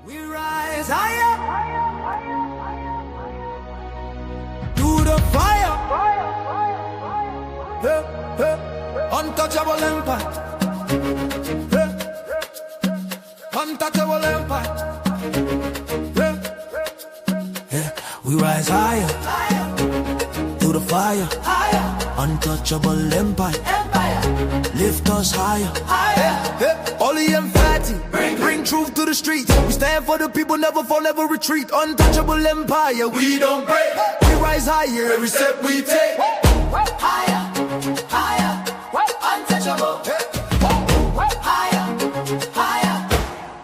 We rise higher through the fire. Untouchable empire. Untouchable empire. We rise higher through the fire. Untouchable empire. Lift us higher. Ollie and Fatty, bring truth to the streets. We stand for the people, never fall, never retreat. Untouchable empire, we don't break. We rise higher every step we take. Higher, higher, untouchable. Higher, higher,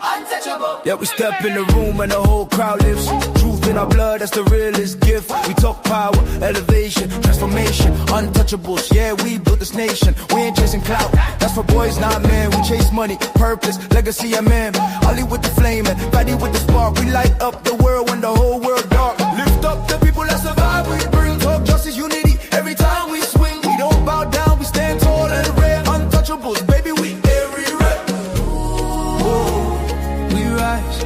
untouchable. Yeah, we step in the room and the whole crowd lifts. Truth in our blood, that's the realest gift. We talk power, elevation, transformation, untouchables. Yeah, we built this nation. We ain't chasing clout. That's for boys, not men. We chase money, purpose, legacy, and man. Ollie with the flame and Fatty with the spark. We light up the world when the whole world dark. Lift up the people that survive. We bring talk, justice, unity. Every time we swing, we don't bow down. We stand tall and rare. Untouchables, baby, we everywhere. We rise.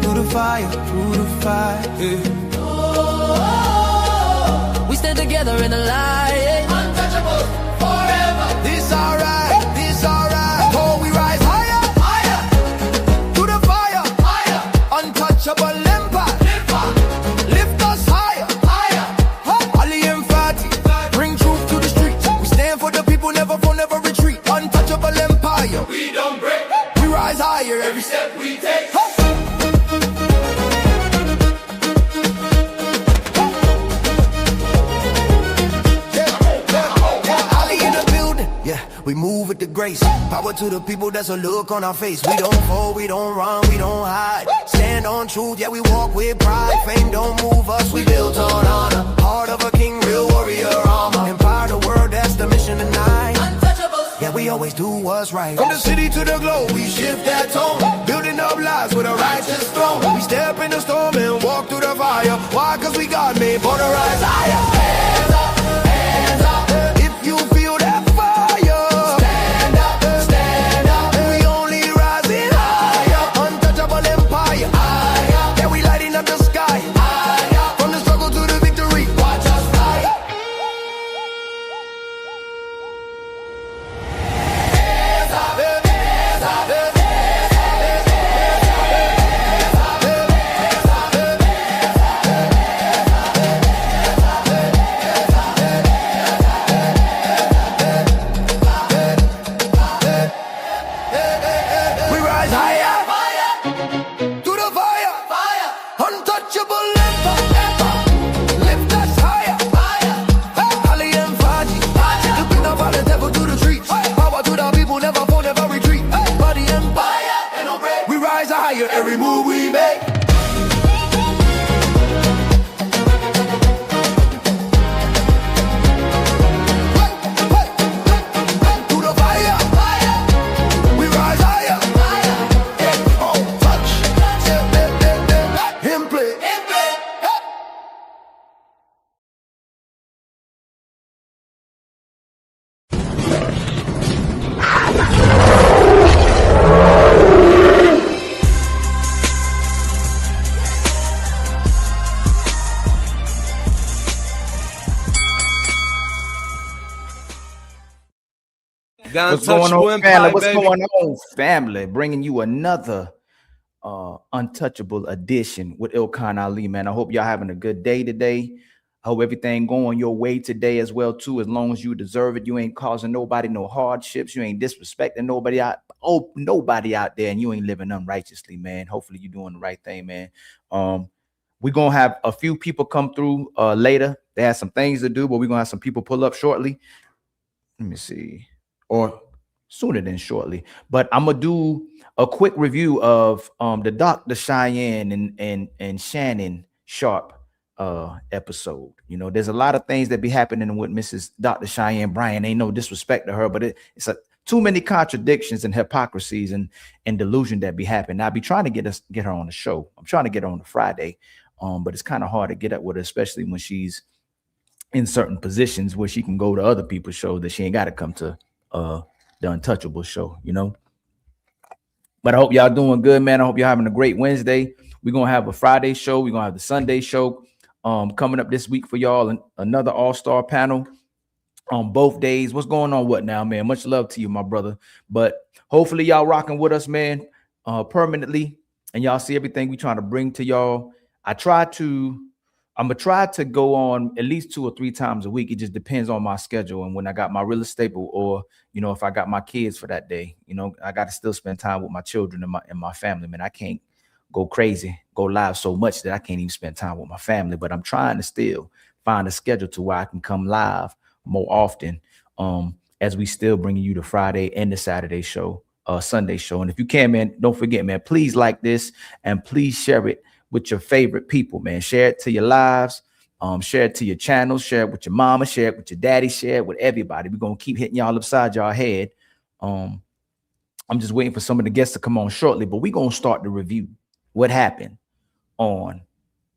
Through the fire, through the fire. We stand together in the light. Untouchable forever. This alright, this alright. Oh, we rise higher, higher. Through the fire, higher. Untouchable empire. Lift us higher, higher. Ollie and Fatty, bring truth to the streets. We stand for the people, never fall, never retreat. Untouchable empire. We don't break. We rise higher every step we take. We move with the grace. Power to the people, that's a look on our face. We don't fall, we don't run, we don't hide. Stand on truth, yeah, we walk with pride. Fame don't move us, we built on honor. Heart of a king, real warrior armor. Empower the world, that's the mission tonight. Untouchables. Yeah, we always do what's right. From the city to the globe, we shift that tone. Building up lives with a righteous throne. We step in the storm and walk through the fire. Why? Cause we God made born to rise higher. Hands up, hands up. If you feel that every move we make. Through the fire, we rise higher. Oh, touch, him play. What's going on, family? What's going on, family? Bringing you another untouchable edition with Ilkhan Ali, man. I hope y'all having a good day today. I hope everything going your way today as well, too. As long as you deserve it, you ain't causing nobody no hardships. You ain't disrespecting nobody out. Oh, nobody out there, and you ain't living unrighteously, man. Hopefully you're doing the right thing, man. We're gonna have a few people come through later. They have some things to do, but we're gonna have some people pull up shortly. Let me see. Or sooner than shortly. But I'm gonna do a quick review of the Dr. Cheyenne and Shannon Sharpe episode. You know, there's a lot of things that be happening with Mrs. Dr. Cheyenne Bryan. Ain't no disrespect to her, but it's too many contradictions and hypocrisies and delusion that be happening. I be trying to get her on the show. I'm trying to get her on the Friday, but it's kind of hard to get up with her, especially when she's in certain positions where she can go to other people's shows that she ain't got to come to the Untouchable show, you know. But I hope y'all doing good, man. I hope you're having a great Wednesday. We're gonna have a Friday show. We're gonna have the Sunday show coming up this week for y'all, and another all-star panel on both days. What's going on? What now, man? Much love to you, my brother. But hopefully y'all rocking with us, man, permanently, and y'all see everything we trying to bring to y'all. I'm gonna try to go on at least 2 or 3 times a week. It just depends on my schedule and when I got my real estate, or if I got my kids for that day. I got to still spend time with my children and my family. Man, I can't go crazy, go live so much that I can't even spend time with my family. But I'm trying to still find a schedule to where I can come live more often, as we still bringing you the Friday and the Saturday show, Sunday show. And if you can, man, don't forget, man, please like this and please share it with your favorite people, man. Share it to your lives, share it to your channels, share it with your mama, share it with your daddy, share it with everybody. We're gonna keep hitting y'all upside y'all head. I'm just waiting for some of the guests to come on shortly, but we're gonna start the review. What happened on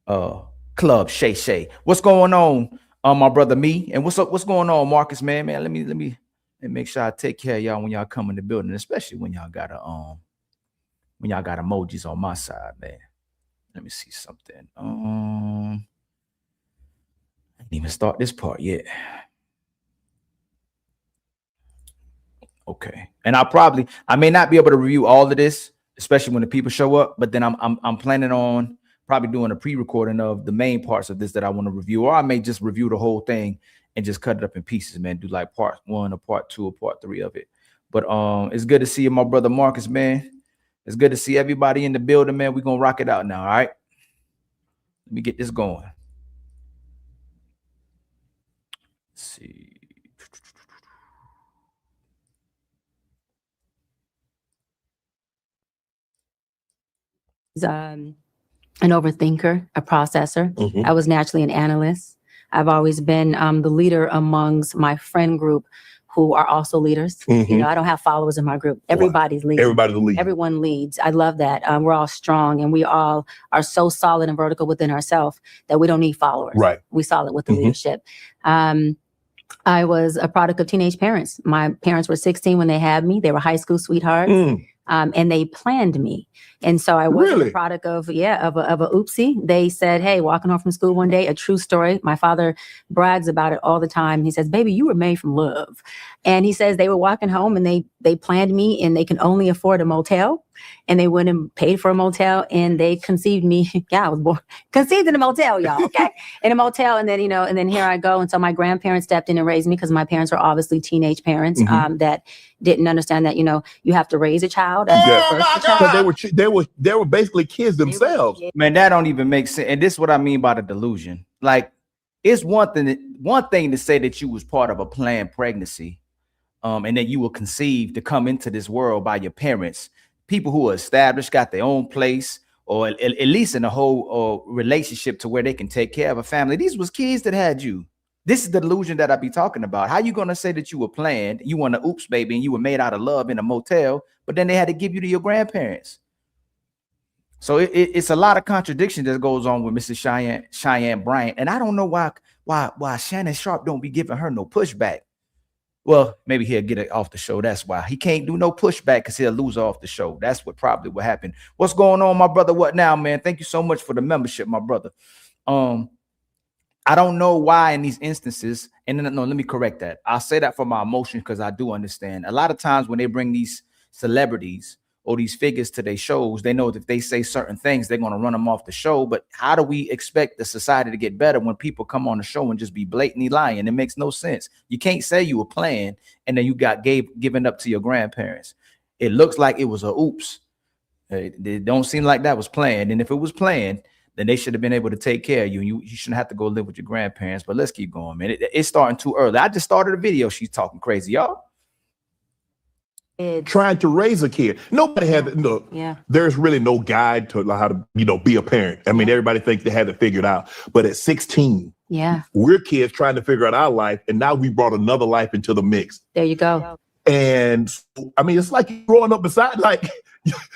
Club Shay Shay? What's going on, my brother Me? And what's up? What's going on, Marcus, man? Let me make sure I take care of y'all when y'all come in the building, especially when y'all got emojis on my side, man. Let me see something. I didn't even start this part yet. Okay, and I may not be able to review all of this, especially when the people show up. But then I'm planning on probably doing a pre-recording of the main parts of this that I want to review, or I may just review the whole thing and just cut it up in pieces, man. Do like part 1 or part 2 or part 3 of it. But it's good to see you, my brother Marcus, man. It's good to see everybody in the building, man. We're gonna rock it out now. All right. Let me get this going. Let's see. An overthinker, a processor. I was naturally an analyst. I've always been the leader amongst my friend group, who are also leaders. I don't have followers in my group. Everybody's leading. Everybody's leading. Everyone leads. I love that. We're all strong, and we all are so solid and vertical within ourselves that we don't need followers. Right. We solid with the leadership. I was a product of teenage parents. My parents were 16 when they had me. They were high school sweethearts. And they planned me. And so I was a product of a oopsie. They said, hey, walking home from school one day, a true story. My father brags about it all the time. He says, baby, you were made from love. And he says they were walking home and they planned me, and they can only afford a motel. And they went and paid for a motel, and they conceived me. Yeah, I was conceived in a motel, y'all. Okay. In a motel. And then, and then here I go. And so my grandparents stepped in and raised me, because my parents were obviously teenage parents that didn't understand that, you have to raise a child. Because they were basically kids themselves. Man, that don't even make sense. And this is what I mean by the delusion. Like, it's one thing to say that you was part of a planned pregnancy, and that you were conceived to come into this world by your parents, people who are established, got their own place, or at least in a whole relationship to where they can take care of a family. These was kids that had you. This is the delusion that I be talking about. How you gonna say that you were planned, you want an oops baby, and you were made out of love in a motel, but then they had to give you to your grandparents? So it's a lot of contradiction that goes on with Mrs. Cheyenne Bryant, and I don't know why Shannon Sharp don't be giving her no pushback. Well, maybe he'll get it off the show. That's why he can't do no pushback, because he'll lose off the show. That's what probably will happen. What's going on, my brother? What now, man? Thank you so much for the membership, my brother. I don't know why in these instances, and no, let me correct that. I'll say that for my emotions, because I do understand. A lot of times when they bring these celebrities or these figures to their shows, they know that if they say certain things, they're going to run them off the show. But how do we expect the society to get better when people come on the show and just be blatantly lying? It makes no sense. You can't say you were planned and then you got given up to your grandparents. It looks like it was a oops. It don't seem like that was planned. And if it was planned, then they should have been able to take care of you. And you shouldn't have to go live with your grandparents. But let's keep going, man. It's starting too early. I just started a video. She's talking crazy, y'all. Trying to raise a kid. Nobody had look. Yeah. There's really no guide to how to, be a parent. I mean, everybody thinks they had it figured out. But at 16, we're kids trying to figure out our life, and now we brought another life into the mix. There you go. And I mean, it's like you're growing up beside, like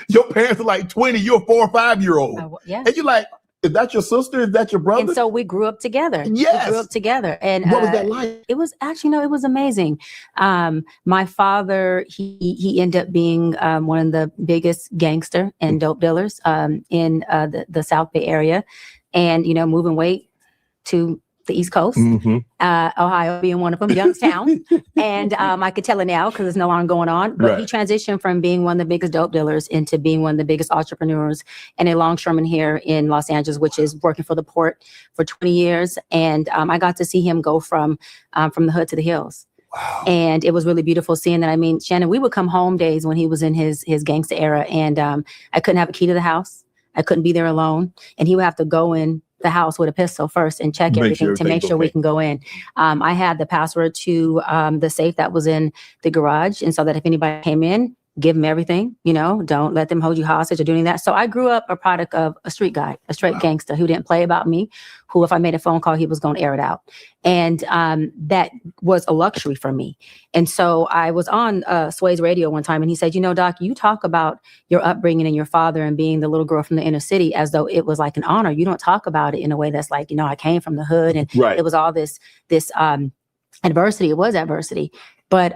your parents are like 20, you're a 4 or 5 year old. And you're like, Is that your sister? Is that your brother? And so we grew up together. Yes. We grew up together. And what was that like? It was actually, no, it was amazing. My father, he ended up being one of the biggest gangster and dope dealers in the South Bay area. And, you know, moving weight to the East Coast, Ohio being one of them, Youngstown. And I could tell it now because it's no longer going on. But he transitioned from being one of the biggest dope dealers into being one of the biggest entrepreneurs and a longshoreman here in Los Angeles, which is working for the port for 20 years. And I got to see him go from the hood to the hills. Wow. And it was really beautiful seeing that. I mean, Shannon, we would come home days when he was in his gangster era, and I couldn't have a key to the house. I couldn't be there alone. And he would have to go in the house with a pistol first and check everything to make sure we can go in. I had the password to the safe that was in the garage. And so that if anybody came in, give them everything, you know, don't let them hold you hostage or doing that. So I grew up a product of a street guy, a straight gangster who didn't play about me, who if I made a phone call, he was going to air it out. And that was a luxury for me. And so I was on Sway's radio one time and he said, you know, Doc, you talk about your upbringing and your father and being the little girl from the inner city as though it was like an honor. You don't talk about it in a way that's like, you know, I came from the hood and it was all this adversity. It was adversity. But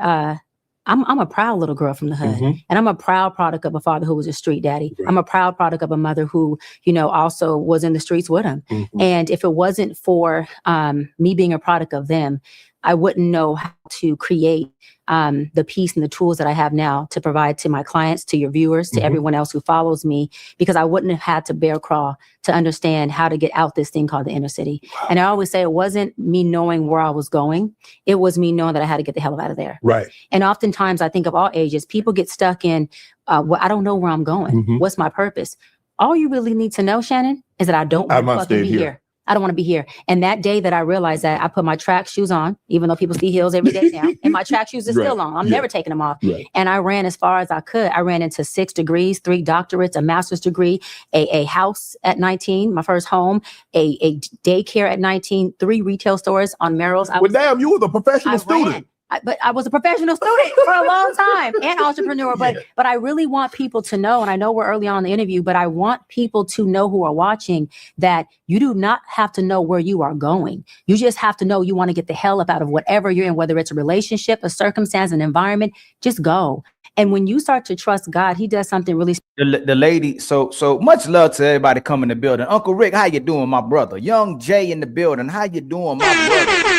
I'm a proud little girl from the hood, and I'm a proud product of a father who was a street daddy. I'm a proud product of a mother who, you know, also was in the streets with him. And if it wasn't for me being a product of them, I wouldn't know how to create the piece and the tools that I have now to provide to my clients, to your viewers, to everyone else who follows me, because I wouldn't have had to bear crawl to understand how to get out this thing called the inner city. Wow. And I always say it wasn't me knowing where I was going. It was me knowing that I had to get the hell out of there. Right. And oftentimes I think of all ages, people get stuck in, well, I don't know where I'm going. What's my purpose? All you really need to know, Shannon, is that I don't want to fucking be here. I don't want to be here. And that day that I realized that, I put my track shoes on, even though people see heels every day now, and my track shoes are still on. I'm never taking them off. And I ran as far as I could. I ran into 6 degrees, 3 doctorates, a master's degree, a house at 19, my first home, a daycare at 19, 3 retail stores on Merrill's. Damn, you were a professional student. But I was a professional student for a long time and entrepreneur. But I really want people to know, and I know we're early on in the interview, but I want people to know who are watching that you do not have to know where you are going. You just have to know you want to get the hell up out of whatever you're in, whether it's a relationship, a circumstance, an environment, just go. And when you start to trust God, he does something really. The lady, so much love to everybody coming in the building. Uncle Rick, how you doing, my brother? Young Jay in the building, how you doing, my brother?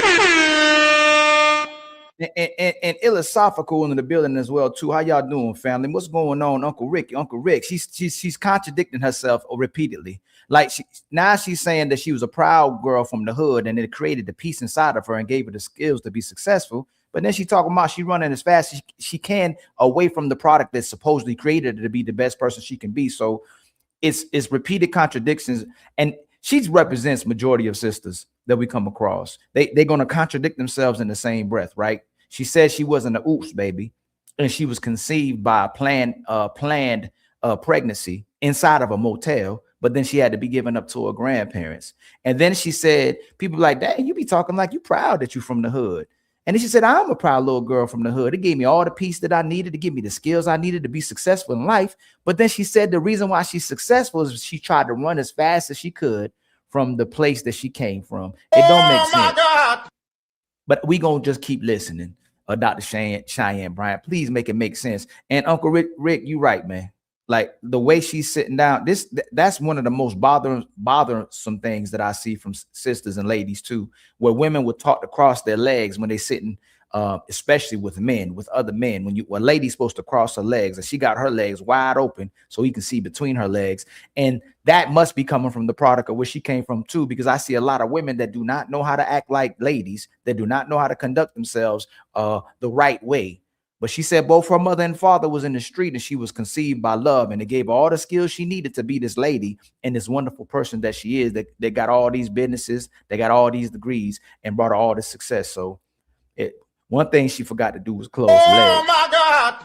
And Philosophical in the building as well too. How y'all doing, family? What's going on, Uncle Rick? She's contradicting herself repeatedly. Like she's saying that she was a proud girl from the hood, and it created the peace inside of her and gave her the skills to be successful. But then she talking about she running as fast as she can away from the product that supposedly created her to be the best person she can be. So it's repeated contradictions, and she represents majority of sisters that we come across. They're going to contradict themselves in the same breath, right? She said she wasn't an oops baby, and she was conceived by a planned pregnancy inside of a motel, but then she had to be given up to her grandparents. And then she said, people like, dang, you be talking like you proud that you from the hood. And then she said, I'm a proud little girl from the hood. It gave me all the peace that I needed to give me the skills I needed to be successful in life. But then she said the reason why she's successful is she tried to run as fast as she could from the place that she came from. It don't make sense. God. But we gonna just keep listening. Dr. Cheyenne Bryant, please make it make sense. And Uncle Rick, you right, man. Like the way she's sitting down, that's one of the most bothersome things that I see from sisters and ladies too, where women would talk to cross their legs when they sitting, especially with other men. When a lady's supposed to cross her legs, and she got her legs wide open so he can see between her legs. And that must be coming from the product of where she came from too, because I see a lot of women that do not know how to act like ladies, that do not know how to conduct themselves the right way. But she said both her mother and father was in the street, and she was conceived by love, and it gave her all the skills she needed to be this lady and this wonderful person that she is, that got all these businesses, they got all these degrees, and brought her all this success. So one thing she forgot to do was close legs. Oh my God.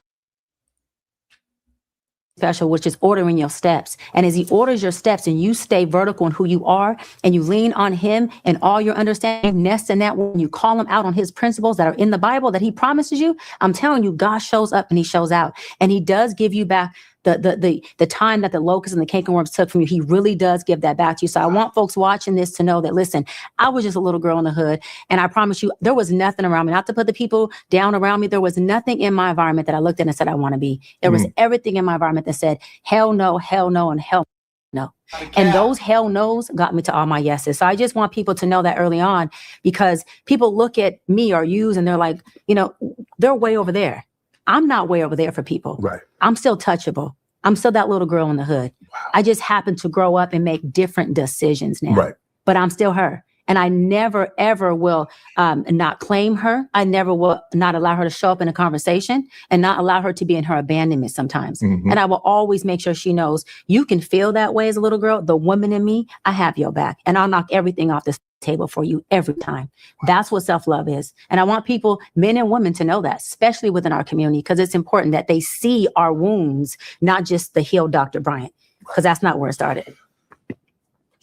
Special, which is ordering your steps. And as he orders your steps and you stay vertical in who you are and you lean on him and all your understanding, nest in that when you call him out on his principles that are in the Bible that he promises you, I'm telling you, God shows up and he shows out. And he does give you back the time that the locusts and the cankerworms took from you, he really does give that back to you. So I want folks watching this to know that, listen, I was just a little girl in the hood, and I promise you, there was nothing around me, not to put the people down around me. There was nothing in my environment that I looked at and said, I want to be. There was everything in my environment that said, hell no, and hell no. And those hell no's got me to all my yeses. So I just want people to know that early on, because people look at me or use and they're like, you know, they're way over there. I'm not way over there for people. Right. I'm still touchable. I'm still that little girl in the hood. Wow. I just happen to grow up and make different decisions now. Right. But I'm still her. And I never, ever will not claim her. I never will not allow her to show up in a conversation and not allow her to be in her abandonment sometimes. And I will always make sure she knows, you can feel that way as a little girl. The woman in me, I have your back. And I'll knock everything off this table for you every time. That's what self-love is. And I want people, men and women, to know that, especially within our community, because it's important that they see our wounds, not just the healed Dr. Bryant, because that's not where it started.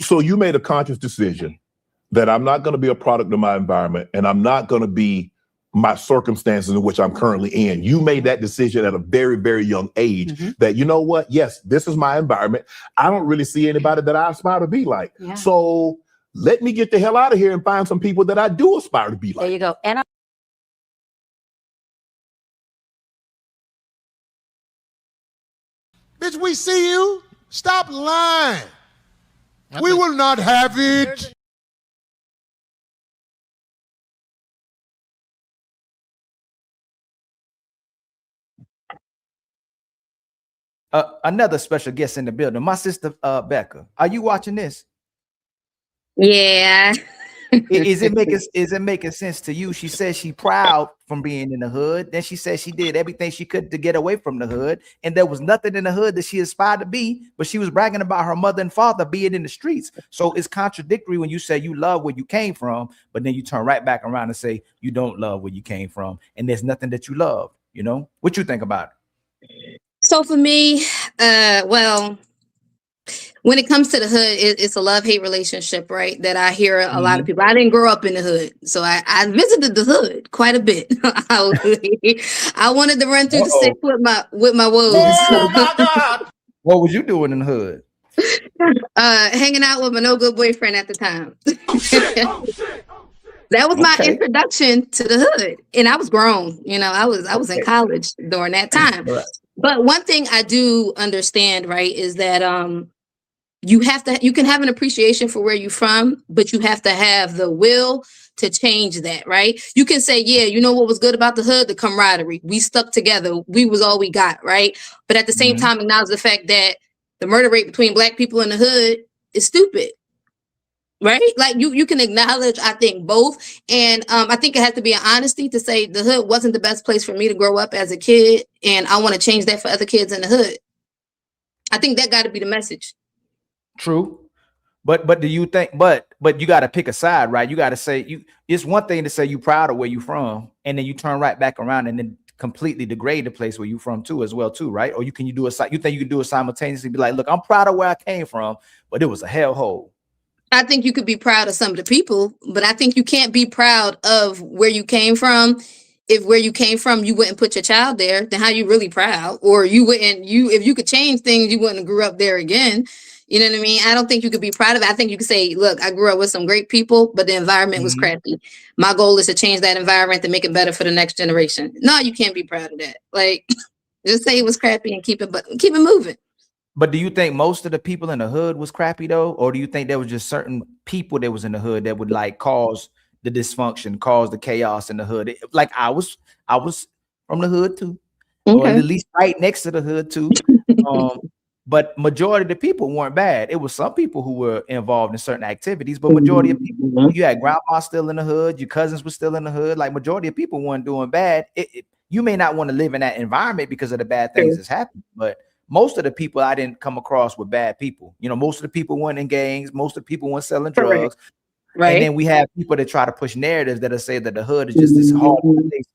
So you made a conscious decision that I'm not going to be a product of my environment, and I'm not going to be my circumstances in which I'm currently in. You made that decision at a very, very young age that, you know what? Yes, this is my environment. I don't really see anybody that I aspire to be like. Yeah. So let me get the hell out of here and find some people that I do aspire to be like. There you go. And bitch, we see you. Stop lying. We will not have it. Another special guest in the building, my sister Becca. Are you watching this? Yeah. Is it making sense to you? She says she's proud from being in the hood. Then she says she did everything she could to get away from the hood, and there was nothing in the hood that she aspired to be, but she was bragging about her mother and father being in the streets. So it's contradictory when you say you love where you came from, but then you turn right back around and say you don't love where you came from, and there's nothing that you love. You know, what you think about it? So for me, well, when it comes to the hood, it's a love-hate relationship, right? That I hear a lot of people. I didn't grow up in the hood, so I visited the hood quite a bit. I wanted to run through the six with my woes. Oh my God! What was you doing in the hood? Hanging out with my no good boyfriend at the time. That was my introduction to the hood, and I was grown. You know, I was in college during that time. Right. But one thing I do understand, right, is that you can have an appreciation for where you're from, but you have to have the will to change that, right? You can say, yeah, you know what was good about the hood? The camaraderie. We stuck together. We was all we got, right? But at the same time, acknowledge the fact that the murder rate between Black people in the hood is stupid. Right? Like you can acknowledge, I think, both. And I think it has to be an honesty to say the hood wasn't the best place for me to grow up as a kid. And I want to change that for other kids in the hood. I think that got to be the message. True. But do you think, but you got to pick a side, right? You got to say it's one thing to say you proud of where you from, and then you turn right back around and then completely degrade the place where you from too, as well too, right? Or you think you can do it simultaneously, be like, look, I'm proud of where I came from, but it was a hellhole. I think you could be proud of some of the people, but I think you can't be proud of where you came from. If where you came from, you wouldn't put your child there, then how you really proud? Or if you could change things, you wouldn't have grew up there again. You know what I mean? I don't think you could be proud of it. I think you could say, look, I grew up with some great people, but the environment was crappy. My goal is to change that environment to make it better for the next generation. No, you can't be proud of that. Like, just say it was crappy and keep it moving. But do you think most of the people in the hood was crappy though? Or do you think there was just certain people that was in the hood that would like cause the dysfunction, cause the chaos in the hood? Like I was from the hood too, or at least right next to the hood too. But majority of the people weren't bad. It was some people who were involved in certain activities, but majority of people, you had grandma still in the hood, your cousins were still in the hood. Like majority of people weren't doing bad. You may not want to live in that environment because of the bad things that's happening, but most of the people I didn't come across were bad people. You know, most of the people weren't in gangs. Most of the people weren't selling drugs. Right. And then we have people that try to push narratives that say that the hood is just this hard place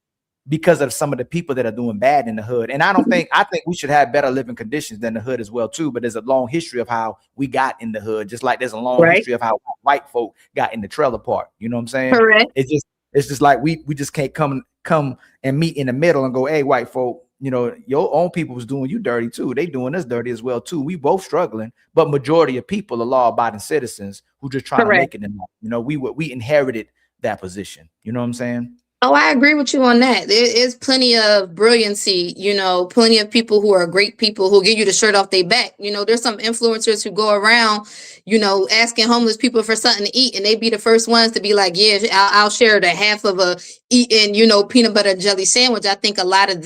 because of some of the people that are doing bad in the hood. And I think we should have better living conditions than the hood as well too. But there's a long history of how we got in the hood, just like there's a long history of how white folk got in the trailer park. You know what I'm saying? Correct. It's just like we just can't come and meet in the middle and go, hey, white folk, you know, your own people was doing you dirty too. They doing us dirty as well too. We both struggling, but majority of people are law-abiding citizens who just trying to make it in life. You know, we inherited that position. You know what I'm saying? Oh, I agree with you on that. There is plenty of brilliancy, you know, plenty of people who are great people who give you the shirt off their back. You know, there's some influencers who go around, you know, asking homeless people for something to eat, and they be the first ones to be like, yeah, I'll share the half of a eating, you know, peanut butter and jelly sandwich. I think a lot of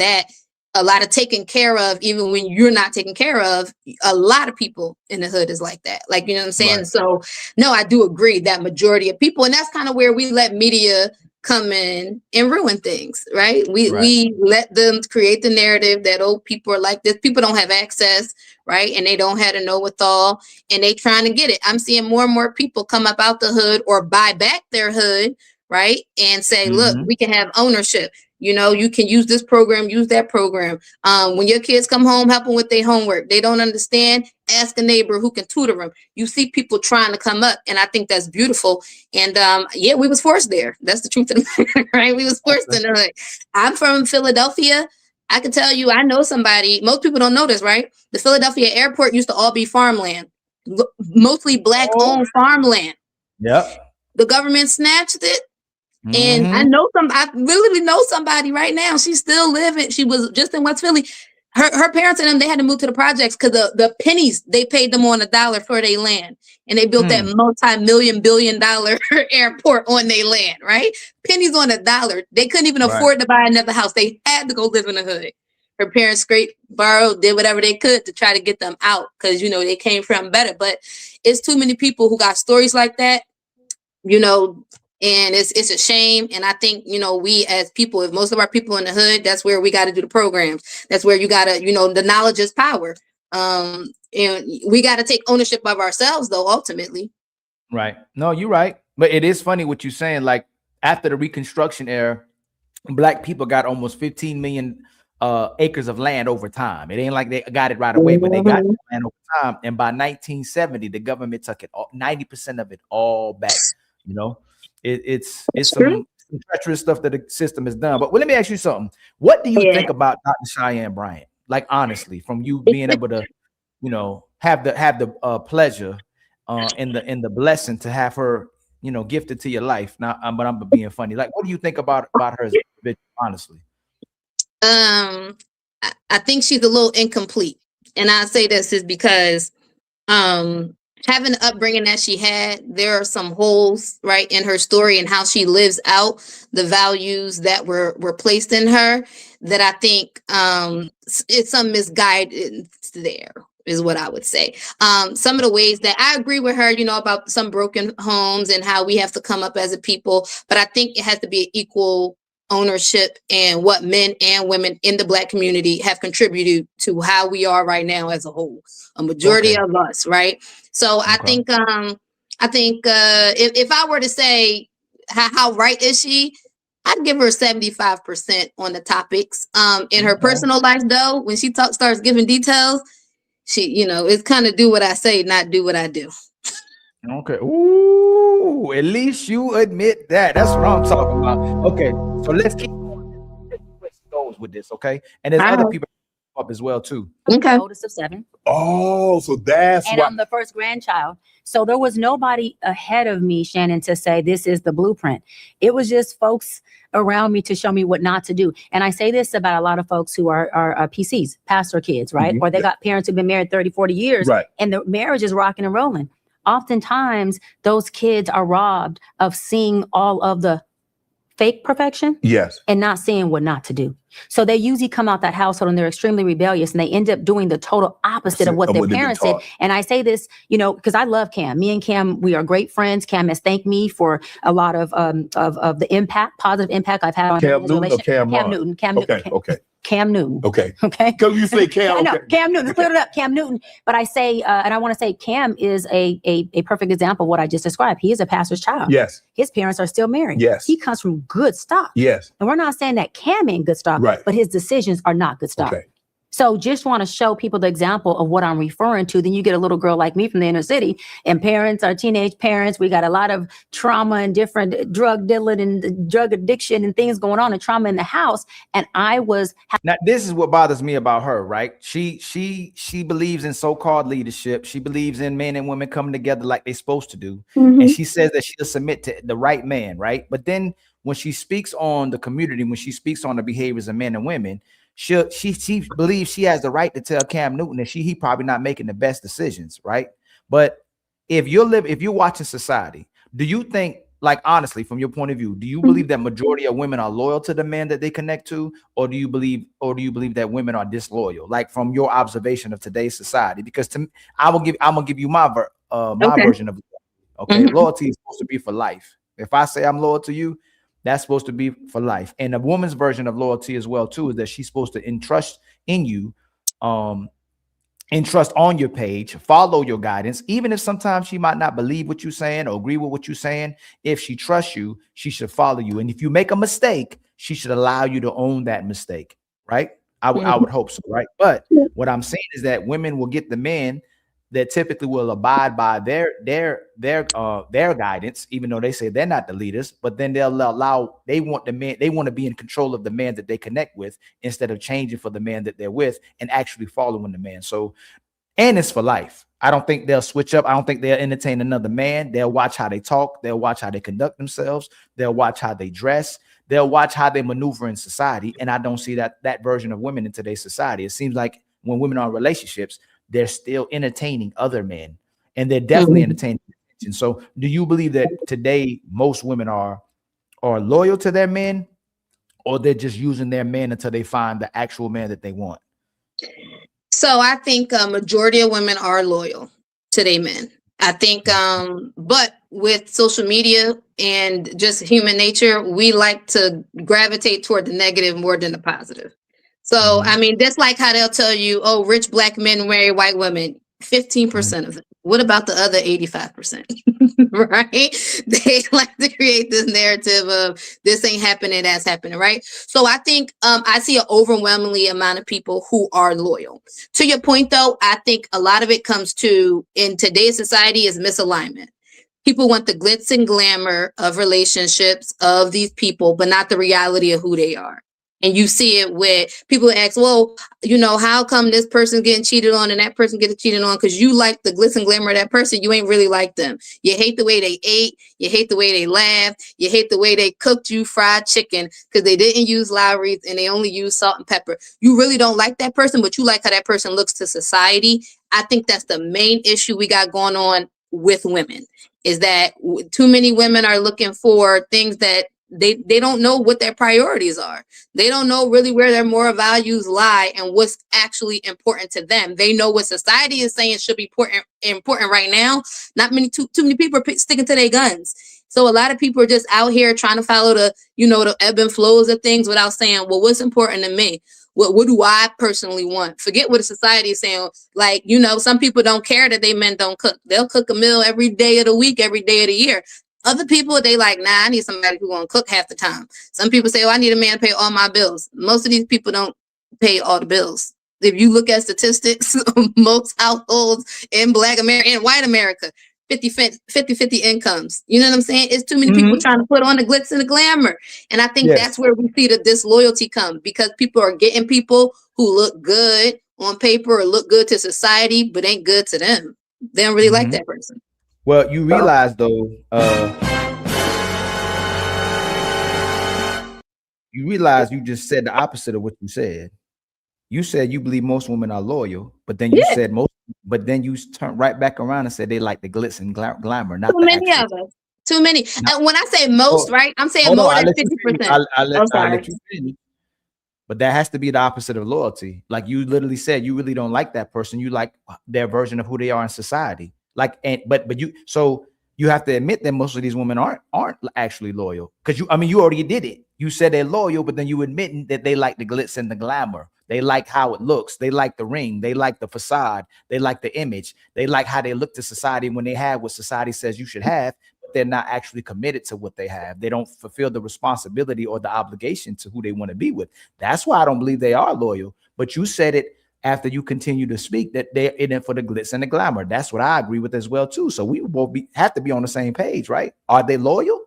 taken care of, even when you're not taken care of, a lot of people in the hood is like that. Like, you know what I'm saying? Right. So no, I do agree that majority of people, and that's kind of where we let media come in and ruin things, right? We let them create the narrative that, oh, people are like this. People don't have access, right? And they don't have to know withal, and they trying to get it. I'm seeing more and more people come up out the hood or buy back their hood, right? And say, look, we can have ownership. You know, you can use this program, use that program. When your kids come home, help them with their homework. They don't understand, ask a neighbor who can tutor them. You see people trying to come up, and I think that's beautiful. And yeah, we was forced there. That's the truth of the matter, right? We was forced in there. I'm from Philadelphia. I can tell you, I know somebody. Most people don't know this, right? The Philadelphia airport used to all be farmland, mostly Black-owned farmland. Yep. The government snatched it. And I really know somebody right now. She's still living. She was just in West Philly. Her parents and them, they had to move to the projects because the pennies they paid them on $1 for their land. And they built that multi-million-billion-dollar airport on their land, right? Pennies on $1. They couldn't even afford to buy another house. They had to go live in the hood. Her parents scraped, borrowed, did whatever they could to try to get them out because, you know, they came from better. But it's too many people who got stories like that, you know. And it's a shame. And I think, you know, we as people, if most of our people in the hood, that's where we got to do the programs. That's where you got to, you know, the knowledge is power. And we got to take ownership of ourselves, though, ultimately. Right. No, you're right. But it is funny what you're saying. Like after the Reconstruction era, Black people got almost 15 million acres of land over time. It ain't like they got it right away, but they got the land over time. And by 1970, the government took it 90% of it all back, you know. It's some treacherous stuff that the system has done. But let me ask you something. What do you think about Dr. Cheyenne Bryant? Like honestly, from you being able to, you know, have the pleasure and the blessing to have her, you know, gifted to your life. Now, but I'm being funny. Like, what do you think about her? Honestly, I think she's a little incomplete, and I say this is because having the upbringing that she had, there are some holes, right, in her story and how she lives out the values that were placed in her that I think it's some misguidance there is what I would say. Some of the ways that I agree with her, you know, about some broken homes and how we have to come up as a people, but I think it has to be equal ownership and what men and women in the Black community have contributed to how we are right now as a whole, a majority of us, right? So I think if I were to say how right is she, I'd give her 75% on the topics. In her personal life, though, when she starts giving details, she, you know, it's kind of do what I say, not do what I do. Okay. Ooh, at least you admit that. That's what I'm talking about. Okay, so let's keep going. Let's go with this, okay? And there's other people up as well too. Okay. Oldest of 7. Oh, so that's and I'm the first grandchild. So there was nobody ahead of me, Shannon, to say this is the blueprint. It was just folks around me to show me what not to do. And I say this about a lot of folks who are PCs, pastor kids, right? Or they got parents who've been married 30, 40 years, and the marriage is rocking and rolling. Oftentimes, those kids are robbed of seeing all of the fake perfection, and not seeing what not to do. So they usually come out that household and they're extremely rebellious, and they end up doing the total opposite of what their parents did. And I say this, you know, because I love Cam. Me and Cam, we are great friends. Cam has thanked me for a lot of the impact, positive impact I've had on Cam Newton or Cam Newton. Cam Newton. Okay. Cam Newton. Okay. Because you say Cam. I know, Cam Newton. Cleared it up. Cam Newton. But I say, and I want to say, Cam is a perfect example of what I just described. He is a pastor's child. Yes. His parents are still married. Yes. He comes from good stock. Yes. And we're not saying that Cam ain't good stock, but his decisions are not good stock. Okay. So just want to show people the example of what I'm referring to. Then you get a little girl like me from the inner city, and parents are teenage parents. We got a lot of trauma and different drug dealing and drug addiction and things going on and trauma in the house. And I was now, this is what bothers me about her, right? She believes in so-called leadership. She believes in men and women coming together like they're supposed to do. And she says that she'll submit to the right man, right? But then when she speaks on the community, when she speaks on the behaviors of men and women, she believes she has the right to tell Cam Newton that he probably not making the best decisions, right? But if you're watching society, do you think, like, honestly, from your point of view, do you believe that majority of women are loyal to the man that they connect to, or do you believe that women are disloyal, like from your observation of today's society? Because I'm gonna give you my version of it. Okay, loyalty is supposed to be for life. If I say I'm loyal to you, that's supposed to be for life. And a woman's version of loyalty as well too is that she's supposed to entrust in you, entrust on your page, follow your guidance, even if sometimes she might not believe what you're saying or agree with what you're saying. If she trusts you, she should follow you. And if you make a mistake, she should allow you to own that mistake, right? I would hope so, right? But what I'm saying is that women will get the men that typically will abide by their guidance, even though they say they're not the leaders, but then they want to be in control of the man that they connect with instead of changing for the man that they're with and actually following the man. So, and it's for life. I don't think they'll switch up. I don't think they'll entertain another man. They'll watch how they talk. They'll watch how they conduct themselves. They'll watch how they dress. They'll watch how they maneuver in society. And I don't see that version of women in today's society. It seems like when women are in relationships, they're still entertaining other men, and they're definitely entertaining attention. So do you believe that today most women are loyal to their men, or they're just using their men until they find the actual man that they want? So I think a majority of women are loyal to their men. I think, but with social media and just human nature, we like to gravitate toward the negative more than the positive. So, I mean, that's like how they'll tell you, oh, rich black men marry white women, 15% of them. What about the other 85%? Right? They like to create this narrative of this ain't happening, that's happening, right? So I think I see an overwhelmingly amount of people who are loyal. To your point, though, I think a lot of it comes to, in today's society, is misalignment. People want the glitz and glamour of relationships of these people, but not the reality of who they are. And you see it with people ask, well, you know, how come this person getting cheated on and that person getting cheated on? Because you like the glitz and glamour of that person. You ain't really like them. You hate the way they ate. You hate the way they laughed. You hate the way they cooked you fried chicken because they didn't use Lawry's and they only use salt and pepper. You really don't like that person, but you like how that person looks to society. I think that's the main issue we got going on with women, is that too many women are looking for things that they don't know what their priorities are. They don't know really where their moral values lie and what's actually important to them. They know what society is saying should be important right now. Not too many people are sticking to their guns. So a lot of people are just out here trying to follow the ebb and flows of things without saying, well, what's important to me? What do I personally want? Forget what the society is saying. Like, some people don't care that they men don't cook. They'll cook a meal every day of the week, every day of the year. Other people, they like, nah, I need somebody who's going to cook half the time. Some people say, oh, I need a man to pay all my bills. Most of these people don't pay all the bills. If you look at statistics, most households in Black America and white America, 50-50 incomes. You know what I'm saying? It's too many people trying to put on the glitz and the glamour. And I think that's where we see the disloyalty come, because people are getting people who look good on paper or look good to society, but ain't good to them. They don't really like that person. Well, you realize though, you just said the opposite of what you said. You said you believe most women are loyal, but then you said but then you turned right back around and said they like the glitz and glamour. Not too many of us. Too many. And when I say most, right, I'm saying more than 50%. I'll let you finish. But that has to be the opposite of loyalty. Like you literally said, you really don't like that person. You like their version of who they are in society. But you have to admit that most of these women aren't actually loyal, because you already did it. You said they're loyal, but then you admitting that they like the glitz and the glamour. They like how it looks. They like the ring. They like the facade. They like the image. They like how they look to society when they have what society says you should have, but they're not actually committed to what they have. They don't fulfill the responsibility or the obligation to who they want to be with. That's why I don't believe they are loyal. But you said it after you continue to speak that they're in it for the glitz and the glamour. That's what I agree with as well too. So we both have to be on the same page, right? Are they loyal?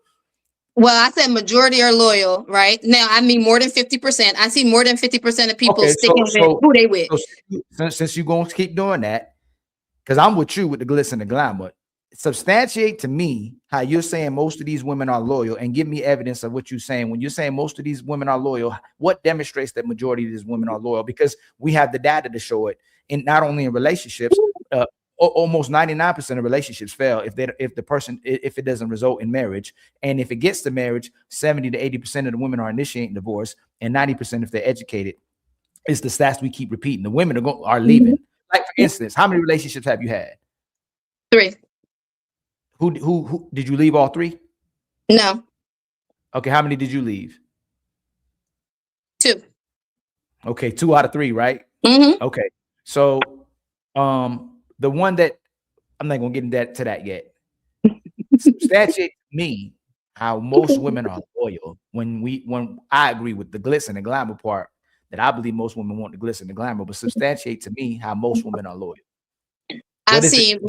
Well, I said majority are loyal, right? Now, I mean more than 50%. I see more than 50% of people sticking with who they with. So since you're going to keep doing that, because I'm with you with the glitz and the glamour, substantiate to me how you're saying most of these women are loyal and give me evidence of what you're saying. When you're saying most of these women are loyal, what demonstrates that majority of these women are loyal? Because we have the data to show it, and not only in relationships, almost 99% of relationships fail if it doesn't result in marriage. And if it gets to marriage, 70 to 80% of the women are initiating divorce, and 90% if they're educated. It's the stats we keep repeating. The women are leaving. Like, for instance, how many relationships have you had? 3. Who did you leave? All 3? No. Okay, how many did you leave? 2. Okay, 2 out of 3, right? Mm-hmm. Okay, so the one that I'm not gonna get into that yet. Substantiate me how most women are loyal when I agree with the glitz and the glamour part, that I believe most women want the glitz and the glamour, but substantiate to me how most women are loyal. I see.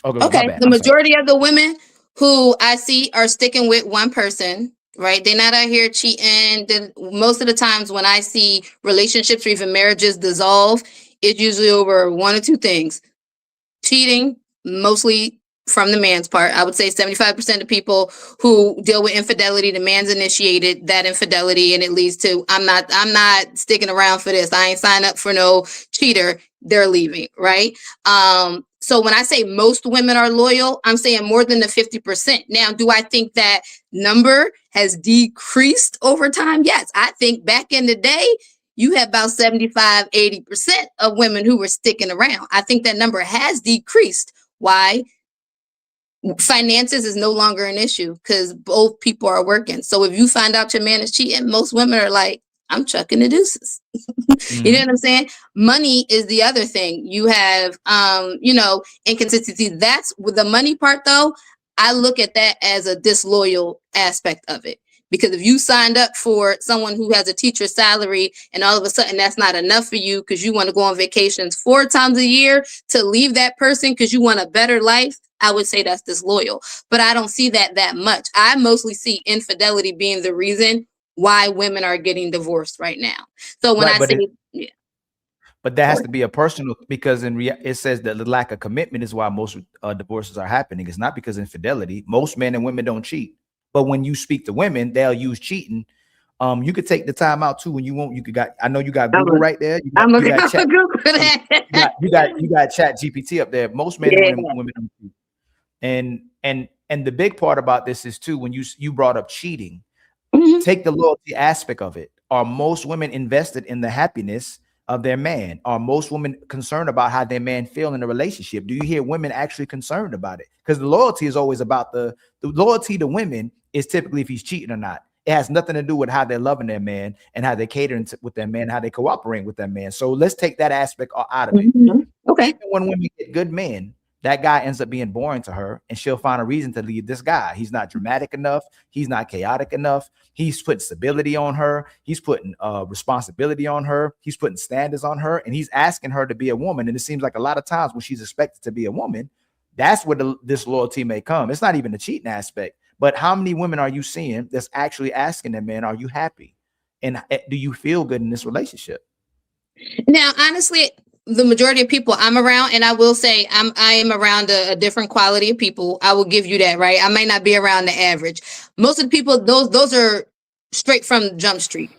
Okay, the majority of the women who I see are sticking with one person, right? They're not out here cheating. Most of the times when I see relationships or even marriages dissolve, it's usually over one or two things. Cheating, mostly from the man's part. I would say 75% of people who deal with infidelity, the man's initiated that infidelity, and it leads to, I'm not sticking around for this. I ain't signed up for no cheater. They're leaving, right? So when I say most women are loyal, I'm saying more than the 50%. Now, do I think that number has decreased over time? Yes. I think back in the day, you had about 75, 80% of women who were sticking around. I think that number has decreased. Why? Finances is no longer an issue because both people are working. So if you find out your man is cheating, most women are like, I'm chucking the deuces. You know what I'm saying? Money is the other thing. You have, inconsistency. That's with the money part, though. I look at that as a disloyal aspect of it. Because if you signed up for someone who has a teacher's salary and all of a sudden that's not enough for you because you want to go on vacations 4 times a year to leave that person because you want a better life, I would say that's disloyal. But I don't see that much. I mostly see infidelity being the reason why women are getting divorced right now. So when but that has to be a personal, because it says that the lack of commitment is why most divorces are happening. It's not because of infidelity. Most men and women don't cheat. But when you speak to women, they'll use cheating. You could take the time out too when you want. I know you got Google right there. You got Chat GPT up there. Most men and women don't cheat. And the big part about this is too, when you brought up cheating, take the loyalty aspect of it. Are most women invested in the happiness of their man? Are most women concerned about how their man feel in a relationship? Do you hear women actually concerned about it? Because the loyalty is always about the loyalty to women is typically if he's cheating or not. It has nothing to do with how they're loving their man and how they're catering with their man, how they cooperate with their man. So let's take that aspect out of it. Okay. Even when women get good men, that guy ends up being boring to her, and she'll find a reason to leave this guy. He's not dramatic enough. He's not chaotic enough. He's putting stability on her. He's putting responsibility on her. He's putting standards on her, and he's asking her to be a woman. And it seems like a lot of times when she's expected to be a woman, that's where this loyalty may come. It's not even the cheating aspect, but how many women are you seeing that's actually asking their man, are you happy? And do you feel good in this relationship? Now, honestly, the majority of people I'm around, and I will say I am around a different quality of people. I will give you that, right? I might not be around the average. Most of the people, those are straight from Jump Street.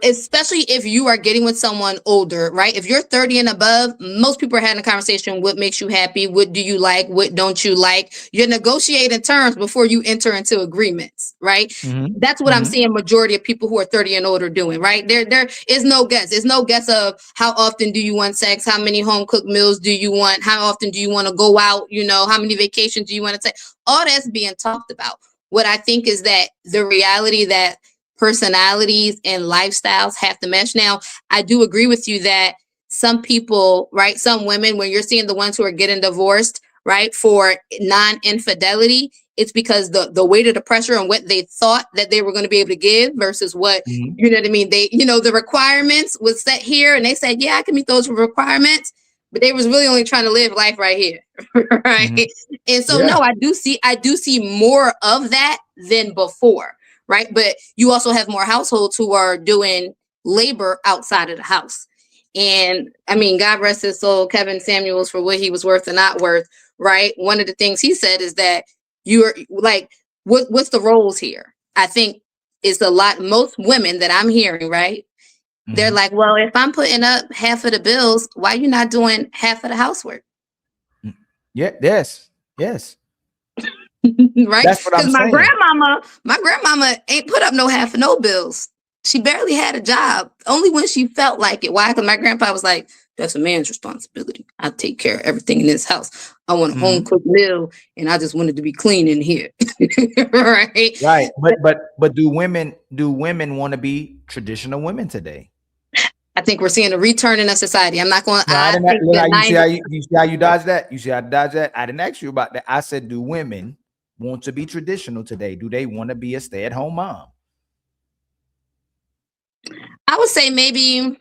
Especially if you are getting with someone older, right? If you're 30 and above, most people are having a conversation. What makes you happy? What do you like? What don't you like? You're negotiating terms before you enter into agreements, right? That's what I'm seeing majority of people who are 30 and older doing, right? There is no guess. There's no guess of how often do you want sex? How many home cooked meals do you want? How often do you want to go out? How many vacations do you want to take? All that's being talked about. What I think is that the reality that personalities and lifestyles have to mesh. Now, I do agree with you that some people, right, some women, when you're seeing the ones who are getting divorced, right, for non-infidelity, it's because the weight of the pressure and what they thought that they were going to be able to give versus what, you know what I mean? They, you know, the requirements was set here and they said, yeah, I can meet those requirements, but they was really only trying to live life right here. Right. And so, no, I do see more of that than before. Right. But you also have more households who are doing labor outside of the house. And I mean, God rest his soul, Kevin Samuels, for what he was worth and not worth. Right. One of the things he said is that you're like, what's the roles here? I think it's most women that I'm hearing, right? They're like, well, if I'm putting up half of the bills, why are you not doing half of the housework? Yeah. Yes. Right. Because my grandmama ain't put up no half of no bills. She barely had a job, only when she felt like it. Why? Because my grandpa was like, that's a man's responsibility. I take care of everything in this house. I want a home cooked meal, and I just wanted to be clean in here. Right. But do women want to be traditional women today? I think we're seeing a return in a society. I'm not going. You see how you dodge that? You see how I dodge that? I didn't ask you about that. I said, do women want to be traditional today? Do they want to be a stay-at-home mom? I would say maybe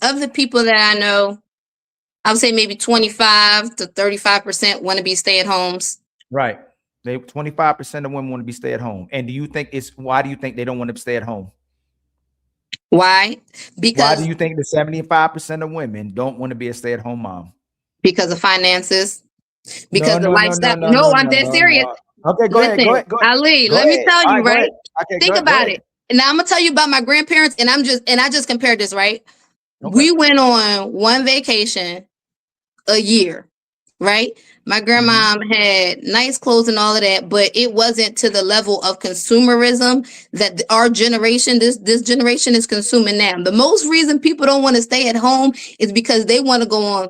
of the people that I know, I would say maybe 25 to 35% want to be stay-at-homes. Right. 25% of women want to be stay-at-home. And why do you think they don't want to stay at home? Why? Why do you think the 75% of women don't want to be a stay-at-home mom? Because of finances. Because the lifestyle. No, I'm dead serious. Okay, go ahead. Ali, let me tell you, right? Think about it. And now I'm gonna tell you about my grandparents, and I just compared this, right? Okay. We went on one vacation a year, right? My grandma had nice clothes and all of that, but it wasn't to the level of consumerism that our generation, this generation is consuming now. The most reason people don't want to stay at home is because they want to go on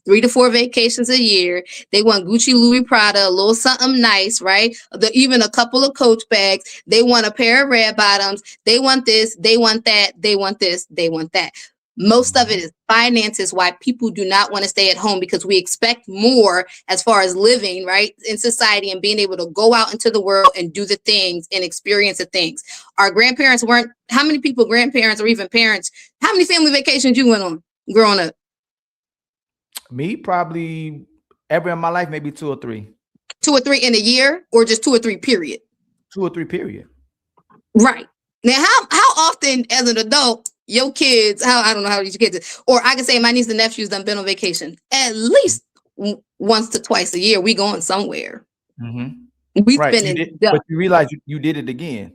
3 to 4 vacations a year. They want Gucci, Louis, Prada, a little something nice, right? Even a couple of Coach bags. They want a pair of red bottoms. They want this. They want that. They want this. They want that. Most of it is finances, why people do not want to stay at home, because we expect more as far as living, right, in society and being able to go out into the world and do the things and experience the things. Our grandparents weren't, how many people, grandparents or even parents, how many family vacations you went on growing up? Me, probably ever in my life, maybe 2 or 3. 2 or 3 in a year, or just 2 or 3 period? 2 or 3 period. Right. Now, how often as an adult, your kids, I don't know how these kids, or I can say my niece and nephews done been on vacation at least once to twice a year. We going somewhere. We spending. But you realize you did it again.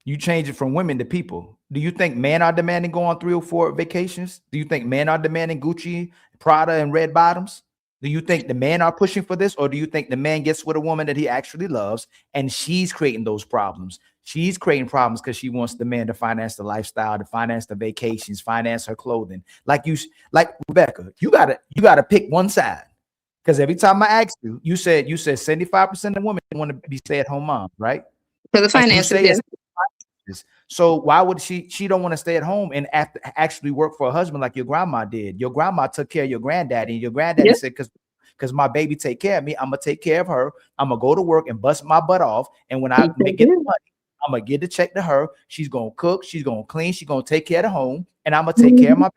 You change it from women to people. Do you think men are demanding go on 3 or 4 vacations? Do you think men are demanding Gucci, Prada, and red bottoms? Do you think the men are pushing for this, or do you think the man gets with a woman that he actually loves and she's creating those problems? She's creating problems because she wants the man to finance the lifestyle, to finance the vacations, finance her clothing. Like Rebecca, you gotta pick one side. Because every time I asked you, you said 75% of women want to be stay-at-home moms, right? For the finances. So why would she don't want to stay at home and actually work for a husband like your grandma did? Your grandma took care of your granddaddy, and your granddaddy said, because my baby take care of me, I'm gonna take care of her. I'm gonna go to work and bust my butt off. And when I get the money, I'm gonna get the check to her. She's gonna cook, she's gonna clean, she's gonna take care of the home, and I'm gonna take care of my baby.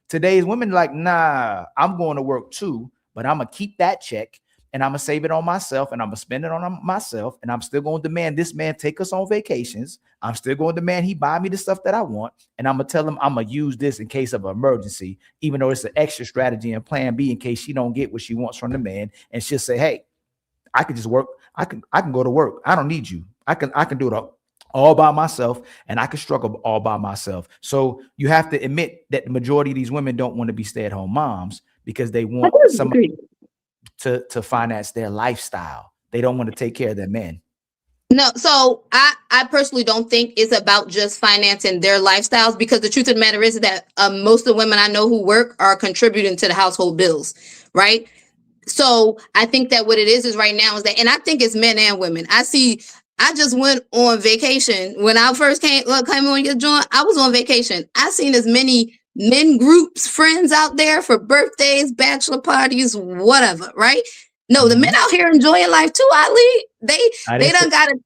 Today's women like, nah, I'm going to work too, but I'm gonna keep that check and I'm gonna save it on myself, and I'm gonna spend it on myself, and I'm still gonna demand this man take us on vacations. I'm still gonna demand he buy me the stuff that I want, and I'm gonna tell him I'm gonna use this in case of an emergency, even though it's an extra strategy and plan B in case she don't get what she wants from the man. And she'll say, hey, I can just work, I can go to work. I don't need you. I can do it all by myself, and I can struggle all by myself. So you have to admit that the majority of these women don't want to be stay-at-home moms because they want somebody to finance their lifestyle. They don't want to take care of their men. No, so I personally don't think it's about just financing their lifestyles, because the truth of the matter is that most of the women I know who work are contributing to the household bills, right? So I think that what it is right now is that, and I think it's men and women. I just went on vacation. When I first came on your joint, I was on vacation. I seen as many men groups, friends out there for birthdays, bachelor parties, whatever, right? No, the men out here enjoying life too, Ali. They done got to.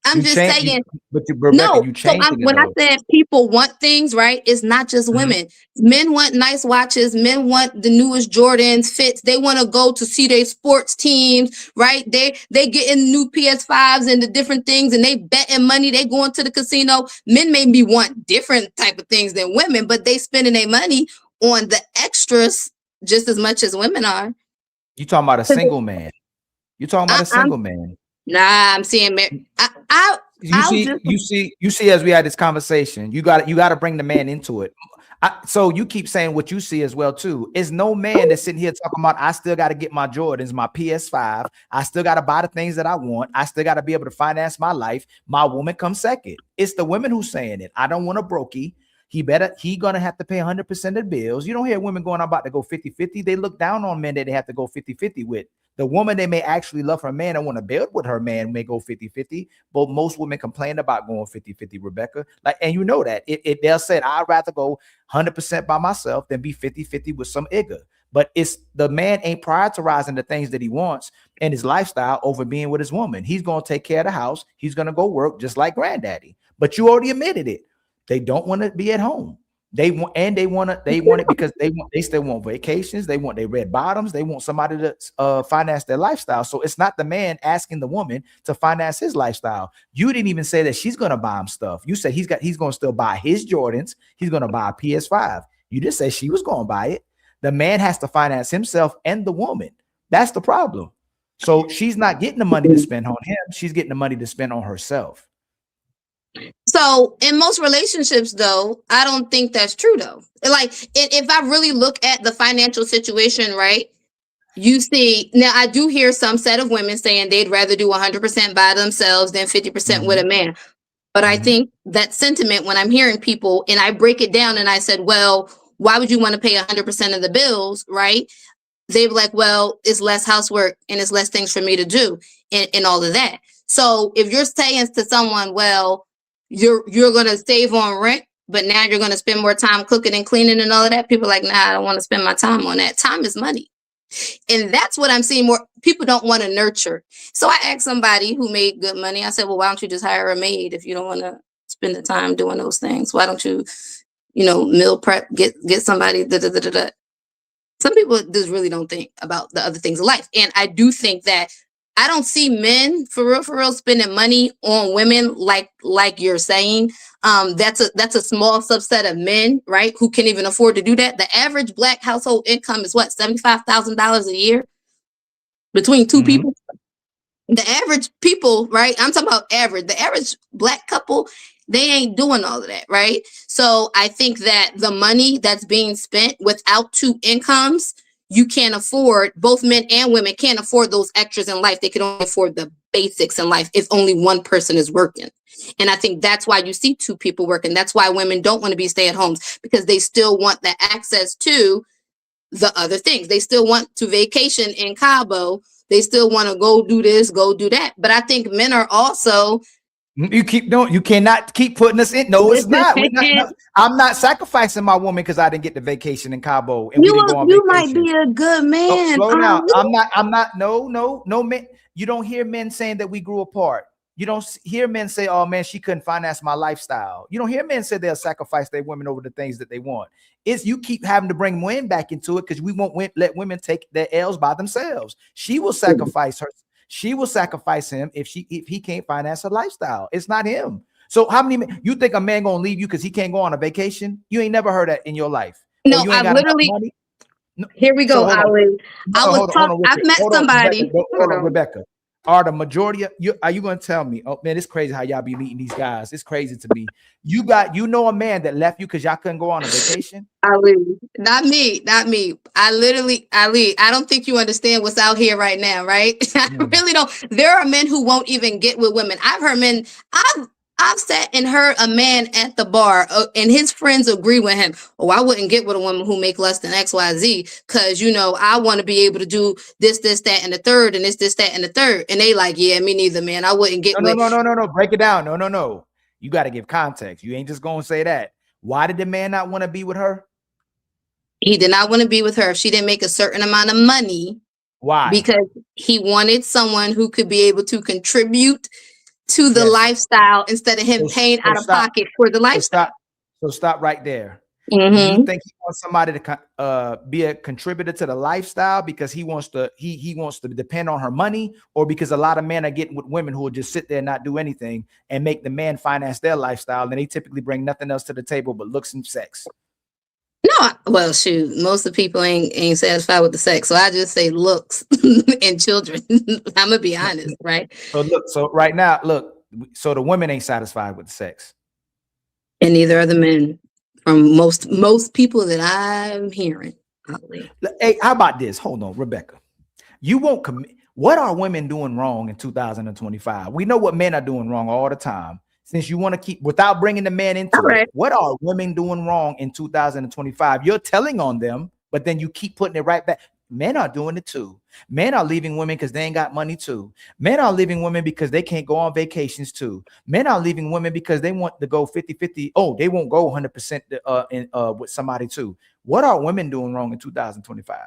I'm just saying. Rebecca, no, you so when I said people want things, right? It's not just women. Men want nice watches. Men want the newest Jordans, fits. They want to go to see their sports teams, right? They getting new PS5s and the different things, and they betting money. They going to the casino. Men maybe want different type of things than women, but they spending their money on the extras just as much as women are. You talking about a single man? You talking about a single man? Nah, I'm saying you see as we had this conversation, you got to bring the man into it. So you keep saying what you see as well too. Is no man that's sitting here talking about I still got to get my Jordans, my PS5. I still got to buy the things that I want. I still got to be able to finance my life. My woman comes second. It's the women who's saying it. I don't want a brokey. He gonna have to pay 100% of the bills. You don't hear women going, I'm about to go 50-50. They look down on men that they have to go 50-50 with. The woman they may actually love her man and want to build with her man may go 50-50, but most women complain about going 50-50, Rebecca. Like, and you know that. They'll say, I'd rather go 100% by myself than be 50-50 with some igga. But it's the man ain't prioritizing the things that he wants and his lifestyle over being with his woman. He's going to take care of the house. He's going to go work just like granddaddy. But you already admitted it. They don't want to be at home. They want it because they still want vacations. They want their red bottoms. They want somebody to finance their lifestyle. So it's not the man asking the woman to finance his lifestyle. You didn't even say that she's going to buy him stuff. You said he's going to still buy his Jordans. He's going to buy a PS5. You just said she was going to buy it. The man has to finance himself and the woman. That's the problem. So she's not getting the money to spend on him. She's getting the money to spend on herself. So in most relationships, though, I don't think that's true, though. Like, if I really look at the financial situation, right, you see, now I do hear some set of women saying they'd rather do 100% by themselves than 50% with a man. But I think that sentiment, when I'm hearing people and I break it down and I said, well, why would you want to pay 100% of the bills, right? They were like, well, it's less housework and it's less things for me to do and all of that. So if you're saying to someone, well, you're going to save on rent, but now you're going to spend more time cooking and cleaning and all of that. People are like, nah, I don't want to spend my time on that. Time is money. And that's what I'm seeing more. People don't want to nurture. So I asked somebody who made good money. I said, well, why don't you just hire a maid if you don't want to spend the time doing those things? Why don't you, meal prep, get somebody, Some people just really don't think about the other things of life. And I do think that I don't see men for real spending money on women like you're saying. That's a small subset of men, right, who can even afford to do that. The average Black household income is what, $75,000 a year between two people. The average people, right? I'm talking about average. The average Black couple, they ain't doing all of that, right? So I think that the money that's being spent without two incomes, you can't afford, both men and women can't afford those extras in life. They can only afford the basics in life if only one person is working. And I think that's why you see two people working. That's why women don't want to be stay-at-homes, because they still want the access to the other things. They still want to vacation in Cabo. They still want to go do this, go do that. But I think men are also... You cannot keep putting us in. No, it's not. I'm not sacrificing my woman because I didn't get the vacation in Cabo. And you might be a good man. Slow down. I'm not. No, man. You don't hear men saying that we grew apart. You don't hear men say, oh man, she couldn't finance my lifestyle. You don't hear men say they'll sacrifice their women over the things that they want. It's you keep having to bring men back into it because we won't let women take their L's by themselves. She will sacrifice her. She will sacrifice him if he can't finance her lifestyle. It's not him. So how many men, you think a man gonna leave you because he can't go on a vacation? You ain't never heard that in your life. No, I literally. No. Here we go, Ali. I've met somebody. Hold on, Rebecca. Are the majority of you? Are you going to tell me? Oh man, it's crazy how y'all be meeting these guys. It's crazy to me. You know a man that left you because y'all couldn't go on a vacation? Ali, not me. Ali, I don't think you understand what's out here right now, right? I really don't. There are men who won't even get with women. I've heard men. I've sat and heard a man at the bar and his friends agree with him. Oh, I wouldn't get with a woman who make less than XYZ because, I want to be able to do this, that, and the third, and this, that, and the third. And they like, yeah, me neither, man. I wouldn't get with. No. Break it down. No. You got to give context. You ain't just going to say that. Why did the man not want to be with her? He did not want to be with her if she didn't make a certain amount of money. Why? Because he wanted someone who could be able to contribute to the lifestyle instead of him paying out of pocket for the lifestyle. So stop right there. Mm-hmm. Do you think he wants somebody to be a contributor to the lifestyle because he wants to depend on her money, or because a lot of men are getting with women who will just sit there and not do anything and make the man finance their lifestyle, and they typically bring nothing else to the table but looks and sex? No, well, shoot, most of the people ain't satisfied with the sex, so I just say looks and children. I'm gonna be honest, right? So right now, so the women ain't satisfied with the sex, and neither are the men. From most people that I'm hearing. Hey, how about this? Hold on, Rebecca. You won't commit. What are women doing wrong in 2025? We know what men are doing wrong all the time. Since you want to keep, without bringing the man into it, what are women doing wrong in 2025? You're telling on them, but then you keep putting it right back. Men are doing it too. Men are leaving women because they ain't got money too. Men are leaving women because they can't go on vacations too. Men are leaving women because they want to go 50-50. Oh, they won't go 100% with somebody too. What are women doing wrong in 2025?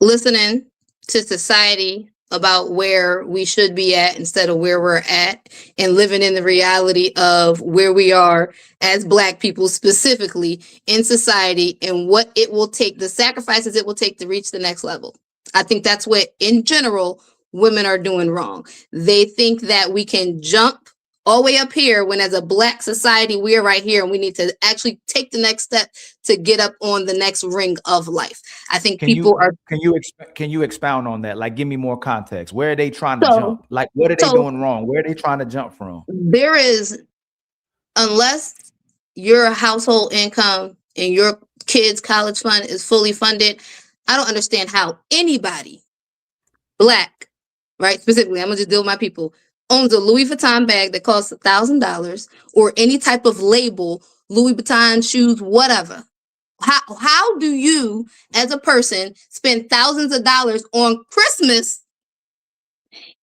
Listening to society about where we should be at instead of where we're at, and living in the reality of where we are as Black people specifically in society, and what it will take, the sacrifices it will take to reach the next level. I think that's what, in general, women are doing wrong. They think that we can jump all the way up here when, as a Black society, we are right here, and we need to actually take the next step to get up on the next ring of life. I think Can you expound on that? Like, give me more context. Where are they trying to jump? Like, what are they doing wrong? Where are they trying to jump from? There is, unless your household income and your kids' college fund is fully funded, I don't understand how anybody, Black, right? Specifically, I'm gonna just deal with my people, owns a Louis Vuitton bag that costs $1,000, or any type of label, Louis Vuitton shoes, whatever. How do you, as a person, spend thousands of dollars on Christmas,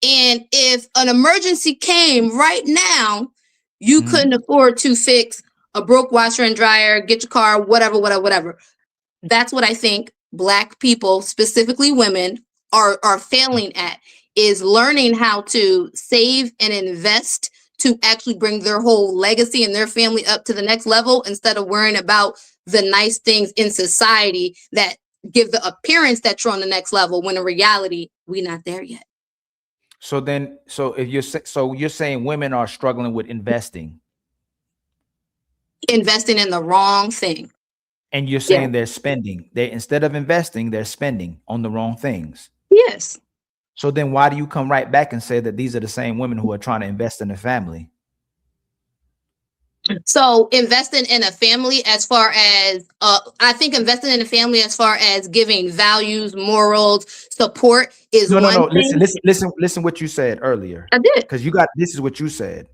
and if an emergency came right now, you couldn't afford to fix a broke washer and dryer, get your car, whatever. That's what I think Black people, specifically women, are failing at, is learning how to save and invest to actually bring their whole legacy and their family up to the next level, instead of worrying about the nice things in society that give the appearance that you're on the next level, when in reality, we're not there yet. So you're saying women are struggling with investing in the wrong thing. And you're saying they're spending. Instead of investing, they're spending on the wrong things. Yes. So then why do you come right back and say that these are the same women who are trying to invest in the family? So investing in a family, as far as I think investing in a family as far as giving values, morals, support is no. thing. Listen what you said earlier. I did. Because this is what you said.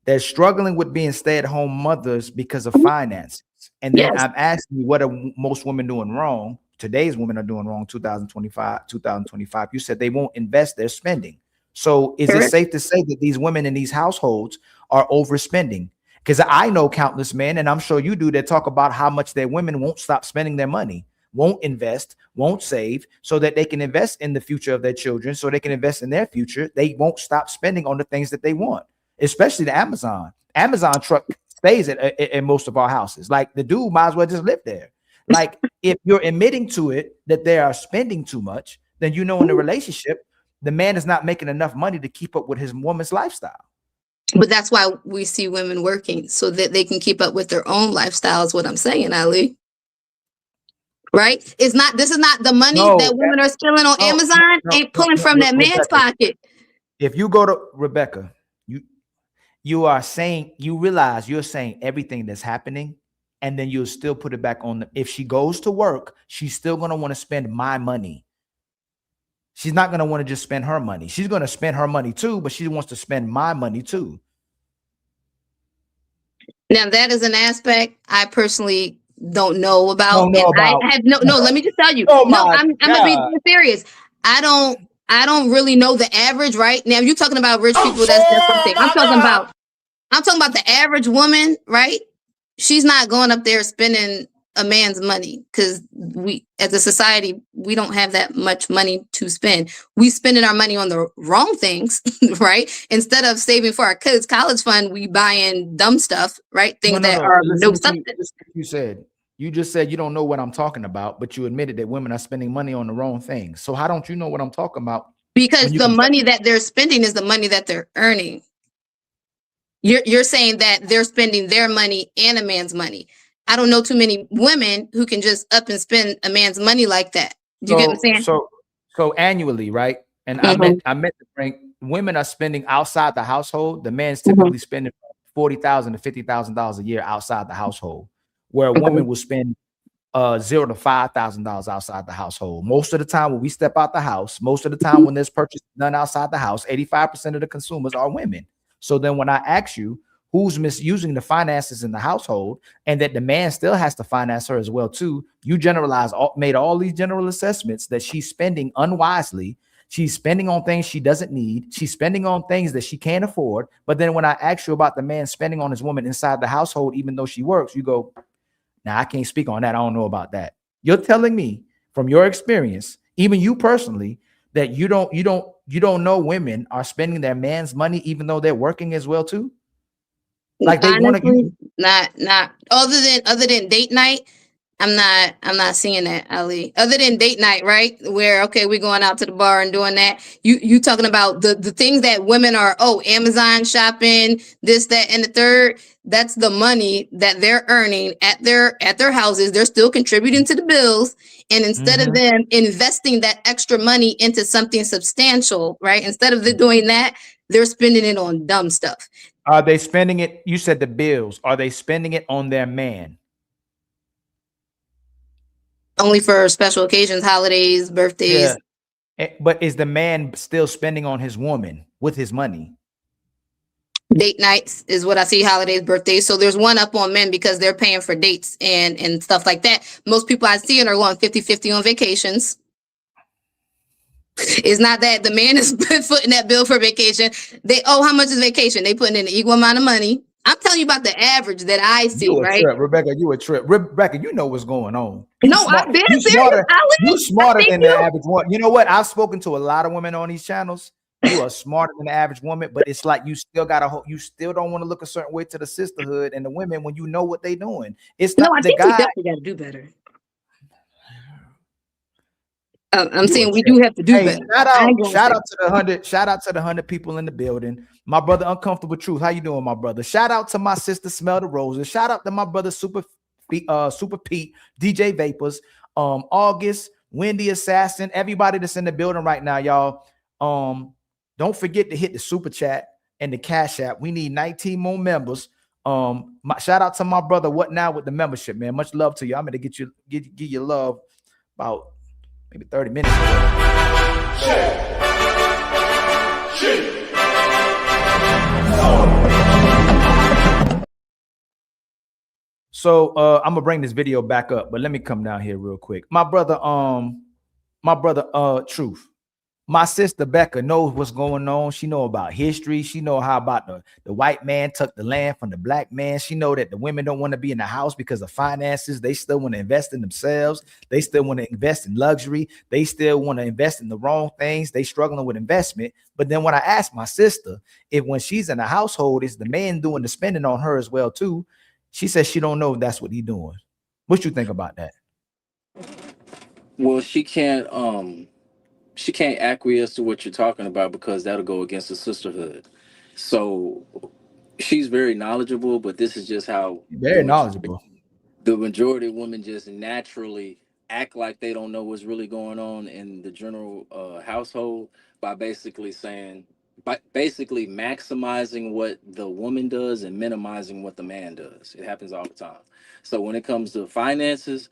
They're struggling with being stay-at-home mothers because of finances. And then I'm asking you, what are most women doing wrong? Today's women are doing wrong, 2025. You said they won't invest, they're spending. So is it safe to say that these women in these households are overspending? Because I know countless men, and I'm sure you do, that talk about how much their women won't stop spending their money, won't invest, won't save, so that they can invest in the future of their children, so they can invest in their future. They won't stop spending on the things that they want, especially the Amazon. Amazon truck stays in most of our houses. Like, the dude might as well just live there. Like, if you're admitting to it that they are spending too much, then in the relationship, the man is not making enough money to keep up with his woman's lifestyle. But that's why we see women working, so that they can keep up with their own lifestyle, is what I'm saying, Ali. Right? This is not the money that women are spending on Amazon ain't pulling from that man's pocket. If you go to Rebecca, you are saying, you realize you're saying everything that's happening, and then you'll still put it back on if she goes to work, she's still going to want to spend my money. She's not going to want to just spend her money. She's going to spend her money too, but she wants to spend my money too. Now, that is an aspect I personally don't know about. Let me just tell you. I'm going to be serious. I don't really know the average, right? Now, you're talking about rich people, that's something. I'm talking about the average woman, right? She's not going up there spending a man's money, because we as a society, we don't have that much money to spend. We spending our money on the wrong things, right? Instead of saving for our kids' college fund, we buying dumb stuff, right? Things that are no substance. You just said you don't know what I'm talking about, but you admitted that women are spending money on the wrong things. So how don't you know what I'm talking about? Because the money that they're spending is the money that they're earning. You're saying that they're spending their money and a man's money. I don't know too many women who can just up and spend a man's money like that. You get what I'm saying? So annually, right? And I meant to bring, women are spending outside the household. The man's typically spending $40,000 to $50,000 a year outside the household, where a woman will spend $0 to $5,000 outside the household. Most of the time when we step out the house, most of the time when there's purchase done outside the house, 85% of the consumers are women. So then when I ask you who's misusing the finances in the household and that the man still has to finance her as well too, you made all these general assessments that she's spending unwisely. She's spending on things she doesn't need. She's spending on things that she can't afford. But then when I ask you about the man spending on his woman inside the household, even though she works, you go, now I can't speak on that. I don't know about that. You're telling me from your experience, even you personally, that you don't know women are spending their man's money even though they're working as well too. Like they want to not other than date night. I'm not seeing that, Ali. Other than date night, right? Where okay, we're going out to the bar and doing that. You talking about the things that women are Amazon shopping, this, that, and the third. That's the money that they're earning at their houses. They're still contributing to the bills. And instead of them investing that extra money into something substantial, right? Instead of doing that, they're spending it on dumb stuff. Are they spending it? You said the bills. Are they spending it on their man? Only for special occasions, holidays, birthdays. Yeah. But is the man still spending on his woman with his money? Date nights is what I see, holidays, birthdays. So there's one up on men because they're paying for dates and stuff like that. Most people I see are going 50-50 on vacations. It's not that the man is footing that bill for vacation. How much is vacation? They putting in an equal amount of money. I'm telling you about the average that I see, right? Rebecca, you a trip. Rebecca, you know what's going on. I'm being serious. You're smarter than the average one. You know what? I've spoken to a lot of women on these channels. You are smarter than the average woman, but it's like you still don't want to look a certain way to the sisterhood and the women when you know what they're doing. It's not I think we definitely got to do better. I'm saying we do have to do better. Shout out to the 100 people in the building. My brother Uncomfortable Truth. How you doing, my brother? Shout out to my sister Smell the Roses. Shout out to my brother Super Pete, DJ Vapors, August, Wendy Assassin, everybody that's in the building right now, y'all. Don't forget to hit the super chat and the Cash App. We need 19 more members. Shout out to my brother. What now with the membership, man? Much love to you. I'm gonna give you love about maybe 30 minutes ago. So I'm gonna bring this video back up, but let me come down here real quick. My brother, Truth. My sister Becca knows what's going on. She know about history. She know how about the white man took the land from the black man. She know that the women don't want to be in the house because of finances. They still want to invest in themselves. They still want to invest in luxury. They still want to invest in the wrong things. They struggling with investment. But then when I ask my sister if when she's in the household, is the man doing the spending on her as well too? She says she don't know if that's what he's doing. What you think about that? Well, she can't acquiesce to what you're talking about because that'll go against the sisterhood. So she's very knowledgeable, but this is just how very knowledgeable. The majority of women just naturally act like they don't know what's really going on in the general household by basically maximizing what the woman does and minimizing what the man does. It happens all the time. So when it comes to finances,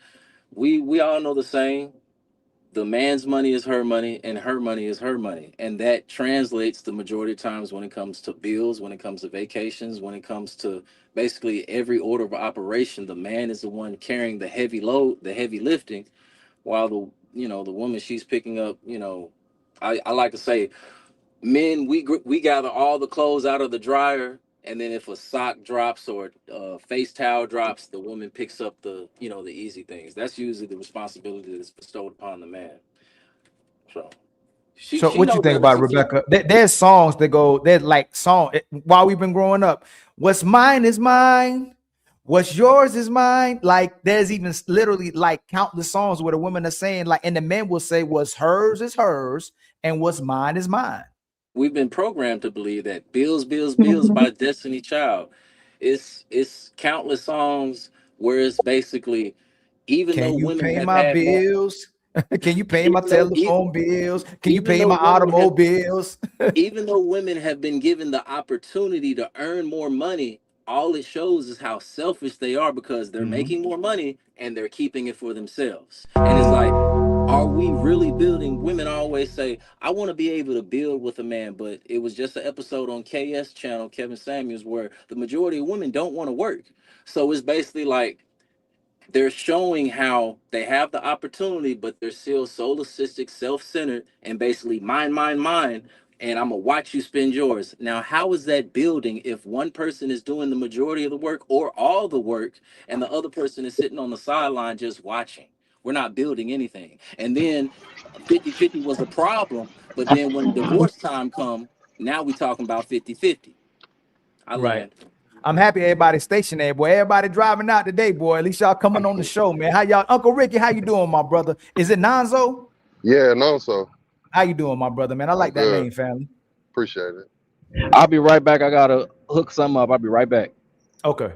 we all know the same. The man's money is her money and her money is her money. And that translates the majority of times when it comes to bills, when it comes to vacations, when it comes to basically every order of operation. The man is the one carrying the heavy load, the heavy lifting, while the woman, she's picking up, I like to say, men, we gather all the clothes out of the dryer And then if a sock drops or face towel drops, the woman picks up the easy things. That's usually the responsibility that's bestowed upon the man. So she what you think about Rebecca? There's songs that go, they're like while we've been growing up, what's mine is mine, what's yours is mine. Like there's even literally like countless songs where the women are saying like, and the men will say what's hers is hers and what's mine is mine. We've been programmed to believe that Bills, Bills, Bills by Destiny Child. It's countless songs where it's basically, even though women pay have my had bills? Can you pay my telephone bills? Can you pay my automobiles? Even though women have been given the opportunity to earn more money, all it shows is how selfish they are, because they're making more money and they're keeping it for themselves. And it's like, are we really building? Women always say, I want to be able to build with a man, but it was just an episode on KS channel, Kevin Samuels, where the majority of women don't want to work. So it's basically like, they're showing how they have the opportunity, but they're still solipsistic, self-centered, and basically mine, and I'm gonna watch you spend yours. Now, how is that building if one person is doing the majority of the work or all the work, and the other person is sitting on the sideline just watching? We're not building anything. And then 50-50 was a problem, but then when divorce time come, now we talking about 50-50. Right. I'm happy everybody's stationed there, boy. Everybody driving out today, boy. At least y'all coming on the show, man. How y'all, Uncle Ricky? How you doing, my brother? Is it Nonzo? Yeah, Nonzo. How you doing, my brother, man? I like that name, family. Appreciate it. I'll be right back. I gotta hook something up. I'll be right back. Okay.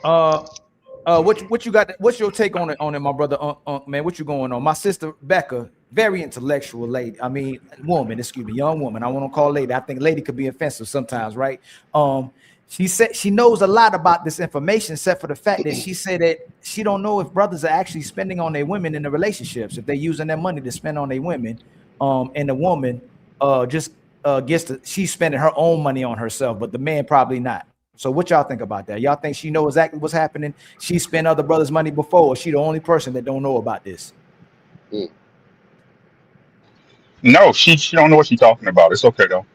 What you got? What's your take on it, my brother? Man, what you going on? My sister Becca, very intellectual lady. I mean, woman. Excuse me, young woman. I want to call lady. I think lady could be offensive sometimes, right? She said she knows a lot about this information, except for the fact that she said that she don't know if brothers are actually spending on their women in the relationships, if they're using their money to spend on their women, and the woman she's spending her own money on herself, but the man probably not. So what y'all think about that? Y'all think she knows exactly what's happening? She spent other brothers' money before, or she the only person that don't know about this? No, she don't know what she's talking about. It's okay though.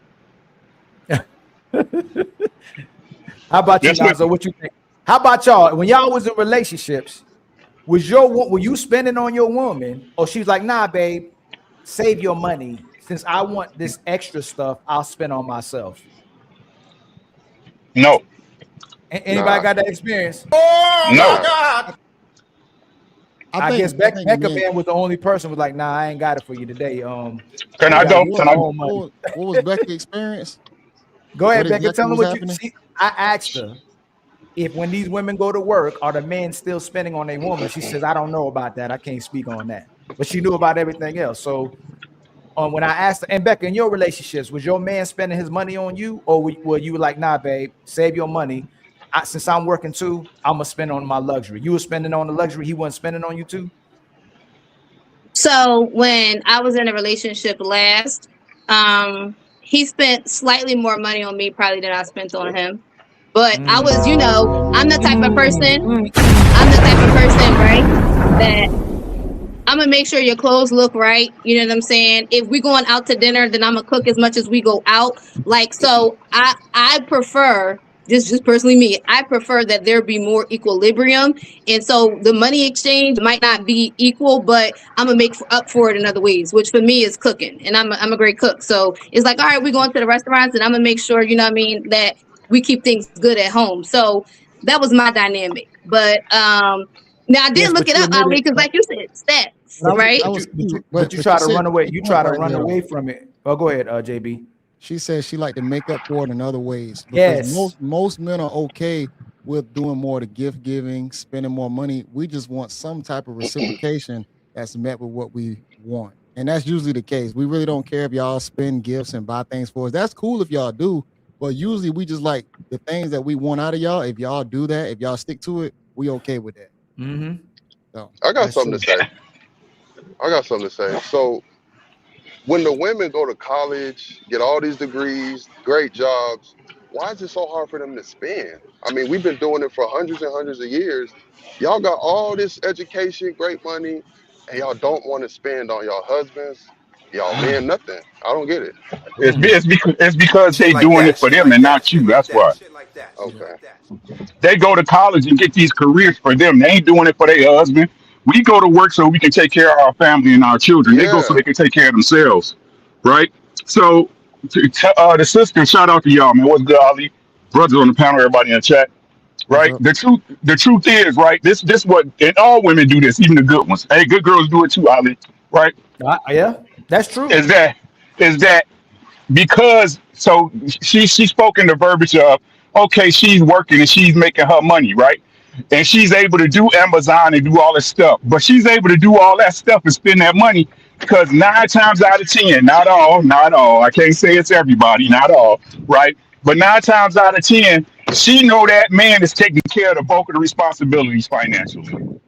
How about you, Lonzo? What you think? How about y'all? When y'all was in relationships, were you spending on your woman, or she's like, nah, babe, save your money. Since I want this extra stuff, I'll spend on myself. No. Anybody got that experience? Oh no. My God. I guess Becca Man was the only person who was like, nah, I ain't got it for you today. What was Becca's experience? Go ahead, Becca. Tell me what you see. I asked her if when these women go to work, are the men still spending on a woman? She says, I don't know about that. I can't speak on that. But she knew about everything else. So when I asked her, and Becca, in your relationships, was your man spending his money on you? Or were you like, nah, babe, save your money. Since I'm working too, I'm going to spend on my luxury. You were spending on the luxury. He wasn't spending on you too? So when I was in a relationship last, he spent slightly more money on me probably than I spent on him. But I was, I'm the type of person, right, that I'm going to make sure your clothes look right. You know what I'm saying? If we're going out to dinner, then I'm going to cook as much as we go out. Like, so I prefer, just personally me, I prefer that there be more equilibrium. And so the money exchange might not be equal, but I'm gonna make up for it in other ways, which for me is cooking. And I'm a great cook. So it's like, all right, we're going to the restaurants and I'm gonna make sure, that we keep things good at home. So that was my dynamic. But now I did look it up, Ali, because like you said, stats, right? But you try to run away. You try to run away from it. Oh, go ahead, JB. She says she like to make up for it in other ways. Yes. Most men are okay with doing more to gift giving, spending more money. We just want some type of reciprocation that's met with what we want. And that's usually the case. We really don't care if y'all spend gifts and buy things for us. That's cool if y'all do, but usually we just like the things that we want out of y'all. If y'all do that, if y'all stick to it, we okay with that. Mm-hmm. So, I got something to say. So when the women go to college, get all these degrees, great jobs, why is it so hard for them to spend? I mean, we've been doing it for hundreds and hundreds of years. Y'all got all this education, great money, and y'all don't want to spend on y'all husbands, y'all men, nothing. I don't get it. It's because they doing it for them and not you. That's why. Okay. They go to college and get these careers for them. They ain't doing it for their husband. We go to work so we can take care of our family and our children. They go so Yeah. they can take care of themselves, right? So, the sister, shout out to y'all, man. What's good, Ali? Brothers on the panel, everybody in the chat, What's right? up? The truth is, right? This what, and all women do this, even the good ones. Hey, good girls do it too, Ali, right? Yeah, that's true. Is that because so she spoke in the verbiage of, okay, she's working and she's making her money, right? And she's able to do Amazon and do all this stuff, but she's able to do all that stuff and spend that money because 9 times out of 10, not all, I can't say it's everybody, not all, right? But 9 times out of 10, she know that man is taking care of the bulk of the responsibilities financially,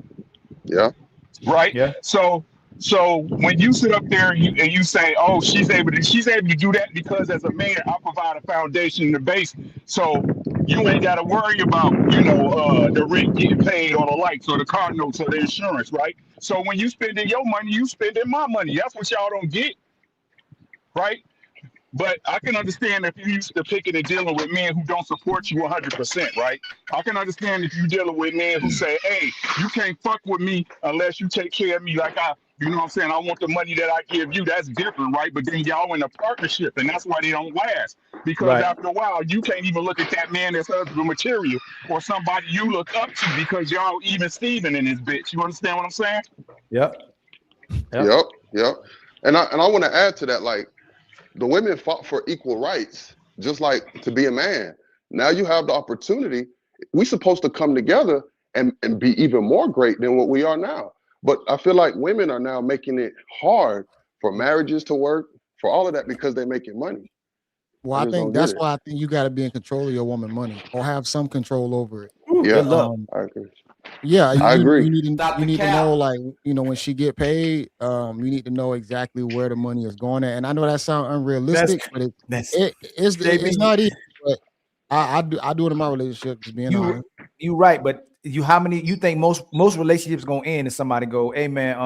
Yeah. right? Yeah. So when you sit up there and you say, "Oh, she's able to do that because as a man, I provide a foundation, the base, so you ain't got to worry about the rent getting paid or the lights or the car notes or the insurance, right? So when you spending your money, you spending my money. That's what y'all don't get, right? But I can understand if you used to picking and dealing with men who don't support you 100%, right? I can understand if you dealing with men who say, hey, you can't fuck with me unless you take care of me like you know what I'm saying? I want the money that I give you. That's different, right? But then y'all in a partnership, and that's why they don't last. Because after a while, you can't even look at that man as husband material or somebody you look up to because y'all even Steven in this bitch. You understand what I'm saying? Yep. Yep. And I want to add to that, like, the women fought for equal rights, just like to be a man. Now you have the opportunity. We're supposed to come together and be even more great than what we are now. But I feel like women are now making it hard for marriages to work, for all of that, because they're making money. Well, I think that's why I think you got to be in control of your woman money or have some control over it. Yeah, I agree. Yeah, I agree. You need to know, like, when she get paid, you need to know exactly where the money is going at. And I know that sounds unrealistic, but it's not easy. But I do it in my relationship, just being honest. You right, but how many you think most relationships gonna end if somebody go, hey man,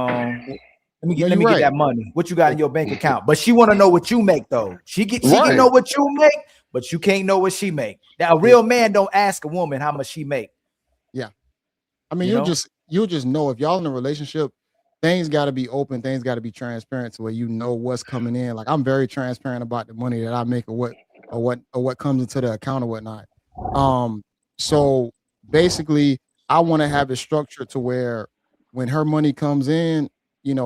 let me get that money. What you got in your bank account? But she want to know what you make though. She can know what you make, but you can't know what she make. Now a real man don't ask a woman how much she make. Yeah. I mean, you'll just know if y'all in a relationship, things got to be open, things got to be transparent to where you know what's coming in. Like I'm very transparent about the money that I make or what comes into the account or whatnot. So basically, I want to have it structured to where when her money comes in,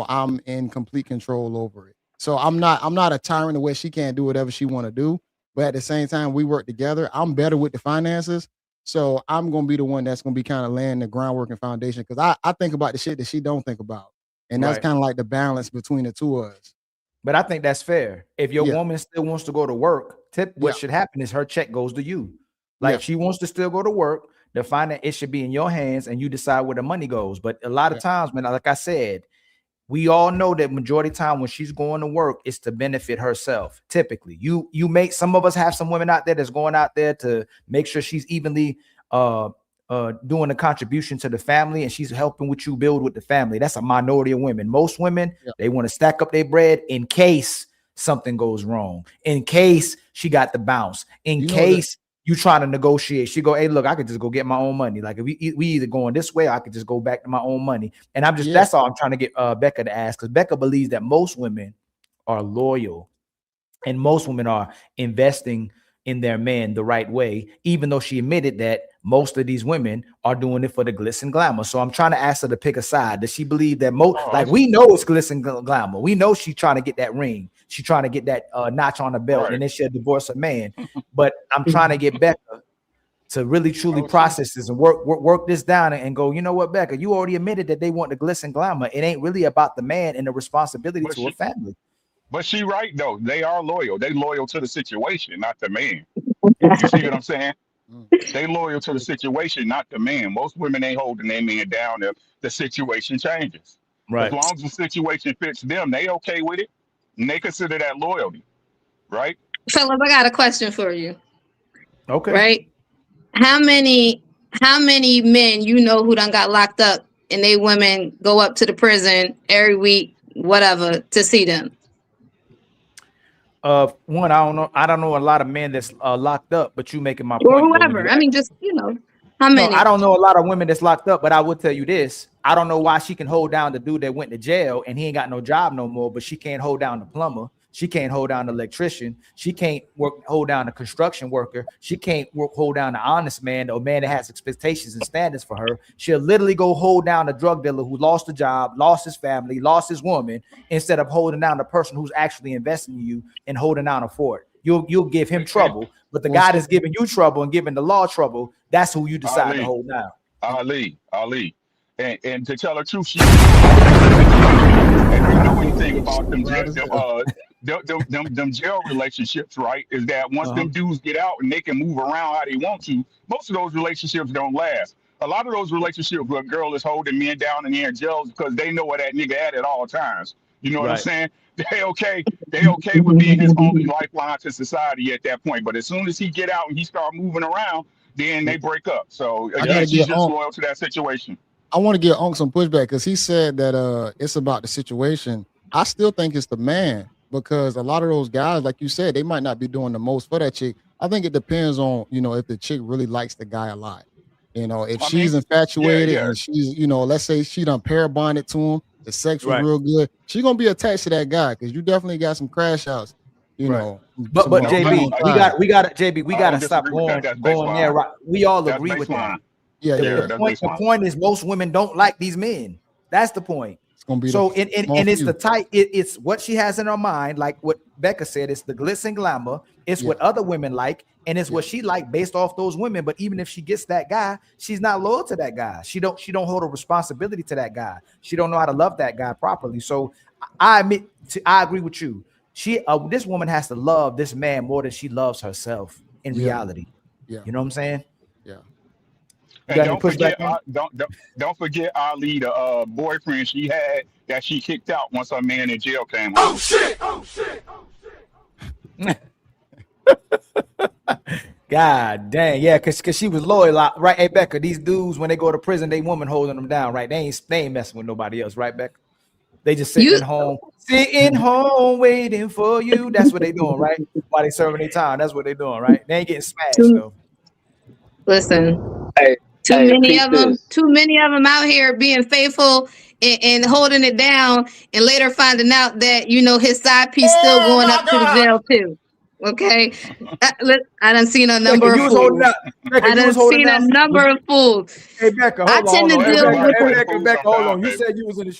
I'm in complete control over it. So I'm not a tyrant where she can't do whatever she want to do, but at the same time, we work together. I'm better with the finances. So I'm going to be the one that's going to be kind of laying the groundwork and foundation because I think about the shit that she don't think about. And that's kind of like the balance between the two of us. But I think that's fair. If your woman still wants to go to work, what should happen is her check goes to you. Like if she wants to still go to work, the finance, it should be in your hands and you decide where the money goes. But a lot of times, man, like I said, we all know that majority of the time when she's going to work, it's to benefit herself. Typically, you make some of us have some women out there that's going out there to make sure she's evenly doing a contribution to the family and she's helping what you build with the family. That's a minority of women. Most women, they want to stack up their bread in case something goes wrong, in case she got the bounce, in case you trying to negotiate. She go, hey, look, I could just go get my own money. Like if we either going this way, I could just go back to my own money. And I'm just, that's all I'm trying to get Becca to ask. Because Becca believes that most women are loyal and most women are investing in their man the right way, even though she admitted that most of these women are doing it for the glitz and glamour. So I'm trying to ask her to pick a side. Does she believe that like we know it's glitz and glamour. We know she's trying to get that ring. She's trying to get that notch on the belt, and then she'll divorce her man. But I'm trying to get Becca to really truly process this and work this down and go, you know what, Becca, you already admitted that they want the glitz and glamour. It ain't really about the man and the responsibility to her family. But she right though. They are loyal. They loyal to the situation, not the man. You see what I'm saying? They loyal to the situation, not the man. Most women ain't holding their man down if the situation changes. Right. As long as the situation fits them, they okay with it, and they consider that loyalty. Right. Fellas, I got a question for you. Okay. Right. How many men who done got locked up and they women go up to the prison every week, whatever, to see them? One, I don't know a lot of men that's locked up, but you making my point. Or whoever. I mean, just how many? No, I don't know a lot of women that's locked up, but I will tell you this: I don't know why she can hold down the dude that went to jail and he ain't got no job no more, but she can't hold down the plumber. She can't hold down the electrician. She can't hold down the construction worker. She can't hold down the honest man, or man that has expectations and standards for her. She'll literally go hold down the drug dealer who lost a job, lost his family, lost his woman, instead of holding down the person who's actually investing in you and holding down a fort. You'll give him trouble, but the guy that's giving you trouble and giving the law trouble, that's who you decide to hold down. Ali. And to tell the truth, she and you know anything about them jail relationships, right? Is that once them dudes get out and they can move around how they want to, most of those relationships don't last. A lot of those relationships where a girl is holding men down and they're in jail because they know where that nigga at all times. You know what I'm saying? They okay with being his only lifeline to society at that point. But as soon as he get out and he start moving around, then they break up. So again, she's just loyal to that situation. I want to give Unc some pushback because he said that it's about the situation. I still think it's the man, because a lot of those guys, like you said, they might not be doing the most for that chick. I think it depends on, if the chick really likes the guy a lot. If she's infatuated and she's, let's say she done pair bonded to him, the sex was real good, she's gonna be attached to that guy because you definitely got some crash outs. But JB, we got to stop going there. Right? We all agree with that. The point is most women don't like these men. That's the point. It's gonna be so. And it's the type. It's what she has in her mind, like what Becca said. It's the glitz and glamour. It's what other women like, and it's what she like based off those women. But even if she gets that guy, she's not loyal to that guy. She don't hold a responsibility to that guy. She don't know how to love that guy properly. So I agree with you. This woman has to love this man more than she loves herself in reality. Yeah. You know what I'm saying? Yeah. And don't forget Ali, the boyfriend she had that she kicked out once her man in jail came home. Oh shit. God dang, yeah, cause she was loyal, right? Hey Becca, these dudes when they go to prison, they woman holding them down, right? They ain't messing with nobody else, right, Becca? They just sitting home waiting for you. That's what they doing, right? While they serving their time, that's what they doing, right? They ain't getting smashed though. Listen, too many of them out here being faithful and holding it down, and later finding out that his side piece still going up to the jail too. Okay, I done seen a number of fools. I done seen a number of fools. Hey Becca, hold on. Becca, hold on. You said you was in the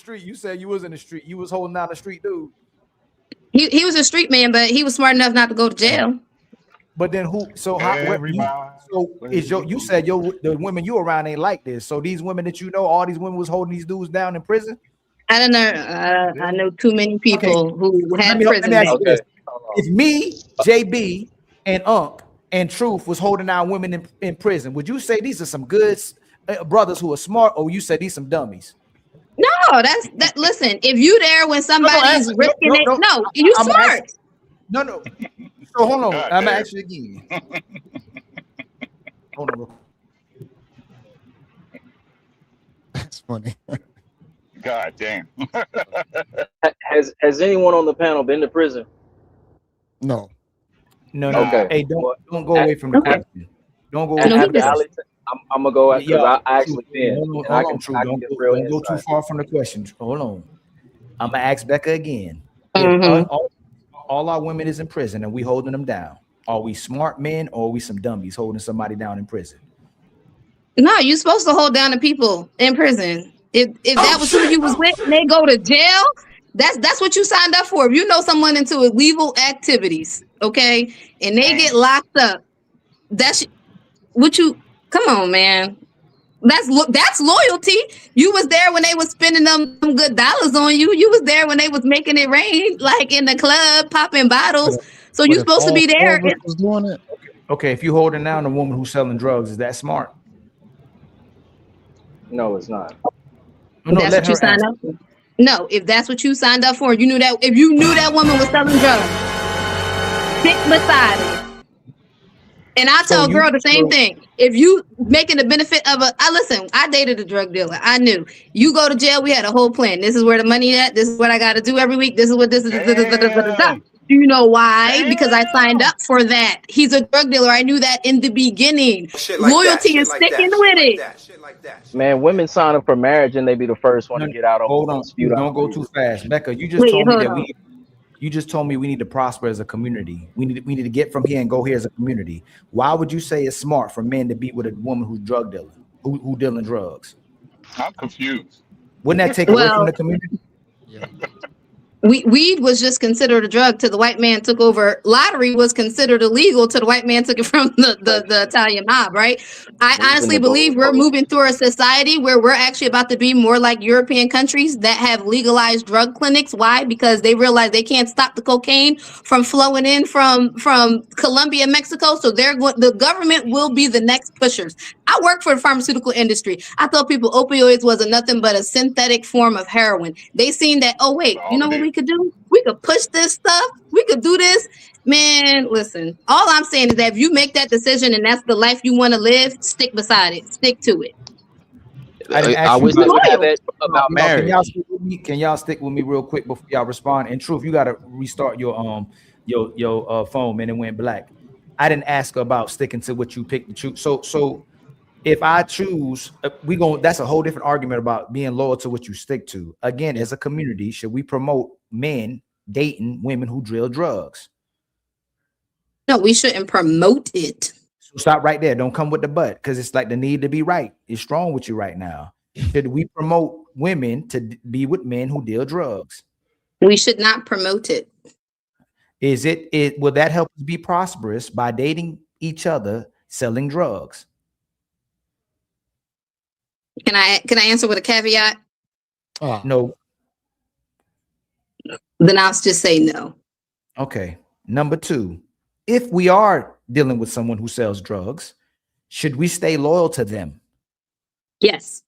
street. You was holding down the street, dude. He was a street man, but he was smart enough not to go to jail. But then who? So how? You said the women you around ain't like this. So these women that all these women was holding these dudes down in prison. I don't know. I know too many people who had prison. If me, JB, and Unc and Truth was holding down women in prison, would you say these are some good brothers who are smart, or you say these some dummies? No, that. Listen, if you there when somebody's risking it, no, you smart. No. So hold on, I'm actually again. Hold on. That's funny. God damn. Has anyone on the panel been to prison? No. Okay. Hey, don't go away from the question. Don't go away from the question. I'm gonna go because I actually been. Don't go too far from the question. Hold on. I'm gonna ask Becca again. All our women is in prison and we holding them down. Are we smart men or are we some dummies holding somebody down in prison? No, you're supposed to hold down the people in prison. If that was who you was with and they go to jail, that's what you signed up for. If you know someone into illegal activities, okay, and they get locked up, that's what you. Come on, man. That's loyalty. You was there when they was spending them good dollars on you. You was there when they was making it rain, like in the club, popping bottles. So you're supposed to be there. Was doing it. Okay, if you holding down a woman who's selling drugs, is that smart? No, it's not. That's what you signed up for. No, if that's what you signed up for, you knew that. If you knew that woman was selling drugs, sit beside her. And I tell a girl the same thing. If you making the benefit of I dated a drug dealer. I knew you go to jail. We had a whole plan. This is where the money at. This is what I got to do every week. This is what this is. Do you know why? Because I signed up for that. He's a drug dealer. I knew that in the beginning. Loyalty and sticking with it. Man, women sign up for marriage and they be the first one to get out. Hold on, don't go too fast, Becca. You just told me that you just told me we need to prosper as a community. We need to get from here and go here as a community. Why would you say it's smart for men to be with a woman who's drug dealing, who dealing drugs? I'm confused. Wouldn't that take away from the community? Yeah. Weed was just considered a drug till the white man took over. Lottery was considered illegal till the white man took it from the Italian mob, right? I honestly believe we're moving through a society where we're actually about to be more like European countries that have legalized drug clinics. Why? Because they realize they can't stop the cocaine from flowing in from Colombia, Mexico. So the government will be the next pushers. I work for the pharmaceutical industry. I told people opioids wasn't nothing but a synthetic form of heroin. They seen that, oh wait, you know what we could do? We could push this stuff. We could do this. Man, listen, all I'm saying is that if you make that decision and that's the life you want to live, stick beside it. Stick to it. I wish they would have that about marriage. Can y'all stick with me real quick before y'all respond? And Truth, you got to restart your phone, man. It went black. I didn't ask about sticking to what you picked to choose. So if I choose, that's a whole different argument about being loyal to what you stick to. Again, as a community, should we promote men dating women who deal drugs? No, we shouldn't promote it. So stop right there. Don't come with the but, because it's like the need to be right. It's strong with you right now. Should we promote women to be with men who deal drugs? We should not promote it. Will that help us be prosperous by dating each other, selling drugs? Can I answer with a caveat? No. Then I'll just say no. Okay. Number 2, if we are dealing with someone who sells drugs, should we stay loyal to them? Yes.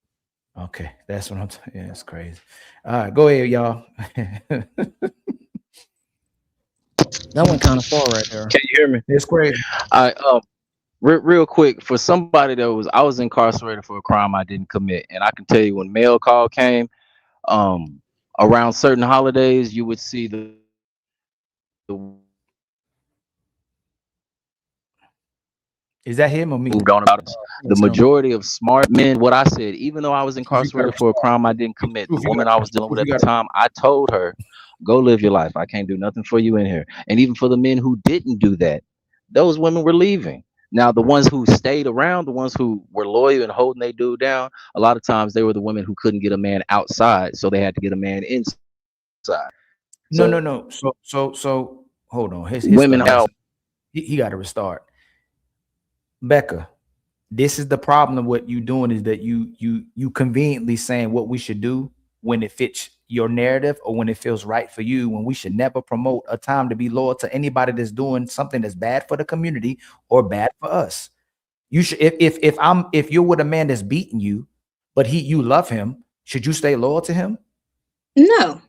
Okay, that's what I'm saying. Yeah, it's crazy. All right, go ahead, y'all. That went kind of far right there. Can you hear me? It's crazy. Real quick, for somebody I was incarcerated for a crime I didn't commit, and I can tell you when mail call came, around certain holidays, you would see the Is that him or me? Moved on about the majority of smart men. What I said, even though I was incarcerated for a crime I didn't commit, the woman I was dealing with at the time, I told her, go live your life. I can't do nothing for you in here. And even for the men who didn't do that, those women were leaving. Now, the ones who stayed around, the ones who were loyal and holding their dude down, a lot of times they were the women who couldn't get a man outside, so they had to get a man inside. No. So hold on. His women out. He got to restart. Becca, this is the problem of what you doing is that you conveniently saying what we should do when it fits your narrative or when it feels right for you, when we should never promote a time to be loyal to anybody that's doing something that's bad for the community or bad for us. You should, if you're with a man that's beating you, but you love him, should you stay loyal to him? No.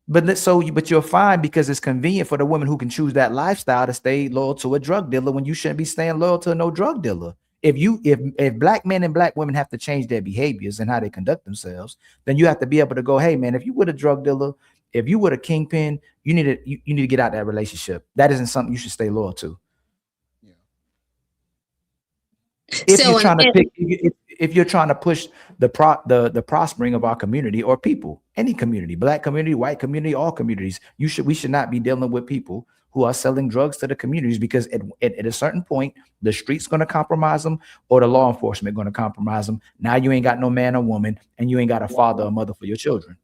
But you're fine because it's convenient for the woman who can choose that lifestyle to stay loyal to a drug dealer when you shouldn't be staying loyal to no drug dealer. If black men and black women have to change their behaviors and how they conduct themselves, then you have to be able to go, hey man, if you with a drug dealer, if you with a kingpin, you need to get out that relationship. That isn't something you should stay loyal to. Yeah. If you're trying to push the prospering of our community or people, any community, black community, white community, all communities, we should not be dealing with people who are selling drugs to the communities, because at a certain point, the street's going to compromise them or the law enforcement going to compromise them. Now you ain't got no man or woman, and you ain't got a father or mother for your children.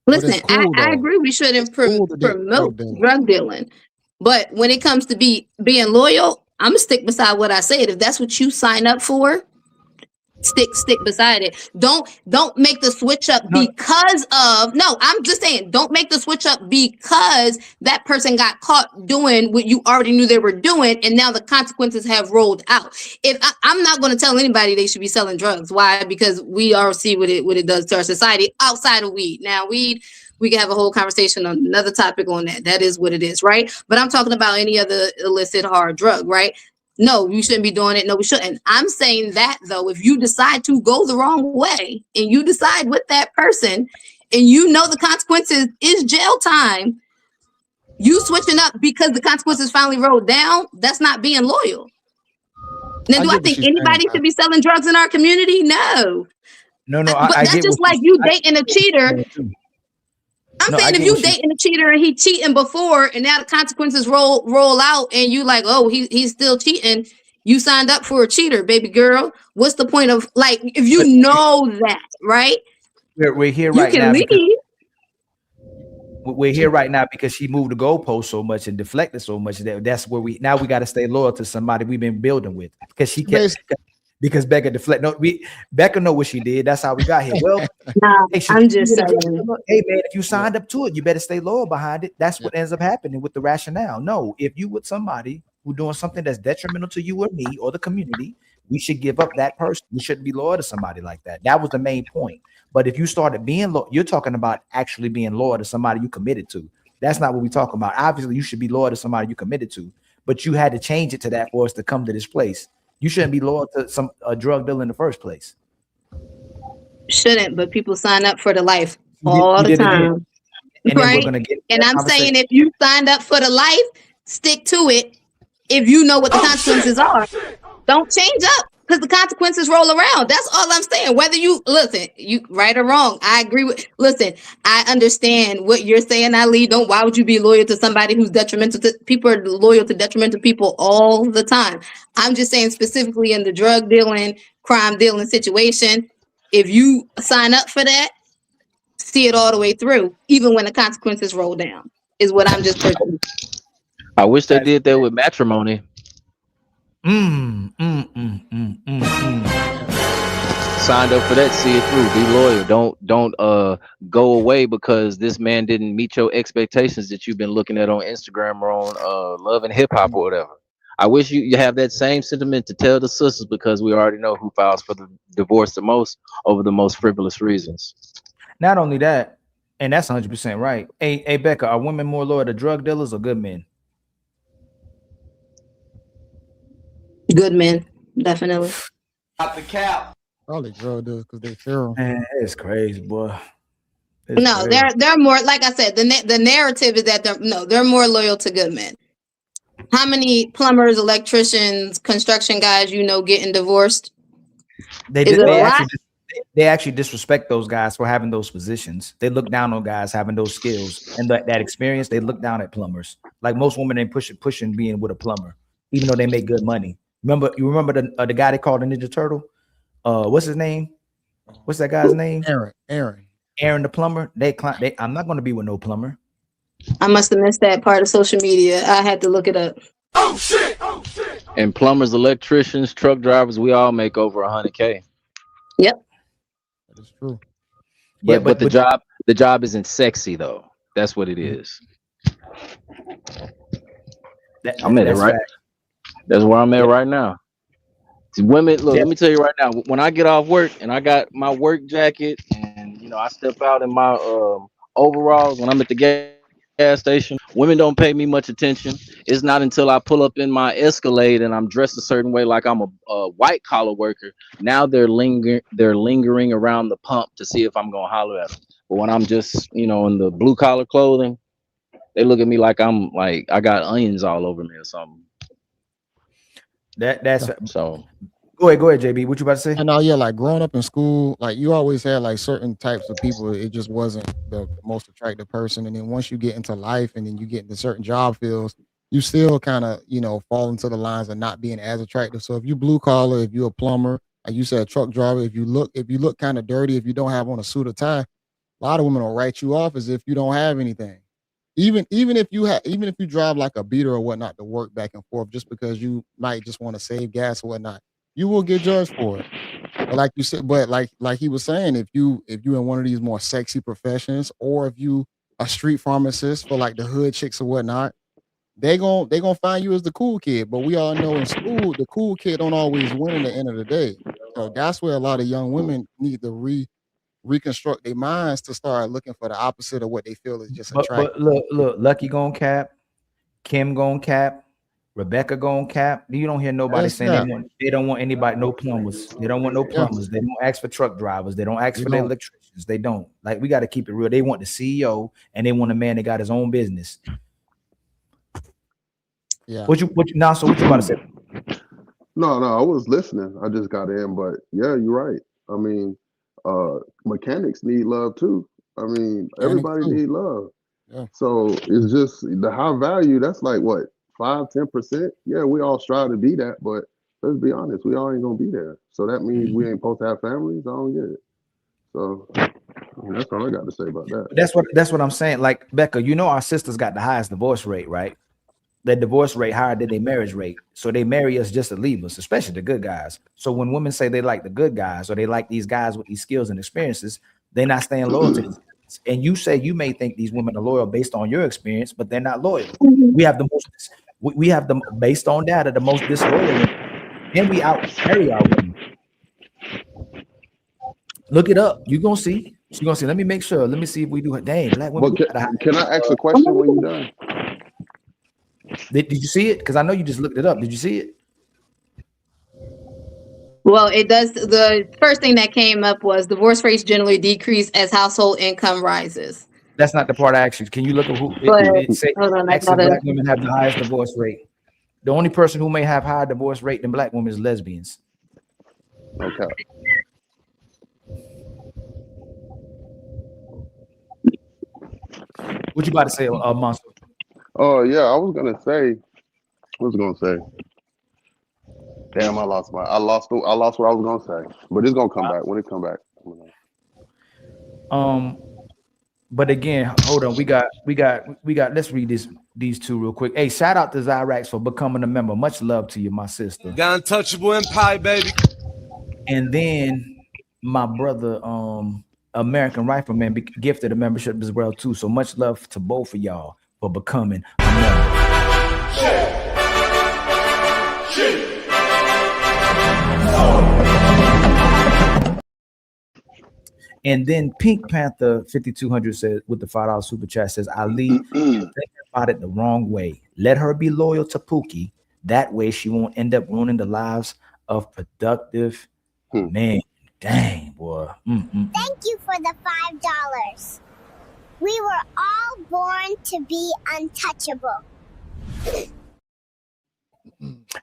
Listen, cool, I agree we shouldn't promote drug dealing. But when it comes to being loyal, I'm going to stick beside what I said. If that's what you sign up for, stick beside it. Don't make the switch up because of, no, I'm just saying, don't make the switch up because that person got caught doing what you already knew they were doing, and now the consequences have rolled out. I'm not going to tell anybody they should be selling drugs. Why? Because we all see what it does to our society outside of weed. Now, weed, we can have a whole conversation on another topic on that. That is what it is, right? But I'm talking about any other illicit hard drug, right? No, you shouldn't be doing it. No, we shouldn't. I'm saying that, though, if you decide to go the wrong way and you decide with that person and you know the consequences is jail time, You switching up because the consequences finally rolled down, that's not being loyal. Now, do I think anybody should be selling drugs in our community? No. No, but that's just like you dating a cheater. I'm saying if you dating a cheater and he cheating before, and now the consequences roll out, and you like, oh, he's still cheating. You signed up for a cheater, baby girl. What's the point of, like, if you know that, right? We're here right now. We're here right now because she moved the goalpost so much and deflected so much that's where we got to stay loyal to somebody we've been building with, because she kept because Becca deflect. No, Becca know what she did. That's how we got here. Well, I'm just saying, hey man, if you signed up to it, you better stay loyal behind it. That's what ends up happening with the rationale. No, if you with somebody who doing something that's detrimental to you or me or the community, we should give up that person. We shouldn't be loyal to somebody like that. That was the main point. But if you started being loyal, you're talking about actually being loyal to somebody you committed to. That's not what we're talking about. Obviously, you should be loyal to somebody you committed to, but you had to change it to that for us to come to this place. You shouldn't be loyal to a drug dealer in the first place. Shouldn't, but people sign up for the life all the time. And right? And I'm saying, if you signed up for the life, stick to it. If you know what the consequences are, don't change up, because the consequences roll around. That's all I'm saying. Whether you right or wrong, I agree with. Listen, I understand what you're saying, Ali. Why would you be loyal to somebody who's detrimental to people? Are loyal to detrimental people all the time. I'm just saying, specifically in the drug dealing, crime dealing situation, if you sign up for that, see it all the way through, even when the consequences roll down, is what I'm just pushing. I wish they did that with matrimony. Signed up for that, see it through, be loyal. Don't go away because this man didn't meet your expectations that you've been looking at on Instagram or on Love and Hip Hop or whatever. I wish you have that same sentiment to tell the sisters, because we already know who files for the divorce the most over the most frivolous reasons. Not only that, and that's 100% right. Hey Becca, are women more loyal to drug dealers or good men? Good men, definitely. Not the cap. Probably drug dealers because they fear them. Man, it's crazy, boy. No, they're more, like I said, the narrative is that they're more loyal to good men. How many plumbers, electricians, construction guys getting divorced? They actually disrespect those guys for having those positions. They look down on guys having those skills and that experience. They look down at plumbers. Like most women ain't pushing being with a plumber, even though they make good money. You remember the guy they called the Ninja Turtle? What's his name? What's that guy's name? Aaron the plumber. I'm not going to be with no plumber. I must have missed that part of social media. I had to look it up. Oh shit! And plumbers, electricians, truck drivers, we all make over $100K. Yep. That is true. But the job isn't sexy though. That's what it is. I'm at it right. That's where I'm at right now. Women, look, let me tell you right now, when I get off work and I got my work jacket and I step out in my overalls when I'm at the gas station, women don't pay me much attention. It's not until I pull up in my Escalade and I'm dressed a certain way, like I'm a white collar worker. Now they're lingering around the pump to see if I'm gonna holler at them. But when I'm just in the blue collar clothing, they look at me like I got onions all over me or something. That's so. Go ahead, JB. What you about to say? I know, yeah, like growing up in school, like you always had like certain types of people. It just wasn't the most attractive person. And then once you get into life and then you get into certain job fields, you still kind of, fall into the lines of not being as attractive. So if you blue collar, if you're a plumber, like you said, a truck driver, if you look kind of dirty, if you don't have on a suit or tie, a lot of women will write you off as if you don't have anything. Even if you drive like a beater or whatnot to work back and forth, just because you might just want to save gas or whatnot, you will get judged for it. But like you said, like he was saying, if you in one of these more sexy professions, or if you a street pharmacist for like the hood chicks or whatnot, they gonna find you as the cool kid. But we all know in school, the cool kid don't always win at the end of the day. So that's where a lot of young women need to reconstruct their minds to start looking for the opposite of what they feel is just attractive. But look, Lucky gonna cap, Kim gonna cap, Rebecca gonna cap. You don't hear nobody saying they don't want anybody, no plumbers. They don't want no plumbers. They don't ask for truck drivers. They don't ask for the electricians. They don't. Like, we got to keep it real. They want the CEO and they want a man that got his own business. Yeah. What you now? So what you about to say? No, I was listening. I just got in, but yeah, you're right. I mean, mechanics need love too. I mean, everybody need love. Yeah. So it's just the high value. That's like what 5-10%. Yeah, we all strive to be that, but let's be honest, we all ain't gonna be there. So that means we ain't supposed to have families. I don't get it. So that's all I got to say about that. That's what I'm saying. Like Becca, you know, our sisters got the highest divorce rate, right? Their divorce rate higher than their marriage rate. So they marry us just to leave us, especially the good guys. So when women say they like the good guys or they like these guys with these skills and experiences, they're not staying loyal to these guys. And you say you may think these women are loyal based on your experience, but they're not loyal. We have the most, we have the based on data, the most disloyal, and we out marry our women. Look it up. You're gonna see. You're gonna see. Let me make sure. Let me see if we do it. Dang, black women. Can I ask a question when you're done? Did you see it? Because I know you just looked it up. Did you see it? Well, it does. The first thing that came up was divorce rates generally decrease as household income rises. That's not the part I asked you. Can you look at who it say black women have the highest divorce rate? The only person who may have higher divorce rate than black women is lesbians. Okay. What you about to say, Monster? Oh yeah, I was gonna say. What was I gonna say? Damn, I lost what I was gonna say. But it's gonna come back when it come back. But again, hold on. We got. Let's read these two real quick. Hey, shout out to Zyrax for becoming a member. Much love to you, my sister. The Untouchable Empire, baby. And then my brother, American Rifleman, gifted a membership as well too. So much love to both of y'all for becoming a member. And then Pink Panther 5200 says with the $5 super chat says, Ali, think about it the wrong way. Let her be loyal to Pookie. That way she won't end up ruining the lives of productive men. Dang, boy. Thank you for the $5. We were all born to be untouchable.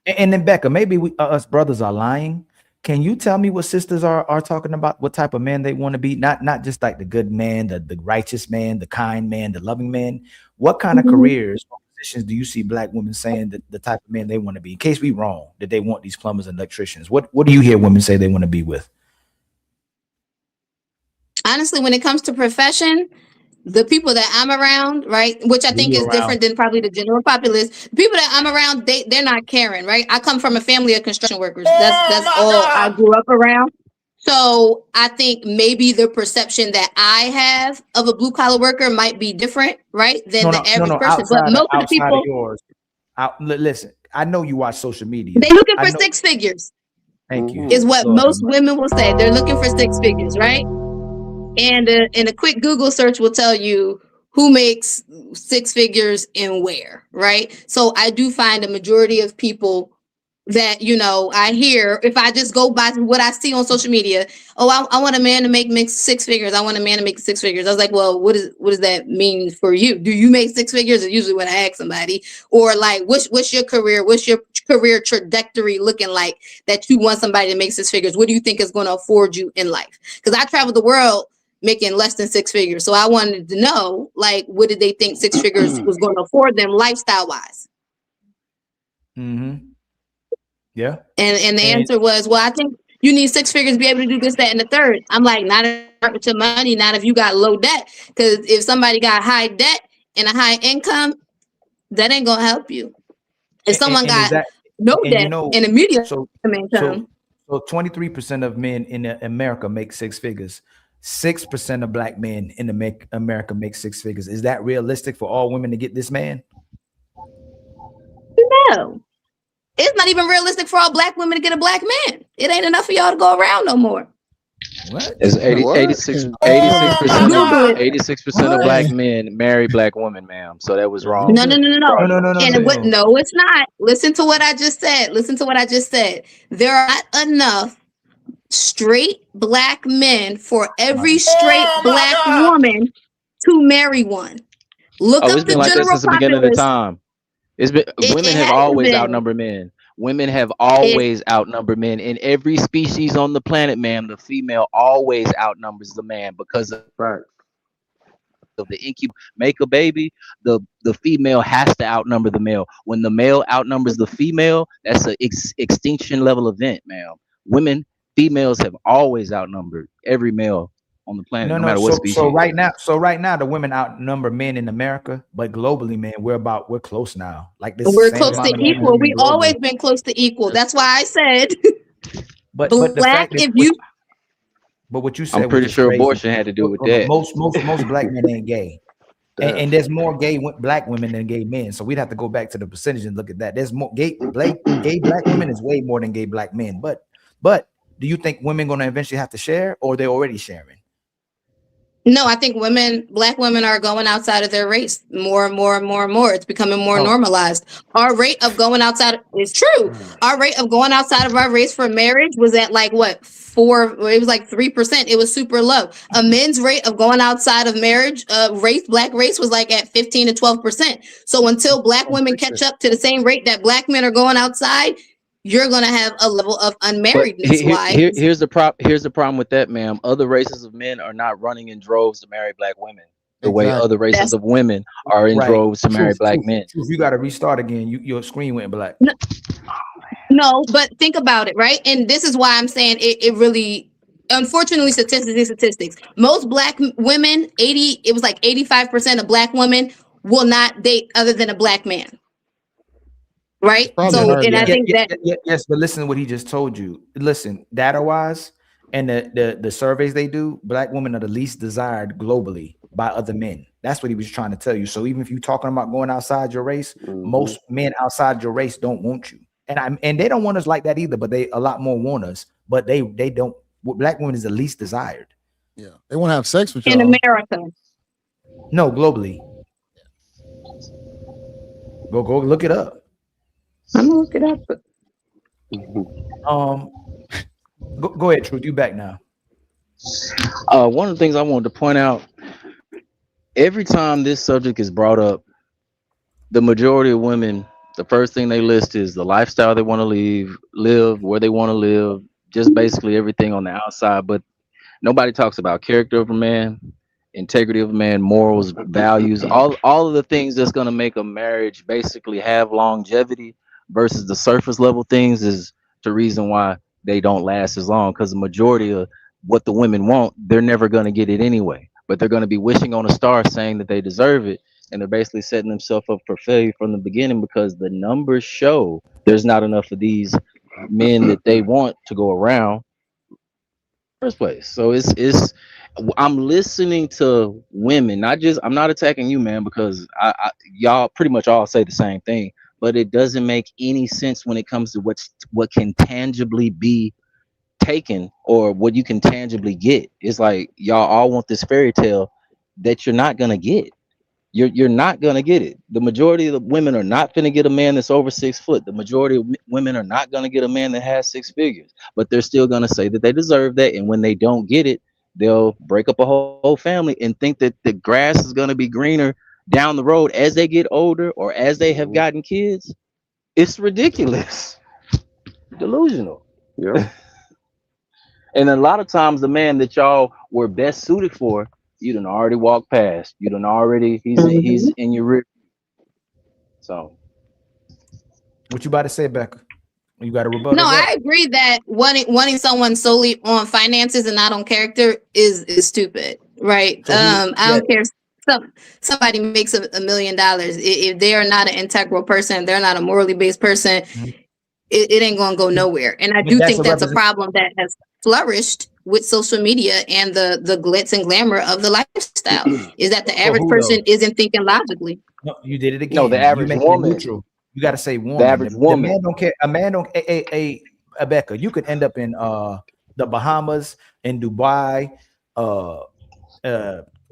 And then Becca, maybe us brothers are lying. Can you tell me what sisters are talking about? What type of man they want to be? Not just like the good man, the righteous man, the kind man, the loving man. What kind of careers or positions do you see black women saying that the type of man they want to be? In case we wrong, that they want these plumbers and electricians. What do you hear women say they want to be with? Honestly, when it comes to profession, the people that I'm around, right, which I think is different than probably the general populace. The people that I'm around, they're not caring, right? I come from a family of construction workers. That's all I grew up around. So I think maybe the perception that I have of a blue collar worker might be different, right, than the average person. But most of the people, listen, I know you watch social media. They're looking for 6 figures. Thank you. Is what most women will say. They're looking for 6 figures, right? And a quick Google search will tell you who makes 6 figures and where, right? So I do find a majority of people that, you know, I hear, if I just go by what I see on social media, I want a man to make 6 figures. I want a man to make 6 figures. I was like, well, what does that mean for you? Do you make 6 figures? Is usually what I ask somebody. Or like, what's your career? What's your career trajectory looking like that you want somebody to make 6 figures? What do you think is going to afford you in life? Because I traveled the world making less than 6 figures. So I wanted to know, like, what did they think 6 figures was going to afford them lifestyle wise? Yeah. And the answer was, well, I think you need 6 figures to be able to do this, that, and the third. I'm like, not with your money, not if you got low debt. Because if somebody got high debt and a high income, that ain't gonna help you. If someone got no debt and a medium income. So 23% of men in America make 6 figures. 6% of black men in America make 6 figures. Is that realistic for all women to get this man? No. It's not even realistic for all black women to get a black man. It ain't enough for y'all to go around no more. What? It's 86% of black men marry black women, ma'am. So that was wrong. No. No, it's not. Listen to what I just said. There are not enough straight black men for every straight black woman to marry one. Look up it's been the like that general since the beginning of the time. Women have always outnumbered men. Women have always outnumbered men. In every species on the planet, ma'am, the female always outnumbers the man because of the incubation. Make a baby, the female has to outnumber the male. When the male outnumbers the female, that's an extinction level event, ma'am. Females have always outnumbered every male on the planet, no matter what species. So right now, the women outnumber men in America, but globally, man, we're close now. Like this, we're close to equal. We always been close to equal. That's why I said. but black, if you. But what you said, I'm pretty sure abortion had to do with that. Most black men ain't gay, and there's more gay black women than gay men. So we'd have to go back to the percentage and look at that. There's more gay black women is way more than gay black men. But do you think women going to eventually have to share, or they're already sharing? No, I think black women are going outside of their race more and more and more and more. It's becoming more normalized. Our rate of going outside is true. Our rate of going outside of our race for marriage was at like what? 4, it was like 3%. It was super low. A men's rate of going outside of marriage, black race was like at 15 to 12%. So until black women catch up to the same rate that black men are going outside, you're going to have a level of unmarriedness. Here's the problem with that, ma'am. Other races of men are not running in droves to marry black women the way other races of women are in droves to marry black men. You got to restart again. Your screen went black. No, but think about it, right? And this is why I'm saying it really, unfortunately, statistics. Most black women, it was like 85% of black women will not date other than a black man. Right. So, and I think that yes, but listen to what he just told you. Listen, data wise, and the surveys they do, black women are the least desired globally by other men. That's what he was trying to tell you. So even if you're talking about going outside your race, most men outside your race don't want you, and they don't want us like that either. But a lot more want us. But they don't. Black women is the least desired. Yeah, they want to have sex with you in America. No, globally. Go look it up. I'm gonna look it up. Go ahead, Truth. You back now. One of the things I wanted to point out, every time this subject is brought up, the majority of women, the first thing they list is the lifestyle they want to live, where they want to live, just basically everything on the outside. But nobody talks about character of a man, integrity of a man, morals, values, all of the things that's going to make a marriage basically have longevity. Versus the surface level things is the reason why they don't last as long, because the majority of what the women want, they're never going to get it anyway, but they're going to be wishing on a star saying that they deserve it, and they're basically setting themselves up for failure from the beginning because the numbers show there's not enough of these men that they want to go around in the first place. So it's I'm listening to women, I'm not attacking you, man, because y'all pretty much all say the same thing. But it doesn't make any sense when it comes to what can tangibly be taken or what you can tangibly get. It's like y'all all want this fairy tale that you're not gonna get. You're not gonna get it. The majority of the women are not gonna get a man that's over 6 foot. The majority of women are not gonna get a man that has 6 figures. But they're still gonna say that they deserve that. And when they don't get it, they'll break up a whole family and think that the grass is gonna be greener down the road as they get older or as they have gotten kids. It's ridiculous. Delusional. Yeah. And a lot of times the man that y'all were best suited for, you done already walked past. You done already, he's in your rear. So what you about to say, Becca? You got a rebuttal? No, I agree that wanting someone solely on finances and not on character is stupid, right? So I don't care. Somebody makes $1 million. If they are not an integral person, they're not a morally based person, it ain't gonna go nowhere. And I do think that's a problem that has flourished with social media and the glitz and glamour of the lifestyle. Is that the average person isn't thinking logically? No, you did it again. No, the average woman. You got to say woman. The average woman. The man don't care. A man don't. Becca, you could end up in the Bahamas, in Dubai,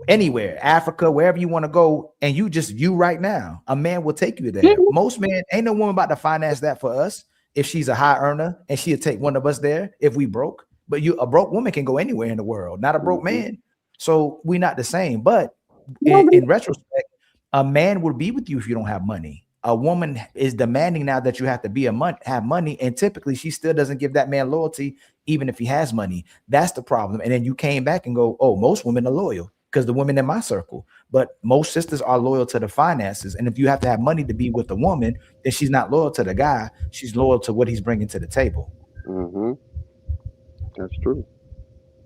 anywhere, Africa, wherever you want to go, and you right now, a man will take you there. Most men, ain't no woman about to finance that for us if she's a high earner, and she'll take one of us there if we broke. But a broke woman can go anywhere in the world, not a broke man. So we're not the same. But in retrospect, a man will be with you if you don't have money. a woman is demanding now that you have to have money, and typically she still doesn't give that man loyalty, even if he has money. That's the problem. And then you came back and go, oh, most women are loyal because the women in my circle, but most sisters are loyal to the finances. And if you have to have money to be with a woman, then she's not loyal to the guy. She's loyal to what he's bringing to the table. Mm-hmm. That's true.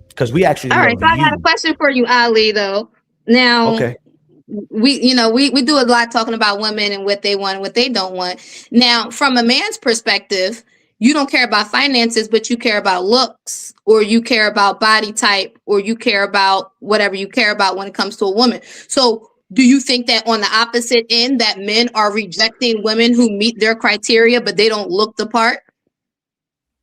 Because we actually. All right. So I got a question for you, Ali, though. Now, okay. We do a lot talking about women and what they want and what they don't want. Now, from a man's perspective, you don't care about finances, but you care about looks, or you care about body type, or you care about whatever you care about when it comes to a woman. So do you think that on the opposite end, that men are rejecting women who meet their criteria, but they don't look the part?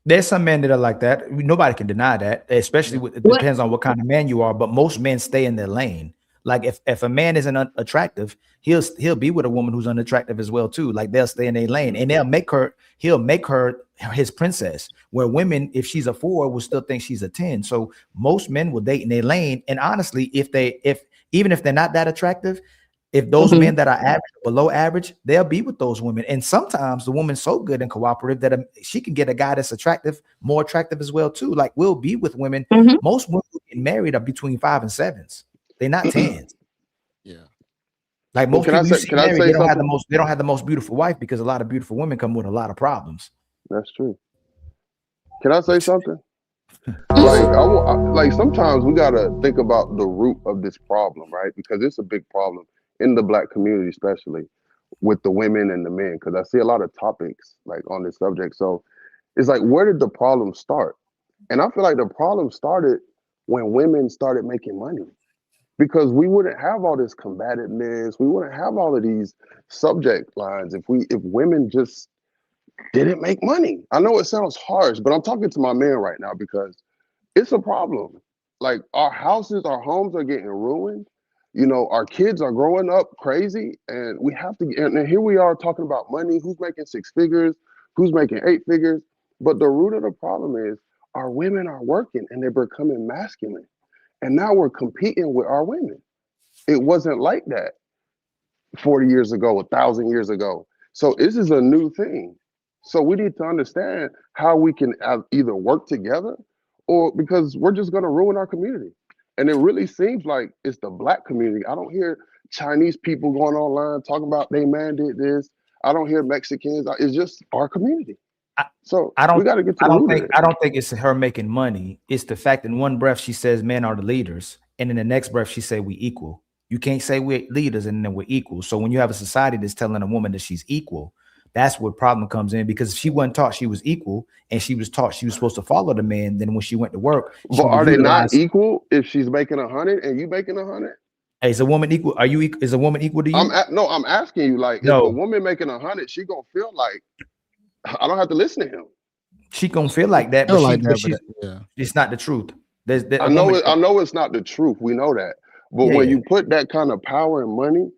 There's some men that are like that. Nobody can deny that, especially it depends on what kind of man you are, but most men stay in their lane. Like if a man isn't attractive, he'll be with a woman who's unattractive as well too. Like they'll stay in their lane, and he'll make her his princess. Where women, if she's a 4, will still think she's a 10. So most men will date in their lane. And honestly, even if they're not that attractive, if those men that are average, below average, they'll be with those women. And sometimes the woman's so good and cooperative that she can get a guy that's attractive, more attractive as well too. Like we'll be with women. Most women who get married are between 5 and 7s. They're not 10s. Yeah. Like most people you see married, they don't have the most beautiful wife, because a lot of beautiful women come with a lot of problems. That's true. Can I say something? Like sometimes we gotta think about the root of this problem, right? Because it's a big problem in the Black community, especially with the women and the men. Because I see a lot of topics like on this subject. So it's like, where did the problem start? And I feel like the problem started when women started making money. Because we wouldn't have all this combativeness, we wouldn't have all of these subject lines if women just didn't make money. I know it sounds harsh, but I'm talking to my man right now because it's a problem. Like our houses, our homes are getting ruined. You know, our kids are growing up crazy, and we have to. And here we are talking about money. Who's making 6 figures? Who's making 8 figures? But the root of the problem is our women are working and they're becoming masculine. And now we're competing with our women. It wasn't like that 40 years ago, 1,000 years ago. So this is a new thing. So we need to understand how we can either work together, or because we're just going to ruin our community. And it really seems like it's the Black community. I don't hear Chinese people going online talking about they man did this. I don't hear Mexicans. It's just our community. So we got to get to the root of it. I don't think it's her making money. It's the fact in one breath she says men are the leaders, and in the next breath she say we equal. You can't say we're leaders and then we're equal. So when you have a society that's telling a woman that she's equal, that's where problem comes in. Because if she wasn't taught she was equal and she was taught she was supposed to follow the man, then when she went to work, but are they not equal if she's making 100 and you making 100? Hey, is a woman equal? Are you? Is a woman equal to you? I'm asking you. Like, if a woman making 100, she gonna feel like I don't have to listen to him. She gonna feel like that, but it's not the truth. I know it's not the truth. We know that. But when you put that kind of power and money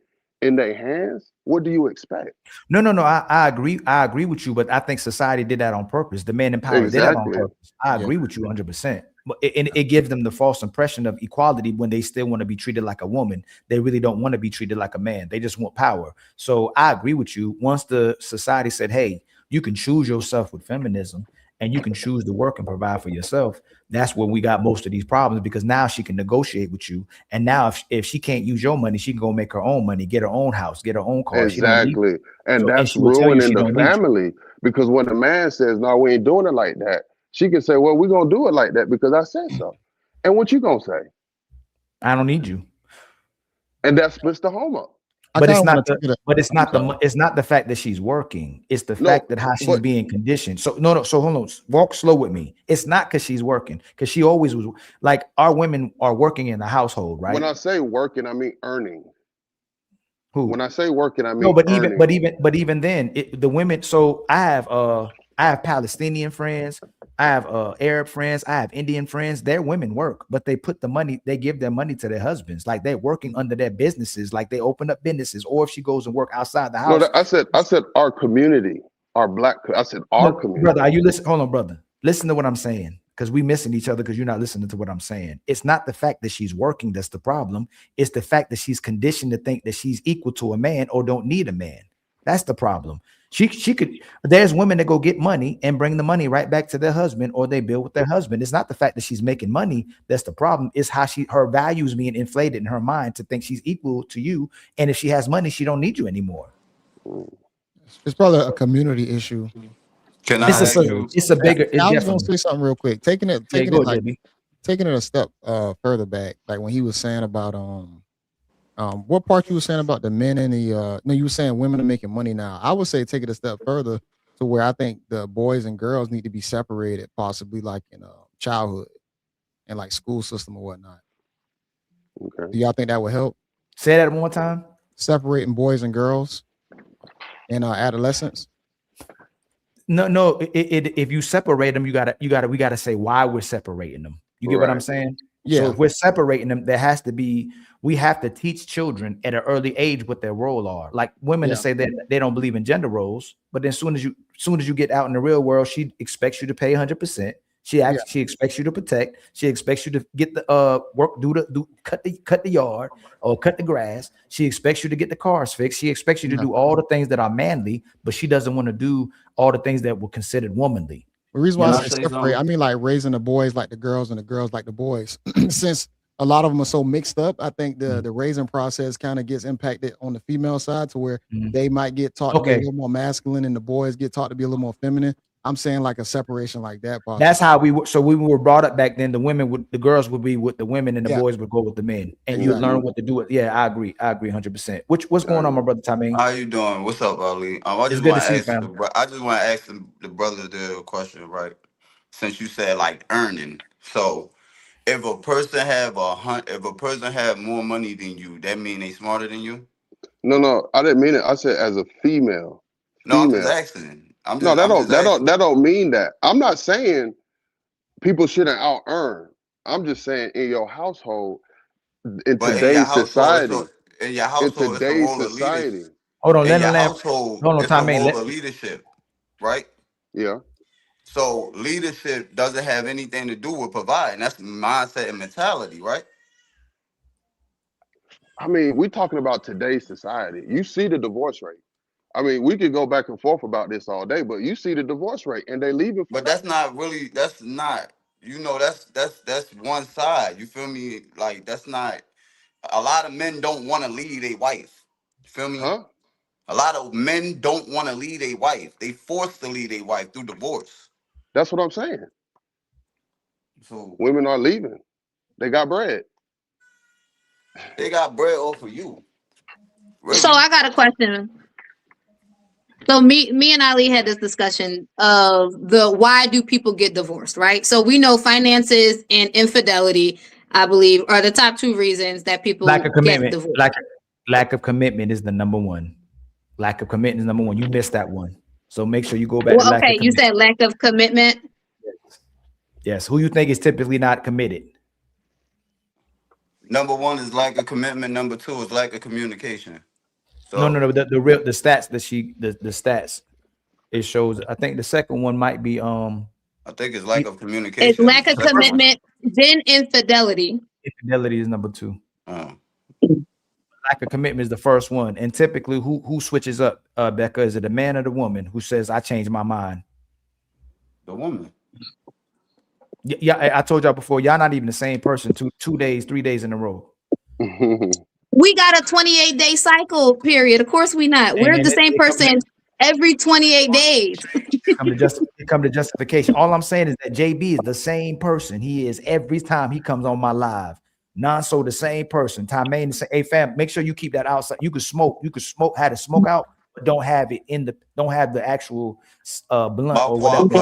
in their hands, what do you expect? No. I agree. I agree with you, but I think society did that on purpose. The man in power did that on purpose. I agree with you 100%. But it gives them the false impression of equality when they still want to be treated like a woman. They really don't want to be treated like a man. They just want power. So I agree with you. Once the society said, hey, you can choose yourself with feminism and you can choose to work and provide for yourself, that's when we got most of these problems, because now she can negotiate with you. And now if she can't use your money, she can go make her own money, get her own house, get her own car. Exactly. And that's ruining the family, because when a man says, no, we ain't doing it like that, she can say, well, we're going to do it like that because I said so. And what you going to say? I don't need you. And that splits the home up. But it's not the fact that she's working. It's the fact that how she's being conditioned. So so hold on, walk slow with me. It's not because she's working, because she always was. Like, our women are working in the household, right? When I say working, I mean earning. Who? When I say working, I mean no, but earning. even then, the women. So I have Palestinian friends, I have Arab friends, I have Indian friends. Their women work, but they put the money, they give their money to their husbands. Like, they're working under their businesses, like they open up businesses, or if she goes and work outside the house. No, I said our community, our Black. I said our community. Brother, are you listening? Hold on, brother. Listen to what I'm saying, because we missing each other because you're not listening to what I'm saying. It's not the fact that she's working that's the problem. It's the fact that she's conditioned to think that she's equal to a man or don't need a man. That's the problem. She could. There's women that go get money and bring the money right back to their husband, or they build with their husband. It's not the fact that she's making money that's the problem. It's how her values being inflated in her mind to think she's equal to you, and if she has money, she don't need you anymore. It's probably a community issue. Can it's a bigger. I was gonna say something real quick. Taking it a step further back, like when he was saying about what part you were saying about the men and the no, you were saying women are making money now. I would say take it a step further to where I think the boys and girls need to be separated, possibly like in childhood and like school system or whatnot. Okay. Do y'all think that would help? Say that one more time. Separating boys and girls in adolescence. No. If you separate them, we gotta say why we're separating them. You get what I'm saying? Yeah. So if we're separating them, we have to teach children at an early age what their role are. Like women that say that they don't believe in gender roles, but then as soon as you get out in the real world, she expects you to pay 100%. She expects you to protect. She expects you to get the work, cut the yard or cut the grass. She expects you to get the cars fixed. She expects you to do all the things that are manly, but she doesn't want to do all the things that were considered womanly. The reason why I say separate, I mean like raising the boys like the girls and the girls like the boys. Since a lot of them are so mixed up, I think the raising process kind of gets impacted on the female side to where they might get taught to be a little more masculine and the boys get taught to be a little more feminine. I'm saying like a separation like that. Possibly. That's how we were brought up back then. The girls would be with the women and the boys would go with the men, and you learn what to do. Yeah, I agree 100%. What's going on, my brother Tommy? How you doing? What's up, Ali? I just want to ask the brother the question, right? Since you said like earning, so if a person have more money than you, that mean they smarter than you? No, I didn't mean it. I said as a female. No, I'm just asking. That don't mean that. I'm not saying people shouldn't out earn. I'm just saying in your household, in today's society, in your household, today's it's a role society. Hold on, in your household, it's a role of leadership, right? Yeah. So leadership doesn't have anything to do with providing. That's mindset and mentality, right? I mean, we're talking about today's society. You see the divorce rate. I mean, we could go back and forth about this all day, but you see the divorce rate and they leaving. But that's not, you know, that's one side. You feel me? Like that's not, a lot of men don't want to leave a wife. You feel me? Huh? A lot of men don't want to leave a wife. They forced to leave a wife through divorce. That's what I'm saying. So women are leaving. They got bread. They got bread off of you. Really? So I got a question. So me and Ali had this discussion of why do people get divorced, right? So we know finances and infidelity, I believe, are the top two reasons that people lack of commitment. Get divorced. Lack of commitment is the number one. Lack of commitment is number one. You missed that one. So make sure you go back. Well, okay, you said lack of commitment. Yes. Who you think is typically not committed? Number one is lack of commitment. Number two is lack of communication. So, no. The stats that the stats it shows. I think the second one might be I think it's lack of communication. It's lack of commitment, then infidelity. Infidelity is number two. Lack of commitment is the first one. And typically, who switches up, Becca? Is it a man or the woman who says, "I changed my mind"? The woman. Yeah, I told y'all before. Y'all not even the same person. 2 days, 3 days in a row. We got a 28-day cycle period. Of course we not. We're the same person every 28 days. come to justification. All I'm saying is that JB is the same person he is every time he comes on my live. Nonso the same person. Tymaine say, "Hey fam, make sure you keep that outside. You could smoke. Had to smoke out, but don't have it don't have the actual blunt or whatever."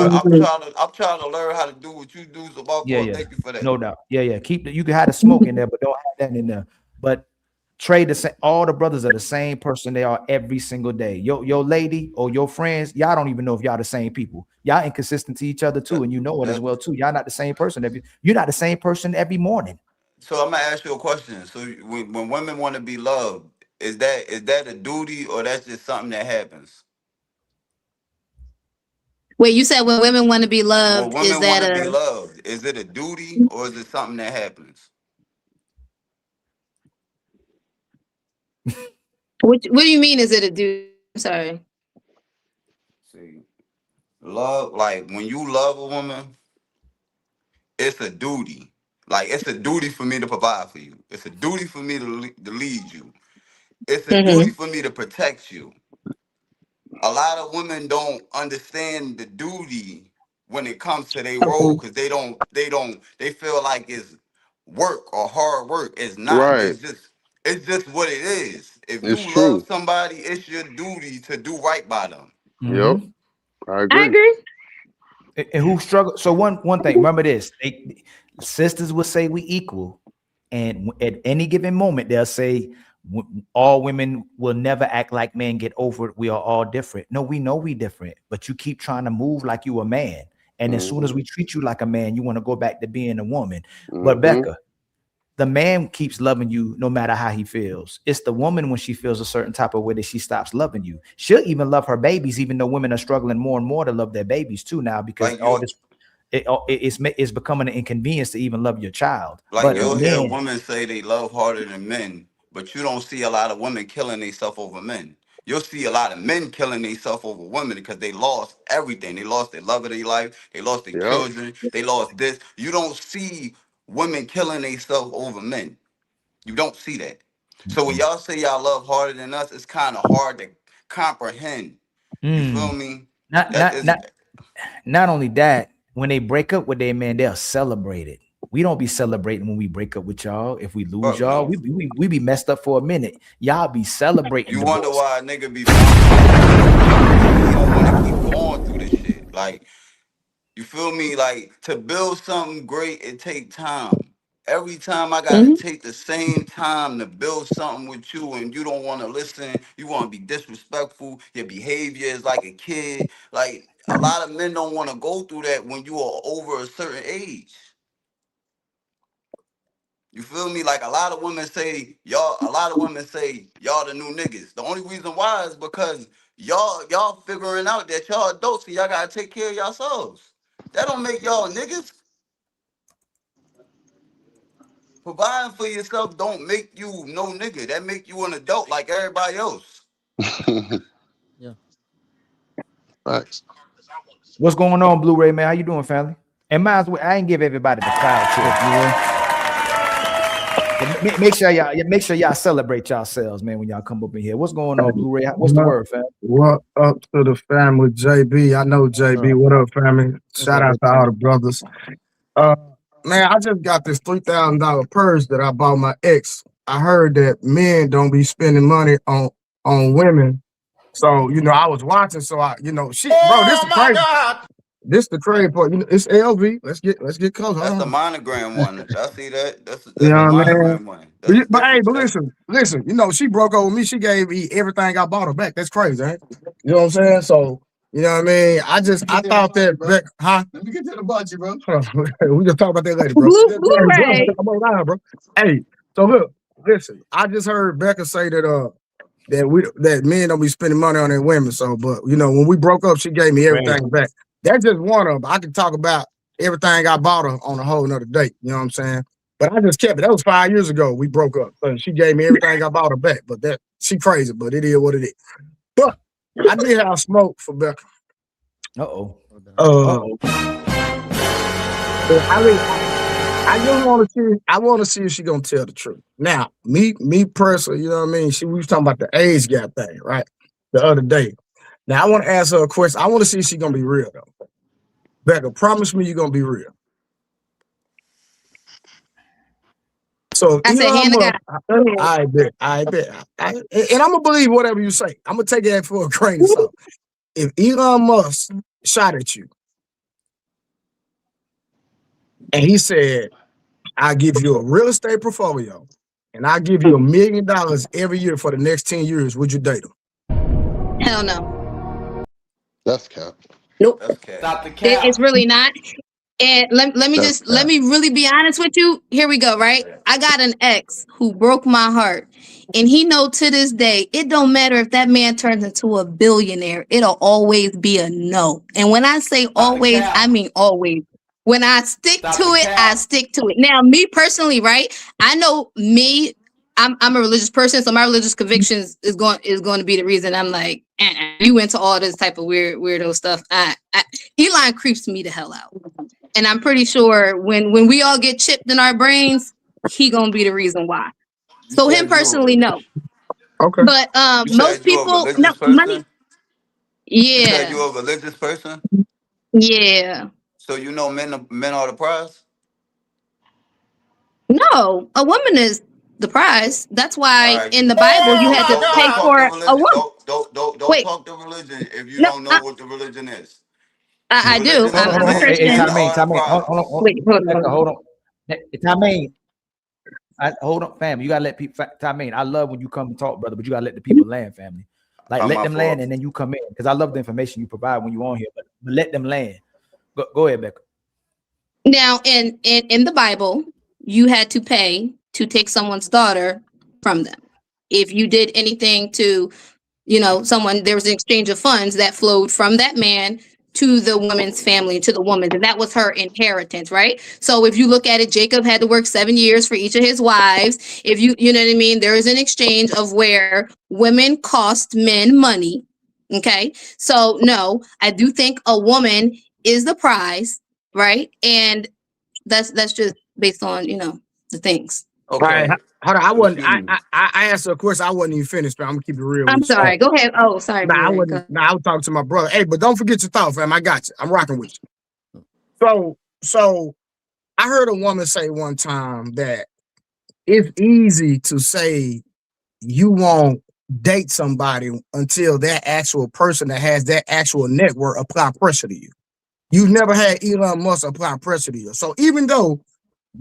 I'm trying to learn how to do what you do. So thank you for that. No doubt. Yeah. You can have the smoke in there, but don't have that in there. But trade the same. All the brothers are the same person they are every single day. Your lady or your friends, y'all don't even know if y'all the same people. Y'all inconsistent to each other too, and you know it as well too. Y'all not the same person you're not the same person every morning. So I'm gonna ask you a question. So when women want to be loved, is that a duty or that's just something that happens? Wait, you said when women want to be loved, be loved? Is it a duty or is it something that happens? What do you mean? Is it a duty? sorry. See, love, like when you love a woman, it's a duty. Like it's a duty for me to provide for you. It's a duty for me to lead you. It's a duty for me to protect you. A lot of women don't understand the duty when it comes to their role because they feel like it's work or hard work. It's not. Right. It's just what it is. If It's you true. love somebody, it's your duty to do right by them. Yep. I agree. I agree. And who struggle? So one thing, remember this: sisters will say we equal, and at any given moment they'll say all women will never act like men. Get over it. We are all different. No, we know we different, but you keep trying to move like you a man, and as soon as we treat you like a man, you want to go back to being a woman. But Becca, the man keeps loving you no matter how he feels. It's the woman when she feels a certain type of way that she stops loving you. She'll even love her babies, even though women are struggling more and more to love their babies too now because like all this it's becoming an inconvenience to even love your child. Like but you'll hear women say they love harder than men, but you don't see a lot of women killing themselves over men. You'll see a lot of men killing themselves over women because they lost everything. They lost their love of their life. They lost their children. They lost this. You don't see women killing themselves over men. You don't see that. So when y'all say y'all love harder than us, it's kind of hard to comprehend. You feel me? Not only that, when they break up with their man, they'll celebrate it. We don't be celebrating when we break up with y'all. If we lose y'all, we be messed up for a minute. Y'all be celebrating. You wonder why a nigga be you don't want to keep going through this shit. Like, you feel me? Like, to build something great, it take time. Every time I gotta take the same time to build something with you and you don't want to listen, you want to be disrespectful, your behavior is like a kid. Like, a lot of men don't want to go through that when you are over a certain age. You feel me? Like a lot of women say y'all the new niggas. The only reason why is because y'all figuring out that y'all adults, so y'all gotta take care of yourselves. That don't make y'all niggas. Providing for yourself don't make you no nigga. That make you an adult like everybody else. Yeah. Thanks. What's going on, Blu-ray man? How you doing, family? And I ain't give everybody the crowd check, Make sure y'all celebrate yourselves, man, when y'all come up in here. What's going on, Blu-ray? What's the word, fam? What up to the family, JB? I know JB. What up, family? Shout out to all the brothers. Man, I just got this $3,000 purse that I bought my ex. I heard that men don't be spending money on women. So, I was watching. So bro, this is crazy. God. This the crazy part. It's LV. Let's get close. That's the monogram one. I see that. That's the monogram one. But listen. She broke over me. She gave me everything I bought her back. That's crazy, ain't it? You know what I'm saying? So. You know what I mean? I thought that, huh? Let me get to the budget, bro. We just talk about that later, bro. Bro. Hey, so look, listen. I just heard Becca say that men don't be spending money on their women. So, but when we broke up, she gave me everything back. That's just one of them. I can talk about everything I bought her on a whole nother date. You know what I'm saying? But I just kept it. That was 5 years ago. We broke up. So she gave me everything I bought her back. But she crazy, but it is what it is. But I did have smoke for Becca. I just want to see if she gonna tell the truth. Now, me personally, you know what I mean? We was talking about the age gap thing, right? The other day. Now I want to ask her a question. I want to see if she's gonna be real though. Becca, promise me you're gonna be real. So I bet. And I'm gonna believe whatever you say. I'm gonna take that for a grain of salt. If Elon Musk shot at you and he said, I'll give you a real estate portfolio and I'll give you $1 million every year for the next 10 years, would you date him? Hell no. That's cap. Nope. That's cap. Stop the cap. It's really not. And let me really be honest with you. Here we go, right? I got an ex who broke my heart. And he know to this day, it don't matter if that man turns into a billionaire. It'll always be a no. And when I say always, I mean always. When I stick to it, I stick to it. Now, me personally, right? I know me, I'm a religious person, so my religious convictions is going to be the reason I'm like, you into all this type of weirdo stuff. Elon creeps me the hell out, and I'm pretty sure when we all get chipped in our brains, he gonna be the reason why. So him personally, no. Okay. But most people, no money. Yeah. You a religious person? Yeah. So you know men are the prize? No, a woman is the prize. That's why in the Bible you had to pay for a woman. Don't talk the religion if you don't know what the religion is. I do. I'm a Christian. Hold on. Tameen. Hold on, family. You gotta let people. Tameen, I love when you come and talk, brother, but you gotta let the people land, family. Like let them land and then you come in, because I love the information you provide when you on here. But let them land. Go ahead, Becca. Now, in the Bible, you had to pay to take someone's daughter from them. If you did anything to, someone, there was an exchange of funds that flowed from that man to the woman's family, to the woman, and that was her inheritance, right? So if you look at it, Jacob had to work 7 years for each of his wives. If you know what I mean, there is an exchange of where women cost men money. Okay, so no, I do think a woman is the prize, right? And that's just based on the things. Okay. Right. Hold on. I wasn't. I asked her a question. I wasn't even finished, but I'm gonna keep it real. I'm sorry. Go ahead. Oh, sorry. I wasn't. I was talking to my brother. Hey, but don't forget your thought, fam. I got you. I'm rocking with you. So I heard a woman say one time that it's easy to say you won't date somebody until that actual person that has that actual network apply pressure to you. You've never had Elon Musk apply pressure to you. So even though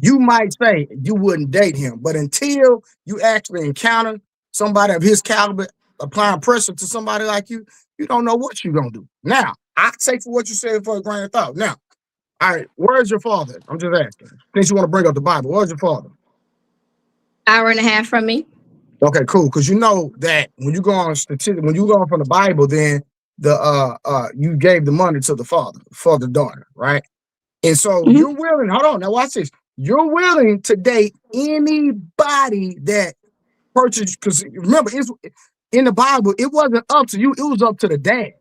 you might say you wouldn't date him, but until you actually encounter somebody of his caliber applying pressure to somebody like you, you don't know what you're going to do. Now, I take for what you said for a grain of thought. Now, all right, where's your father? I'm just asking. Since you want to bring up the Bible, where's your father? Hour and a half from me. Okay, cool. Because you know that when you go on statistics, when you go on from the Bible, then you gave the money to the father for the daughter, right? And so you're willing, hold on, now watch this. You're willing to date anybody that purchased, because remember, it's, in the Bible, it wasn't up to you, it was up to the dad.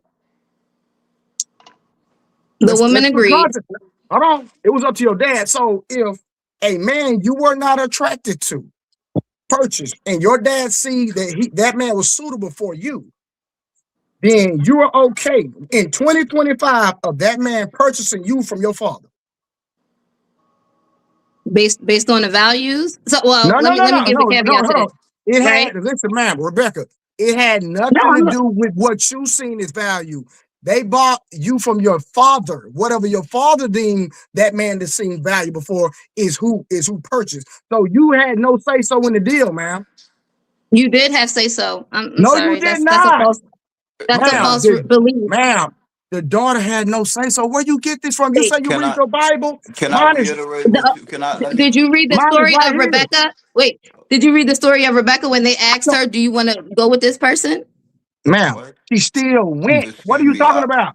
The woman agreed. Hold on, it was up to your dad. So if a man you were not attracted to purchased and your dad see that that man was suitable for you, then you are okay in 2025 of that man purchasing you from your father. Based on the values? So let me give the caveat to this. It had, listen, ma'am, Rebecca, it had nothing to do with what you seen as value. They bought you from your father. Whatever your father deemed that man that seemed valuable for is who purchased. So you had no say so in the deal, ma'am. You did have say so. I'm no, sorry. You did not. That's a false belief. Ma'am, the daughter had no say so. Where you get this from? You say you read your Bible. Can I reiterate? Did you read the story of Rebecca? Wait, did you read the story of Rebecca when they asked her, do you want to go with this person? Ma'am, she still went. What are you talking about?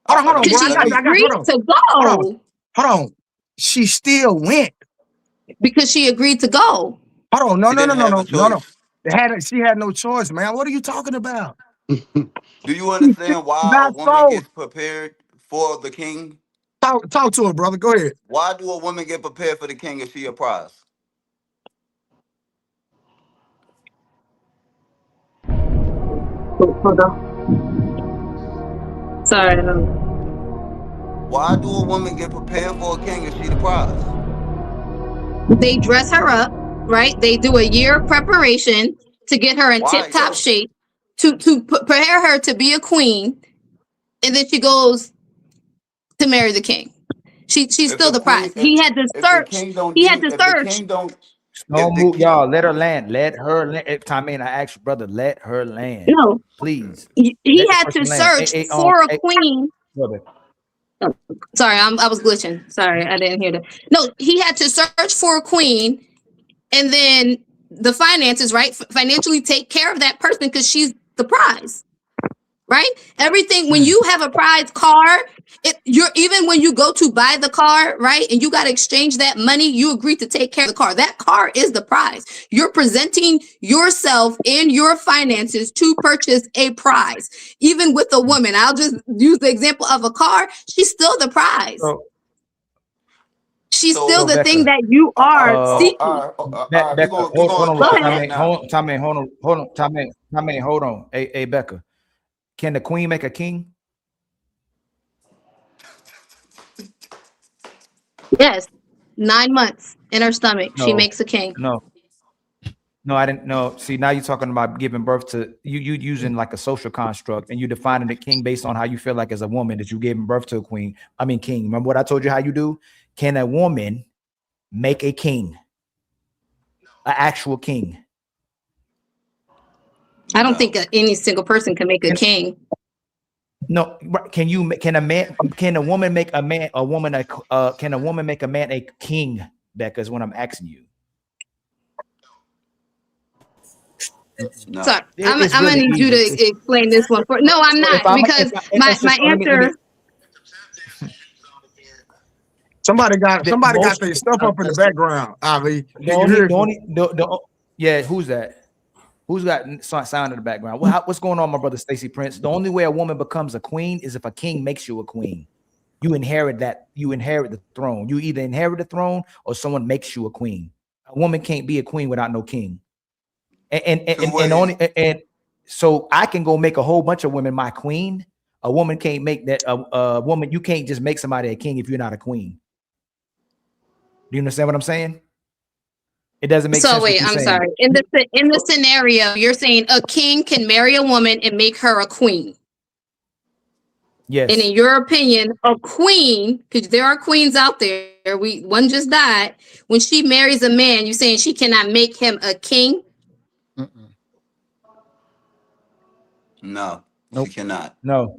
Hold on. Hold on. She still went. Because she agreed to go. Hold on. No. She had no choice, man. What are you talking about? Do you understand why a woman gets prepared for the king? Talk to her, brother. Go ahead. Why do a woman get prepared for the king if she a prize? Hold on. Sorry. Why do a woman get prepared for a king if she the prize? They dress her up, right? They do a year of preparation to get her in tip-top shape. To prepare her to be a queen, and then she goes to marry the king. She's still the prize. He had to search. He had to search. Don't move, y'all. Let her land. Let her land. Every time I ask you, brother, let her land. No, please. He had to search for a queen. Oh, sorry, I was glitching. Sorry, I didn't hear that. No, he had to search for a queen, and then the finances, right? Financially take care of that person because she's the prize. right? Everything, when you have a prize car, even when you go to buy the car, right, and you got to exchange that money, you agree to take care of the car. That car is the prize. You're presenting yourself and your finances to purchase a prize. Even with a woman, I'll just use the example of a car. She's still the prize. She's still the thing that you are seeking. Hold on. Hey, Becca, can the queen make a king? Yes, 9 months in her stomach, she makes a king. No, I didn't know. See, now you're talking about giving birth to you using like a social construct, and you defining the king based on how you feel like as a woman that you gave birth to a queen. I mean, king. Remember what I told you how you do? Can a woman make a king, an actual king? I don't think any single person can make a king. No, can a woman make a man a king? Becca, is what I'm asking you. No. Sorry, I'm gonna need you to explain this one. No, I'm not, because my answer. Somebody got their stuff up in the background. Ali, yeah, who's that? Who's got sound in the background? What's going on, my brother Stacey Prince? The only way a woman becomes a queen is if a king makes you a queen. You inherit that. You inherit the throne. You either inherit the throne or someone makes you a queen. A woman can't be a queen without no king. And so I can go make a whole bunch of women my queen. A woman can't make that. A woman, you can't just make somebody a king if you're not a queen. Do you understand what I'm saying? It doesn't make sense. So wait, I'm sorry. In the scenario, you're saying a king can marry a woman and make her a queen. Yes. And in your opinion, a queen, because there are queens out there, one just died. When she marries a man, you're saying she cannot make him a king? No, nope. She cannot. No.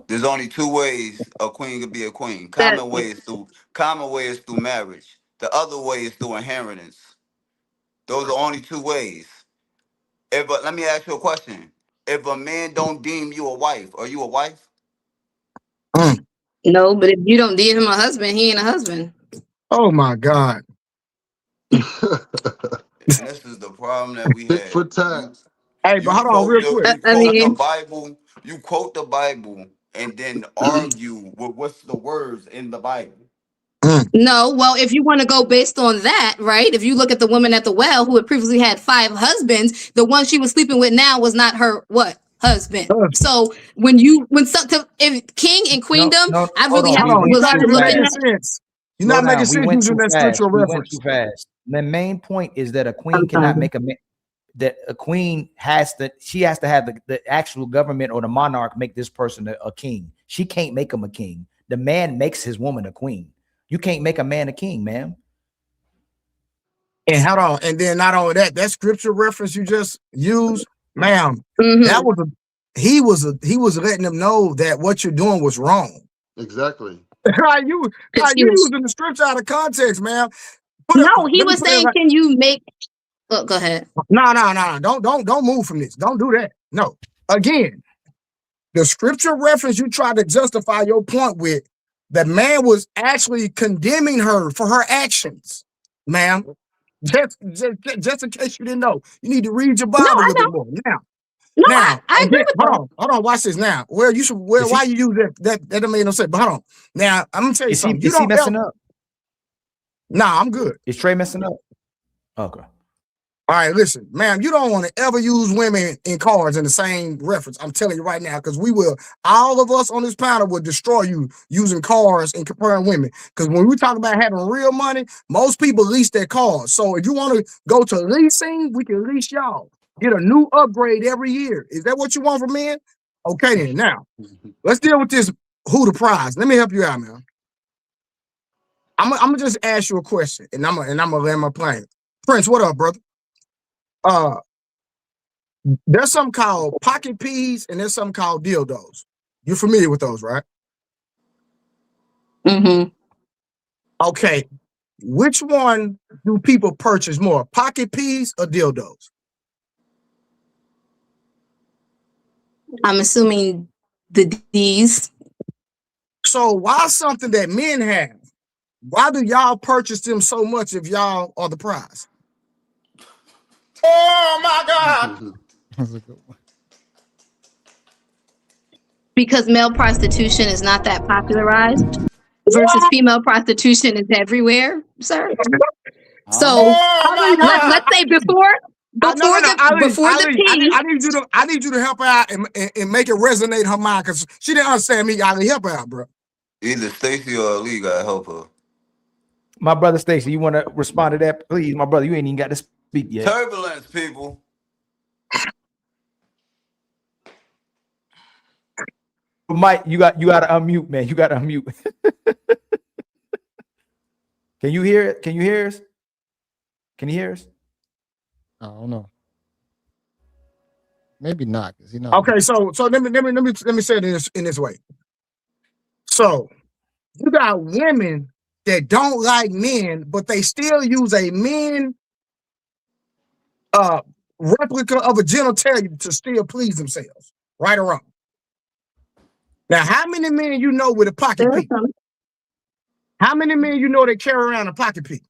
There's only two ways a queen could be a queen. Common way is through marriage. The other way is through inheritance. Those are only two ways. Let me ask you a question. If a man don't deem you a wife, are you a wife? No, but if you don't deem him a husband, he ain't a husband. Oh my God. This is the problem that we have. For time. Hey, but hold on real quick. You quote the Bible and then argue with what's the words in the Bible. No, well, if you want to go based on that, right? If you look at the woman at the well who had previously had 5 husbands, the one she was sleeping with now was not her husband. So if king and queendom, I really have to look at that. You're not making sense using that scriptural reference. Too fast. The main point is that a queen cannot make a man. That a queen has to have the actual government or the monarch make this person a king. She can't make him a king. The man makes his woman a queen. You can't make a man a king, ma'am. And hold on, and then not only that scripture reference you just used, ma'am, that was he was letting them know that what you're doing was wrong. Exactly. Right, you using the scripture out of context, ma'am. No, he was saying, can you make? Look, go ahead. No. Don't move from this. Don't do that. No. Again, the scripture reference you tried to justify your point with, the man was actually condemning her for her actions, ma'am. Just in case you didn't know, you need to read your Bible a little bit more. Now, I agree with hold on, watch this now. Why you use that don't make no sense. But hold on. Now, I'm gonna tell you something. Is he messing up? Nah, I'm good. Is Trey messing up? Okay. All right, listen, ma'am, you don't want to ever use women in cars in the same reference. I'm telling you right now, because all of us on this panel will destroy you using cars and comparing women. Because when we talk about having real money, most people lease their cars. So if you want to go to leasing, we can lease y'all. Get a new upgrade every year. Is that what you want from men? Okay, then. Now, let's deal with this who the prize. Let me help you out, man. I'm gonna just ask you a question, and I'm gonna land my plane. Prince, what up, brother? There's something called pocket peas and there's something called dildos. You're familiar with those, right? Okay. Which one do people purchase more, pocket peas or dildos? I'm assuming the D's. So why something that men have? Why do y'all purchase them so much if y'all are the prize? Oh my God. That's a good one. Because male prostitution is not that popularized versus female prostitution is everywhere, sir. So let's say before the P. I need you to help her out and make it resonate in her mind because she didn't understand me. I help her out, bro. Either Stacy or Ali gotta help her. My brother Stacy, you want to respond to that, please? My brother, you ain't even got to speak yet. Turbulence, people. Mike, you got to unmute, man. You got to unmute. Can you hear it? Can you hear us? Can you hear us? I don't know. Maybe not, because Okay, so let me say it in this way. So you got women that don't like men, but they still use a men replica of a genitalia to still please themselves, right or wrong. Now, how many men you know with a pocket peep? How many men you know that carry around a pocket peep?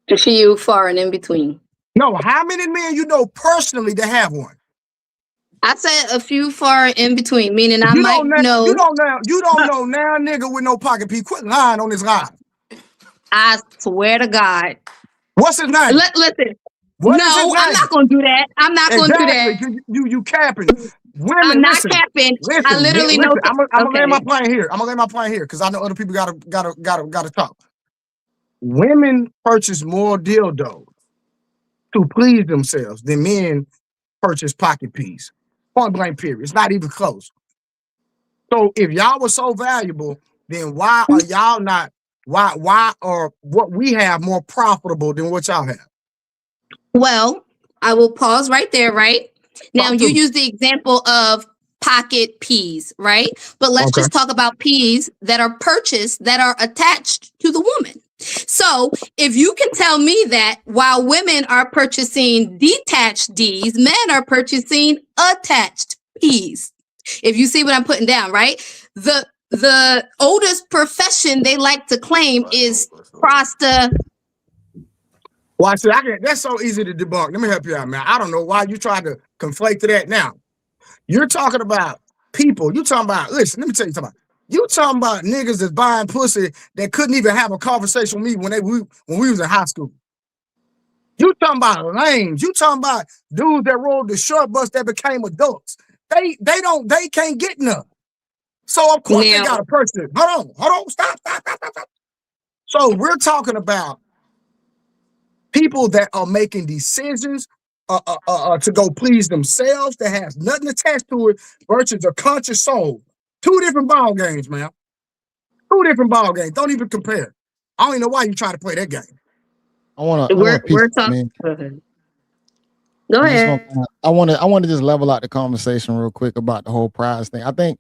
To see you far and in between. No, how many men you know personally that have one? I said a few far in between, meaning I might know. You don't know now, nigga with no pocket peep. Quit lying on this line. I swear to God. What's his name? Listen. I'm not gonna do that. I'm not gonna do that. You capping. Women, I'm not capping. I literally know. I'm gonna lay my plane here. I'm gonna lay my plane here because I know other people gotta talk. Women purchase more dildos to please themselves than men purchase pocket peas. Point blank period. It's not even close. So if y'all were so valuable, then why are y'all not? Why are what we have more profitable than what y'all have? Well, I will pause right there, right? Now, you use the example of pocket peas, right? But let's just talk about peas that are purchased, that are attached to the woman. So if you can tell me that while women are purchasing detached D's, men are purchasing attached P's. If you see what I'm putting down, right? The oldest profession they like to claim is prostitution. Well, that's so easy to debunk. Let me help you out, man. I don't know why you try to conflate to that now. You're talking about people. You talking about, listen, let me tell you something. You talking about niggas that's buying pussy that couldn't even have a conversation with me when we was in high school. You talking about lames. You talking about dudes that rode the short bus that became adults. They can't get none. So of course they got a person. Hold on, stop. So we're talking about people that are making decisions to go please themselves, that has nothing attached to it, versus a conscious soul. Two different ball games, man. Two different ball games. Don't even compare. I don't even know why you try to play that game. We're talking. Go ahead. I want to just level out the conversation real quick about the whole prize thing. I think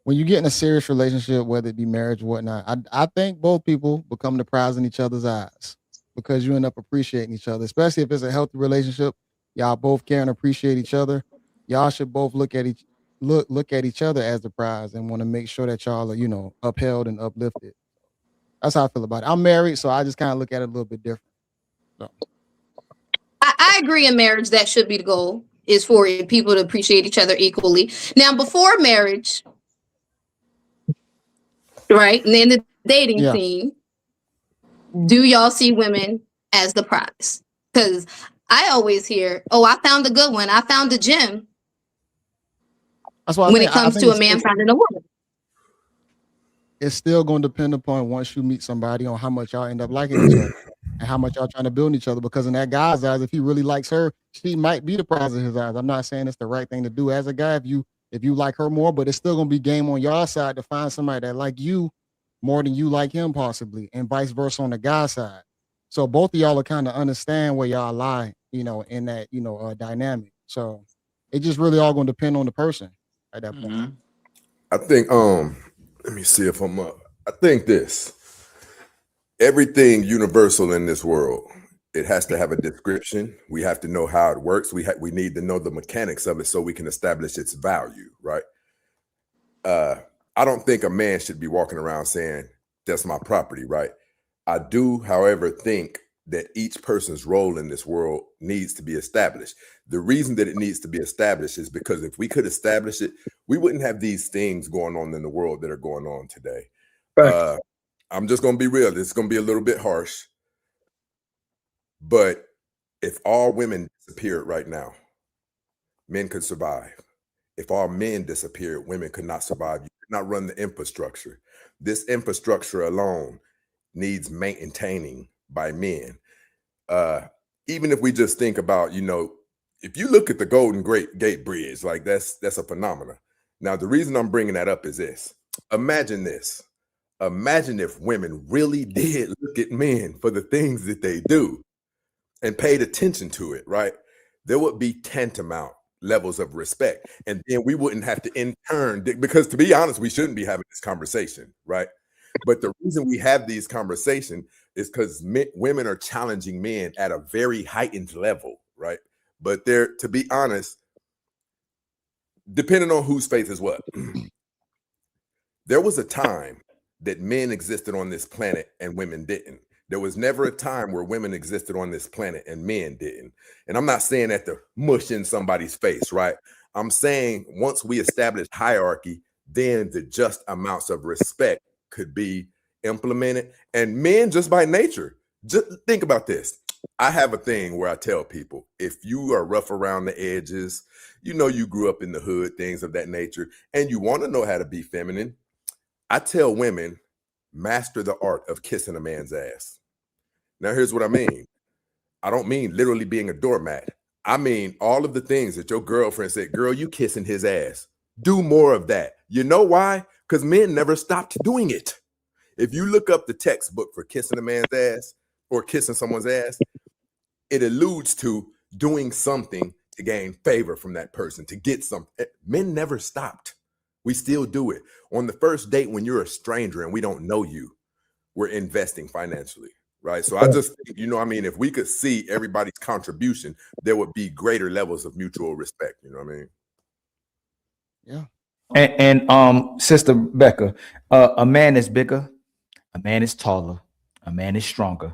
when you get in a serious relationship, whether it be marriage or whatnot, I think both people become the prize in each other's eyes because you end up appreciating each other, especially if it's a healthy relationship. Y'all both care and appreciate each other. Y'all should both look at each other as the prize and want to make sure that y'all are, upheld and uplifted. That's how I feel about it. I'm married, so I just kind of look at it a little bit different. So. I agree in marriage that should be the goal, is for people to appreciate each other equally. Now, before marriage, right, and then the dating scene, do y'all see women as the prize? Because I always hear, I found a good one. I found a gem. That's why when it comes to a man finding a woman. It's still going to depend upon once you meet somebody on how much y'all end up liking each other and how much y'all trying to build each other. Because in that guy's eyes, if he really likes her, she might be the prize in his eyes. I'm not saying it's the right thing to do as a guy if you like her more, but it's still going to be game on your side to find somebody that like you more than you like him possibly, and vice versa on the guy's side. So both of y'all will kind of understand where y'all lie, in that, dynamic. So it just really all going to depend on the person at that point. I think, let me see if I'm up. I think everything universal in this world it has to have a description. We have to know how it works. We need to know the mechanics of it so we can establish its value, right? I don't think a man should be walking around saying, that's my property, right? I do, however, think that each person's role in this world needs to be established. The reason that it needs to be established is because if we could establish it, we wouldn't have these things going on in the world that are going on today. Right. I'm just going to be real. This is going to be a little bit harsh. But if all women disappeared right now, men could survive. If all men disappeared, women could not survive. You could not run the infrastructure. This infrastructure alone needs maintaining by men. Even if we just think about, if you look at the Golden Gate Bridge, like that's a phenomenon. Now, the reason I'm bringing that up is this. Imagine this. Imagine if women really did look at men for the things that they do and paid attention to it, right? There would be tantamount levels of respect. And then we wouldn't have to in turn, because to be honest, we shouldn't be having this conversation, right? But the reason we have these conversations is because women are challenging men at a very heightened level, right? But to be honest, depending on whose faith is what, there was a time that men existed on this planet and women didn't. There was never a time where women existed on this planet and men didn't. And I'm not saying that to mush in somebody's face, right? I'm saying once we establish hierarchy, then the just amounts of respect could be implemented. And men, just by nature, just think about this. I have a thing where I tell people, if you are rough around the edges, you grew up in the hood, things of that nature, and you want to know how to be feminine, I tell women, master the art of kissing a man's ass. Now, here's what I mean. I don't mean literally being a doormat. I mean all of the things that your girlfriend said, girl, you kissing his ass. Do more of that. You know why? Because men never stopped doing it. If you look up the textbook for kissing a man's ass or kissing someone's ass, it alludes to doing something to gain favor from that person, to get something. Men never stopped. We still do it. On the first date, when you're a stranger and we don't know you, we're investing financially, right? So I just think, if we could see everybody's contribution, there would be greater levels of mutual respect. You know what I mean? Yeah. And Sister Becca, a man is bigger, a man is taller, a man is stronger.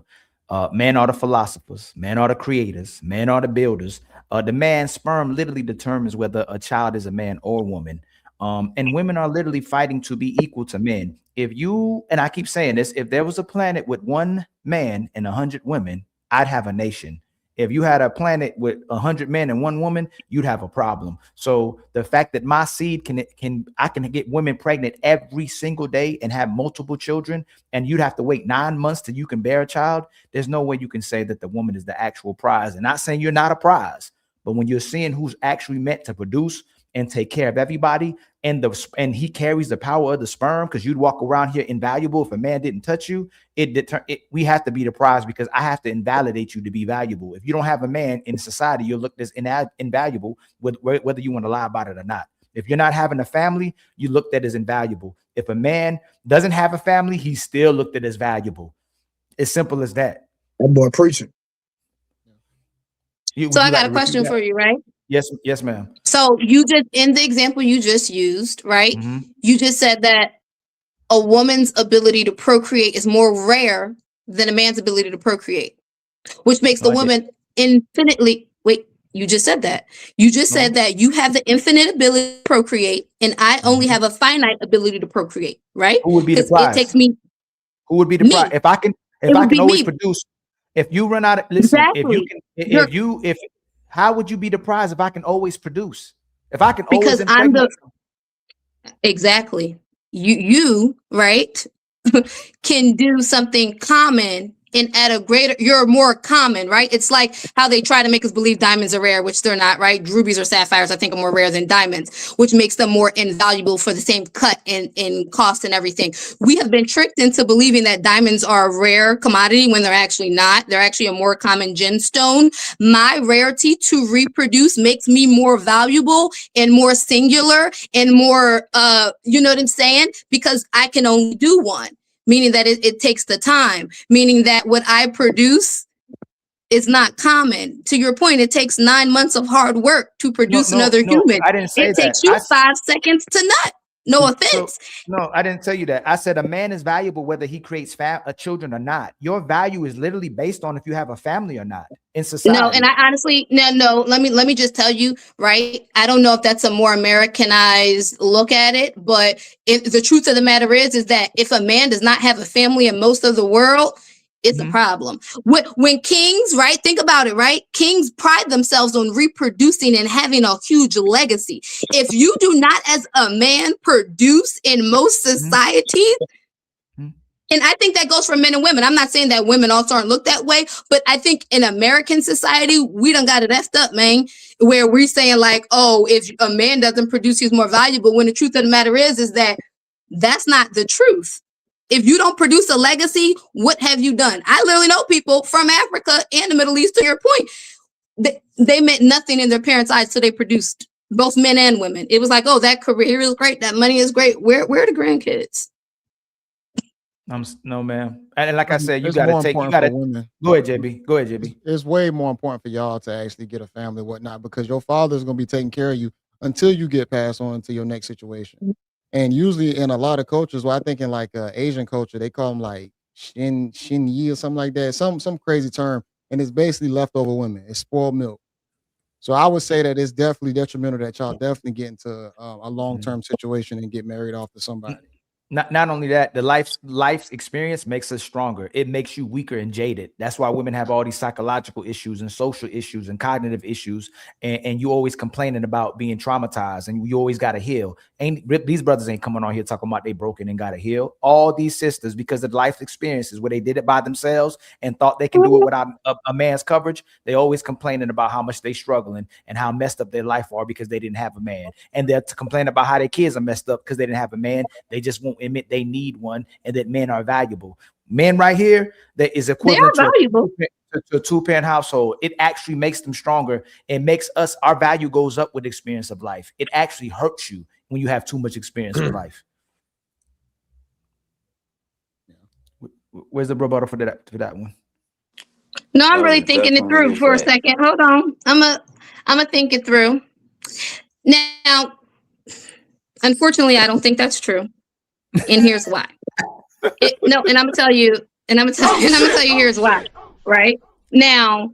Men are the philosophers, men are the creators, men are the builders. The man's sperm literally determines whether a child is a man or a woman. And women are literally fighting to be equal to men. And I keep saying this, if there was a planet with one man and 100 women, I'd have a nation. If you had a planet with 100 men and one woman, you'd have a problem. So the fact that my seed I can get women pregnant every single day and have multiple children, and you'd have to wait 9 months till you can bear a child. There's no way you can say that the woman is the actual prize. And not saying you're not a prize, but when you're seeing who's actually meant to produce and take care of everybody, and he carries the power of the sperm, because you'd walk around here invaluable if a man didn't touch you. We have to be the prize, because I have to invalidate you to be valuable. If you don't have a man in society, you're looked as invaluable, whether you want to lie about it or not. If you're not having a family, you looked at as invaluable. If a man doesn't have a family, he's still looked at as valuable. As simple as that. That boy preaching. So I got a question for you, right? Yes, ma'am. So you just, in the example you just used, right? Mm-hmm. You just said that a woman's ability to procreate is more rare than a man's ability to procreate, which makes the woman infinitely. Wait, you just said that. You just said that you have the infinite ability to procreate, and I only have a finite ability to procreate, right? Who would be the prize? It takes me. Who would be the prize? If I can always produce. If you run out of how would you be the prize if I can always produce? If I can always exactly. You right can do something common and at a greater, you're more common, right? It's like how they try to make us believe diamonds are rare, which they're not, right? Rubies or sapphires, I think, are more rare than diamonds, which makes them more invaluable for the same cut and cost and everything. We have been tricked into believing that diamonds are a rare commodity when they're actually not. They're actually a more common gemstone. My rarity to reproduce makes me more valuable and more singular and more, you know what I'm saying? Because I can only do one. Meaning that it takes the time, meaning that what I produce is not common. To your point, it takes 9 months of hard work to produce another human. I didn't say it takes you 5 seconds to nut. No offense. No, I didn't tell you that. I said a man is valuable whether he creates children or not. Your value is literally based on if you have a family or not in society. No, and I honestly, no. Let me just tell you, right? I don't know if that's a more Americanized look at it, but the truth of the matter is that if a man does not have a family in most of the world, it's a problem. When kings, right? Think about it, right? Kings pride themselves on reproducing and having a huge legacy. If you do not, as a man, produce in most societies, and I think that goes for men and women. I'm not saying that women also aren't looked that way, but I think in American society, we done got it effed up, man, where we're saying like, oh, if a man doesn't produce, he's more valuable. When the truth of the matter is that that's not the truth. If you don't produce a legacy, what have you done? I literally know people from Africa and the Middle East, to your point, they meant nothing in their parents' eyes, so they produced, both men and women. It was like, oh, that career is great, that money is great. Where are the grandkids? No, ma'am. And like I said, you gotta go ahead, JB. It's way more important for y'all to actually get a family, whatnot, because your father's gonna be taking care of you until you get passed on to your next situation. And usually in a lot of cultures, well, I think in like Asian culture, they call them like shin yi or something like that, some crazy term, and it's basically leftover women. It's spoiled milk. So I would say that it's definitely detrimental that y'all definitely get into a long-term situation and get married off to somebody. Not only that, the life's experience makes us stronger. It makes you weaker and jaded. That's why women have all these psychological issues and social issues and cognitive issues. And you always complaining about being traumatized, and you always got to heal. These brothers ain't coming on here talking about they broken and got to heal. All these sisters, because of life experiences where they did it by themselves and thought they can do it without a man's coverage, they always complaining about how much they struggling and how messed up their life are because they didn't have a man. And they're to complain about how their kids are messed up because they didn't have a man. They just won't admit they need one, and that men are valuable. Men right here, that is equivalent to a two-parent household. It actually makes them stronger. It makes us, our value goes up with experience of life. It actually hurts you when you have too much experience of life. Where's the rebuttal for that one? No, I'm really thinking it through for a second. Hold on. I'm a think it through. Now, unfortunately, I don't think that's true. And here's why. And I'm gonna tell you here's why. Right now,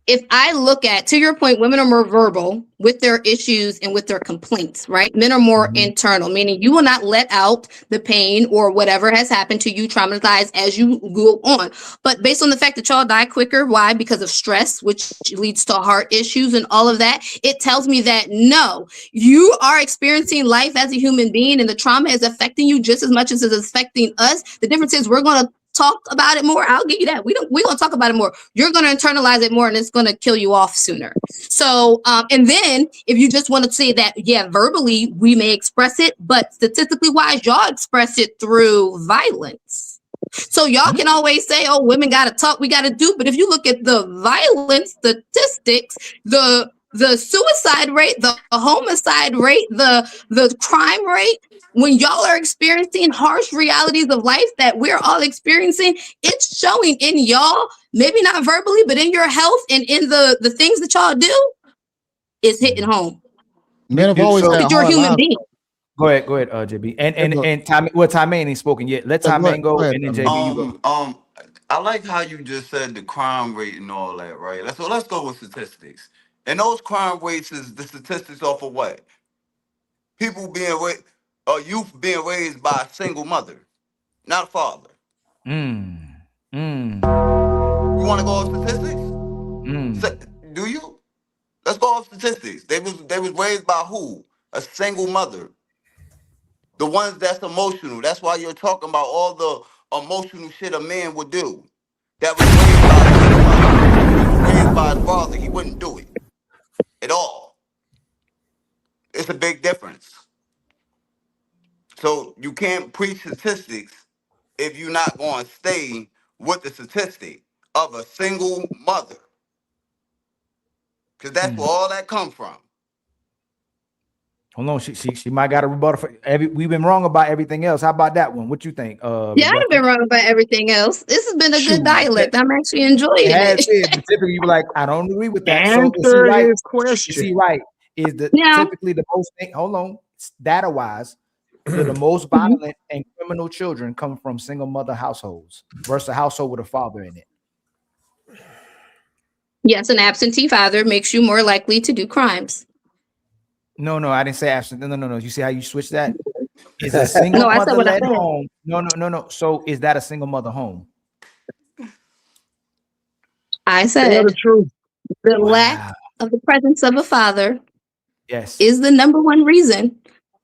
if I look at, to your point, women are more verbal with their issues and with their complaints, right? Men are more internal, meaning you will not let out the pain or whatever has happened to you, traumatized as you go on. But based on the fact that y'all die quicker, why? Because of stress, which leads to heart issues and all of that, it tells me that no, you are experiencing life as a human being, and the trauma is affecting you just as much as it's affecting us. The difference is we're going to talk about it more. I'll give you that. We're going to talk about it more. You're going to internalize it more, and it's going to kill you off sooner. So, and then if you just want to say that, yeah, verbally we may express it, but statistically wise, y'all express it through violence. So y'all can always say, oh, women got to talk, we got to do. But if you look at the violence statistics, the suicide rate, the homicide rate, the crime rate, when y'all are experiencing harsh realities of life that we're all experiencing, it's showing in y'all, maybe not verbally, but in your health and in the things that y'all do, it's hitting home. Men have always had you're a human being. Go ahead, JB. And Time ain't spoken yet. Let Time go, and then JB, you go. I like how you just said the crime rate and all that, right? Let's go with statistics. And those crime rates is the statistics off of what? People being raised, youth being raised by a single mother, not a father. You want to go off statistics? Do you? Let's go off statistics. They was raised by who? A single mother. The ones that's emotional. That's why you're talking about all the emotional shit a man would do. That was raised by a single mother. Raised by his father, he wouldn't do it at all. It's a big difference. So you can't preach statistics if you're not going to stay with the statistic of a single mother. Because that's where all that comes from. Hold on, she might got a rebuttal for we've been wrong about everything else. How about that one? What you think? Yeah, I've been wrong about everything else. This has been a good dialect. I'm actually enjoying it. Typically, you like, I don't agree with that. Answer his question. Is he right? Is the typically the most data wise, the most violent and criminal children come from single mother households versus a household with a father in it? Yes, an absentee father makes you more likely to do crimes. No, I didn't say absent. No. You see how you switch that? Is a single mother led home? No. So is that a single mother home? I said the truth. The lack of the presence of a father is the number one reason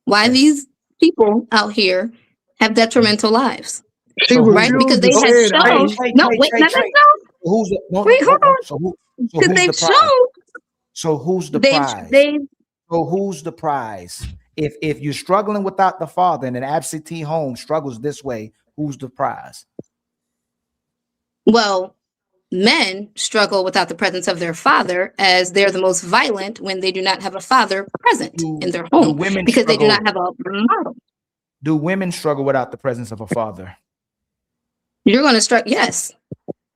why these people out here have detrimental lives. Right? Because they have shown. Hold on. Because they've shown. So who's the prize? So who's the prize? If you're struggling without the father and an absentee home struggles this way, who's the prize? Well, men struggle without the presence of their father, as they're the most violent when they do not have a father present in their home because they do not have a model. Do women struggle without the presence of a father? You're going to struggle. Yes,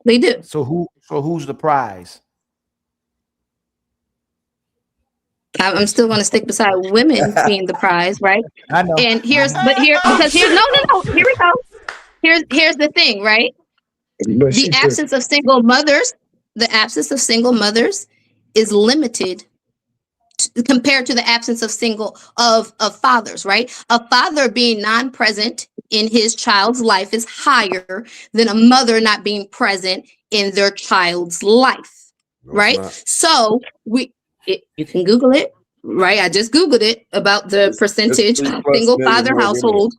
they do. So who's the prize? I'm still going to stick beside women being the prize, right? I know. And here we go. Here's the thing, right? The absence of single mothers is limited compared to the absence of fathers, right? A father being non-present in his child's life is higher than a mother not being present in their child's life, right? So you can Google it, right? I just Googled it about the percentage of single father household.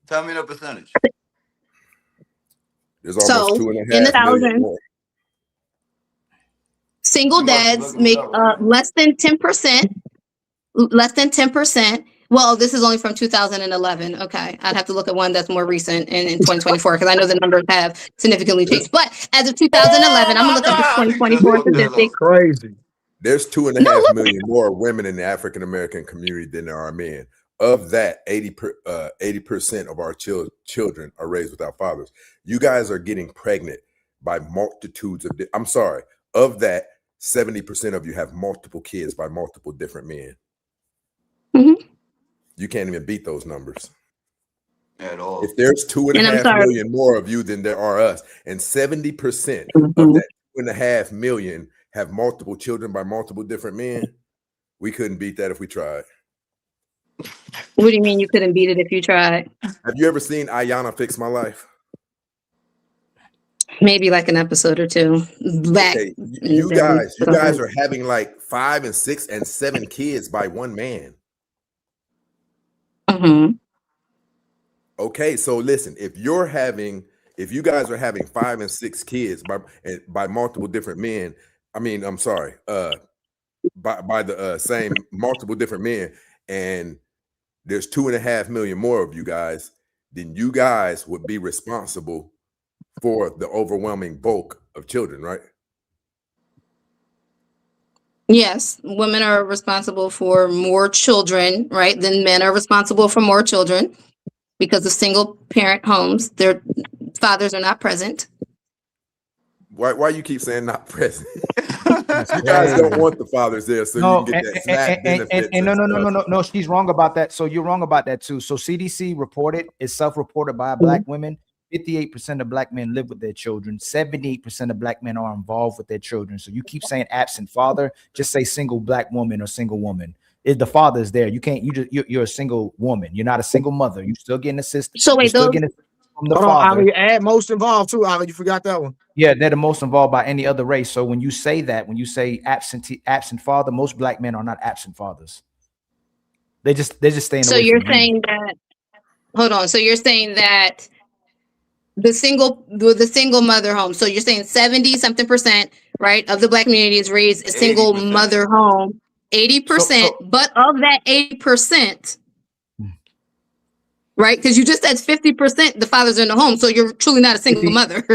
Tell me the percentage. There's almost 2.5 in the million 1,000, single dads make less than 10%. Less than 10%. Well, this is only from 2011. Okay, I'd have to look at one that's more recent in 2024 because I know the numbers have significantly changed. But as of 2011, I'm gonna look up the 2024 statistics. Crazy. There's 2.5 million more women in the African American community than there are men. Of that, 80% of our children are raised without fathers. You guys are getting pregnant by multitudes of. I'm sorry. Of that, 70% of you have multiple kids by multiple different men. Mm-hmm. You can't even beat those numbers at all. If there's 2.5 million more of you than there are us, and 70% of that 2.5 million have multiple children by multiple different men, we couldn't beat that if we tried. What do you mean you couldn't beat it if you tried? Have you ever seen Ayanna Fix My Life? Maybe like an episode or two back. Okay. You guys are having like 5 and 6 and 7 kids by one man. Mm-hmm. Okay, so listen, if you guys are having 5 and 6 kids by multiple different men, by the same multiple different men, and there's 2.5 million more of you guys, then you guys would be responsible for the overwhelming bulk of children, right? Yes, women are responsible for more children, right? Than men are responsible for more children because of single parent homes. Their fathers are not present. Why you keep saying not present? You guys don't want the fathers there, so you can get that SNAP benefit. No, she's wrong about that. So you're wrong about that too. So CDC reported, it's self-reported by Black women. 58% of Black men live with their children. 78% of Black men are involved with their children. So you keep saying absent father, just say single Black woman or single woman. If the father is there, you can't. You're a single woman. You're not a single mother. You still getting assistance. So wait, from the father. Ali, add most involved too. Ali, you forgot that one. Yeah, they're the most involved by any other race. So when you say that, when you say absent father, most Black men are not absent fathers. They're just staying. So you're saying that. Hold on. So you're saying that the single mother home. So you're saying 70-something%, right, of the Black community is raised a single 80%. Mother home. 80%, but of that 80%, right? Because you just said 50% the fathers are in the home, so you're truly not a single mother.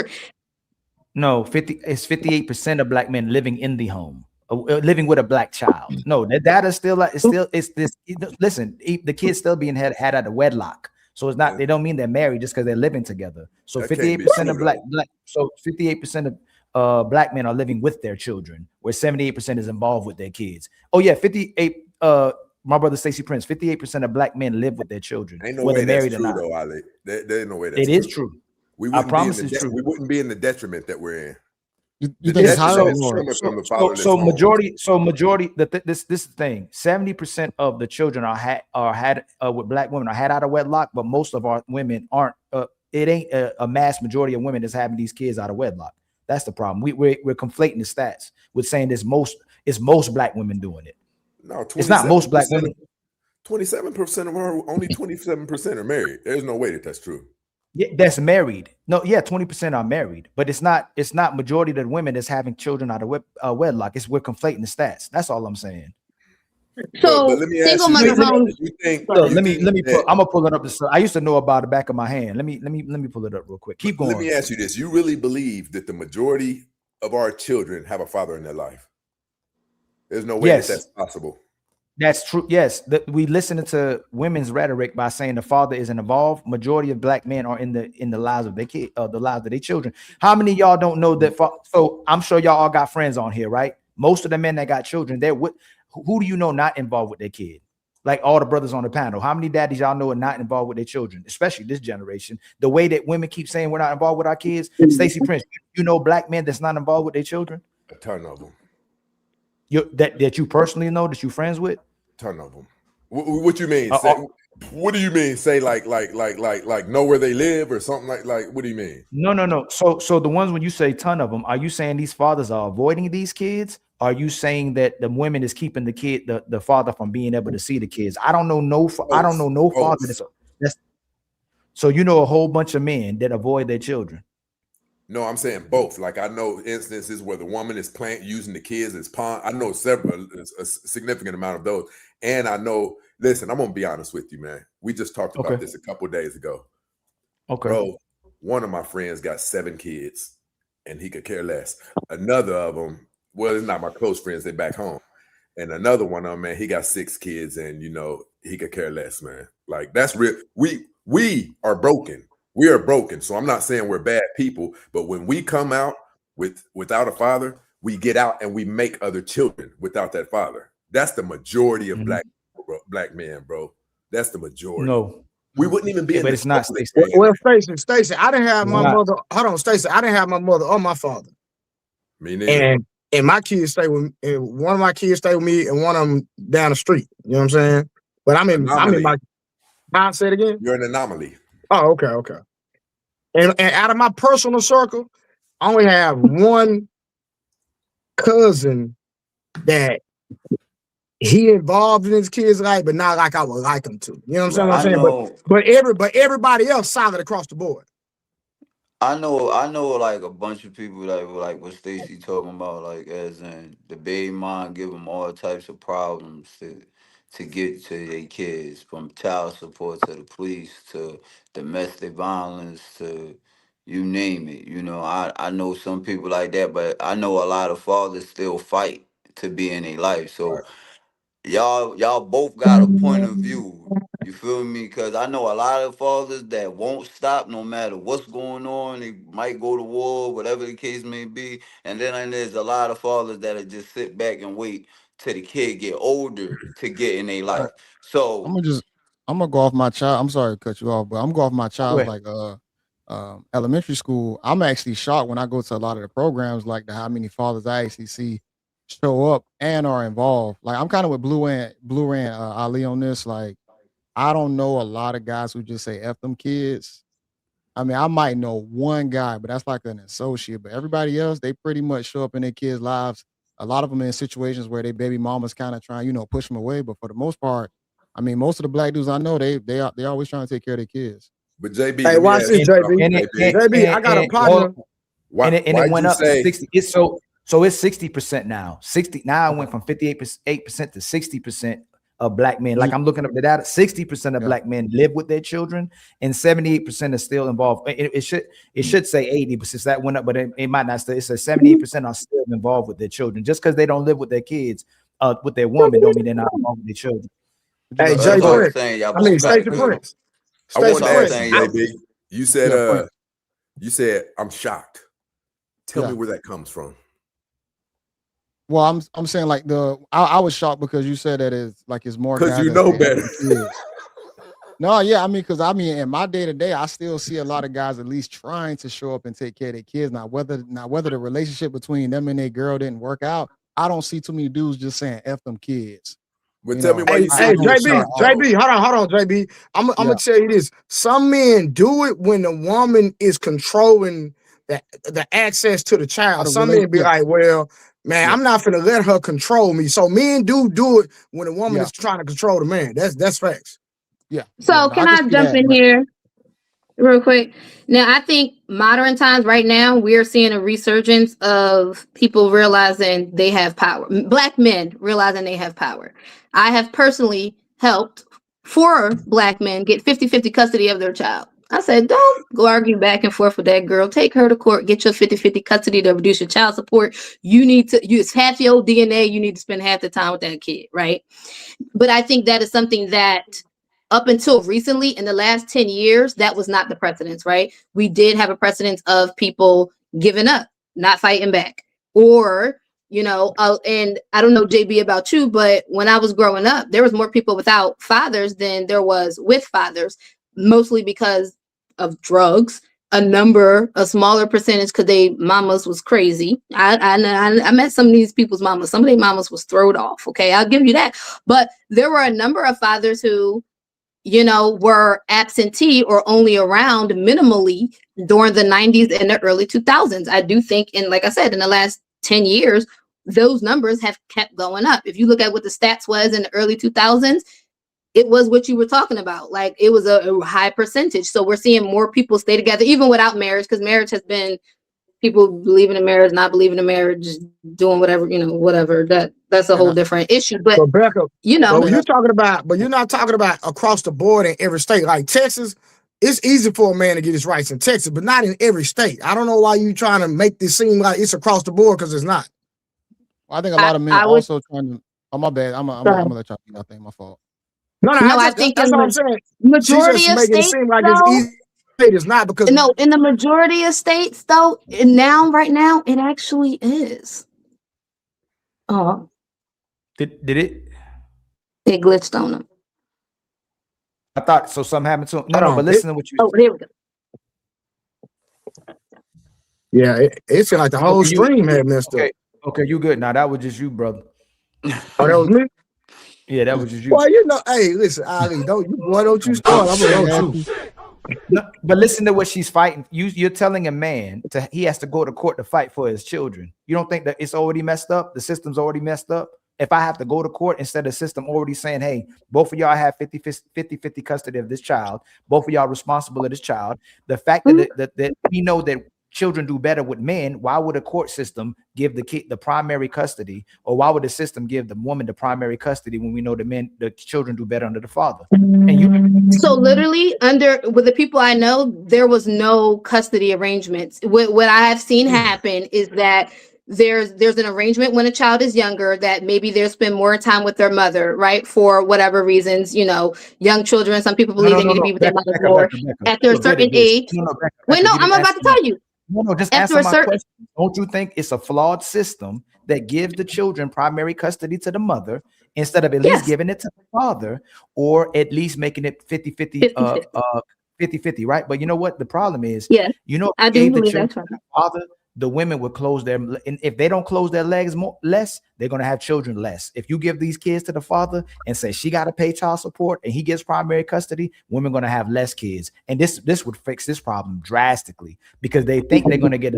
No, it's 58% of Black men living in the home. living with a black child. No, that is still like it's this. Listen, the kids still being had out of wedlock. So it's not. They don't mean they're married just because they're living together. So 58% of black. So 58% of black men are living with their children, where 78% is involved with their kids. Oh yeah, 58. My brother Stacey Prince, 58% of black men live with their children, ain't no whether way married that's or true, not. though, Ali. There ain't no way that's It is true. I promise it's true. We wouldn't be in the detriment that we're in. You think it's higher or lower? So majority. This is the thing. 70% of the children are had with black women are had out of wedlock, but most of our women aren't. It ain't a mass majority of women that's having these kids out of wedlock. That's the problem. We're conflating the stats with saying it's most black women doing it. No, it's not most black women. 27% of our only 27% are married. There's no way that's true. Yeah, that's married. No, yeah, 20% are married, but it's not majority of the women that's having children out of wedlock. We're conflating the stats. That's all I'm saying. So let me single mother homes. I'm gonna pull it up. I used to know about the back of my hand. Let me pull it up real quick. Keep going. Let me ask you this: you really believe that the majority of our children have a father in their life? There's no way that's possible. That's true. Yes, we listen to women's rhetoric by saying the father isn't involved. Majority of black men are in the lives of their kid, the lives of their children. How many of y'all don't know that? So I'm sure y'all all got friends on here, right? Most of the men that got children, who do you know not involved with their kid? Like all the brothers on the panel. How many daddies y'all know are not involved with their children, especially this generation? The way that women keep saying we're not involved with our kids. Stacey Prince, you know black men that's not involved with their children? A ton of them. That you personally know, that you friends with? Ton of them. What you mean? What do you mean? Say like know where they live or something like what do you mean? No. So the ones when you say ton of them, are you saying these fathers are avoiding these kids? Are you saying that the women is keeping the father from being able to see the kids? I don't know no father that's so you know a whole bunch of men that avoid their children. No, I'm saying both. Like I know instances where the woman is using the kids as pawn. I know a significant amount of those. And I know, listen, I'm gonna be honest with you, man. We just talked about this a couple of days ago. Okay. Bro, one of my friends got 7 kids and he could care less. Another of them, well, it's not my close friends, they back home. And another one of them, man, he got 6 kids and he could care less, man. Like that's real. We are broken. We are broken. So I'm not saying we're bad people, but when we come out without a father, we get out and we make other children without that father. That's the majority of black men, bro. That's the majority. No, we wouldn't even be. But it's not. Well, Stacey, I didn't have my mother. Hold on, Stacey, I didn't have my mother or my father. Me neither. And my kids stay with. One of my kids stay with me, and one of them down the street. You know what I'm saying? But I'm in my. I'll say it again. You're an anomaly. Oh, okay. And out of my personal circle, I only have one cousin that he involved in his kids' life, but not like I would like him to. You know what I'm saying? But everybody else solid across the board. I know like a bunch of people like what Stacey talking about, like as in the baby mom give them all types of problems to get to their kids, from child support to the police to domestic violence to you name it. I know some people like that, but I know a lot of fathers still fight to be in their life. So y'all both got a point of view. You feel me? Because I know a lot of fathers that won't stop no matter what's going on. They might go to war, whatever the case may be. And then there's a lot of fathers that'll just sit back and wait till the kid get older to get in their life. So I'm gonna go off my child. I'm sorry to cut you off, but I'm gonna go off my child like elementary school. I'm actually shocked when I go to a lot of the programs, like how many fathers I actually see show up and are involved. Like I'm kind of with Blue and Ali on this. Like I don't know a lot of guys who just say F them kids. I mean, I might know one guy, but that's like an associate. But everybody else, they pretty much show up in their kids' lives. A lot of them in situations where their baby mama's kind of trying, push them away. But for the most part, I mean, most of the black dudes I know, they always trying to take care of their kids. But JB, hey, watch this, JB. JB, I got a partner. And it went up to 60. So it's 60% now. 60 now. It went from 58% to 60% of black men. Like I'm looking up the data, 60% of black men live with their children, and 78% is still involved. It should say 80, but since that went up, but it might not still. It says 78% are still involved with their children. Just because they don't live with their kids, with their woman, don't mean they're not involved with their children. Hey, Jay Prince. I mean, Stacey Prince. I want to ask you, JB. You said I'm shocked. Tell me where that comes from. Well, I'm saying like I was shocked because you said that it's more because you know better. No, yeah, I mean, in my day to day, I still see a lot of guys at least trying to show up and take care of their kids. Now, whether the relationship between them and their girl didn't work out, I don't see too many dudes just saying F them kids. But tell me why you say JB, hold on, JB. I'm gonna tell you this. Some men do it when the woman is controlling the access to the child. Some men be like, well, man, I'm not finna let her control me. So men do it when a woman is trying to control the man. That's facts. Yeah. So can I jump in here real quick? Now, I think modern times right now, we're seeing a resurgence of people realizing they have power. Black men realizing they have power. I have personally helped 4 black men get 50-50 custody of their child. I said, don't go argue back and forth with that girl. Take her to court, get your 50-50 custody to reduce your child support. You need to use half your DNA. You need to spend half the time with that kid, right? But I think that is something that up until recently, in the last 10 years, that was not the precedence, right? We did have a precedence of people giving up, not fighting back, or, and I don't know, JB, about you, but when I was growing up, there was more people without fathers than there was with fathers, mostly because of drugs. A smaller percentage because they mamas was crazy. I met some of these people's mamas. Some of their mamas was thrown off. Okay, I'll give you that. But there were a number of fathers who, were absentee or only around minimally during the 90s and the early 2000s. I do think, and like I said, in the last 10 years, those numbers have kept going up. If you look at what the stats was in the early 2000s, it was what you were talking about. Like, it was a high percentage. So we're seeing more people stay together, even without marriage, because marriage has been people believing in marriage, not believing in marriage, doing whatever, whatever. That's a whole different issue. But Rebecca, you're not talking about across the board in every state. Like Texas, it's easy for a man to get his rights in Texas, but not in every state. I don't know why you trying to make this seem like it's across the board, because it's not. Well, I think a lot of men also trying to. Oh, my bad. I'm gonna let y'all think. I think my fault. No, I think that's what I'm saying. Majority of states, it seem like it's easy. It's not, because in the majority of states, though, right now, it actually is. Oh, did it? It glitched on them. I thought so. Something happened to him. No, but listen to what you. Oh, there we go. Yeah, it's like the whole stream had messed up. Okay, you good now? That was just you, brother. Oh, that was me. Yeah, that was just you. Well, hey, listen, Ali, don't you start? I'm gonna you. No, but listen to what she's fighting. You're telling a man he has to go to court to fight for his children. You don't think that it's already messed up? The system's already messed up. If I have to go to court instead of the system already saying, hey, both of y'all have 50-50 custody of this child, both of y'all responsible of this child. The fact that we know that children do better with men, why would a court system give the kid the primary custody, or why would the system give the woman the primary custody when we know the children do better under the father? So literally with the people I know, there was no custody arrangements. What I have seen happen is that there's an arrangement when a child is younger that maybe they'll spend more time with their mother, right? For whatever reasons, young children, some people believe they need to be with their mother more after a certain age. Wait, no, I'm about to tell you. No, just answer my question. Don't you think it's a flawed system that gives the children primary custody to the mother instead of at least giving it to the father, or at least making it 50-50, 50-50, right? But you know what the problem is? I do believe that's right. Father, the women would close their, and if they don't close their legs less, they're going to have children less. If you give these kids to the father and say she got to pay child support and he gets primary custody, women are going to have less kids. And this would fix this problem drastically, because they think they're going to get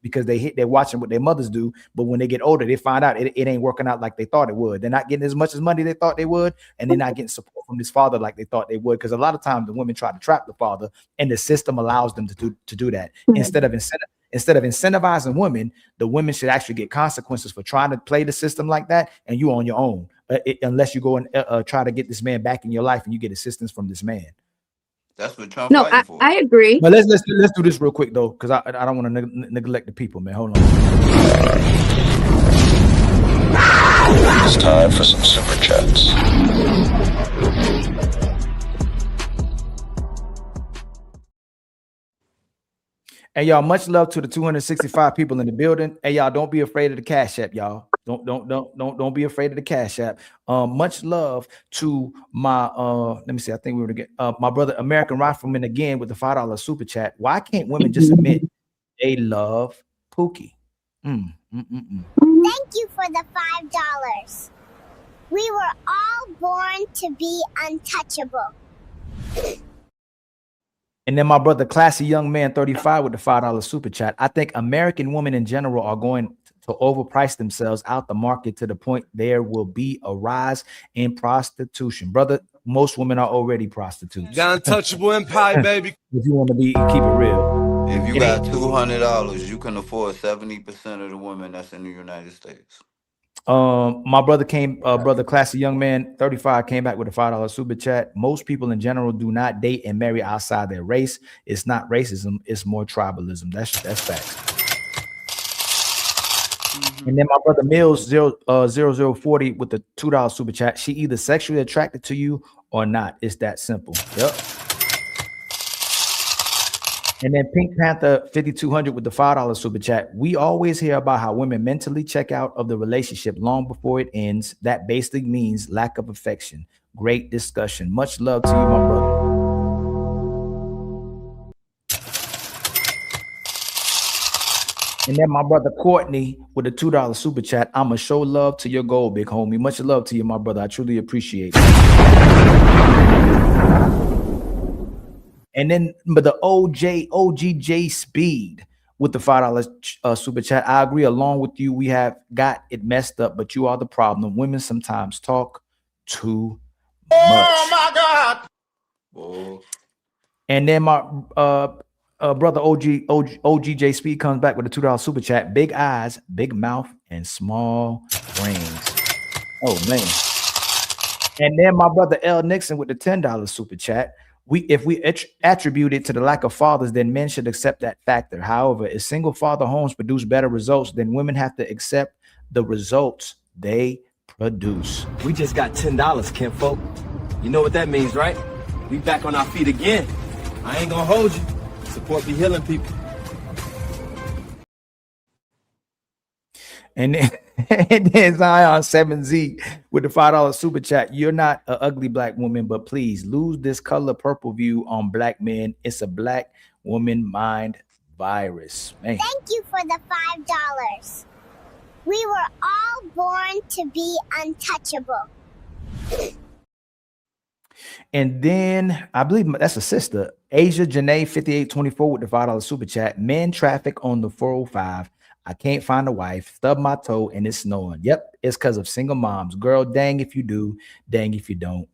because they're watching what their mothers do, but when they get older, they find out it ain't working out like they thought it would. They're not getting as much as money they thought they would, and they're not getting support from this father like they thought they would. Because a lot of times the women try to trap the father, and the system allows them to do that. Instead of incentivizing women, the women should actually get consequences for trying to play the system like that, and you on your own. unless you go and try to get this man back in your life and you get assistance from this man. That's what Trump fighting for. I agree. But let's do this real quick though, because I don't want to neglect the people, man. Hold on. It's time for some super chats. Hey y'all, much love to the 265 people in the building. Hey y'all, don't be afraid of the Cash App, y'all. Don't be afraid of the Cash App. Much love to my let me see. I think we were to get my brother American Rifleman again with the $5 super chat. Why can't women just admit they love Pookie? Thank you for the $5. We were all born to be untouchable. And then my brother, Classy Young Man 35 with the $5 super chat. I think American women in general are going to overprice themselves out the market to the point there will be a rise in prostitution. Brother, most women are already prostitutes. The untouchable empire, baby. If you want to keep it real. If you got $200, you can afford 70% of the women that's in the United States. My brother brother Classy Young Man 35 came back with a $5 super chat. Most people in general do not date and marry outside their race. It's not racism, it's more tribalism. That's facts. And then my brother Mills 0040 with the $2 super chat. She either sexually attracted to you or not. It's that simple. Yep. And then Pink Panther 5200 with the $5 super chat. We always hear about how women mentally check out of the relationship long before it ends. That basically means lack of affection. Great discussion. Much love to you, my brother. And then my brother Courtney with the $2 super chat. I'ma show love to your goal, big homie. Much love to you, my brother. I truly appreciate it. And then but the OGJ Speed with the $5 super chat. I agree along with you. We have got it messed up, but you are the problem. Women sometimes talk too much. Oh my God. Oh. And then my brother OGJ Speed comes back with a $2 super chat. Big eyes, big mouth, and small brains. Oh man. And then my brother L Nixon with the $10 super chat. If we attribute it to the lack of fathers, then men should accept that factor. However, if single father homes produce better results, then women have to accept the results they produce. We just got $10, kinfolk. You know what that means, right? We back on our feet again. I ain't gonna hold you. Support be healing people. And then Zion 7Z with the $5 super chat. You're not an ugly black woman, but please lose this color purple view on black men. It's a black woman mind virus. Man. Thank you for the $5. We were all born to be untouchable. And then I believe that's a sister, Asia Janae 5824 with the $5 super chat. Men traffic on the 405. I can't find a wife, stub my toe, and it's snowing. Yep, it's because of single moms. Girl, dang if you do, dang if you don't.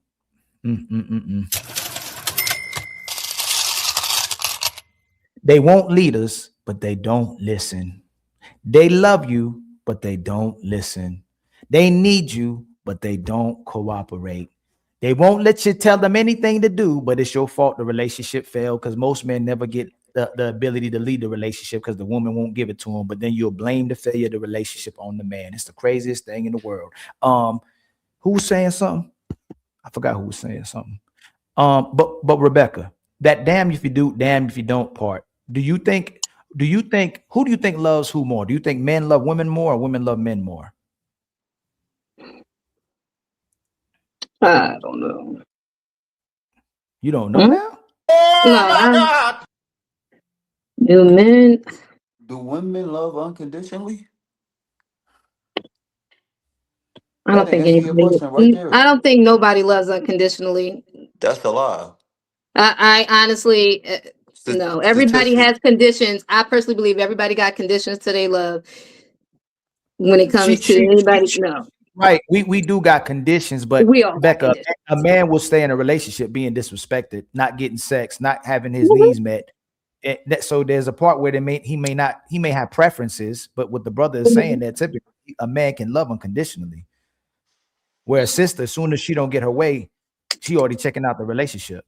They won't lead us, but they don't listen. They love you, but they don't listen. They need you, but they don't cooperate. They won't let you tell them anything to do, but it's your fault the relationship failed, because most men never get the ability to lead the relationship because the woman won't give it to him, but then you'll blame the failure of the relationship on the man. It's the craziest thing in the world. Who was saying something? I forgot who was saying something. But Rebecca, that damn if you do, damn if you don't part. Who do you think loves who more? Do you think men love women more or women love men more? I don't know. You don't know now? No, do women love unconditionally? I don't think anybody. I don't think nobody loves unconditionally. That's a lie. I honestly no. Everybody has conditions. I personally believe everybody got conditions to their love. When it comes to anybody, no. Right, we do got conditions, but Becca, a man will stay in a relationship being disrespected, not getting sex, not having his needs met. So there's a part where he may have preferences, but what the brother is saying that typically a man can love unconditionally. Whereas sister, as soon as she don't get her way, she already checking out the relationship.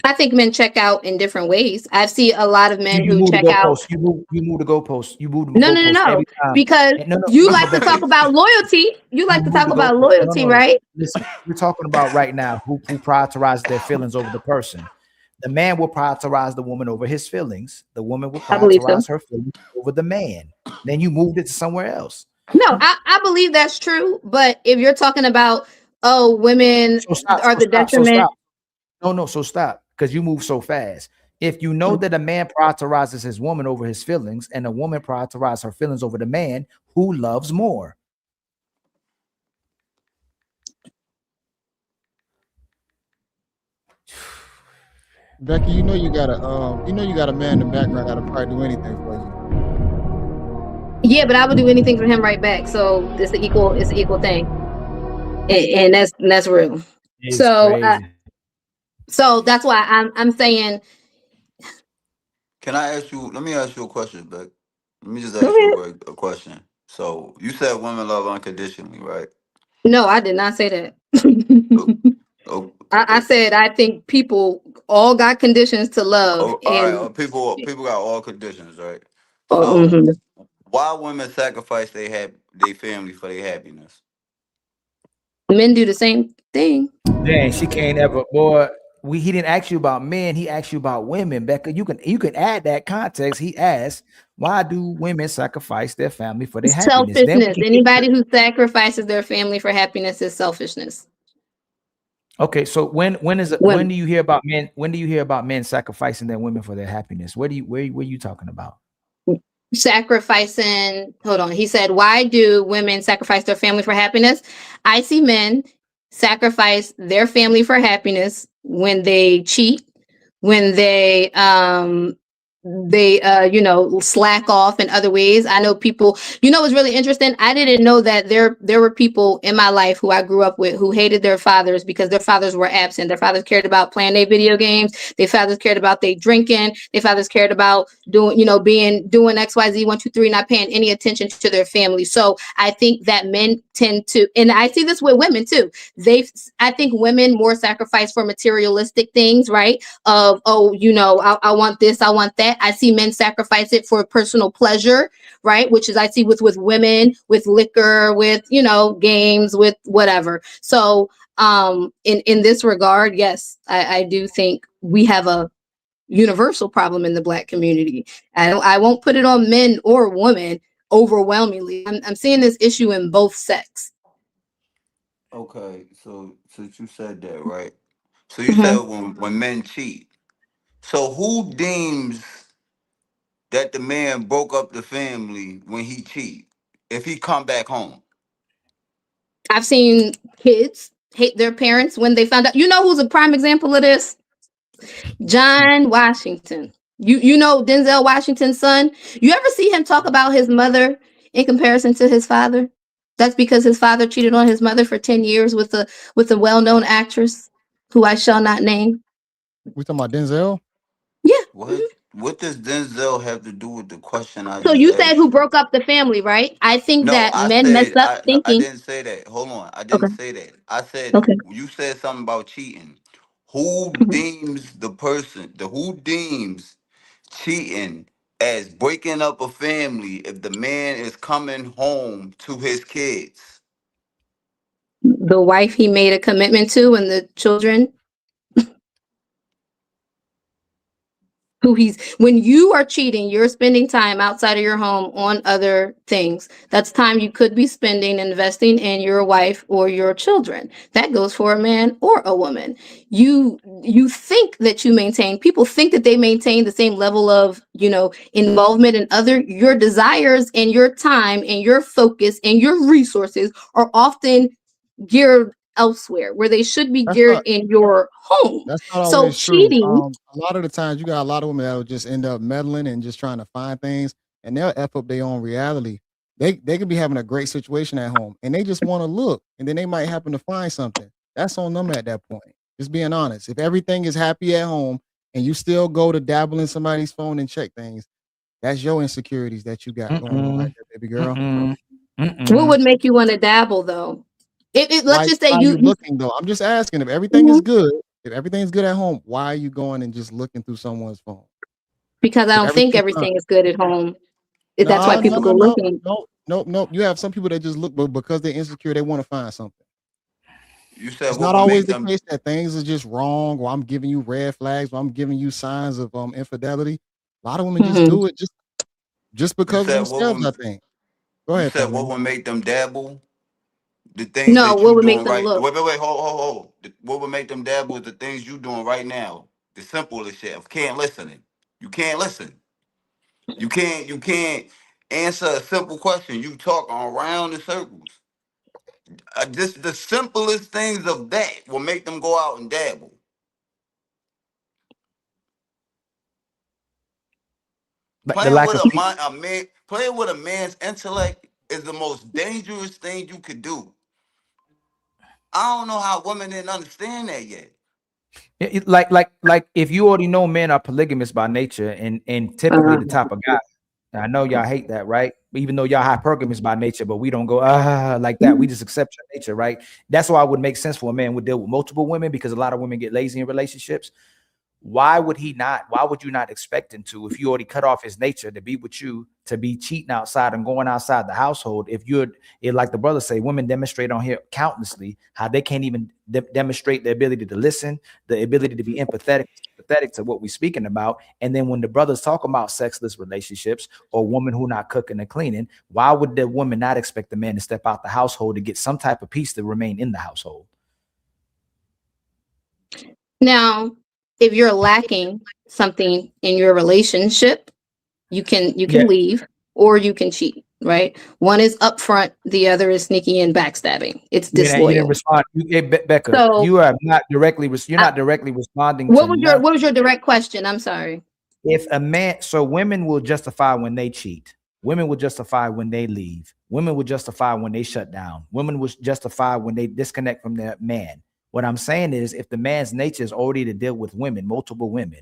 I think men check out in different ways. I see a lot of men who check out. You move the goalposts. You move the No, goalposts every time. because you like to talk about loyalty. You like to talk about loyalty, right? Listen, we're talking about right now who prioritizes their feelings over the person. The man will prioritize the woman over his feelings. The woman will prioritize her feelings over the man. Then you moved it to somewhere else. No, I believe that's true. But if you're talking about, women are the detriment. So stop, because you move so fast. If you know that a man prioritizes his woman over his feelings and a woman prioritizes her feelings over the man, who loves more? Becky, you know you got a man in the background that'll probably do anything for you. Yeah, but I would do anything for him right back. So it's an equal thing, and that's real. So that's why I'm saying. Can I ask you? Let me ask you a question, Beck. Let me just ask you a question. So you said women love unconditionally, right? No, I did not say that. I said I think people all got conditions to love. People got all conditions, right? So why women sacrifice their family for their happiness? Men do the same thing. Dang, she can't ever, boy. He didn't ask you about men. He asked you about women, Becca. You can add that context. He asked, why do women sacrifice their family for their happiness? Selfishness. Anybody who sacrifices their family for happiness is selfishness. Okay, so when do you hear about men? When do you hear about men sacrificing their women for their happiness? Where are you talking about? Sacrificing. Hold on. He said, why do women sacrifice their family for happiness? I see men sacrifice their family for happiness when they cheat, when they slack off in other ways. I know people, what's really interesting. I didn't know that there were people in my life who I grew up with who hated their fathers because their fathers were absent. Their fathers cared about playing their video games. Their fathers cared about they drinking. Their fathers cared about doing XYZ 1, 2, 3, not paying any attention to their family. So I think that men tend to, and I see this with women too. I think women more sacrifice for materialistic things, right? Of, I want this, I want that. I see men sacrifice it for personal pleasure, right? Which is I see with women, with liquor, with, games, with whatever. So in this regard, yes, I do think we have a universal problem in the Black community. I won't put it on men or women overwhelmingly. I'm seeing this issue in both sex. Okay, so since you said that, right? So you said when men cheat. So who deems that the man broke up the family when he cheat if he come back home? I've seen kids hate their parents when they found out. You know who's a prime example of this? John Washington. You know Denzel Washington's son? You ever see him talk about his mother in comparison to his father? That's because his father cheated on his mother for 10 years with a well-known actress who I shall not name. We talking about Denzel? Yeah. What does Denzel have to do with the question I So you said who broke up the family, right? I think men messed up thinking. I didn't say that. Hold on. I didn't say that. I said you said something about cheating. Who deems who deems cheating as breaking up a family if the man is coming home to his kids? The wife he made a commitment to and the children. When you are cheating, you're spending time outside of your home on other things. That's time you could be spending investing in your wife or your children. That goes for a man or a woman. You think that people think that they maintain the same level of, involvement in your desires and your time and your focus and your resources are often geared elsewhere where they should be geared in your home. That's not so always cheating. True. A lot of the times you got a lot of women that will just end up meddling and just trying to find things, and they'll F up their own reality. They could be having a great situation at home and they just want to look, and then they might happen to find something. That's on them at that point. Just being honest. If everything is happy at home and you still go to dabble in somebody's phone and check things, that's your insecurities that you got going on right there, baby girl. What would make you want to dabble though? Let's just say why you looking though. I'm just asking if everything is good. If everything's good at home, why are you going and just looking through someone's phone? Because I don't think everything is good at home. That's why people go looking. No. You have some people that just look, but because they're insecure, they want to find something. You said it's not always the case that things are just wrong, or I'm giving you red flags, or I'm giving you signs of infidelity. A lot of women just do it just because of themselves. I think. Go ahead. You said what would make them dabble? The things no, that what you would doing make them right. look? Wait. Hold. What would make them dabble is the things you doing right now. The simplest shit. Of can't listening. You can't listen. You can't answer a simple question. You talk around in circles. Just the simplest things of that will make them go out and dabble. Playing with a man's intellect is the most dangerous thing you could do. I don't know how women didn't understand that yet. Like if you already know men are polygamous by nature and typically the type of guy. I know y'all hate that, right? Even though y'all hypergamous by nature, but we don't go like that. We just accept your nature, right? That's why it would make sense for a man would deal with multiple women, because a lot of women get lazy in relationships. Why would you not expect him to, if you already cut off his nature to be with you, to be cheating outside and going outside the household? If like the brothers say, women demonstrate on here countlessly how they can't even demonstrate the ability to listen, the ability to be empathetic to what we're speaking about. And then when the brothers talk about sexless relationships or women who not cooking and cleaning, why would the woman not expect the man to step out the household to get some type of peace to remain in the household? Now, if you're lacking something in your relationship, you can leave or you can cheat, right? One is upfront, the other is sneaky and backstabbing. It's disloyal. You didn't respond. Becca, so, you are not directly. You're not directly responding. What was your direct question? I'm sorry. If a man, so women will justify when they cheat. Women will justify when they leave. Women will justify when they shut down. Women will justify when they disconnect from their man. What I'm saying is, if the man's nature is already to deal with women, multiple women,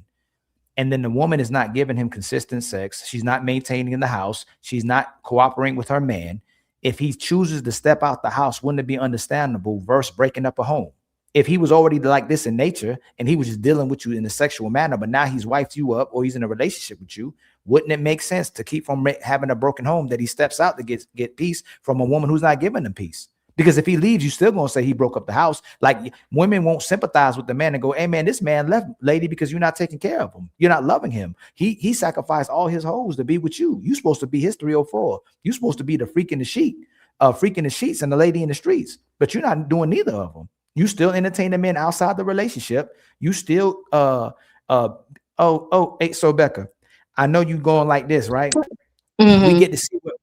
and then the woman is not giving him consistent sex, she's not maintaining in the house, she's not cooperating with her man, if he chooses to step out the house, wouldn't it be understandable versus breaking up a home? If he was already like this in nature and he was just dealing with you in a sexual manner, but now he's wifed you up or he's in a relationship with you, wouldn't it make sense to keep from having a broken home that he steps out to get peace from a woman who's not giving him peace? Because if he leaves, you still gonna say he broke up the house. Like, women won't sympathize with the man and go, "Hey man, this man left, lady, because you're not taking care of him. You're not loving him. He sacrificed all his hoes to be with you. You're supposed to be his 304. You're supposed to be the freak in the sheets and the lady in the streets. But you're not doing neither of them. You still entertain the men outside the relationship. You still so Becca, I know you going like this, right? Mm-hmm.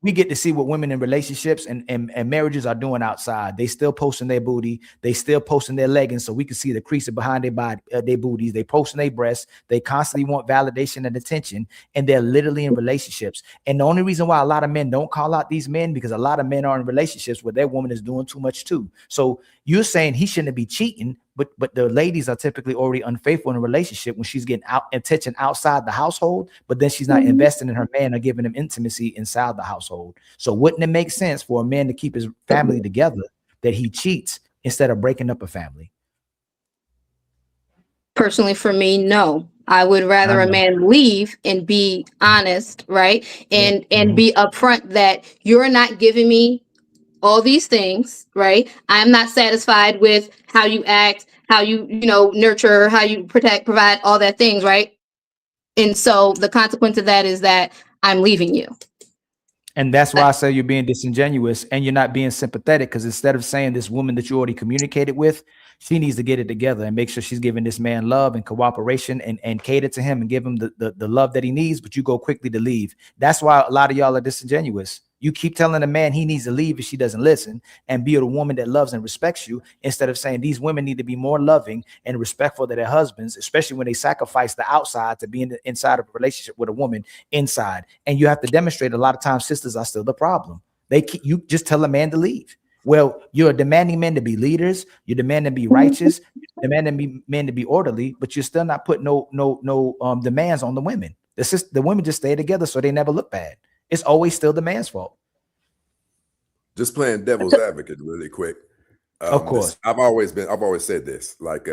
We get to see what women in relationships and marriages are doing outside. They still posting their booty. They still posting their leggings so we can see the creases behind their body, their booties. They posting their breasts. They constantly want validation and attention, and they're literally in relationships. And the only reason why a lot of men don't call out these men, because a lot of men are in relationships where their woman is doing too much too. So you're saying he shouldn't be cheating, but the ladies are typically already unfaithful in a relationship when she's getting attention outside the household, but then she's not investing in her man or giving him intimacy inside the household. So wouldn't it make sense for a man to keep his family together that he cheats instead of breaking up a family? Personally, for me, no. I would rather a man leave and be honest, right? And be upfront that you're not giving me all these things, right? I'm not satisfied with how you act, how you nurture, how you protect, provide, all that things, right? And so the consequence of that is that I'm leaving you. And that's why I say you're being disingenuous and you're not being sympathetic, because instead of saying this woman that you already communicated with, she needs to get it together and make sure she's giving this man love and cooperation and cater to him and give him the love that he needs, but you go quickly to leave. That's why a lot of y'all are disingenuous. You keep telling a man he needs to leave if she doesn't listen, and be a woman that loves and respects you, instead of saying these women need to be more loving and respectful to their husbands, especially when they sacrifice the outside to be inside of a relationship with a woman inside. And you have to demonstrate a lot of times sisters are still the problem. You just tell a man to leave. Well, you're demanding men to be leaders. You're demanding to be righteous. You're demanding men to be orderly, but you're still not putting no demands on the women. The women just stay together so they never look bad. It's always still the man's fault. Just playing devil's advocate really quick. Of course. I've always said this, like,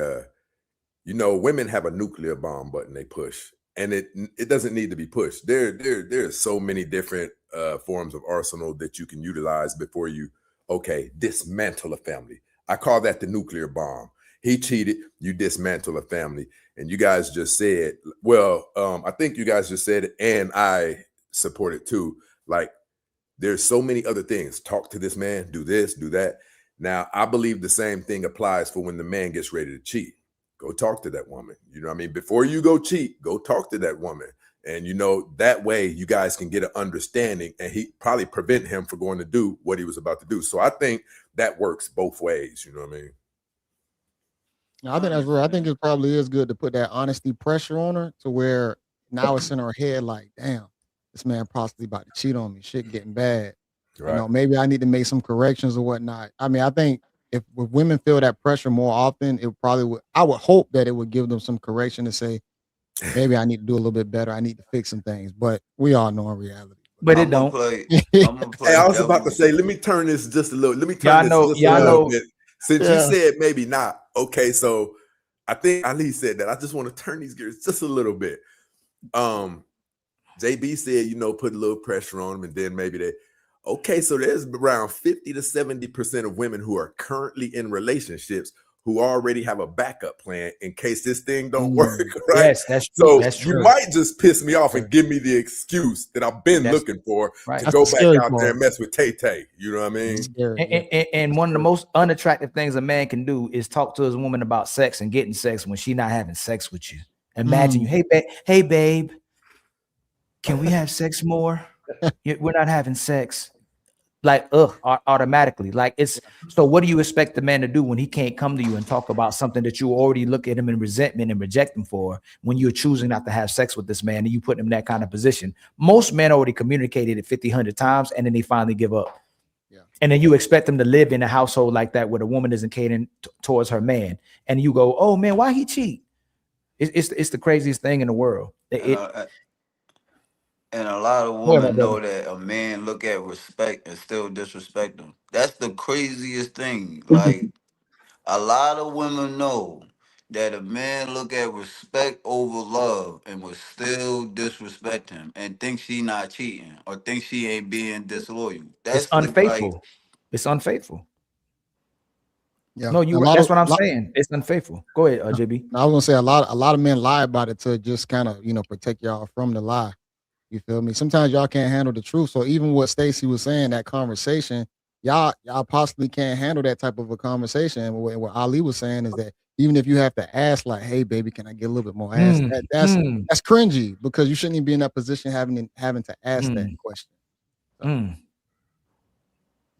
women have a nuclear bomb button they push, and it doesn't need to be pushed. There's so many different forms of arsenal that you can utilize before you, dismantle a family. I call that the nuclear bomb. He cheated, you dismantle a family. And you guys just said, I think you guys just said it, and I support it too. Like, there's so many other things. Talk to this man, do this, do that. Now, I believe the same thing applies for when the man gets ready to cheat. Go talk to that woman. You know what I mean? Before you go cheat, go talk to that woman. And, that way you guys can get an understanding, and he probably prevent him from going to do what he was about to do. So I think that works both ways. You know what I mean? I think that's real. I think it probably is good to put that honesty pressure on her to where now it's in her head like, damn, this man possibly about to cheat on me. Shit getting bad. Right. Maybe I need to make some corrections or whatnot. I mean, I think if women feel that pressure more often, it probably would. I would hope that it would give them some correction to say, maybe I need to do a little bit better. I need to fix some things. But we all know in reality. But it don't. Hey, I was about to say, let me turn this just a little. Let me turn this just a little bit. Since you said maybe not. Okay, so I think Ali said that. I just want to turn these gears just a little bit. JB said, put a little pressure on them, and then maybe they. Okay, so there's around 50 to 70% of women who are currently in relationships who already have a backup plan in case this thing don't work, right? Yes, that's true. So you might just piss me off and give me the excuse that I've been looking for to go back out there and mess with Tay-Tay. You know what I mean? And one of the most unattractive things a man can do is talk to his woman about sex and getting sex when she's not having sex with you. Imagine you, hey babe, can we have sex more? We're not having sex. Like, automatically. Like, it's so what do you expect the man to do when he can't come to you and talk about something that you already look at him in resentment and reject him for when you're choosing not to have sex with this man and you put him in that kind of position? Most men already communicated it 50, 100 times and then they finally give up. Yeah. And then you expect them to live in a household like that where the woman isn't catering towards her man. And you go, oh man, why he cheat? It's the craziest thing in the world. And a lot of women know that a man look at respect and still disrespect them. That's the craziest thing. Like, a lot of women know that a man look at respect over love and will still disrespect him and think she not cheating or think she ain't being disloyal. That's unfaithful. It's unfaithful. Yeah, no, that's what I'm saying. It's unfaithful. Go ahead, JB. I was gonna say a lot of men lie about it to just kind of protect y'all from the lie. You feel me? Sometimes y'all can't handle the truth. So even what Stacey was saying, that conversation, y'all possibly can't handle that type of a conversation. And what Ali was saying is that even if you have to ask, like, "Hey, baby, can I get a little bit more ass?" That's cringy because you shouldn't even be in that position having to ask that question.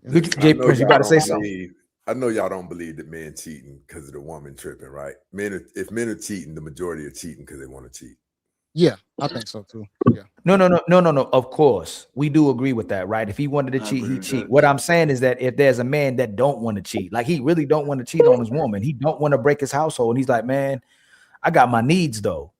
You about to say something? I know y'all don't believe that men cheating because of the woman tripping, right? If men are cheating, the majority are cheating because they want to cheat. Yeah, I think so too. Yeah. No. Of course, we do agree with that, right? If he wanted to cheat, he cheat. What I'm saying is that if there's a man that don't want to cheat, like he really don't want to cheat on his woman, he don't want to break his household, and he's like, man, I got my needs though.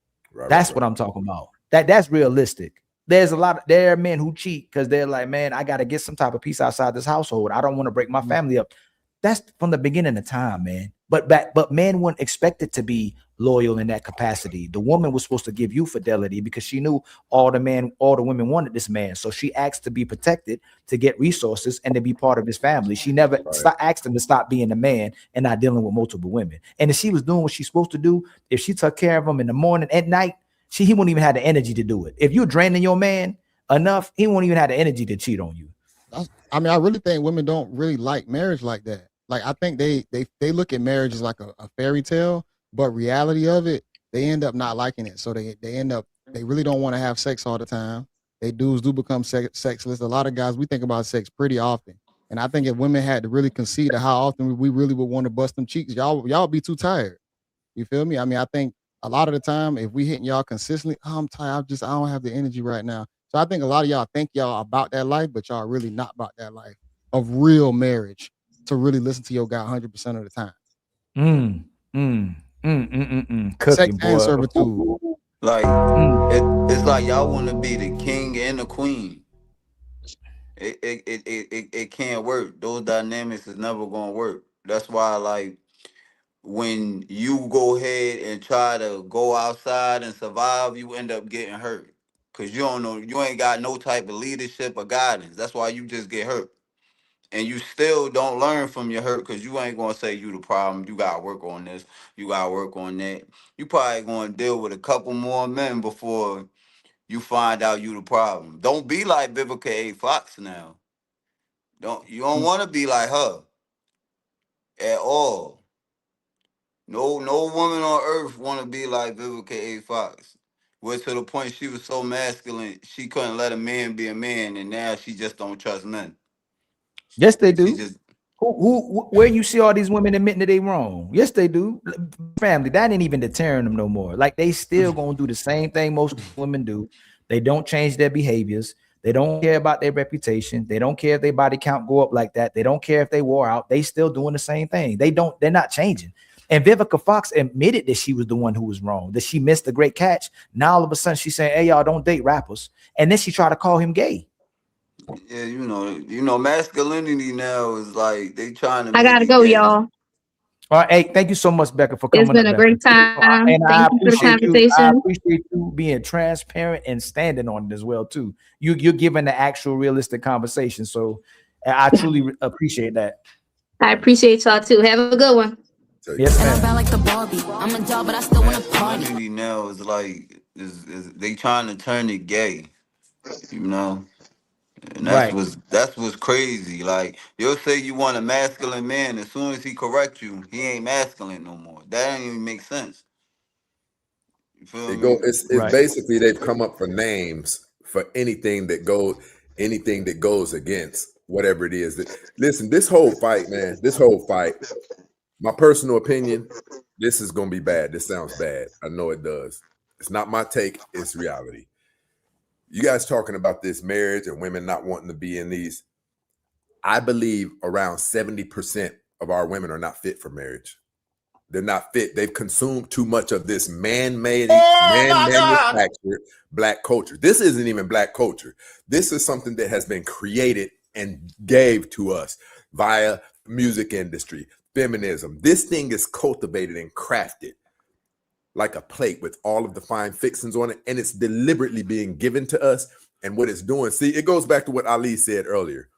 That's what I'm talking about. That's realistic. There are men who cheat because they're like, man, I got to get some type of peace outside this household. I don't want to break my family up. That's from the beginning of time, man. But men weren't expected to be loyal in that capacity. The woman was supposed to give you fidelity because she knew all the women wanted this man. So she asked to be protected, to get resources, and to be part of his family. She never asked him to stop being a man and not dealing with multiple women. And if she was doing what she's supposed to do, if she took care of him in the morning, at night, he wouldn't even have the energy to do it. If you're draining your man enough, he won't even have the energy to cheat on you. I mean, I really think women don't really like marriage like that. Like, I think they look at marriage as like a fairy tale, but reality of it, they end up not liking it. So they really don't want to have sex all the time. Dudes do become sexless. A lot of guys, we think about sex pretty often. And I think if women had to really concede to how often we really would want to bust them cheeks, y'all be too tired. You feel me? I mean, I think a lot of the time, if we hitting y'all consistently, I'm tired. I don't have the energy right now. So I think a lot of y'all think y'all about that life, but y'all really not about that life of real marriage to really listen to your guy 100% of the time. Sex and servitude. Like, it's like y'all want to be the king and the queen. It can't work. Those dynamics is never gonna work. That's why, like, when you go ahead and try to go outside and survive, you end up getting hurt. Cause you don't know, you ain't got no type of leadership or guidance. That's why you just get hurt. And you still don't learn from your hurt because you ain't gonna say you the problem. You gotta work on this, you gotta work on that. You probably gonna deal with a couple more men before you find out you the problem. Don't be like Vivica A. Fox now. You don't wanna be like her at all. No woman on earth want to be like Vivica A. Fox. Where to the point she was so masculine, she couldn't let a man be a man, and now she just don't trust men. Yes, they do. Where you see all these women admitting that they wrong? Yes, they do. Family, that ain't even deterring them no more. Like, they still gonna do the same thing most women do. They don't change their behaviors. They don't care about their reputation. They don't care if their body count go up like that. They don't care if they wore out. They still doing the same thing. They're not changing. And Vivica Fox admitted that she was the one who was wrong, that she missed the great catch. Now all of a sudden she's saying, hey, y'all don't date rappers. And then she tried to call him gay. Yeah, you know, masculinity now is like they trying to. I gotta go, y'all. All right, hey, thank you so much, Becca, for coming. It's been a great time. And Thank you for the conversation. I appreciate you being transparent and standing on it as well too. You're giving the actual realistic conversation, so I truly appreciate that. I appreciate y'all too. Have a good one. Yes, ma'am. I'm a dog, but I still want to party. Now is like is they trying to turn it gay, you know. And that's what's crazy. Like, you'll say you want a masculine man, as soon as he correct you, he ain't masculine no more. That don't even make sense. You feel me? It's basically they've come up for names for anything that goes against whatever it is. Listen, this whole fight, man, my personal opinion, this is gonna be bad. This sounds bad. I know it does. It's not my take, it's reality. You guys talking about this marriage and women not wanting to be in these. I believe around 70% of our women are not fit for marriage. They're not fit. They've consumed too much of this man-made, man-manufactured black culture. This isn't even black culture. This is something that has been created and gave to us via music industry, feminism. This thing is cultivated and crafted like a plate with all of the fine fixings on it, and it's deliberately being given to us. And what it's doing, see, it goes back to what Ali said earlier.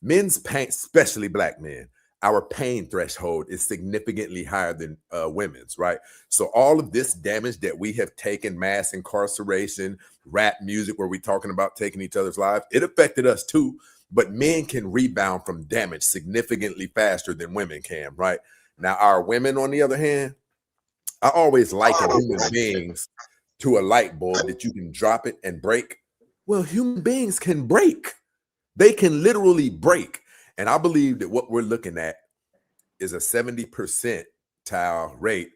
Men's pain, especially black men, our pain threshold is significantly higher than women's, right? So all of this damage that we have taken, mass incarceration, rap music, where we're talking about taking each other's lives, it affected us too. But men can rebound from damage significantly faster than women can, right? Now, our women, on the other hand, I always liken human beings to a light bulb that you can drop it and break. Well, human beings can break. They can literally break. And I believe that what we're looking at is a 70 percentile rate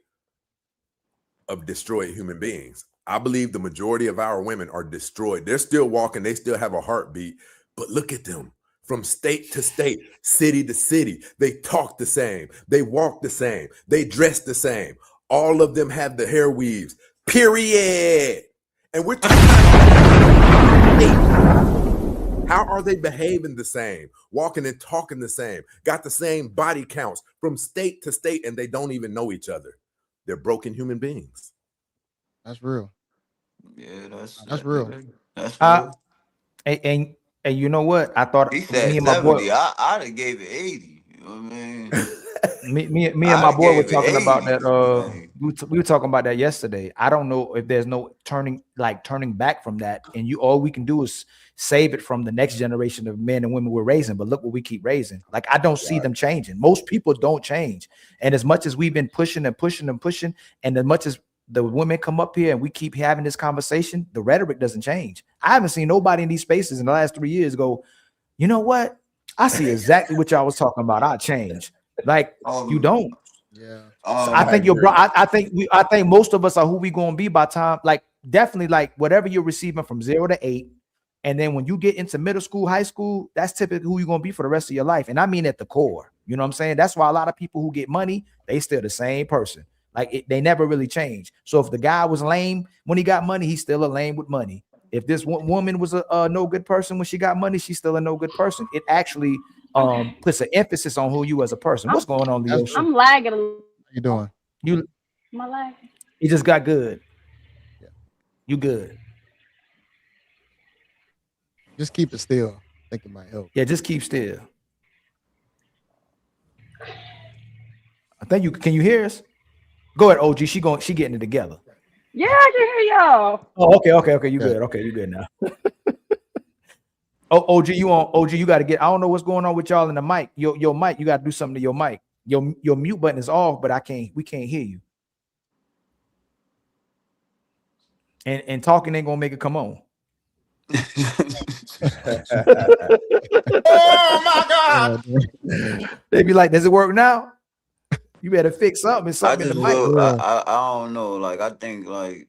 of destroyed human beings. I believe the majority of our women are destroyed. They're still walking. They still have a heartbeat. But look at them. From state to state, city to city. They talk the same. They walk the same. They dress the same. All of them have the hair weaves, period. And we're talking about how are they behaving the same, walking and talking the same, got the same body counts from state to state, and they don't even know each other. They're broken human beings. That's real. Yeah, that's real. That's real. And you know what? I thought he said me and 70. my boy, I'd have gave it 80. You know what I mean? me and my boy were talking about that. We were talking about that yesterday. I don't know if there's no turning back from that, and all we can do is save it from the next generation of men and women we're raising. But look what we keep raising. Like, I don't see them changing. Most people don't change, and as much as we've been pushing and pushing and pushing, and as much as the women come up here and we keep having this conversation, the rhetoric doesn't change. I haven't seen nobody in these spaces in the last 3 years go, you know what? I see exactly what y'all was talking about. I change. Like, you don't. Yeah. So I think I think most of us are who we gonna be by time. Like, definitely, like, whatever you're receiving from 0 to 8, and then when you get into middle school, high school, that's typically who you're gonna be for the rest of your life. And I mean at the core. You know what I'm saying? That's why a lot of people who get money, they still the same person. Like, they never really change. So if the guy was lame when he got money, he's still a lame with money. If this woman was a no good person when she got money, she's still a no good person. It actually puts an emphasis on who you as a person. What's going on, Leo? I'm lagging. How you doing? Am I lagging? You just got good. Yeah. You good. Just keep it still. I think it might help. Yeah, just keep still. I think you can you hear us? Go ahead, OG. She getting it together. Yeah, I can hear y'all. Oh, okay. You good. Okay, you good now. Oh, OG, you got to get. I don't know what's going on with y'all in the mic. Your mic, you got to do something to your mic. Your mute button is off, but we can't hear you. And talking ain't gonna make it come on. Oh my God! They be like, does it work now? You better fix something. I don't know. Like I think like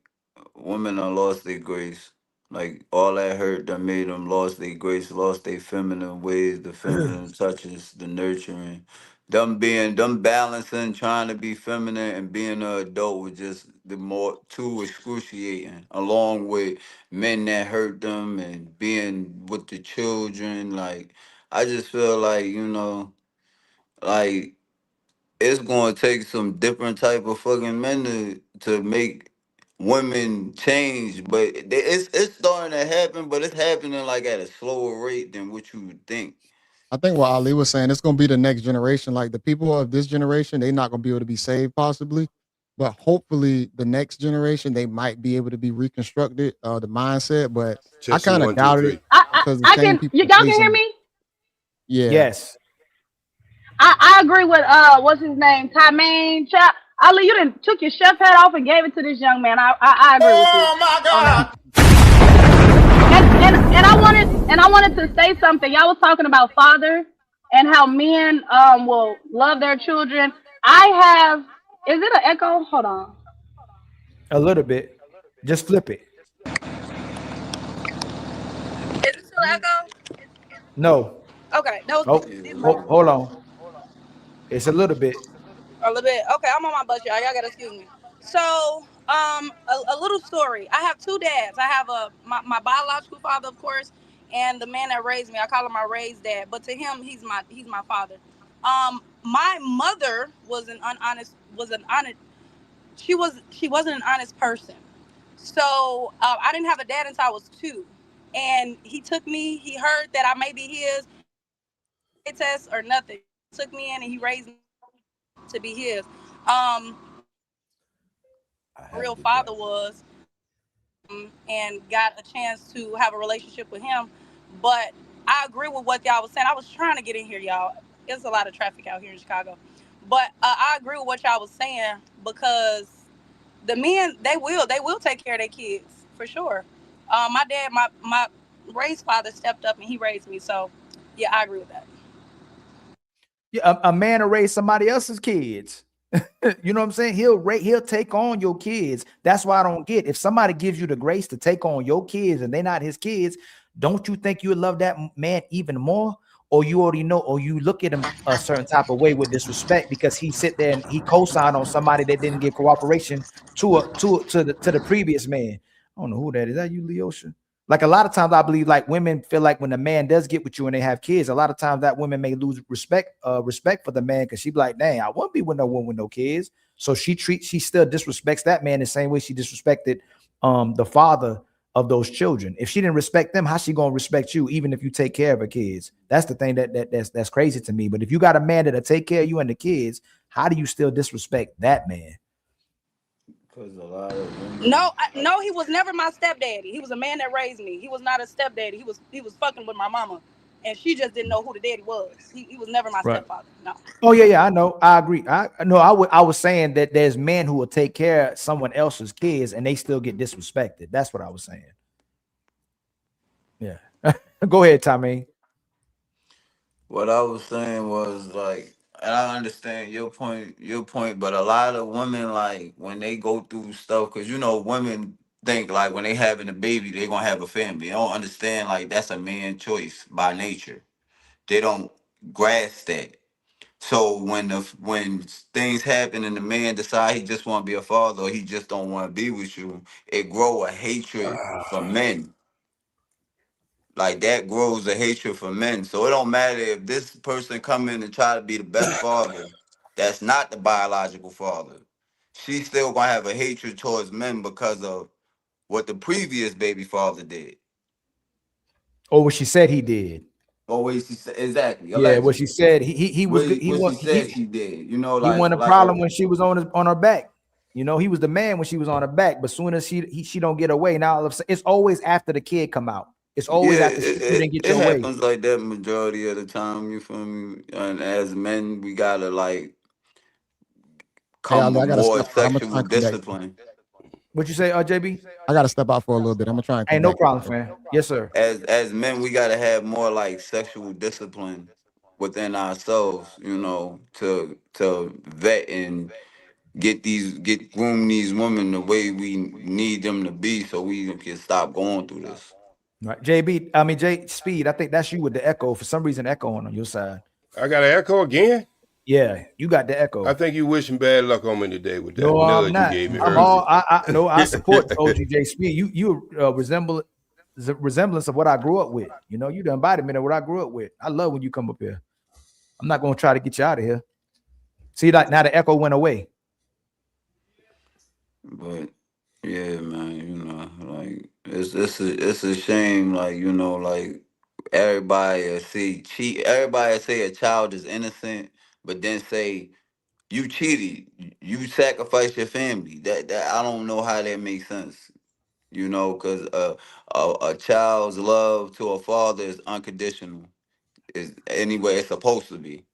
women have lost their grace. Like all that hurt that made them lost their grace, lost their feminine ways, the feminine touches, the nurturing. Them balancing, trying to be feminine and being an adult was just the more too excruciating. Along with men that hurt them and being with the children. Like I just feel like, like it's gonna take some different type of fucking men to make women change, but it's starting to happen, but it's happening like at a slower rate than what you would think. I think what Ali was saying, it's gonna be the next generation. Like the people of this generation, they're not gonna be able to be saved possibly, but hopefully the next generation they might be able to be reconstructed, the mindset. But I kind of doubt it. I can. Y'all can hear me? Yeah. Yes. I agree with what's his name, Tymaine. Ali, you done took your chef hat off and gave it to this young man. I agree with you. Oh my God! And I wanted to say something. Y'all was talking about father and how men will love their children. Is it an echo? Hold on. A little bit. Just flip it. Is it still echo? No. Okay. No. Hold on. It's a little bit. A little bit. Okay, I'm on my bus, y'all. Y'all gotta excuse me. So, a little story. I have two dads. I have my biological father, of course, and the man that raised me. I call him my raised dad, but to him, he's my father. My mother she wasn't an honest person. So I didn't have a dad until I was 2, and he took me. He heard that I may be his test or nothing. He took me in and he raised me to be his. Real father was, and got a chance to have a relationship with him. But I agree with what y'all was saying. I was trying to get in here, y'all. There's a lot of traffic out here in Chicago. But I agree with what y'all was saying, because the men, they will take care of their kids for sure. My dad, my raised father stepped up and he raised me. So yeah, I agree with that. Yeah, a man will raise somebody else's kids. You know what I'm saying? He'll take on your kids. That's why I don't get, if somebody gives you the grace to take on your kids and they're not his kids, don't you think you would love that man even more? Or you already know, or you look at him a certain type of way with disrespect because he sit there and he co-signed on somebody that didn't give cooperation to the previous man. I don't know who that is. That you, Leosha? Like a lot of times I believe like women feel like when a man does get with you and they have kids, a lot of times that woman may lose respect for the man, because she be like, dang, I won't be with no woman with no kids. So she still disrespects that man the same way she disrespected the father of those children. If she didn't respect them, how's she gonna respect you even if you take care of her kids? That's the thing that's crazy to me. But if you got a man that'll take care of you and the kids, how do you still disrespect that man? Because a lot of women... No, he was never my stepdaddy. He was a man that raised me. He was not a stepdaddy. He was fucking with my mama, and she just didn't know who the daddy was. He was never my stepfather. No. Oh yeah, I know. I agree. I was saying that there's men who will take care of someone else's kids and they still get disrespected. That's what I was saying. Yeah. Go ahead, Tommy. What I was saying was like, and I understand your point, but a lot of women, like when they go through stuff, because women think like when they having a baby, they're gonna have a family. They don't understand like that's a man's choice by nature. They don't grasp that. So when things happen and the man decide he just want to be a father, or he just don't want to be with you, it grow a hatred for men. like that grows a hatred for men. So it don't matter if this person come in and try to be the best father, that's not the biological father. She's still gonna have a hatred towards men because of what the previous baby father did. Or what she said he did. Or what she said, exactly. Yeah, Allegedly. what she said he was good. She did. You know, he like won the like problem when she was on her back. You know, he was the man when she was on her back. But soon as she don't get away, now all of a sudden, it's always after the kid come out. It's always after you didn't get your way. It happens like that majority of the time. You feel me? And as men, we gotta like come with more sexual discipline. What you say, JB? I gotta step out for a little bit. I'm gonna try and come Ain't no back. problem, man. Yes, sir. As men, we gotta have more like sexual discipline within ourselves, you know, to vet and groom these women the way we need them to be, so we can stop going through this. Right, JB. I mean, J Speed. I think that's you with the echo. For some reason, echoing on your side. I got an echo again. Yeah, you got the echo. I think you wishing bad luck on me today with that nudge you gave me. I support OG Speed. You resemblance of what I grew up with. You know, you the embodiment of what I grew up with. I love when you come up here. I'm not gonna try to get you out of here. See, like now the echo went away. But yeah, man, you know, like it's a shame, like, you know, like everybody say a child is innocent, but then say you cheated, you sacrificed your family. That I don't know how that makes sense. You know, because a child's love to a father is unconditional. Is anyway it's supposed to be.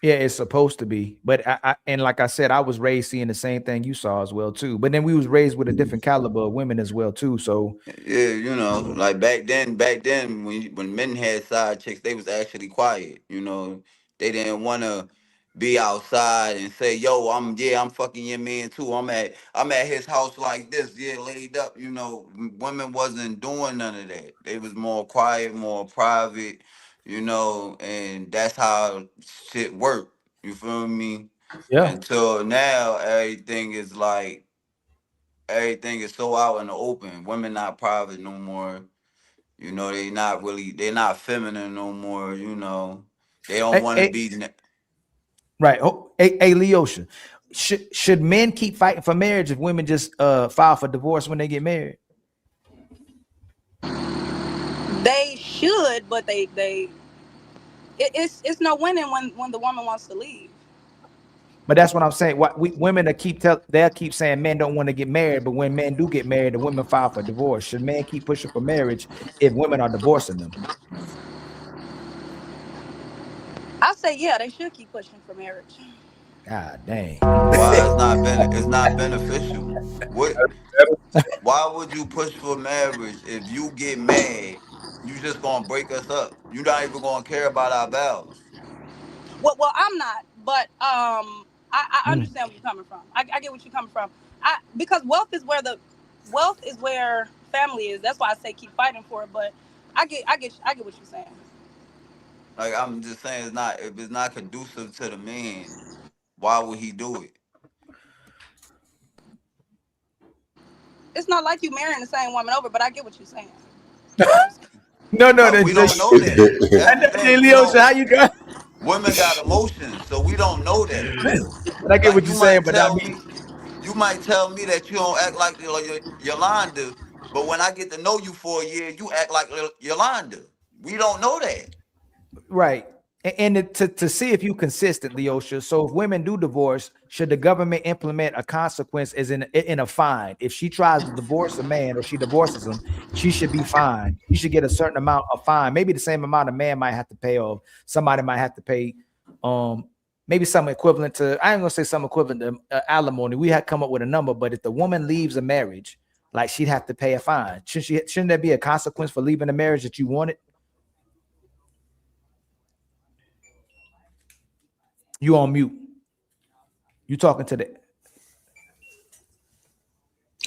Yeah, it's supposed to be, but and like I said, I was raised seeing the same thing you saw as well too. But then we was raised with a different caliber of women as well too. So yeah, you know, like back then when men had side chicks, they was actually quiet. You know, they didn't want to be outside and say, "Yo, I'm fucking your man too. I'm at his house like this, laid up." You know, women wasn't doing none of that. They was more quiet, more private. You know, and that's how shit worked. You feel me? Yeah. Until now, everything is so out in the open. Women not private no more. You know, they're not feminine no more. You know, they don't want to be. Right. Oh, hey, Leosha, should men keep fighting for marriage if women just file for divorce when they get married? They should, but it's no winning when the woman wants to leave. But that's what I'm saying. Women they'll keep saying men don't want to get married, but when men do get married, the women file for divorce. Should men keep pushing for marriage if women are divorcing them? I say yeah, they should keep pushing for marriage. God dang. Why it's not beneficial? Why would you push for marriage if you get mad? You just gonna break us up. You're not even gonna care about our vows. Well, I'm not, but I understand where you're coming from. I get what you're coming from. Because wealth is where family is. That's why I say keep fighting for it. But I get what you're saying. Like I'm just saying, if it's not conducive to the man, why would he do it? It's not like you marrying the same woman over, but I get what you're saying. No, we don't know that. Leosha, how you got? Women got emotions, so we don't know that. But I get what you're saying, but you might tell me that you don't act like Yolanda, but when I get to know you for a year, you act like Yolanda. We don't know that. Right. And to see if you consistent, Leosha. So if women do divorce, should the government implement a consequence as in a fine? If she tries to divorce a man or she divorces him, she should be fined. You should get a certain amount of fine, maybe the same amount a man might have to pay, or somebody might have to pay maybe something equivalent to, I ain't gonna say something equivalent to alimony. We had to come up with a number, but if the woman leaves a marriage, like she'd have to pay a fine. Shouldn't there be a consequence for leaving a marriage that you wanted? You on mute. You talking to the.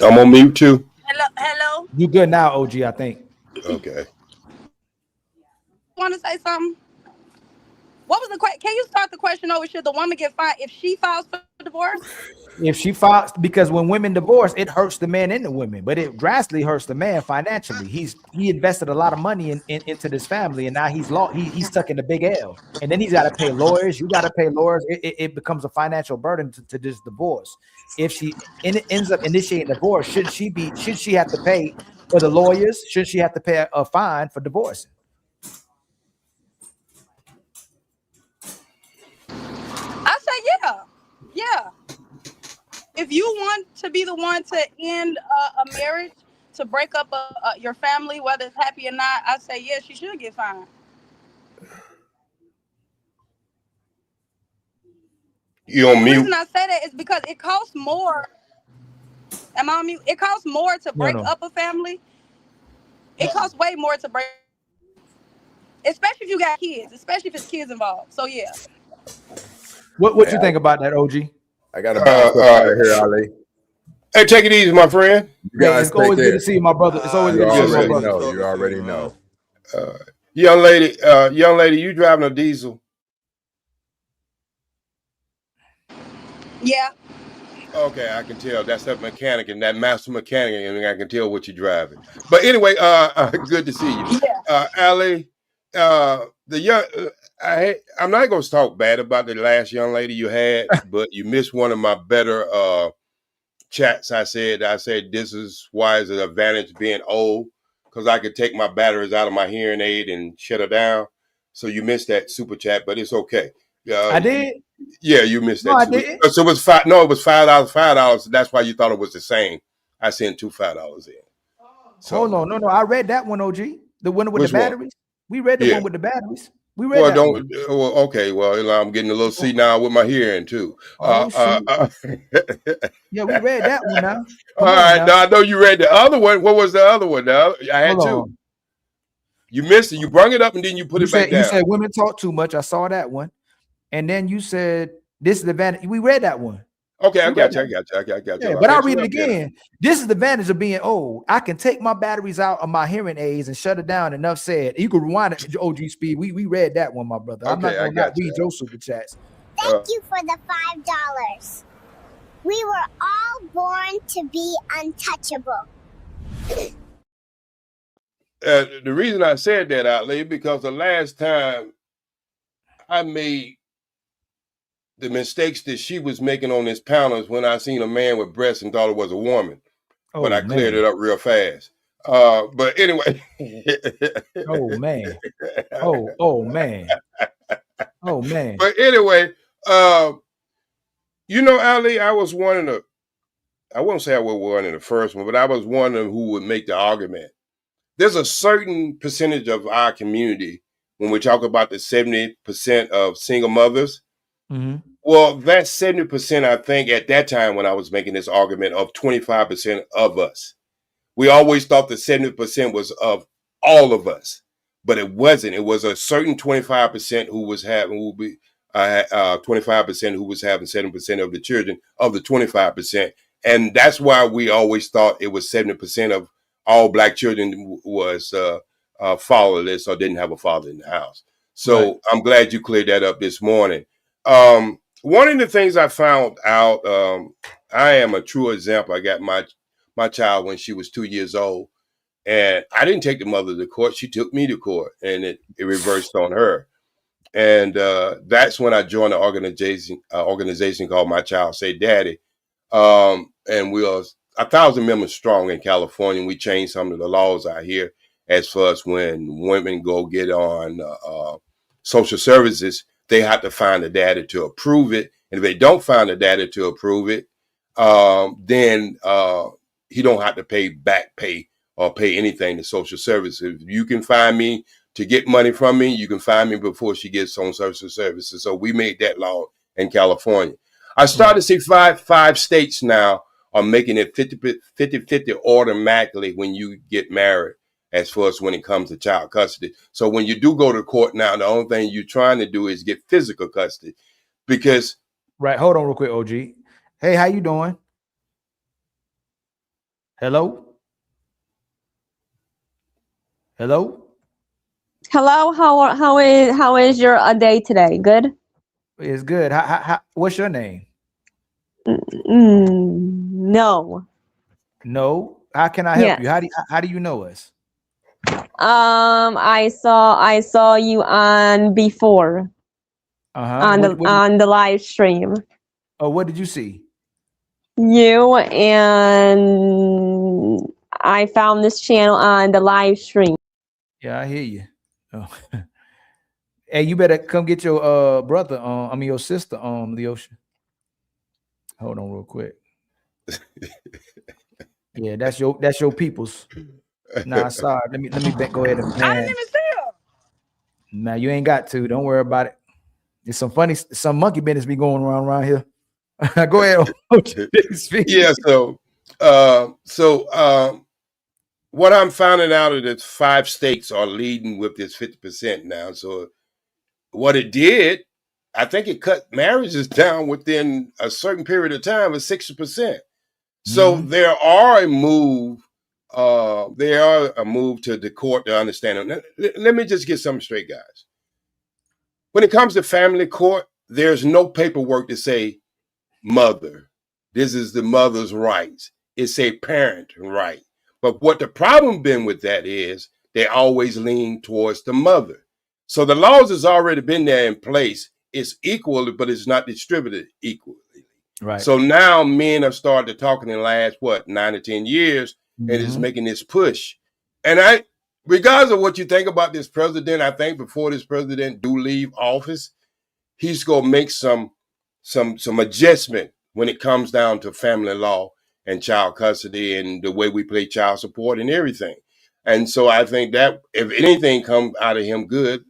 I'm on mute too. Hello. You good now, OG? I think. Okay. Want to say something? What was the question? Can you start the question over? Should the woman get fined if she files for divorce? If she files, because when women divorce, it hurts the man and the women, but it drastically hurts the man financially. He invested a lot of money into this family, and now he's stuck in the big L. And then he's got to pay lawyers. You got to pay lawyers. It becomes a financial burden to this divorce. If she ends up initiating divorce, should she have to pay for the lawyers? Should she have to pay a fine for divorcing? I say yeah. If you want to be the one to end a marriage, to break up your family, whether it's happy or not, I say yes, she should get fined. You on mute? The reason I say that is because it costs more. Am I on mute? It costs more to break up a family. It costs way more to break, especially if you got kids, especially if it's kids involved. So yeah. What you think about that, OG? I got to bounce out of here, Ali. Hey, take it easy, my friend. It's always good to see you, my brother. It's always good to see you, my brother. You already know. Young lady, you driving a diesel? Yeah. Okay, I can tell. That's that mechanic and that master mechanic, and I can tell what you're driving. But anyway, good to see you. Yeah. Ali, I'm not going to talk bad about the last young lady you had, but you missed one of my better chats. I said this is why it's an advantage being old, because I could take my batteries out of my hearing aid and shut it down. So you missed that super chat, but it's okay. I did. Yeah, you missed that. No, I didn't. So it was $5. No, it was $5. That's why you thought it was the same. I sent $2 $5 in. So hold on, no, I read that one, OG. The one with the batteries. We read the one with the batteries. We read that one. Well, okay. Well, I'm getting a little senile with my hearing too. Yeah, we read that one now. All right. Now I know you read the other one. What was the other one? Now I had two. You missed it. You brung it up and then you put it back down. You said women talk too much. I saw that one. And then you said this is the advantage. We read that one. Okay, I got you. Yeah, but I'll read it again. This is the advantage of being old. I can take my batteries out of my hearing aids and shut it down. Enough said. You can rewind it to OG speed. We read that one, my brother. I'm not going to read your super chats. Thank you for the $5. We were all born to be untouchable. The reason I said that out loud because the last time I made the mistakes that she was making on this panel is when I seen a man with breasts and thought it was a woman. But I cleared it up real fast. But anyway. Oh man. Oh man. Oh man. But anyway, Ali, I was one of the, I won't say I was one of the first one, but I was one of them who would make the argument. There's a certain percentage of our community when we talk about the 70% of single mothers. Mm-hmm. Well, that's 70%, I think, at that time when I was making this argument of 25% of us. We always thought the 70% was of all of us, but it wasn't. It was a certain 25% who was having, 25% who was having 7% of the children of the 25%. And that's why we always thought it was 70% of all Black children was fatherless or didn't have a father in the house. So right. I'm glad you cleared that up this morning. One of the things I found out, I am a true example. I got my child when she was 2 years old, and I didn't take the mother to court. She took me to court, and it reversed on her. And that's when I joined an organization called My Child Say Daddy. And we are 1,000 members strong in California. We changed some of the laws out here as far as when women go get on social services, they have to find a daddy to approve it. And if they don't find a daddy to approve it, then he don't have to pay back pay or pay anything to social services. If you can find me to get money from me, you can find me before she gets on social services. So we made that law in California. I started to see five states now are making it 50-50 automatically when you get married, as far as when it comes to child custody. So when you do go to court now, the only thing you're trying to do is get physical custody because. Right. Hold on real quick, OG. Hey, how you doing? Hello? Hello? Hello. How is your day today? Good? It's good. What's your name? No. No. How can I help you? How do you know us? I saw you on before. On the live stream. Oh, what did you see? You, and I found this channel on the live stream. Yeah, I hear you. Oh. Hey, you better come get your brother on. Your sister on, Leosha. Hold on real quick. Yeah, that's your people's. Nah, sorry. Let me go ahead and I didn't even see her. Nah, you ain't got to. Don't worry about it. There's some monkey business be going around here. Go ahead. Yeah, so what I'm finding out is that 5 states are leading with this 50% now. So what it did, I think it cut marriages down within a certain period of time of 60%. So there are a move to the court to understand it. Let me just get something straight, guys. When it comes to family court, there's no paperwork to say mother. This is the mother's rights. It's a parent right. But what the problem been with that is they always lean towards the mother. So the laws has already been there in place. It's equal, but it's not distributed equally. Right. So now men have started talking in the last, 9 to 10 years, and it's making this push. And regardless of what you think about this president, I think before this president do leave office, he's going to make some adjustment when it comes down to family law and child custody and the way we play child support and everything. And so I think that if anything comes out of him good,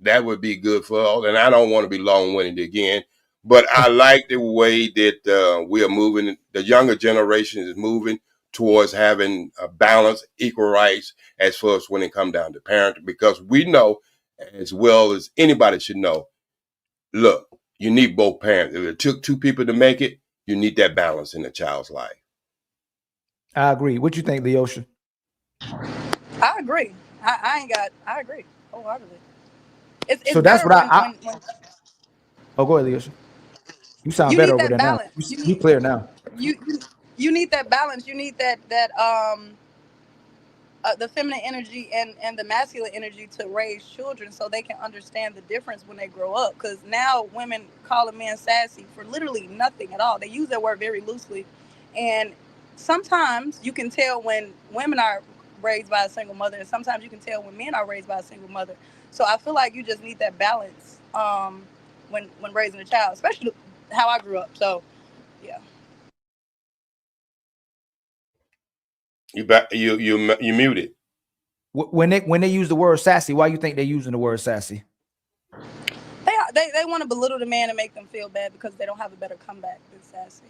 that would be good for all. And I don't want to be long-winded again, but I like the way that we are moving. The younger generation is moving towards having a balance, equal rights as far as when it comes down to parenting, because we know as well as anybody should know, look, you need both parents. If it took 2 people to make it, you need that balance in a child's life. I agree. What you think, Leosha? I agree. I agree wholeheartedly. It's so that's what when Oh, go ahead, Leosha. You sound better over there now. You clear now. You need that balance. You need that the feminine energy and the masculine energy to raise children so they can understand the difference when they grow up. Because now women call a man sassy for literally nothing at all. They use that word very loosely. And sometimes you can tell when women are raised by a single mother, and sometimes you can tell when men are raised by a single mother. So I feel like you just need that balance when raising a child, especially how I grew up. So yeah. You muted. When they use the word sassy, why you think they're using the word sassy? They want to belittle the man and make them feel bad because they don't have a better comeback than sassy.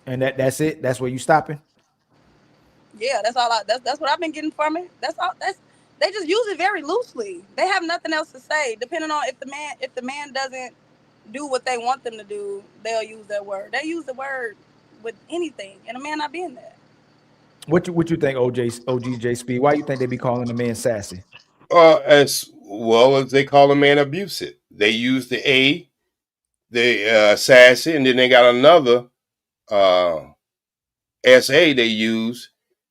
And that's it. That's where you stopping. Yeah, that's all. That's what I've been getting from it. That's all. They just use it very loosely. They have nothing else to say. Depending on if the man doesn't do what they want them to do, they'll use that word. They use the word with anything, and a man not being there. What you think, OG Speed? Why you think they be calling a man sassy? As well as they call a man abusive. They use the sassy, and then they got another SA they use.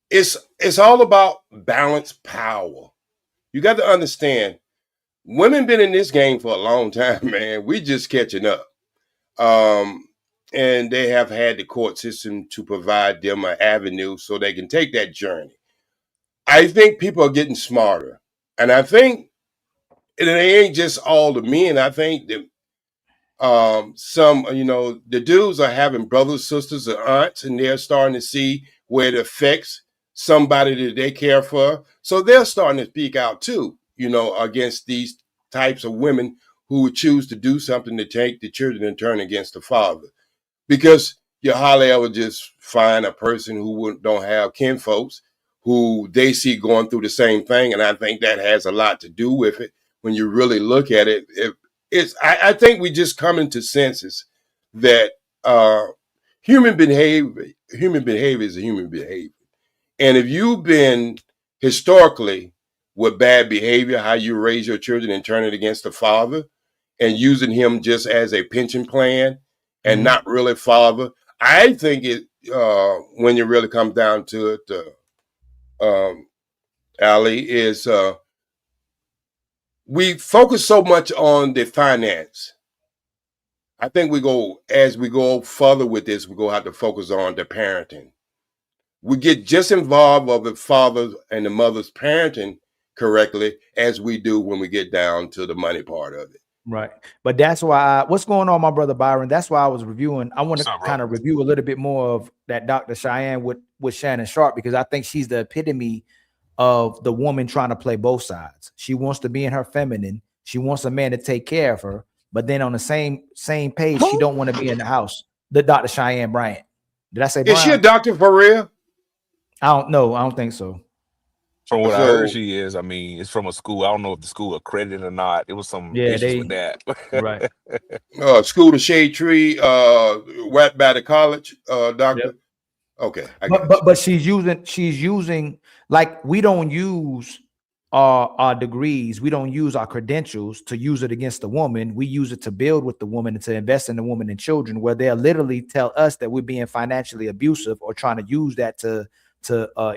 It's all about balanced power. You got to understand, women been in this game for a long time, man. We just catching up. And they have had the court system to provide them an avenue so they can take that journey. I think people are getting smarter. And I think it ain't just all the men. I think that some, the dudes are having brothers, sisters, or aunts, and they're starting to see where it affects somebody that they care for. So they're starting to speak out too, against these types of women who would choose to do something to take the children and turn against the father. Because you hardly ever just find a person who don't have kinfolks who they see going through the same thing. And I think that has a lot to do with it. When you really look at it, I think we just come into senses that human behavior is a human behavior. And if you've been historically with bad behavior, how you raise your children and turn it against the father and using him just as a pension plan, and not really father. I think it when it really comes down to it, Ali, is we focus so much on the finance. I think as we go further with this, we're going to have to focus on the parenting. We get just involved of the father and the mother's parenting correctly as we do when we get down to the money part of it. Right. But that's why what's going on, my brother Byron? That's why I was reviewing. I want to kind of review a little bit more of that Dr. Cheyenne with Shannon Sharpe, because I think she's the epitome of the woman trying to play both sides. She wants to be in her feminine. She wants a man to take care of her. But then on the same page, she don't want to be in the house. The Dr. Cheyenne Bryant. Did I say Bryant? Is she a doctor for real? I don't know. I don't think so. From what I heard, she is. I mean, it's from a school. I don't know if the school accredited or not. It was some issues with that. Right. School of Shade Tree, Wet Battle College, doctor. Yep. Okay. But she's using like, we don't use our degrees, we don't use our credentials to use it against the woman. We use it to build with the woman and to invest in the woman and children, where they'll literally tell us that we're being financially abusive or trying to use that to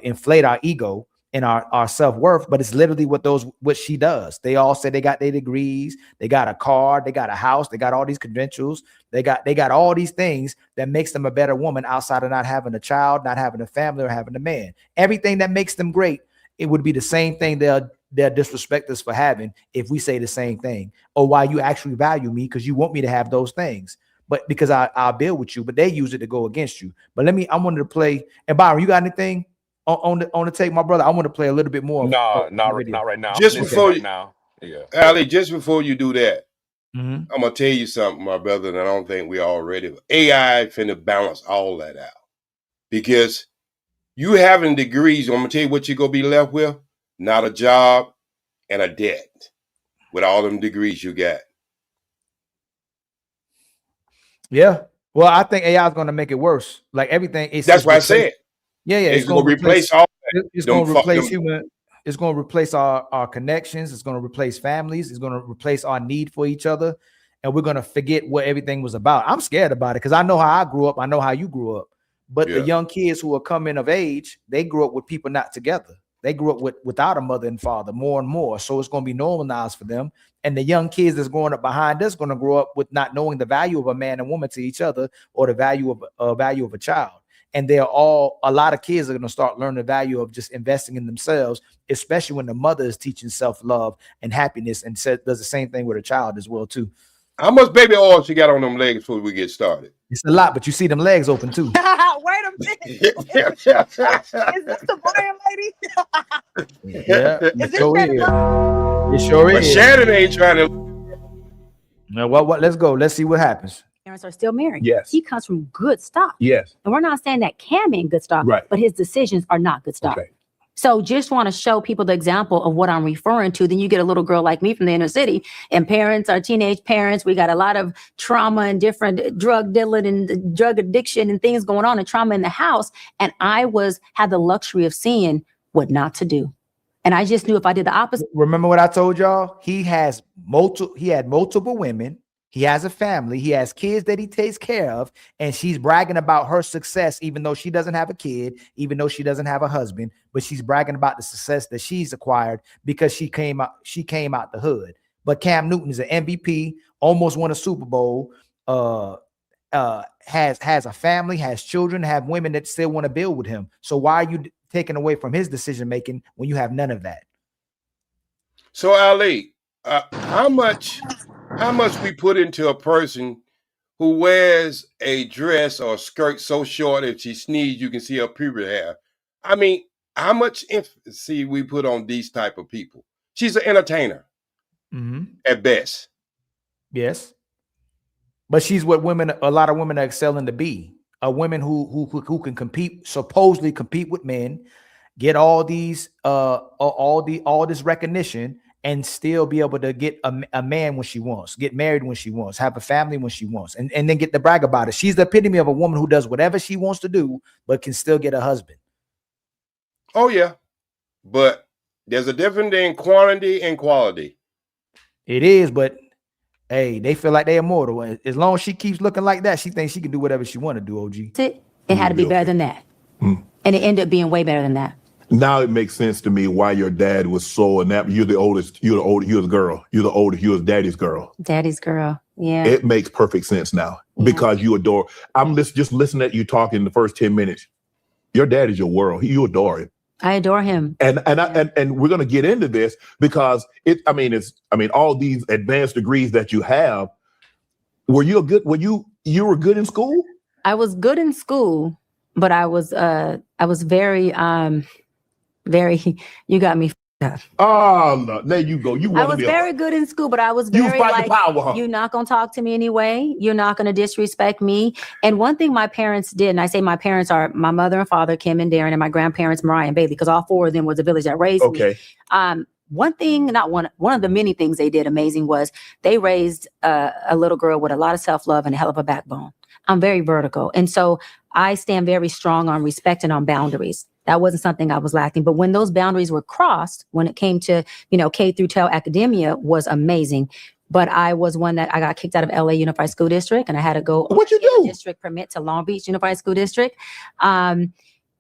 inflate our ego and our self-worth. But it's literally what she does. They all say they got their degrees, they got a car, they got a house, they got all these credentials, they got all these things that makes them a better woman outside of not having a child, not having a family, or having a man. Everything that makes them great, it would be the same thing they'll disrespect us for having if we say the same thing. Or why you actually value me because you want me to have those things, but because I'll build with you. But they use it to go against you. But I wanted to play. And Byron, you got anything on the tape, my brother? I want to play a little bit more. No, not right now. Just before Ali, just before you do that, I'm gonna tell you something, my brother, and I don't think we all ready. AI finna balance all that out, because you having degrees, I'm gonna tell you what you're gonna be left with: not a job and a debt. With all them degrees you got. Yeah. Well, I think AI is gonna make it worse. Like everything. That's what I said. Yeah. It's gonna replace all that. It's gonna replace human. It's gonna replace our connections. It's gonna replace families. It's gonna replace our need for each other, and we're gonna forget what everything was about. I'm scared about it because I know how I grew up. I know how you grew up. But the young kids who are coming of age, they grew up with people not together. They grew up without a mother and father more and more. So it's going to be normalized for them. And the young kids that's growing up behind us going to grow up with not knowing the value of a man and woman to each other, or the value of a child. And a lot of kids are going to start learning the value of just investing in themselves, especially when the mother is teaching self-love and happiness, and does the same thing with a child as well too. How much baby oil she got on them legs before we get started? It's a lot, but you see them legs open too. Wait a minute. Is this the Brian lady? Yeah, it sure is. But Shannon ain't trying to. Now, what? Let's go. Let's see what happens. Parents are still married. Yes. He comes from good stock. Yes. And we're not saying that Cam ain't good stock, right, but his decisions are not good stock. Okay. So just want to show people the example of what I'm referring to. Then you get a little girl like me from the inner city, and parents are teenage parents. We got a lot of trauma and different drug dealing and drug addiction and things going on, and trauma in the house. And I had the luxury of seeing what not to do. And I just knew if I did the opposite. Remember what I told y'all? He had multiple women. He has a family. He has kids that he takes care of. And she's bragging about her success, even though she doesn't have a kid, even though she doesn't have a husband. But she's bragging about the success that she's acquired because she came out the hood. But Cam Newton is an MVP, almost won a Super Bowl, has a family, has children, have women that still want to build with him. So why are you taking away from his decision making when you have none of that? So Ali, how much we put into a person who wears a dress or a skirt so short if she sneezes you can see her pubic hair? I mean, how much emphasis we put on these type of people? She's an entertainer at best. Yes, but she's what a lot of women are excelling to be. Women who can supposedly compete with men, get all this recognition, and still be able to get a man when she wants, get married when she wants, have a family when she wants, and then get to brag about it. She's the epitome of a woman who does whatever she wants to do, but can still get a husband. Oh, yeah. But there's a difference in quantity and quality. It is, but Hey, they feel like they're immortal. As long as she keeps looking like that, she thinks she can do whatever she want to do, OG. It had to be better than that. And it ended up being way better than that. Now it makes sense to me why your dad was so enamored. You're the oldest, you're the girl. You're the oldest, you're daddy's girl. Daddy's girl. Yeah. It makes perfect sense now because you adore. I'm just listening at you talking the first 10 minutes. Your dad is your world. You adore him. I adore him. And we're gonna get into this because all these advanced degrees that you have. You were good in school? I was good in school, but I was very you got me up. Oh no, there you go. I was very good in school, but I was very like, you're not gonna talk to me anyway. You're not gonna disrespect me. And one thing my parents did, and I say my parents are my mother and father, Kim and Darren, and my grandparents, Mariah and Bailey, because all four of them was the village that raised me. One of the many things they did amazing was they raised a little girl with a lot of self-love and a hell of a backbone. I'm very vertical. And so I stand very strong on respect and on boundaries. That wasn't something I was lacking. But when those boundaries were crossed, when it came to, K through 12 academia was amazing. But I was one that I got kicked out of LA Unified School District and I had to go district permit to Long Beach Unified School District. I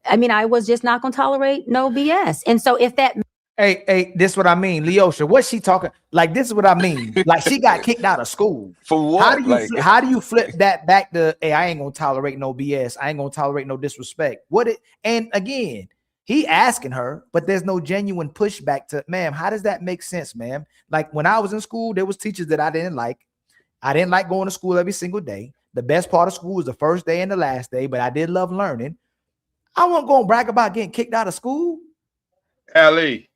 was just not going to tolerate no BS. And so if that... Hey, this is what I mean. Leosha, what's she talking? Like, this is what I mean. Like, she got kicked out of school. For what? How do you flip that back to, hey, I ain't gonna tolerate no BS. I ain't gonna tolerate no disrespect. And again, he asking her, but there's no genuine pushback to, ma'am, how does that make sense, ma'am? Like, when I was in school, there was teachers that I didn't like. I didn't like going to school every single day. The best part of school was the first day and the last day, but I did love learning. I wasn't gonna brag about getting kicked out of school. Ali.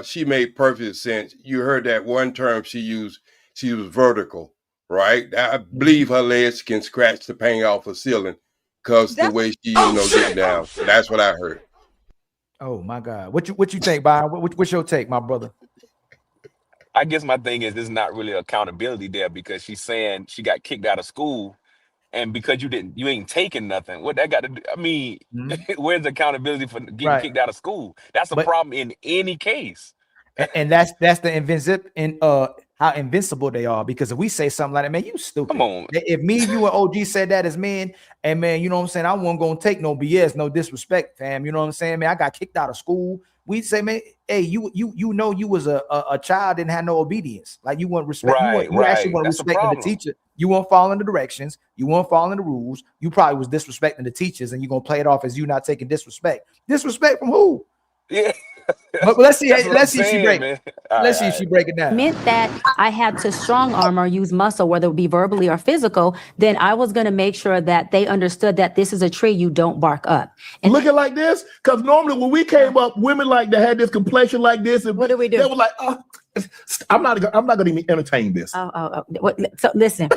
She made perfect sense. You heard that one term she used. She was vertical, right? I believe her legs can scratch the paint off the ceiling because the way she, get down. That's what I heard. Oh my God! What you think, Byron? What's your take, my brother? I guess my thing is there's not really accountability there because she's saying she got kicked out of school. And because you ain't taking nothing, what that got to do? I mean, where's the accountability for getting kicked out of school? That's a problem in any case. And that's the how invincible they are. Because if we say something like that, man, you stupid. Come on. If me, you, and OG said that as men, and man, you know what I'm saying, I wasn't gonna take no BS, no disrespect, fam. You know what I'm saying, man? I got kicked out of school. We say, man, hey, you was a child, didn't have no obedience. Like you weren't respect. You actually weren't respecting the teacher. You weren't following the directions. You weren't following the rules. You probably was disrespecting the teachers, and you're gonna play it off as you not taking disrespect. Disrespect from who? Yeah. But let's see if she break it down. Meant that I had to strong arm or use muscle, whether it be verbally or physical. Then I was going to make sure that they understood that this is a tree you don't bark up. And looking like this, because normally when we came up, women like that had this complexion like this, and what do we do? They were like, "Oh, I'm not going to even entertain this." So listen.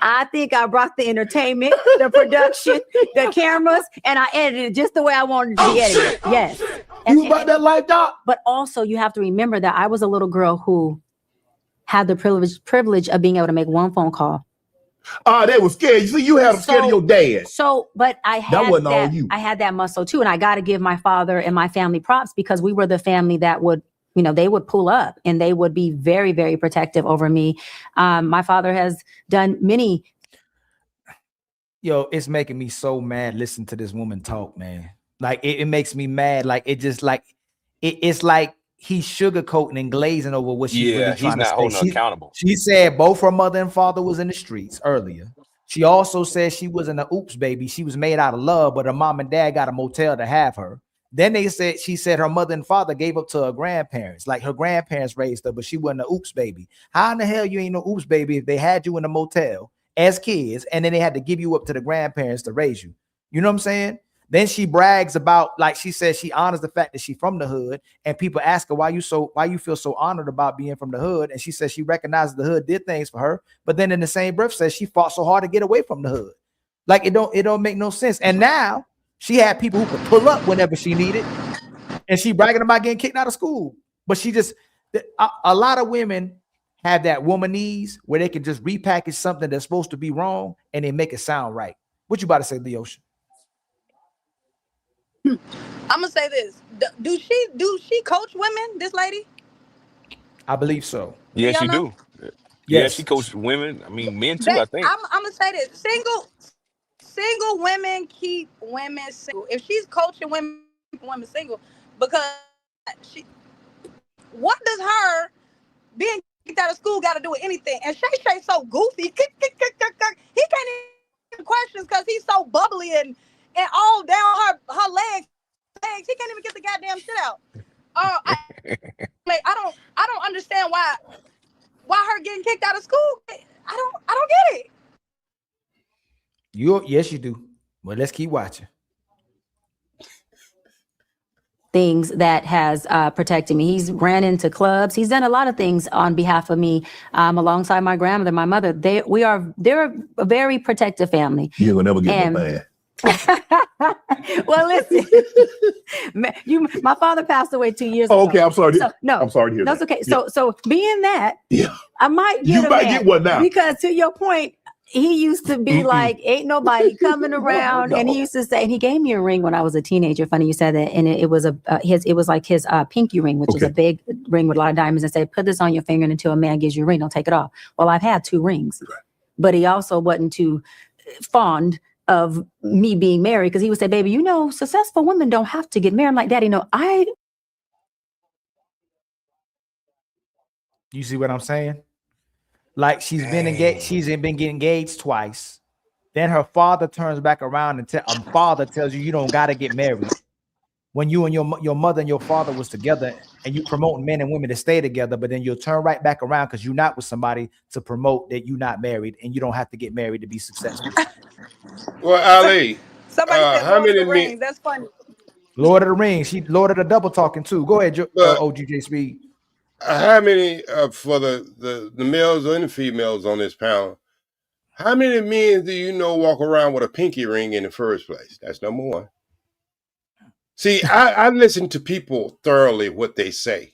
I think I brought the entertainment, the production, the cameras, and I edited it just the way I wanted to be edited. Yes. You brought that life out. But also you have to remember that I was a little girl who had the privilege of being able to make one phone call. They were scared. You see, you had them scared of your dad. But I had that muscle too. And I got to give my father and my family props because we were the family that would, they would pull up and they would be very, very protective over me. My father has done many. Yo, it's making me so mad. Listen to this woman talk, man. Like it makes me mad. Like it just like it's like he's sugarcoating and glazing over what she's really trying to say. He's not holding accountable. She said both her mother and father was in the streets earlier. She also said she wasn't an oops baby. She was made out of love, but her mom and dad got a motel to have her. Then she said her mother and father gave up to her grandparents. Like her grandparents raised her, but she wasn't an oops baby. How in the hell you ain't no oops baby if they had you in a motel as kids and then they had to give you up to the grandparents to raise you? You know what I'm saying? Then she brags about, like she says, she honors the fact that she's from the hood, and people ask her why you feel so honored about being from the hood, and she says she recognizes the hood did things for her, but then in the same breath says she fought so hard to get away from the hood. Like it don't make no sense. And now she had people who could pull up whenever she needed, and she bragging about getting kicked out of school. But she just a lot of women have that womanese where they can just repackage something that's supposed to be wrong and they make it sound right. What you about to say, Leosha? I'm gonna say this. Do she coach women, this lady? I believe so. Yes, she do. Yeah, she coached women. I mean, men too. I think. I'm gonna say this: single women keep women single. If she's coaching women, keep women single, because what does her being kicked out of school got to do with anything? And Shay so goofy. He can't even questions because he's so bubbly and all down her legs. He can't even get the goddamn shit out. I don't understand why her getting kicked out of school. I don't get it. Yes, you do. Well, let's keep watching. Things that has protected me. He's ran into clubs. He's done a lot of things on behalf of me, alongside my grandmother, my mother. They're a very protective family. You will never get no bad. Well, listen, my father passed away 2 years ago. Okay, I'm sorry. No, I'm sorry to hear that's that. okay. So being that, yeah, I might get one now, because to your point, he used to be like, ain't nobody coming around. And he used to say, and he gave me a ring when I was a teenager. Funny you said that. And it was his pinky ring, which is a big ring with a lot of diamonds, and said, put this on your finger, and until a man gives you a ring, don't take it off. Well, I've had 2 rings, but he also wasn't too fond of me being married, because he would say, baby, successful women don't have to get married. I'm like, Daddy, no, You see what I'm saying? Like, she's been engaged. She's been getting engaged twice. Then her father turns back around and father tells you don't got to get married. When you and your mother and your father was together, and you promoting men and women to stay together, but then you'll turn right back around because you're not with somebody to promote that you're not married, and you don't have to get married to be successful. Well, Ali, somebody said how many rings? That's funny. Lord of the Rings. She Lord of the double talking too. Go ahead, OGJ Speed. How many for the males and the females on this panel? How many men do you know walk around with a pinky ring in the first place? That's number one. See, I listen to people thoroughly what they say.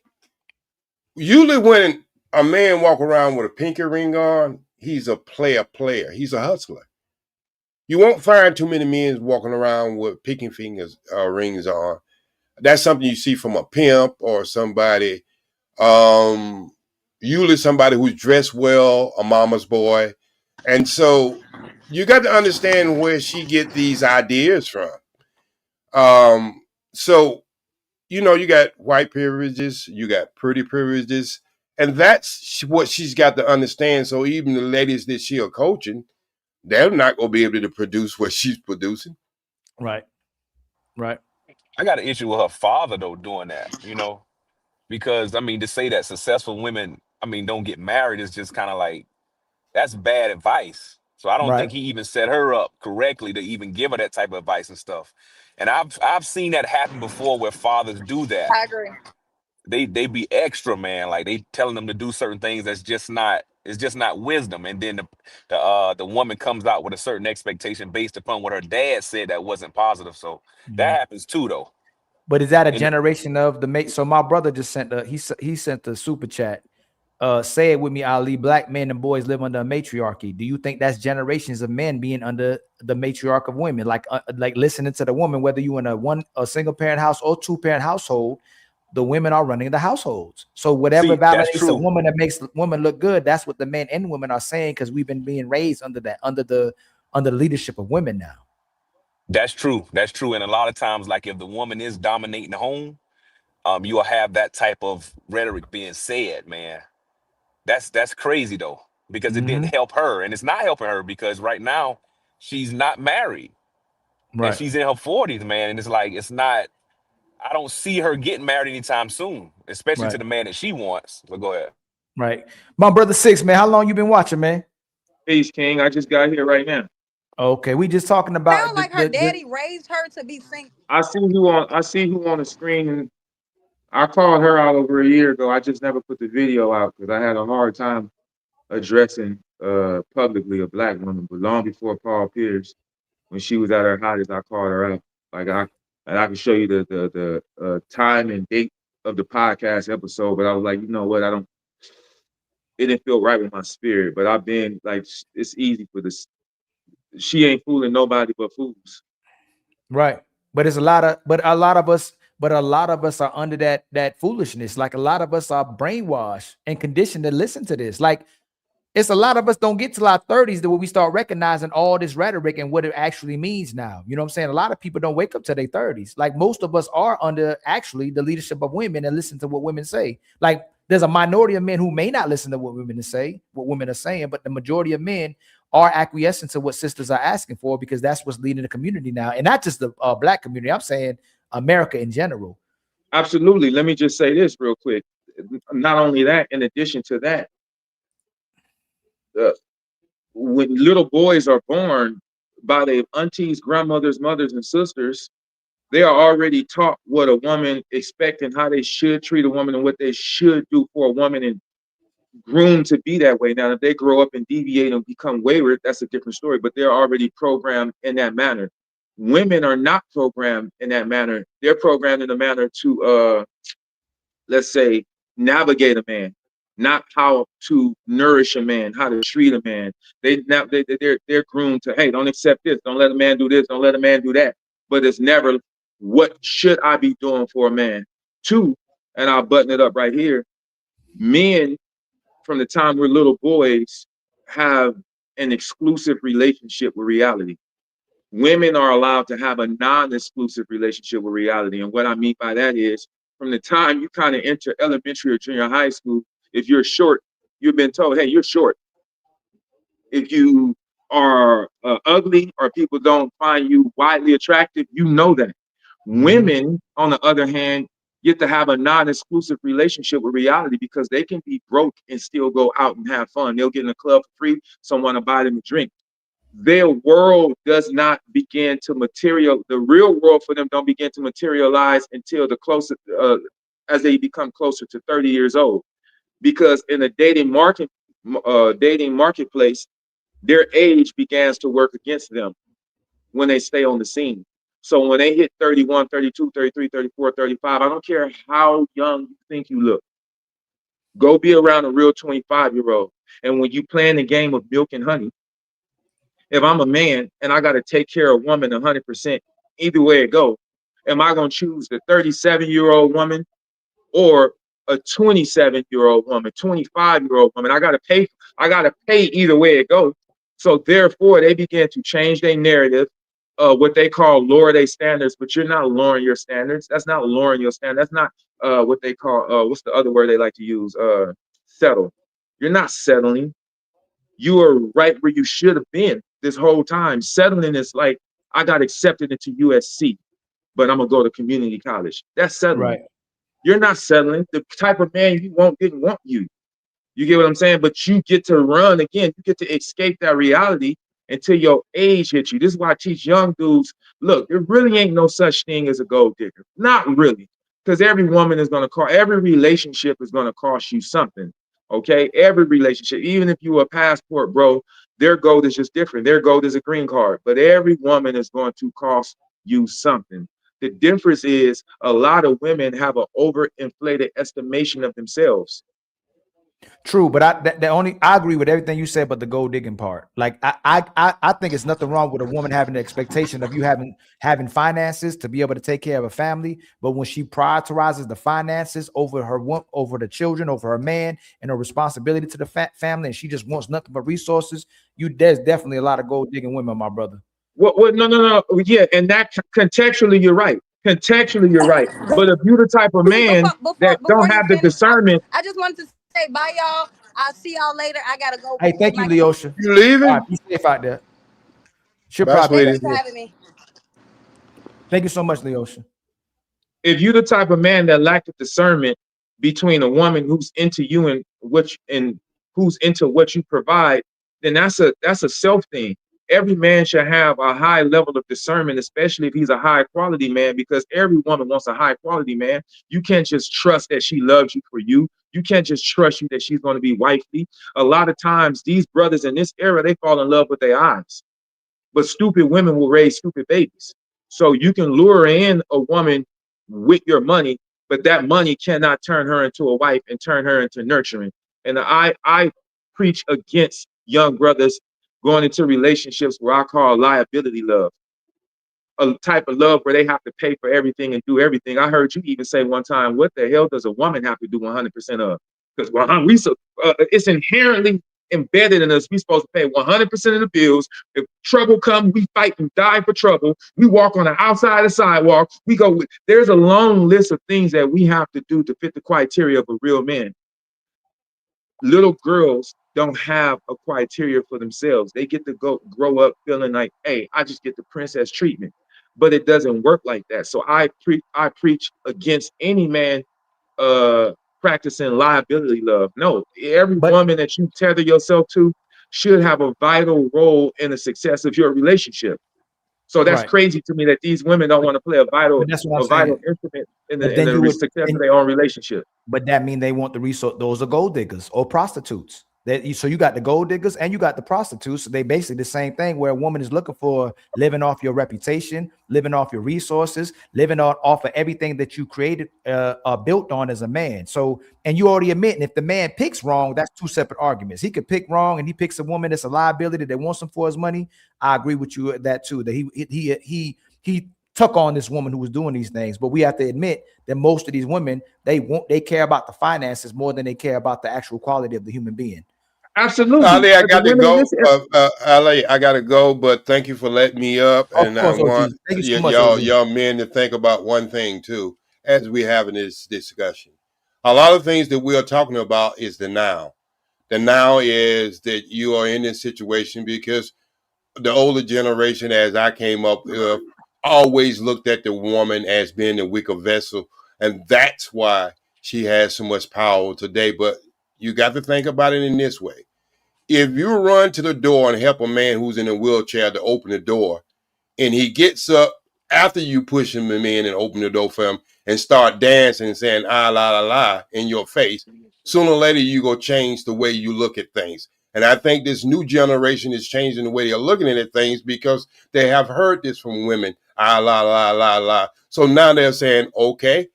Usually when a man walk around with a pinky ring on, he's a player. He's a hustler. You won't find too many men walking around with pinky fingers rings on. That's something you see from a pimp or somebody, usually somebody who's dressed well, a mama's boy. And so you got to understand where she get these ideas from. So, you got white privileges, you got pretty privileges, and that's what she's got to understand. So even the ladies that she are coaching, they're not going to be able to produce what she's producing. Right. I got an issue with her father, though, doing that, because, to say that successful women, don't get married is just kind of like, that's bad advice. So I don't think he even set her up correctly to even give her that type of advice and stuff. And I've seen that happen before where fathers do that. I agree. They be extra, man. Like, they telling them to do certain things that's just not wisdom. And then the woman comes out with a certain expectation based upon what her dad said that wasn't positive. So that happens too, though. But is that a generation of the mate? So my brother just sent he sent the super chat. Say it with me, Ali. Black men and boys live under a matriarchy. Do you think that's generations of men being under the matriarch of women? Like listening to the woman, whether you in a single parent house or 2-parent household, the women are running the households. So whatever validates a woman that makes the woman look good, that's what the men and women are saying, because we've been being raised under the leadership of women now. That's true. And a lot of times, like, if the woman is dominating the home, you will have that type of rhetoric being said, man. That's crazy, though, because it didn't help her, and it's not helping her because right now she's not married, and she's in her 40s, man. And it's like, I don't see her getting married anytime soon, especially to the man that she wants. But go ahead. Right, my brother Six, man. How long you been watching, man? Peace, King. I just got here right now. Okay, we just talking about. Sound like her daddy raised her to be single. I see who on the screen, and I called her out over a year ago. I just never put the video out because I had a hard time addressing publicly a black woman. But long before Paul Pierce, when she was at her hottest, I called her out. I can show you the time and date of the podcast episode. But I was like, you know what? It didn't feel right with my spirit. But I've been like, it's easy for this. She ain't fooling nobody but fools. Right. But a lot of us are under that foolishness. Like, a lot of us are brainwashed and conditioned to listen to this. Like, it's a lot of us don't get till our 30s that when we start recognizing all this rhetoric and what it actually means now. You know what I'm saying? A lot of people don't wake up to their 30s. Like most of us are under actually the leadership of women and listen to what women say. Like there's a minority of men who may not listen to what women say, what women are saying, but the majority of men are acquiescing to what sisters are asking for because that's what's leading the community now. And not just the Black community, I'm saying America in general. Absolutely. Let me just say this real quick. Not only that, in addition to that, when little boys are born by their aunties, grandmothers, mothers, and sisters, they are already taught what a woman expects and how they should treat a woman and what they should do for a woman and groomed to be that way. Now, if they grow up and deviate and become wayward, that's a different story, but they're already programmed in that manner. Women are not programmed in that manner. They're programmed in a manner to, let's say, navigate a man, not how to nourish a man, how to treat a man. They're groomed to, hey, don't accept this, don't let a man do this, don't let a man do that. But it's never, what should I be doing for a man? Two, and I'll button it up right here, men, from the time we're little boys, have an exclusive relationship with reality. Women are allowed to have a non-exclusive relationship with reality. And what I mean by that is, from the time you kind of enter elementary or junior high school, if you're short, you've been told, hey, you're short. If you are ugly or people don't find you widely attractive, you know that. Women, on the other hand, get to have a non-exclusive relationship with reality because they can be broke and still go out and have fun. They'll get in a club for free, someone will buy them a drink. Their world does not begin to the real world for them don't begin to materialize until the closer, as they become closer to 30 years old. Because in a dating marketplace, their age begins to work against them when they stay on the scene. So when they hit 31, 32, 33, 34, 35, I don't care how young you think you look, go be around a real 25-year-old. And when you playing the game of milk and honey, if I'm a man and I got to take care of a woman 100%, either way it go, am I going to choose the 37-year-old woman or a 27-year-old woman, 25-year-old woman? I got to pay either way it goes. So therefore, they begin to change their narrative, what they call lower their standards, but you're not lowering your standards. That's not lowering your standard. That's not what they call, what's the other word they like to use? Settle. You're not settling. You are right where you should have been this whole time. Settling is like, I got accepted into USC, but I'm gonna go to community college. That's settling. Right. You're not settling. The type of man you want didn't want you. You get what I'm saying? But you get to run again. You get to escape that reality until your age hits you. This is why I teach young dudes, look, there really ain't no such thing as a gold digger. Not really. Because every woman is gonna every relationship is gonna cost you something. Okay, every relationship, even if you a passport, bro, their gold is just different. Their gold is a green card, but every woman is going to cost you something. The difference is a lot of women have an overinflated estimation of themselves. True, but I agree with everything you said, but the gold digging part. Like I think it's nothing wrong with a woman having the expectation of you having finances to be able to take care of a family. But when she prioritizes the finances over the children, over her man, and her responsibility to the family, and she just wants nothing but resources, there's definitely a lot of gold digging women, my brother. Well, no. Yeah, and that contextually, you're right. Contextually, you're right. But if you're the type of man that don't have the discernment, I just wanted to say bye, y'all. I'll see y'all later. I gotta go. Hey, thank you, Leosha. You leaving? Right, be safe out there. She'll probably Thanks for having me. Thank you so much, Leosha. If you're the type of man that lack the discernment between a woman who's into you and who's into what you provide, then that's a self thing. Every man should have a high level of discernment, especially if he's a high quality man, because every woman wants a high quality man. You can't just trust that she loves you for you. You can't just trust you that she's going to be wifely. A lot of times these brothers in this era, they fall in love with their eyes, but stupid women will raise stupid babies. So you can lure in a woman with your money, but that money cannot turn her into a wife and turn her into nurturing. And I preach against young brothers going into relationships where I call liability love, a type of love where they have to pay for everything and do everything. I heard you even say one time, what the hell does a woman have to do 100% of? Because it's inherently embedded in us. We're supposed to pay 100% of the bills. If trouble comes, we fight and die for trouble. We walk on the outside of the sidewalk. We go with, there's a long list of things that we have to do to fit the criteria of a real man. Little girls don't have a criteria for themselves. They get to grow up feeling like, hey, I just get the princess treatment. But it doesn't work like that. So I preach against any man practicing liability love. No, every woman that you tether yourself to should have a vital role in the success of your relationship. So that's crazy to me that these women don't want to play a vital instrument in the success of their own relationship. But that means they want the resource. Those are gold diggers or prostitutes. So you got the gold diggers and you got the prostitutes. So they basically the same thing, where a woman is looking for living off your reputation, living off your resources, living off of everything that you created, built on as a man. So, and you already admitting if the man picks wrong, that's two separate arguments. He could pick wrong and he picks a woman that's a liability that wants him for his money. I agree with you at that too, that he took on this woman who was doing these things. But we have to admit that most of these women, they care about the finances more than they care about the actual quality of the human being. Absolutely. Ali, I got to go. Ali, I got to go, but thank you for letting me up. And I want y'all men to think about one thing too, as we're having this discussion. A lot of things that we are talking about is the now. The now is that you are in this situation because the older generation, as I came up, always looked at the woman as being the weaker vessel. And that's why she has so much power today. But you got to think about it in this way. If you run to the door and help a man who's in a wheelchair to open the door, and he gets up after you push him in and open the door for him and start dancing and saying, ah, la, la, la, in your face, sooner or later, you go change the way you look at things. And I think this new generation is changing the way they're looking at things because they have heard this from women, ah, la, la, la, la. So now they're saying, okay,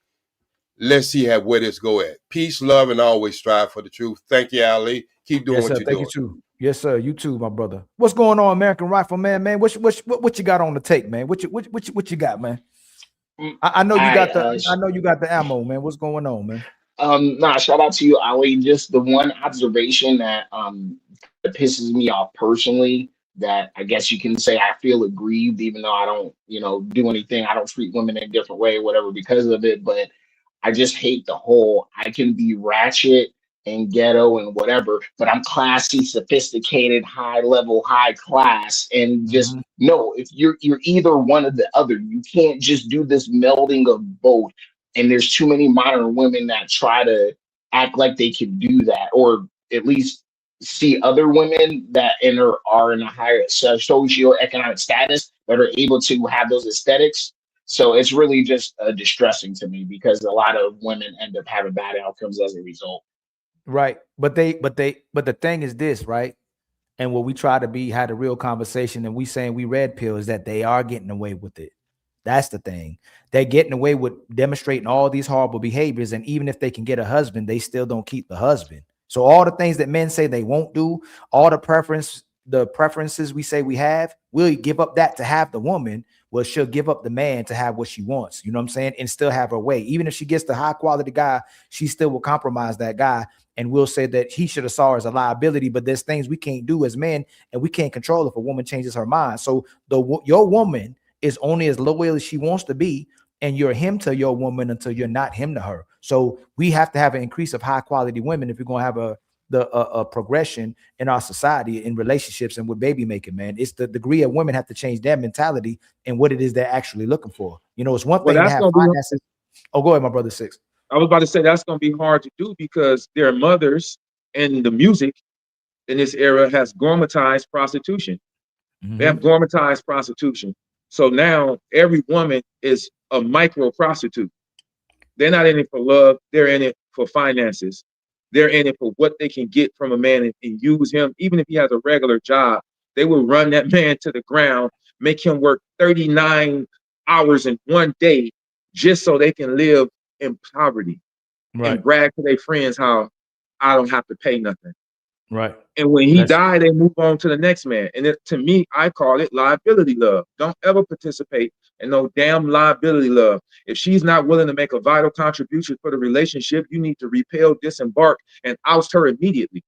let's see where this go at. Peace, love, and always strive for the truth. Thank you, Ali. Keep doing what you're doing. You too. Yes, sir. You too, my brother. What's going on, American Rifleman, man? What you got on the take, man? What you got, man? I know you got the ammo, man. What's going on, man? Nah, shout out to you, Ali. Just the one observation that pisses me off personally, that I guess you can say I feel aggrieved, even though I don't, do anything. I don't treat women in a different way or whatever because of it. But I just hate the whole, I can be ratchet and ghetto and whatever, but I'm classy, sophisticated, high level, high class. And just no, if you're either one or the other, you can't just do this melding of both. And there's too many modern women that try to act like they can do that, or at least see other women that are in a higher socioeconomic status that are able to have those aesthetics. So it's really just distressing to me because a lot of women end up having bad outcomes as a result. Right. But the thing is this, right? And what we try to had a real conversation, and we saying we red pill, is that they are getting away with it. That's the thing. They're getting away with demonstrating all these horrible behaviors. And even if they can get a husband, they still don't keep the husband. So all the things that men say they won't do, all the preferences we say we have, we'll give up that to have the woman. Well, she'll give up the man to have what she wants, you know what I'm saying? And still have her way. Even if she gets the high quality guy, she still will compromise that guy. And we'll say that he should have saw her as a liability, but there's things we can't do as men, and we can't control if a woman changes her mind. So your woman is only as loyal as she wants to be, and you're him to your woman until you're not him to her. So we have to have an increase of high quality women if you're going to have a progression in our society, in relationships, and with baby making, man. It's the degree of women have to change their mentality and what it is they're actually looking for. It's one thing to have finances. Oh, go ahead, my brother Six. I was about to say that's going to be hard to do because their mothers and the music in this era has gourmetized prostitution. They have gourmetized prostitution. So now every woman is a micro prostitute. They're not in it for love. They're in it for finances. They're in it for what they can get from a man and use him. Even if he has a regular job, they will run that man to the ground, make him work 39 hours in one day just so they can live in poverty, and brag to their friends how I don't have to pay nothing. Right. And when he died, they move on to the next man. And to me, I call it liability love. Don't ever participate in no damn liability love. If she's not willing to make a vital contribution for the relationship, you need to repel, disembark, and oust her immediately.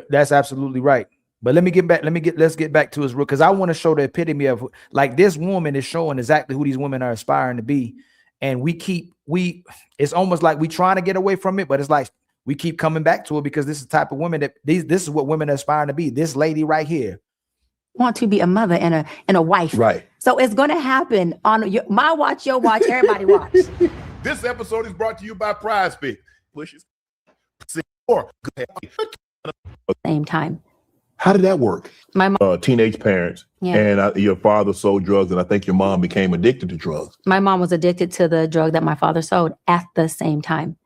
That's absolutely right. But let's get back to his root, because I want to show the epitome of, like, this woman is showing exactly who these women are aspiring to be. And it's almost like we trying to get away from it, but it's like we keep coming back to it, because this is the type of women this is what women are aspiring to be. This lady right here want to be a mother and a wife. Right. So it's going to happen on my watch, your watch, everybody watch. This episode is brought to you by Prize Pick. Pushes. Same time. How did that work? My mom, teenage parents, and your father sold drugs, and I think your mom became addicted to drugs. My mom was addicted to the drug that my father sold at the same time.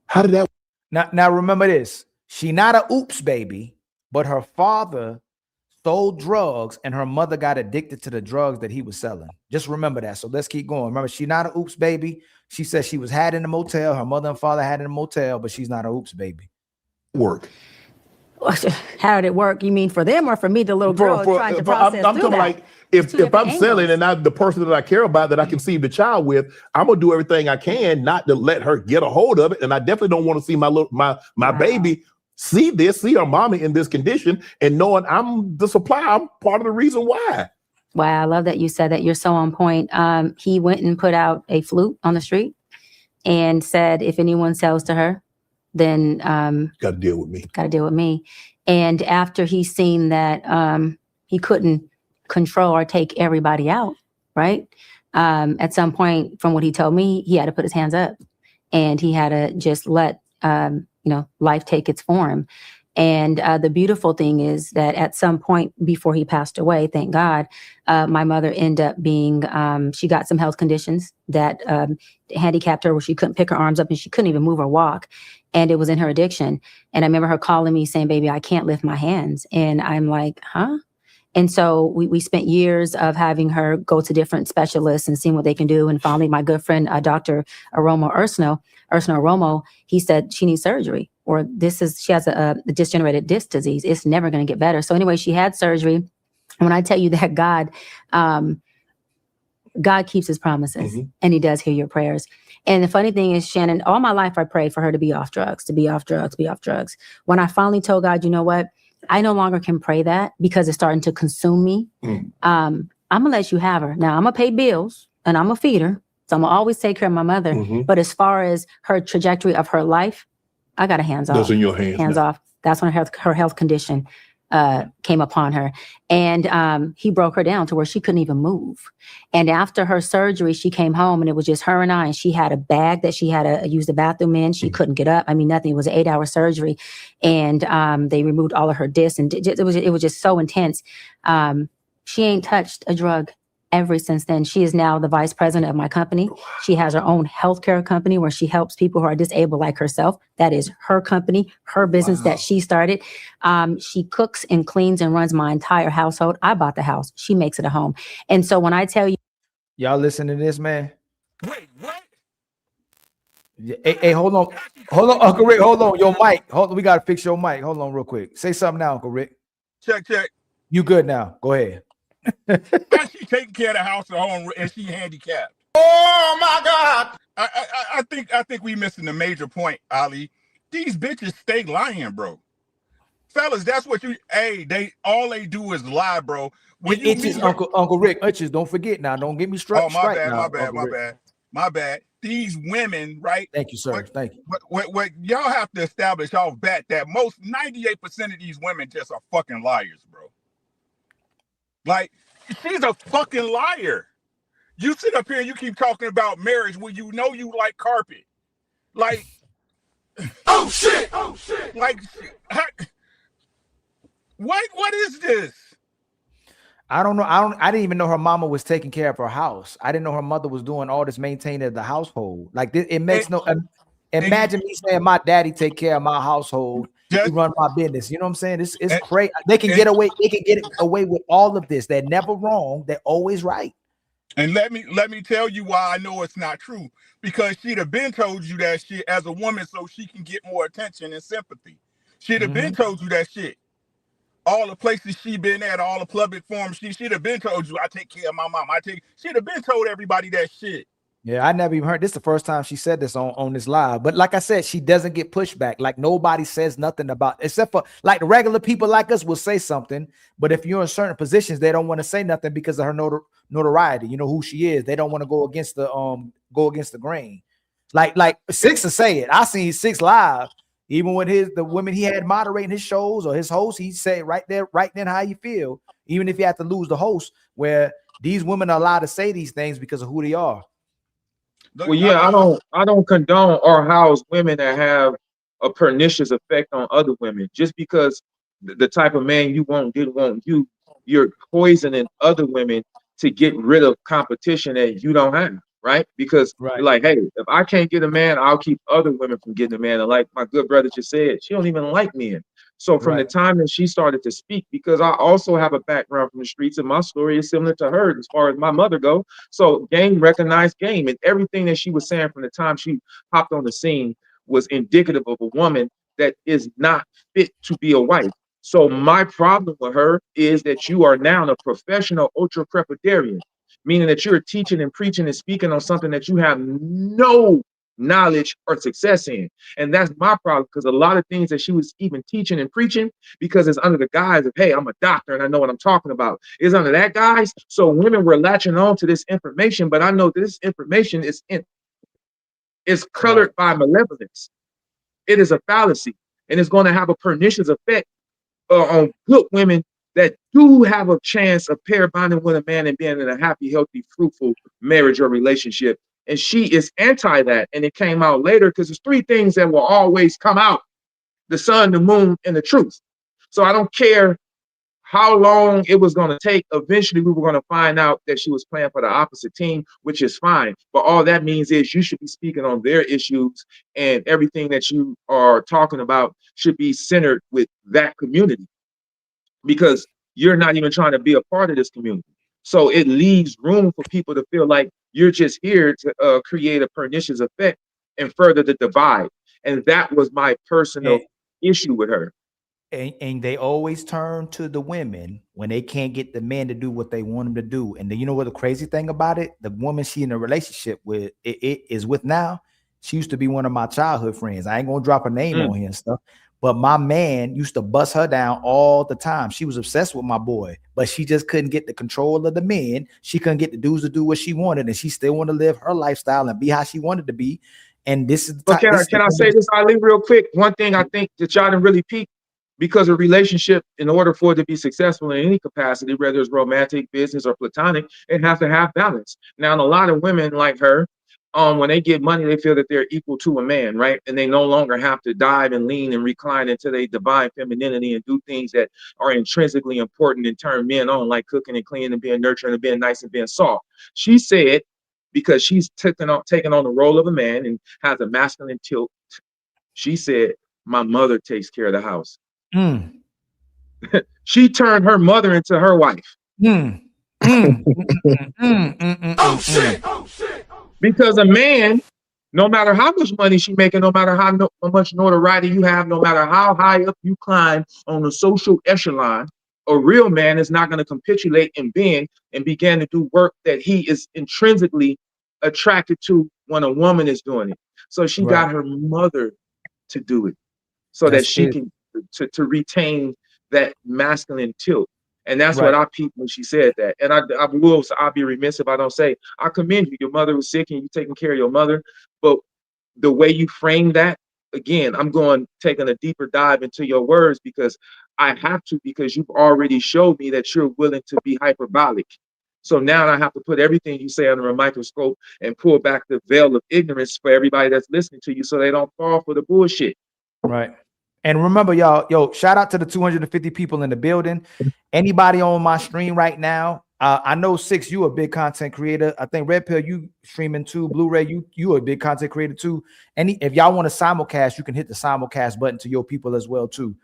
How did that work? Now remember this. She not a oops baby, but her father sold drugs and her mother got addicted to the drugs that he was selling. Just remember that. So let's keep going. Remember, she not a oops baby. She said she was had in a motel. Her mother and father had in a motel, but she's not a oops baby. Work. How did it work? You mean for them or for me, the little girl trying to process I'm talking like, if I'm selling and the person that I care about, that I conceive the child with, I'm gonna do everything I can not to let her get a hold of it. And I definitely don't want to see my baby see her mommy in this condition, and knowing I'm the supplier, I'm part of the reason why. Wow, I love that you said that. You're so on point. He went and put out a flute on the street and said, if anyone sells to her, then got to deal with me. Got to deal with me. And after he's seen that he couldn't control or take everybody out, right? At some point, from what he told me, he had to put his hands up, and he had to just let life take its form. And the beautiful thing is that at some point before he passed away, thank God, my mother ended up being, she got some health conditions that handicapped her, where she couldn't pick her arms up and she couldn't even move or walk. And it was in her addiction. And I remember her calling me saying, baby, I can't lift my hands. And I'm like, huh? And so we spent years of having her go to different specialists and seeing what they can do. And finally, my good friend, Dr. Ursno Aromo, he said she needs surgery, or she has a degenerated disc disease. It's never going to get better. So anyway, she had surgery. And when I tell you that God keeps his promises, and he does hear your prayers. And the funny thing is, Shannon, all my life I prayed for her to be off drugs, to be off drugs, be off drugs. When I finally told God, you know what? I no longer can pray that because it's starting to consume me. I'm going to let you have her. Now, I'm going to pay bills and I'm going to feed her. So I'm going to always take care of my mother. But as far as her trajectory of her life, I got a hands off. Those in your hands. Hands off. That's when her health condition came upon her. And he broke her down to where she couldn't even move. And after her surgery, she came home and it was just her and I. And she had a bag that she had to use the bathroom in. She couldn't get up. I mean, nothing. It was an 8-hour surgery. And they removed all of her discs. And it was just so intense. She ain't touched a drug ever since then. She is now the vice president of my company. She has her own healthcare company where she helps people who are disabled like herself. That is her company, her business that she started. She cooks and cleans and runs my entire household. I bought the house. She makes it a home. And so when I tell you, y'all listen to this, man. Wait, what? Hey, hold on, Uncle Rick, hold on, your mic. Hold on, we gotta fix your mic. Hold on, real quick. Say something now, Uncle Rick. Check. You good now? Go ahead. She taking care of the house at home, and she handicapped. Oh my God! I think we missing a major point, Ali. These bitches stay lying, bro. Fellas, that's what all they do is lie, bro. When you meet Uncle Rick, don't forget now. Don't get me straight. Oh, my bad. These women, right? Thank you, sir. Thank you. What y'all have to establish off bat that most 98% of these women just are fucking liars, bro. Like, she's a fucking liar. You sit up here and you keep talking about marriage when you know you like carpet. Like, oh shit. Like, what is this? I don't know. I didn't even know her mama was taking care of her house. I didn't know her mother was doing all this maintaining the household. Like this, it makes imagine me saying my daddy take care of my household. You run my business. You know what I'm saying? It's crazy. They can get away. They can get away with all of this. They're never wrong. They're always right. And let me tell you why I know it's not true. Because she'd have been told you that shit as a woman so she can get more attention and sympathy. She'd have been told you that shit. All the places she been at, all the public forums, she'd have been told you, I take care of my mom. She'd have been told everybody that shit. Yeah, I never even heard this. The first time she said this on this live. But like I said, she doesn't get pushback. Like nobody says nothing about, except for like the regular people like us will say something. But if you're in certain positions, they don't want to say nothing because of her notoriety. You know who she is. They don't want to go against the grain. Like Six to say it. I seen Six live. Even with the women he had moderating his shows or his host, he said right then how you feel. Even if you have to lose the host, where these women are allowed to say these things because of who they are. Well, yeah, I don't condone or house women that have a pernicious effect on other women. Just because the type of man you want didn't want you, you're poisoning other women to get rid of competition that you don't have, right? Because you're like, hey, if I can't get a man, I'll keep other women from getting a man. And like my good brother just said, she don't even like men. So from the time that she started to speak, because I also have a background from the streets and my story is similar to hers as far as my mother go. So game recognized game, and everything that she was saying from the time she hopped on the scene was indicative of a woman that is not fit to be a wife. So my problem with her is that you are now a professional ultra crepidarian, meaning that you're teaching and preaching and speaking on something that you have no knowledge or success in. And that's my problem, because a lot of things that she was even teaching and preaching, because it's under the guise of, hey, I'm a doctor and I know what I'm talking about, is under that guise. So women were latching on to this information, but I know this information is colored by malevolence. It is a fallacy, and it's going to have a pernicious effect on good women that do have a chance of pair bonding with a man and being in a happy, healthy, fruitful marriage or relationship. And she is anti that. And it came out later because there's three things that will always come out: the sun, the moon, and the truth. So I don't care how long it was going to take. Eventually, we were going to find out that she was playing for the opposite team, which is fine. But all that means is you should be speaking on their issues, and everything that you are talking about should be centered with that community, because you're not even trying to be a part of this community. So it leaves room for people to feel like you're just here to create a pernicious effect and further the divide. And that was my personal issue with her. And they always turn to the women when they can't get the men to do what they want them to do. And then, you know what the crazy thing about it? The woman she in a relationship with is with now, she used to be one of my childhood friends. I ain't gonna drop her name on here and stuff. But my man used to bust her down all the time. She was obsessed with my boy, but she just couldn't get the control of the men. She couldn't get the dudes to do what she wanted, and she still wanted to live her lifestyle and be how she wanted to be. And this is But can I say this, Ali, real quick? One thing I think that y'all didn't really peak, because a relationship, in order for it to be successful in any capacity, whether it's romantic, business, or platonic, it has to have balance. Now, a lot of women like her, when they get money, they feel that they're equal to a man, right? And they no longer have to dive and lean and recline into their divine femininity and do things that are intrinsically important and turn men on, like cooking and cleaning and being nurturing and being nice and being soft. She said, because she's taken on the role of a man and has a masculine tilt, she said, my mother takes care of the house. She turned her mother into her wife. Oh shit. Because a man, no matter how much money she making, no matter how much notoriety you have, no matter how high up you climb on the social echelon, a real man is not going to capitulate and bend and begin to do work that he is intrinsically attracted to when a woman is doing it. So she got her mother to do it, so that she can to retain that masculine tilt. And that's what I peeped when she said that. And I'll be remiss if I don't say, I commend you. Your mother was sick and you taking care of your mother. But the way you frame that, again, I'm taking a deeper dive into your words, because I have to, because you've already showed me that you're willing to be hyperbolic. So now I have to put everything you say under a microscope and pull back the veil of ignorance for everybody that's listening to you, so they don't fall for the bullshit. Right. And remember, y'all, shout out to the 250 people in the building. Anybody on my stream right now, I know Six, you a big content creator. I think Red Pill, you streaming too. Blu-ray, you a big content creator too. If y'all want to simulcast, you can hit the simulcast button to your people as well too.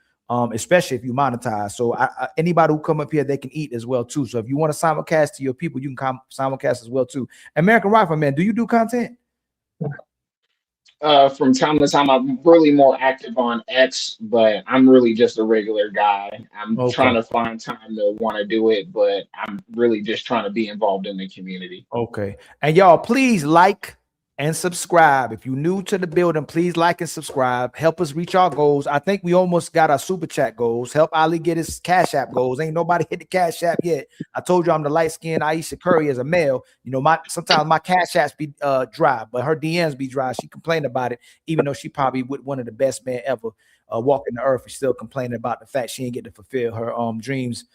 Especially if you monetize. So anybody who come up here, they can eat as well too. So if you want to simulcast to your people, you can simulcast as well too. American Rifleman, do you do content? From time to time, I'm really more active on X, but I'm really just a regular guy. I'm trying to find time to want to do it, but I'm really just trying to be involved in the community. Okay. And y'all, please like and subscribe. If you're new to the building, please like and subscribe. Help us reach our goals. I think we almost got our super chat goals. Help Ali get his Cash App goals. Ain't nobody hit the Cash App yet. I told you I'm the light-skinned Aisha Curry as a male. You know, sometimes my Cash Apps be dry, but her DMs be dry. She complained about it, even though she probably with one of the best men ever walking the earth. She's still complaining about the fact she didn't get to fulfill her dreams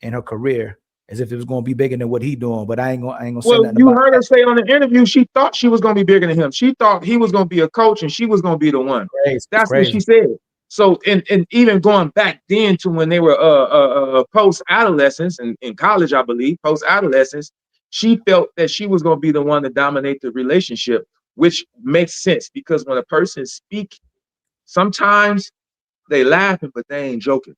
and her career, as if it was going to be bigger than what he doing. But I ain't gonna say nothing. You about heard that. her say on the interview, she thought she was going to be bigger than him. She thought he was going to be a coach and she was going to be the one. That's what she said. So, and even going back then to when they were post-adolescence and in college, I believe, post-adolescence, she felt that she was going to be the one to dominate the relationship, which makes sense because when a person speaks, sometimes they laughing, but they ain't joking.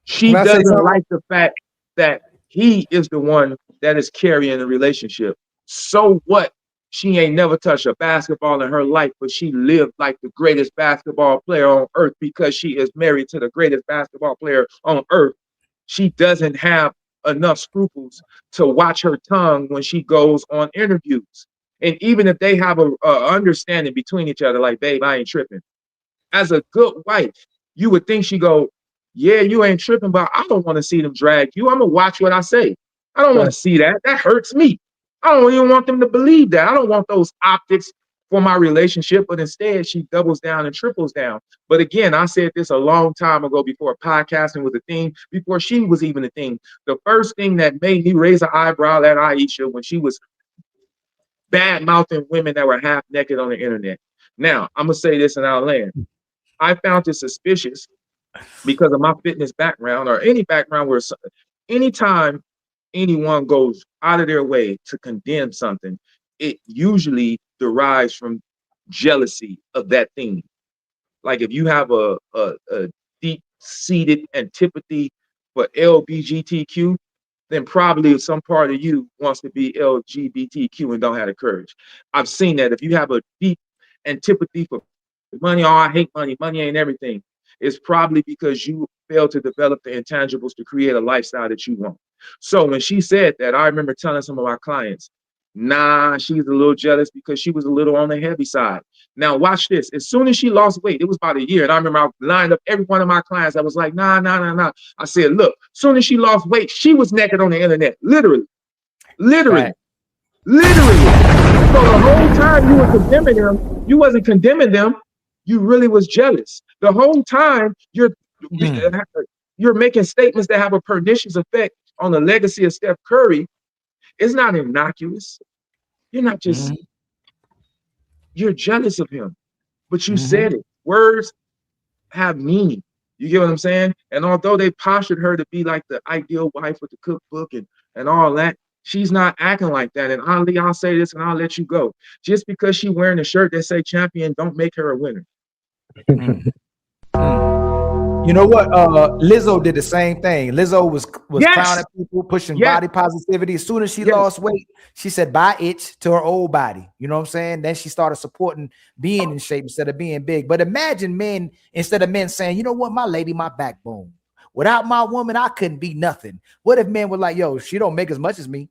She doesn't like the fact that he is the one that is carrying the relationship. So what? She ain't never touched a basketball in her life, but she lived like the greatest basketball player on earth because she is married to the greatest basketball player on earth. She doesn't have enough scruples to watch her tongue when she goes on interviews. And even if they have a understanding between each other, like, babe, I ain't tripping. As a good wife, you would think she go, yeah, you ain't tripping, but I don't want to see them drag you. I'm gonna watch what I say. I don't want to see that. That hurts me. I don't even want them to believe that. I don't want those optics for my relationship, but instead she doubles down and triples down. But again, I said this a long time ago before podcasting was a thing, before she was even a thing. The first thing that made me raise an eyebrow at Aisha when she was bad-mouthing women that were half naked on the internet. Now, I'm gonna say this and I'll land. I found it suspicious because of my fitness background or any background where anytime anyone goes out of their way to condemn something, it usually derives from jealousy of that thing. Like if you have a deep-seated antipathy for LGBTQ, then probably some part of you wants to be LGBTQ and don't have the courage. I've seen that. If you have a deep antipathy for money, oh, I hate money, money ain't everything, it's probably because you failed to develop the intangibles to create a lifestyle that you want. So when she said that, I remember telling some of my clients, nah, she's a little jealous because she was a little on the heavy side. Now watch this. As soon as she lost weight, it was about a year. And I remember I lined up every one of my clients. I was like, nah. I said, look, as soon as she lost weight, she was naked on the internet. Literally. So the whole time you were condemning them, you wasn't condemning them. You really was jealous. The whole time you're making statements that have a pernicious effect on the legacy of Steph Curry. It's not innocuous. You're not just, you're jealous of him, but you said it. Words have meaning. You get what I'm saying? And although they postured her to be like the ideal wife with the cookbook and all that, she's not acting like that. And Ali, I'll say this and I'll let you go. Just because she's wearing a shirt that say champion, don't make her a winner. You know what? Lizzo did the same thing. Lizzo was clowning people, pushing body positivity. As soon as she lost weight, she said bye itch to her old body. You know what I'm saying? Then she started supporting being in shape instead of being big. But imagine men, instead of men saying, you know what, my lady, my backbone. Without my woman, I couldn't be nothing. What if men were like, yo, she don't make as much as me.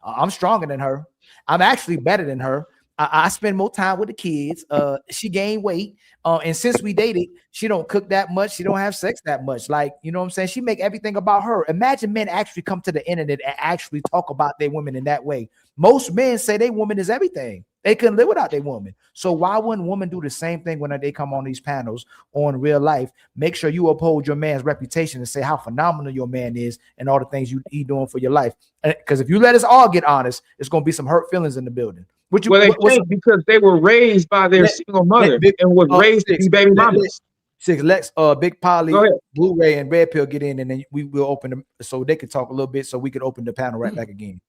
I'm stronger than her. I'm actually better than her. I spend more time with the kids. She gained weight. And since we dated, she don't cook that much. She don't have sex that much. Like, you know what I'm saying? She make everything about her. Imagine men actually come to the internet and actually talk about their women in that way. Most men say their woman is everything. They couldn't live without their woman. So why wouldn't women do the same thing when they come on these panels on real life? Make sure you uphold your man's reputation and say how phenomenal your man is and all the things he doing for your life. Because if you let us all get honest, it's going to be some hurt feelings in the building. Because they were raised by their single mother and was raised to be baby mamas. Lex, Big Polly, Blu-ray, and Red Pill get in, and then we will open them so they could talk a little bit, so we could open the panel right back again.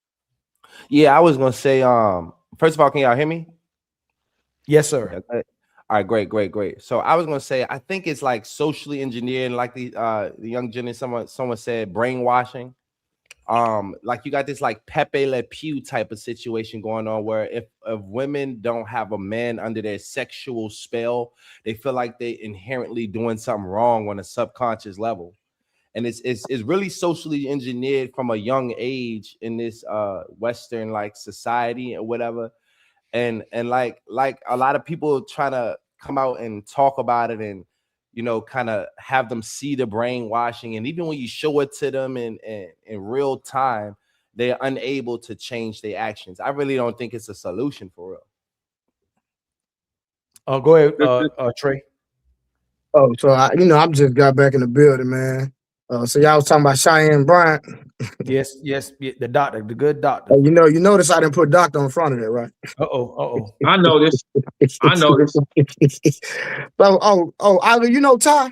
Yeah, I was gonna say, first of all, can y'all hear me? Yes, sir. All right, great. So I was gonna say, I think it's like socially engineered, like the young gentleman, someone said, brainwashing. like you got this like Pepe Le Pew type of situation going on where if women don't have a man under their sexual spell, they feel like they inherently doing something wrong on a subconscious level. And it's really socially engineered from a young age in this Western like society or whatever. And like a lot of people trying to come out and talk about it and, you know, kind of have them see the brainwashing. And even when you show it to them in real time, they're unable to change their actions. I really don't think it's a solution for real. Oh, go ahead, Trey. Oh, so I just got back in the building, man. So y'all was talking about Cheyenne Bryant. Yes, the doctor, the good doctor. You notice I didn't put doctor in front of it, right? I know this. So, Ali, you know Ty?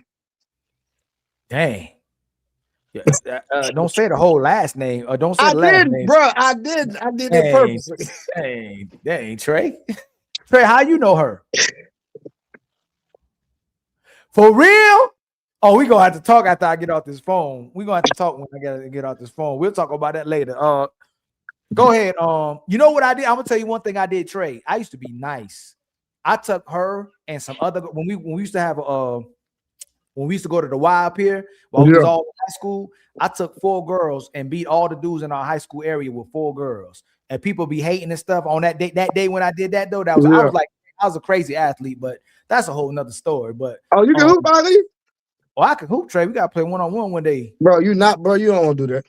Dang. Yeah, don't say the whole last name. Or don't say the last name. Bro. I did it purposely. Dang, Trey. Trey, how you know her? For real? Oh, we're gonna have to talk after I get off this phone. We're gonna have to talk when I get off this phone. We'll talk about that later. Go ahead. You know what I did? I'm gonna tell you one thing I did, Trey. I used to be nice. I took her and some other when we used to have when we used to go to the Y up here while we was all in high school. I took 4 girls and beat all the dudes in our high school area with 4 girls. And people be hating and stuff on that day. That day when I did that though, I was like, I was a crazy athlete, but that's a whole nother story. But you can hoop, Ali? Oh, I can hoop, Trey. We gotta play 1-on-1 one day. Bro, you don't want to do that.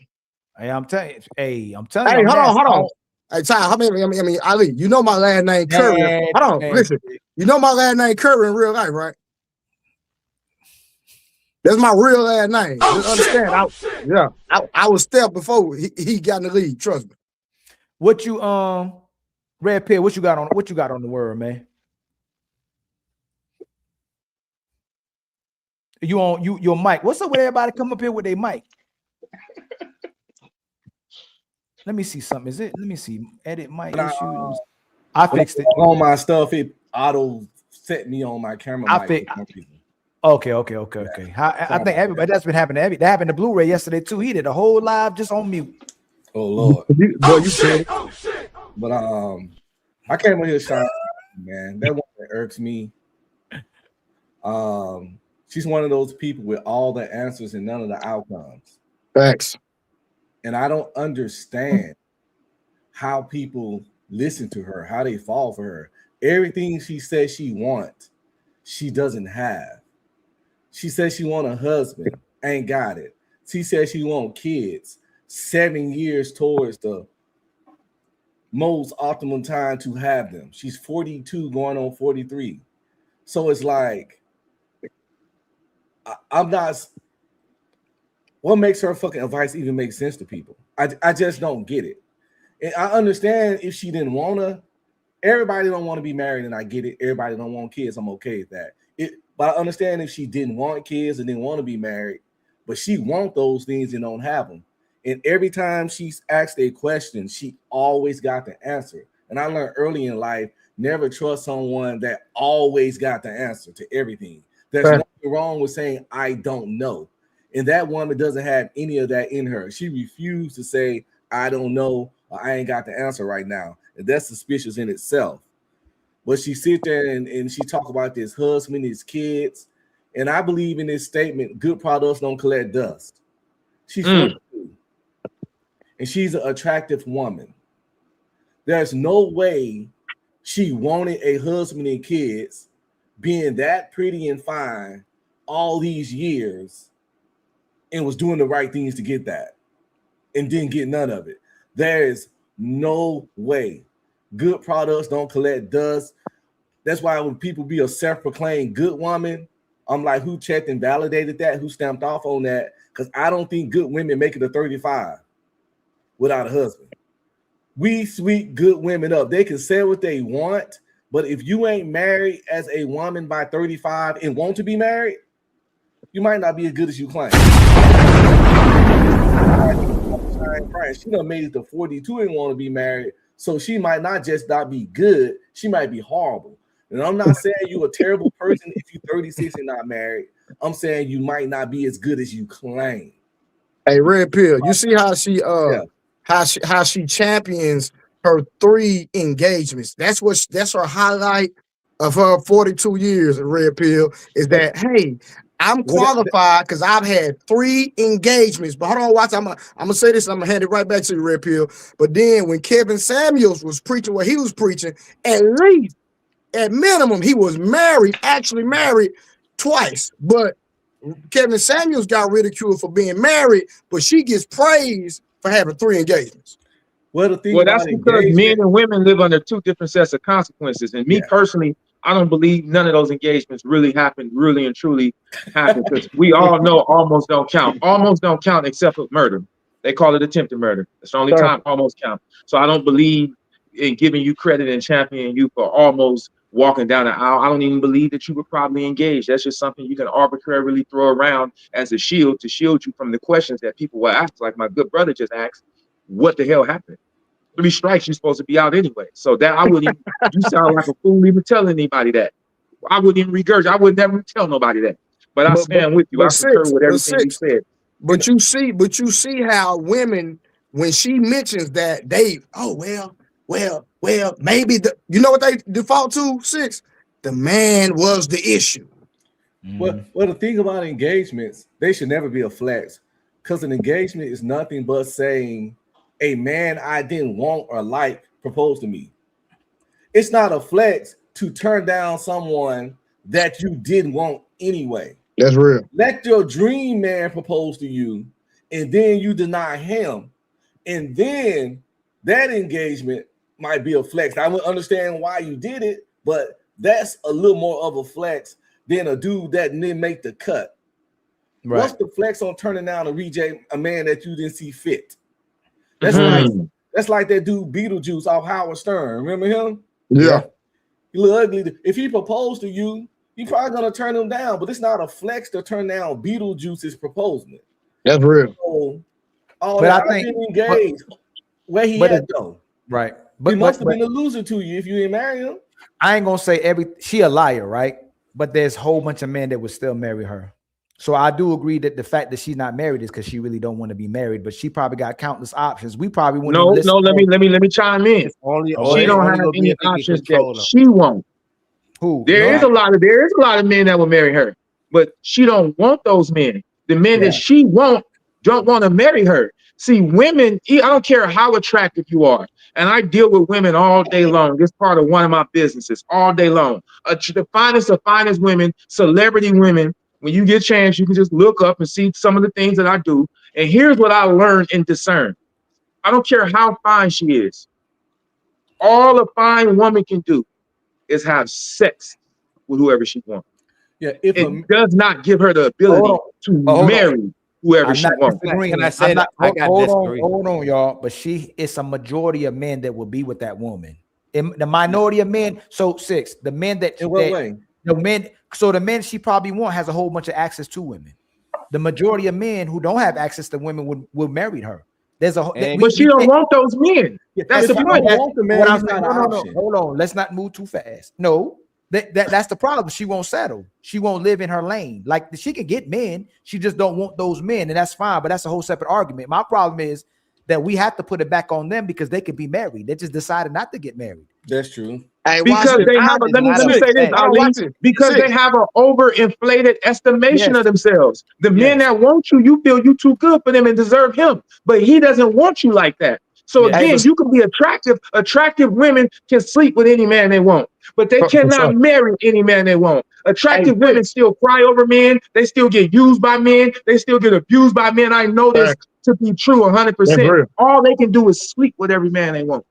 Hey, I'm telling you. Hey, hold on. Hey, Ty, I mean, Ali, you know my last name Curry. Hold on, listen. You know my last name Curry in real life, right? That's my real last name. Just understand. I was step before he got in the league. Trust me. What you Red Pill? What you got on the word, man? You on your mic? What's up with everybody come up here with their mic? Let me see something. Let me see. Edit mic issues. I fixed it. On my stuff, it auto set me on my camera. Okay. I think everybody that's been happening. That happened to Blu-ray yesterday too. He did a whole live just on mute. Oh Lord. You said. But I came on here shine, man. That one that irks me. She's one of those people with all the answers and none of the outcomes. Facts. And I don't understand how people listen to her, how they fall for her. Everything she says she wants, she doesn't have. She says she want a husband, ain't got it. She says she want kids, 7 years towards the most optimum time to have them. She's 42 going on 43. So it's like, I'm not. What makes her fucking advice even make sense to people? I just don't get it. And I understand if she didn't want to. Everybody don't want to be married, and I get it. Everybody don't want kids. I'm okay with that. But I understand if she didn't want kids and didn't want to be married, but she want those things and don't have them. And every time she's asked a question, she always got the answer. And I learned early in life, never trust someone that always got the answer to everything. There's nothing wrong with saying, I don't know. And that woman doesn't have any of that in her. She refused to say, I don't know, or I ain't got the answer right now. And that's suspicious in itself. But she sit there and she talk about this husband, his kids. And I believe in this statement, good products don't collect dust. She's 42. And she's an attractive woman. There's no way she wanted a husband and kids being that pretty and fine all these years and was doing the right things to get that and didn't get none of it. There is no way. Good products don't collect dust. That's why when people be a self-proclaimed good woman, I'm like, who checked and validated that? Who stamped off on that? Because I don't think good women make it to 35 without a husband. We sweep good women up. They can say what they want, but if you ain't married as a woman by 35 and want to be married, you might not be as good as you claim. She done made it to 42 and want to be married, so she might not just not be good, she might be horrible. And I'm not saying you a terrible person if you're 36 and not married. I'm saying you might not be as good as you claim. Hey, Red Pill, you see how she how she champions her 3 engagements. That's her highlight of her 42 years of Red Pill is that, hey, I'm qualified because I've had 3 engagements. But hold on, watch. I'm gonna say this, and I'm gonna hand it right back to you, Red Pill. But then when Kevin Samuels was preaching what he was preaching, at least, at minimum, he was actually married twice. But Kevin Samuels got ridiculed for being married, but she gets praised for having 3 engagements. Well, the thing that's because men and women live under 2 different sets of consequences. And me personally, I don't believe none of those engagements really happened, really and truly happened, because we all know almost don't count. Almost don't count except for murder. They call it attempted murder. It's the only time almost count. So I don't believe in giving you credit and championing you for almost walking down the aisle. I don't even believe that you were probably engaged. That's just something you can arbitrarily throw around as a shield to shield you from the questions that people will ask, like my good brother just asked, what the hell happened? 3 strikes, you're supposed to be out anyway. So that I wouldn't even, you sound like a fool even telling anybody that. I wouldn't even regurgitate. I would never tell nobody that. But I stand with you. I concur with everything you said. But you see how women, when she mentions that, they, maybe you know what they default to, 6? The man was the issue. Well, the thing about engagements, they should never be a flex, because an engagement is nothing but saying a man I didn't want or like proposed to me. It's not a flex to turn down someone that you didn't want anyway. That's real. Let your dream man propose to you, and then you deny him, and then that engagement might be a flex. I would understand why you did it, but that's a little more of a flex than a dude that didn't make the cut. Right. What's the flex on turning down a man that you didn't see fit? That's like that dude Beetlejuice off Howard Stern. Remember him? Yeah. He look ugly. If he proposed to you, you're probably gonna turn him down, but it's not a flex to turn down Beetlejuice's proposal. That's real. So, but I think engaged. Where he at though? Right. But he must have been a loser to you if you didn't marry him. I ain't gonna say she a liar, right? But there's a whole bunch of men that would still marry her. So I do agree that the fact that she's not married is because she really don't want to be married, but she probably got countless options. We probably wouldn't. No. Let me chime in. She don't have any options that she won't. Who? There is a lot of men that will marry her, but she don't want those men. The men that she don't want to marry her. See, women, I don't care how attractive you are, and I deal with women all day long. This part of one of my businesses all day long. The finest of finest women, celebrity women. When you get a chance, you can just look up and see some of the things that I do. And here's what I learned and discern. I don't care how fine she is. All a fine woman can do is have sex with whoever she wants. Yeah, it does not give her the ability to marry whoever she wants. Can I say that? Hold on, y'all. But it's a majority of men that will be with that woman. The minority of men. So 6, the men that the men she probably has a whole bunch of access to women. The majority of men who don't have access to women will marry her. But she don't want those men. That's the point. Hold on. Let's not move too fast. No, that's the problem. She won't settle. She won't live in her lane. Like, she can get men. She just don't want those men, and that's fine. But that's a whole separate argument. My problem is that we have to put it back on them because they could be married. They just decided not to get married. That's true. Because they have let me say this, Ali, because they have an overinflated estimation of themselves. The men that want you, you feel you too good for them and deserve him, but he doesn't want you like that. So again, you can be attractive. Attractive women can sleep with any man they want, but they cannot marry any man they want. Attractive women still cry over men. They still get used by men. They still get abused by men. I know this to be true 100%. All they can do is sleep with every man they want.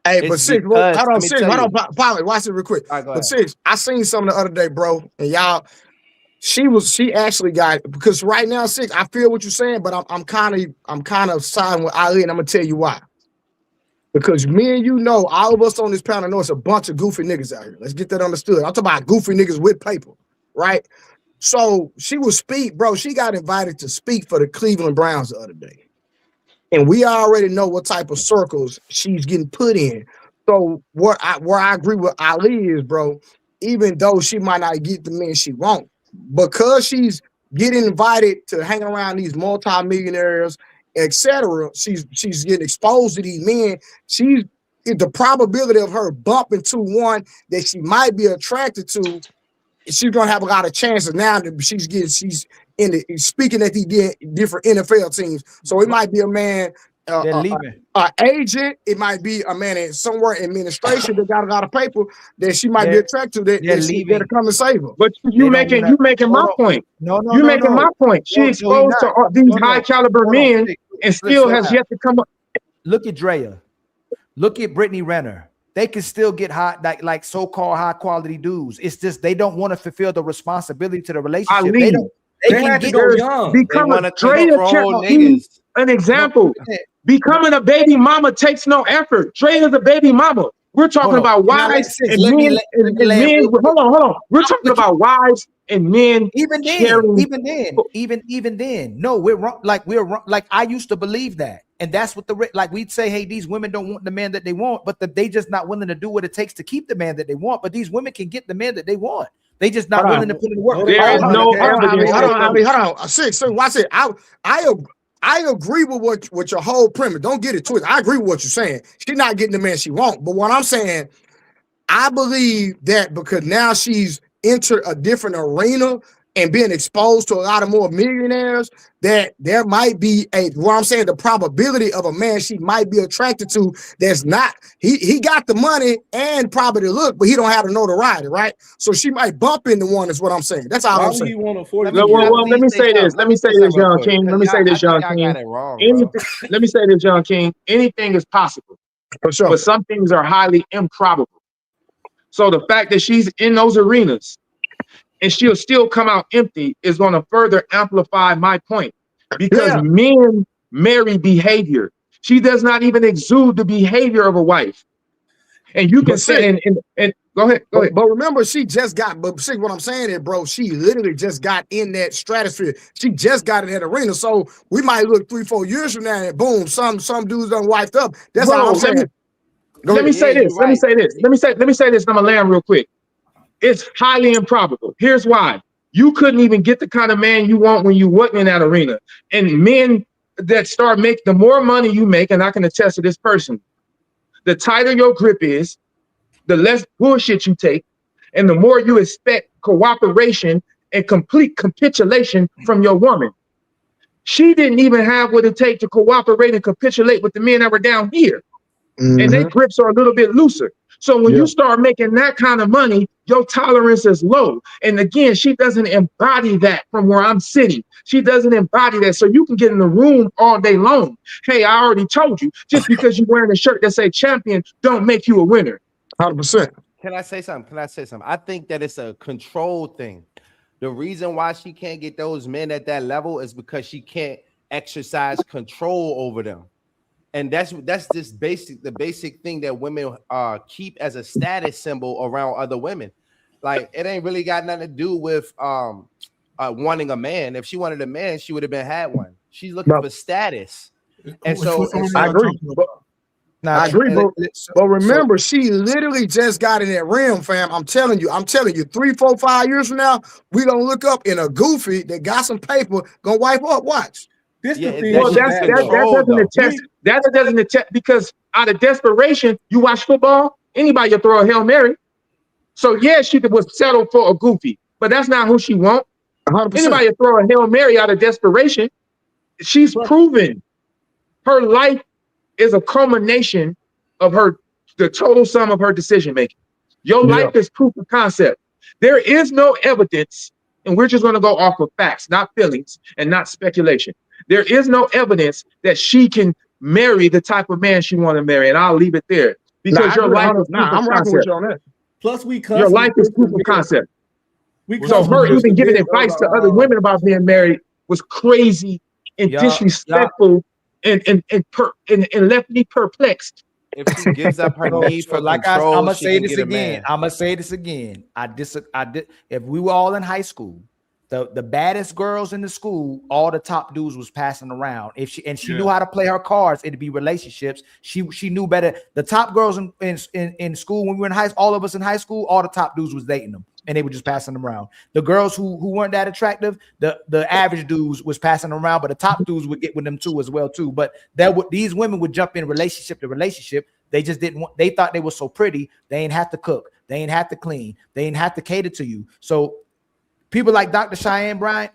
Hey, but 6, hold on, Polly, watch it real quick. Right, but 6, I seen something the other day, bro, and y'all, she actually got, because right now, 6, I feel what you're saying, but I'm kind of siding with Ali, and I'm gonna tell you why. Because me and you know, all of us on this panel know it's a bunch of goofy niggas out here. Let's get that understood. I'm talking about goofy niggas with paper, right? So she got invited to speak for the Cleveland Browns the other day. And we already know what type of circles she's getting put in. So where I agree with Ali is, bro, even though she might not get the men she wants, because she's getting invited to hang around these multimillionaires, etc. She's getting exposed to these men. The probability of her bumping to one that she might be attracted to, she's gonna have a lot of chances now that she's speaking at these different NFL teams. So it might be a man, agent. It might be a man somewhere in administration that got a lot of paper that she might be attracted to. That come and save her. But you making my point. No, you're making my point. She exposed to these high caliber men and still has yet to come up. Look at Drea. Look at Brittany Renner. They can still get hot, like so-called high quality dudes. It's just they don't want to fulfill the responsibility to the relationship. They can get young. Become a Drea, an example. Becoming a baby mama takes no effort. Drea is a baby mama. We're talking about wives and men. Hold on. We're talking about wives and men. Even then. No, we're wrong. We're wrong. Like I used to believe that. And that's what we'd say, hey, these women don't want the man that they want, but they just not willing to do what it takes to keep the man that they want. But these women can get the man that they want. They just not willing to put in the work. There is no evidence. Hold on. Six, watch it. I agree with what your whole premise. Don't get it twisted. I agree with what you're saying. She's not getting the man she wants. But what I'm saying, I believe that because now she's entered a different arena and being exposed to a lot of more millionaires, that there might be the probability of a man she might be attracted to that's not, he got the money and probably the look, but he don't have the notoriety, right? So she might bump into one, is what I'm saying. That's all I'm saying. Let me say this, John King. Let me say this, John King. Anything is possible. For sure. But some things are highly improbable. So the fact that she's in those arenas and she'll still come out empty is going to further amplify my point, because men marry behavior. She does not even exude the behavior of a wife. And you can say, and go ahead. But remember, she just got, see what I'm saying is, bro, she literally just got in that stratosphere. She just got in that arena. So we might look 3-4 years from now and boom, some dudes done wiped up. That's all I'm saying. Let me say this. Let me say this, and I'm gonna land real quick. It's highly improbable. Here's why. You couldn't even get the kind of man you want when you wasn't in that arena. And men that start making, the more money you make, and I can attest to this person, the tighter your grip is, the less bullshit you take, and the more you expect cooperation and complete capitulation from your woman. She didn't even have what it takes to cooperate and capitulate with the men that were down here. Mm-hmm. And their grips are a little bit looser. So when you start making that kind of money, your tolerance is low. And again, she doesn't embody that from where I'm sitting. She doesn't embody that. So you can get in the room all day long. Hey, I already told you, just because you're wearing a shirt that say champion don't make you a winner. 100%. Can I say something? I think that it's a control thing. The reason why she can't get those men at that level is because she can't exercise control over them. And that's just the basic thing that women keep as a status symbol around other women. Like, it ain't really got nothing to do with wanting a man. If she wanted a man, she would have had one. She's looking for status. And so I agree. But remember, she literally just got in that realm, fam. I'm telling you, 3, 4, 5 years from now, we gonna look up in a goofy that got some paper, gonna wipe up. Watch. That doesn't attest, because out of desperation, you watch football, anybody will throw a Hail Mary. So yeah, she was settled for a goofy, but that's not who she want. 100%. Anybody will throw a Hail Mary out of desperation. She's proven her life is a culmination of the total sum of her decision making. Your life is proof of concept. There is no evidence, and we're just going to go off of facts, not feelings and not speculation. There is no evidence that she can marry the type of man she want to marry, and I'll leave it there, because your life is proof of concept. Plus, your life is proof of concept. So her even giving advice to other women about being married was crazy and disrespectful and left me perplexed. If she gives up her need for control, I'm gonna say this again. If we were all in high school, the baddest girls in the school, all the top dudes was passing around. If she knew how to play her cards, it'd be relationships. She knew better. The top girls in school when we were in high school, all of us in high school, all the top dudes was dating them. and they were just passing them around. The girls who weren't that attractive, the average dudes was passing them around, but the top dudes would get with them too as well too. But these women would jump in relationship to relationship. They just didn't want, they thought they were so pretty, they ain't have to cook, they ain't have to clean, they ain't have to cater to you. So people like Dr. Cheyenne Bryant,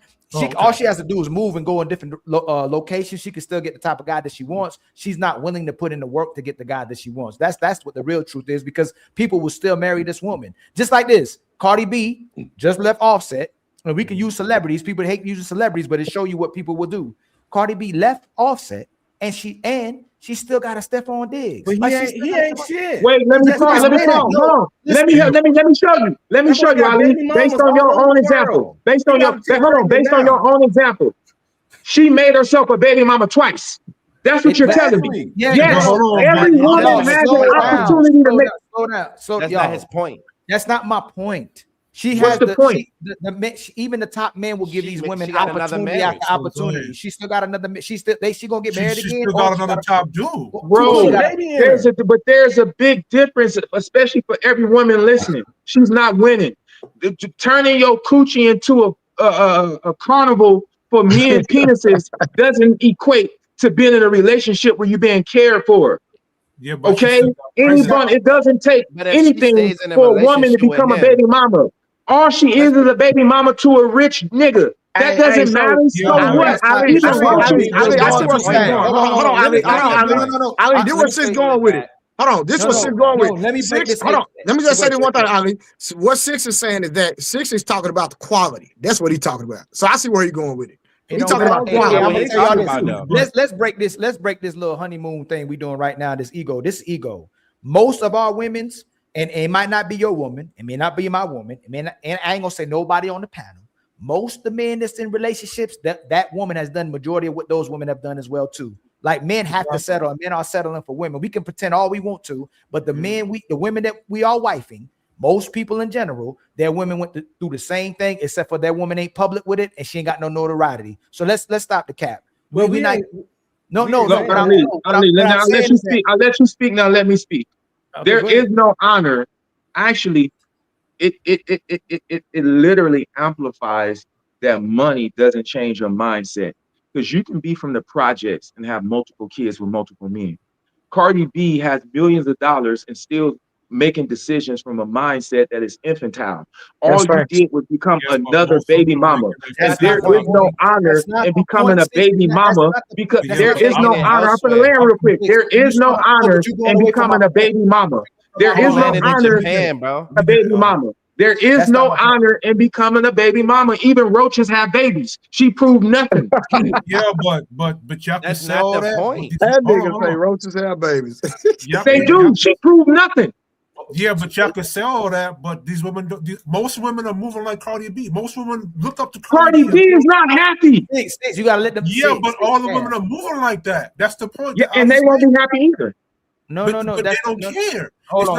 all she has to do is move and go in different locations. She can still get the type of guy that she wants. She's not willing to put in the work to get the guy that she wants. That's what the real truth is, because people will still marry this woman. Just like this, Cardi B just left Offset, and we can use celebrities. People hate using celebrities, but it show you what people will do. Cardi B left Offset, and she still got a Stephon Diggs. But he ain't shit. Wait, let me show you. Let me show you, Ali. Based on your own example. Based on your own example. She made herself a baby mama twice. That's what you're telling me. Yes, every woman has an opportunity to make. That's not his point. That's not my point. She What's has the point? Even the top men will give these women opportunity after opportunity. She still got another. She gonna get married again. She still got another top dude, bro. There's a big difference, especially for every woman listening. She's not winning. Turning your coochie into a carnival for men penises doesn't equate to being in a relationship where you're being cared for. Yeah, but okay, it doesn't take anything for a woman to become a baby mama. All she is a baby mama to a rich nigga. That doesn't matter. So what? Ali, this what Six going with it. Hold on, this was Six going with. Let me break this. Hold on. Let me just say this one thing, Ali. What Six is saying is that Six is talking about the quality. That's what he's talking about. So I see where he's going with it. He's talking about quality. Let's break this. Let's break this little honeymoon thing we doing right now. This ego. Most of our women's, and it might not be your woman, it may not be my woman, and I ain't gonna say nobody on the panel. Most of the men that's in relationships, that woman has done majority of what those women have done as well too. Like men have to settle, and men are settling for women. We can pretend all we want to, but the women that we are wifing, most people in general, their women went through the same thing, except for their woman ain't public with it, and she ain't got no notoriety. So let's stop the cap. Well, we not. No. I'll let you speak. I'll let you speak now. Let me speak. Okay, there is no honor. Actually, it literally amplifies that money doesn't change your mindset, because you can be from the projects and have multiple kids with multiple men. Cardi B has millions of dollars and still making decisions from a mindset that is infantile. All you did was become another baby mama. And there is no honor in becoming a baby mama, because there is no honor. I'm going to land real quick. There is no honor in becoming a baby mama. There is no honor in a baby mama. There is no honor in becoming a baby mama. Even roaches have babies. She proved nothing. Yeah, but y'all can say not the point. That nigga say roaches have babies. They do. She proved nothing. Yeah, but y'all can say all that, but these women, most women are moving like Cardi B. Most women look up to Cardi B is not happy. You gotta let them. Yeah, but all the women are moving like that. That's the point. Yeah, and they won't be happy either. No. But they don't care. Hold on.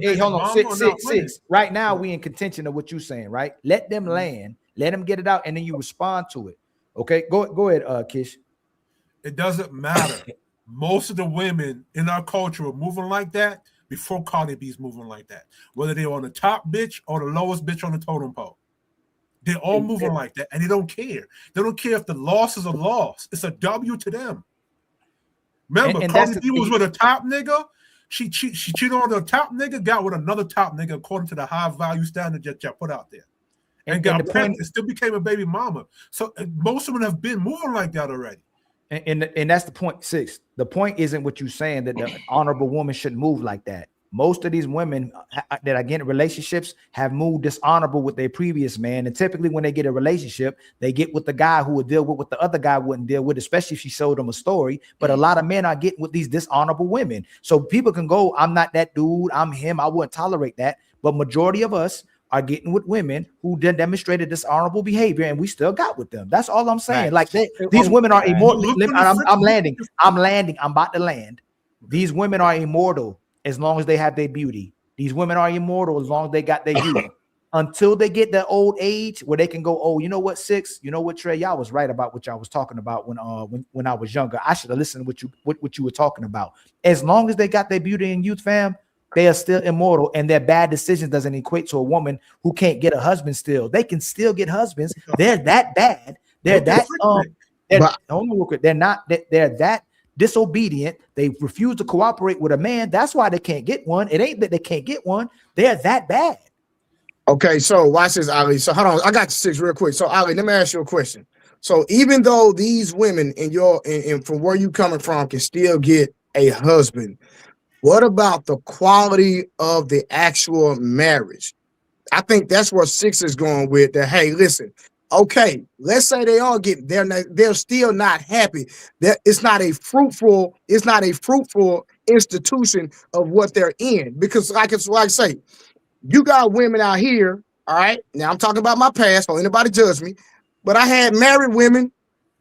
Hey, hold on. Six. Right now, we in contention of what you're saying, right? Let them land. Let them get it out, and then you respond to it. Okay, go ahead, Kish. It doesn't matter. Most of the women in our culture are moving like that before Cardi B's moving like that. Whether they're on the top bitch or the lowest bitch on the totem pole. They're all moving like that, and they don't care. They don't care if the loss is a loss. It's a W to them. Remember, Cardi B was with a top nigga. She cheated on the top nigga, got with another top nigga according to the high value standard that y'all put out there. And got pregnant and still became a baby mama. So most of them have been moving like that already. And that's the point, Six. The point isn't what you're saying, that the honorable woman shouldn't move like that. Most of these women that are getting relationships have moved dishonorable with their previous man. And typically when they get a relationship, they get with the guy who would deal with what the other guy wouldn't deal with, especially if she showed them a story. But a lot of men are getting with these dishonorable women. So people can go, I'm not that dude, I'm him, I wouldn't tolerate that. But majority of us are getting with women who demonstrated dishonorable behavior, and we still got with them. That's all I'm saying. Like these women are immortal. I'm landing. I'm about to land. These women are immortal as long as they have their beauty. These women are immortal as long as they got their youth. Until they get that old age where they can go, oh, you know what, Six? You know what, Trey? Y'all was right about what y'all was talking about when I was younger. I should have listened to what you were talking about. As long as they got their beauty and youth, fam, they are still immortal, and their bad decisions doesn't equate to a woman who can't get a husband still. They can still get husbands. They're that bad. They're that they're that disobedient. They refuse to cooperate with a man. That's why they can't get one. It ain't that they can't get one. They're that bad. Okay, so watch this, Ali. So hold on, I got you 6 real quick. So Ali, let me ask you a question. So even though these women in from where you coming from can still get a husband, what about the quality of the actual marriage? I think that's where 6 is going with that. Hey, listen, okay, let's say they all get they're still not happy. That it's not a fruitful institution of what they're in. Because like I say, you got women out here, all right? Now I'm talking about my past, don't anybody judge me, but I had married women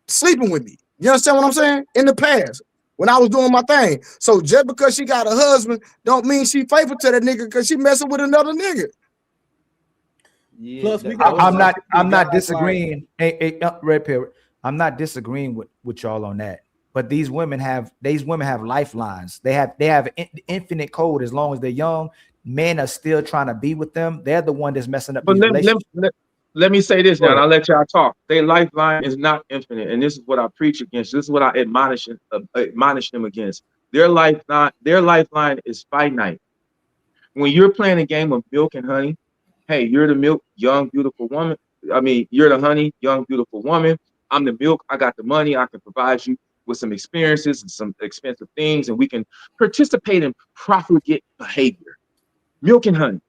sleeping with me. You understand what I'm saying? In the past, when I was doing my thing. So just because she got a husband, don't mean she faithful to that nigga because she messing with another nigga. Yeah, plus, I'm not disagreeing. Red Pill, I'm not disagreeing with y'all on that. But these women have lifelines. They have infinite code as long as they're young. Men are still trying to be with them. They're the one that's messing up. But let me say this now, and I'll let y'all talk. Their lifeline is not infinite, and this is what I preach against. This is what I admonish them against. Their lifeline is finite. When you're playing a game of milk and honey, hey, you're the milk, young, beautiful woman. I mean, you're the honey, young, beautiful woman. I'm the milk. I got the money. I can provide you with some experiences and some expensive things, and we can participate in profligate behavior. Milk and honey.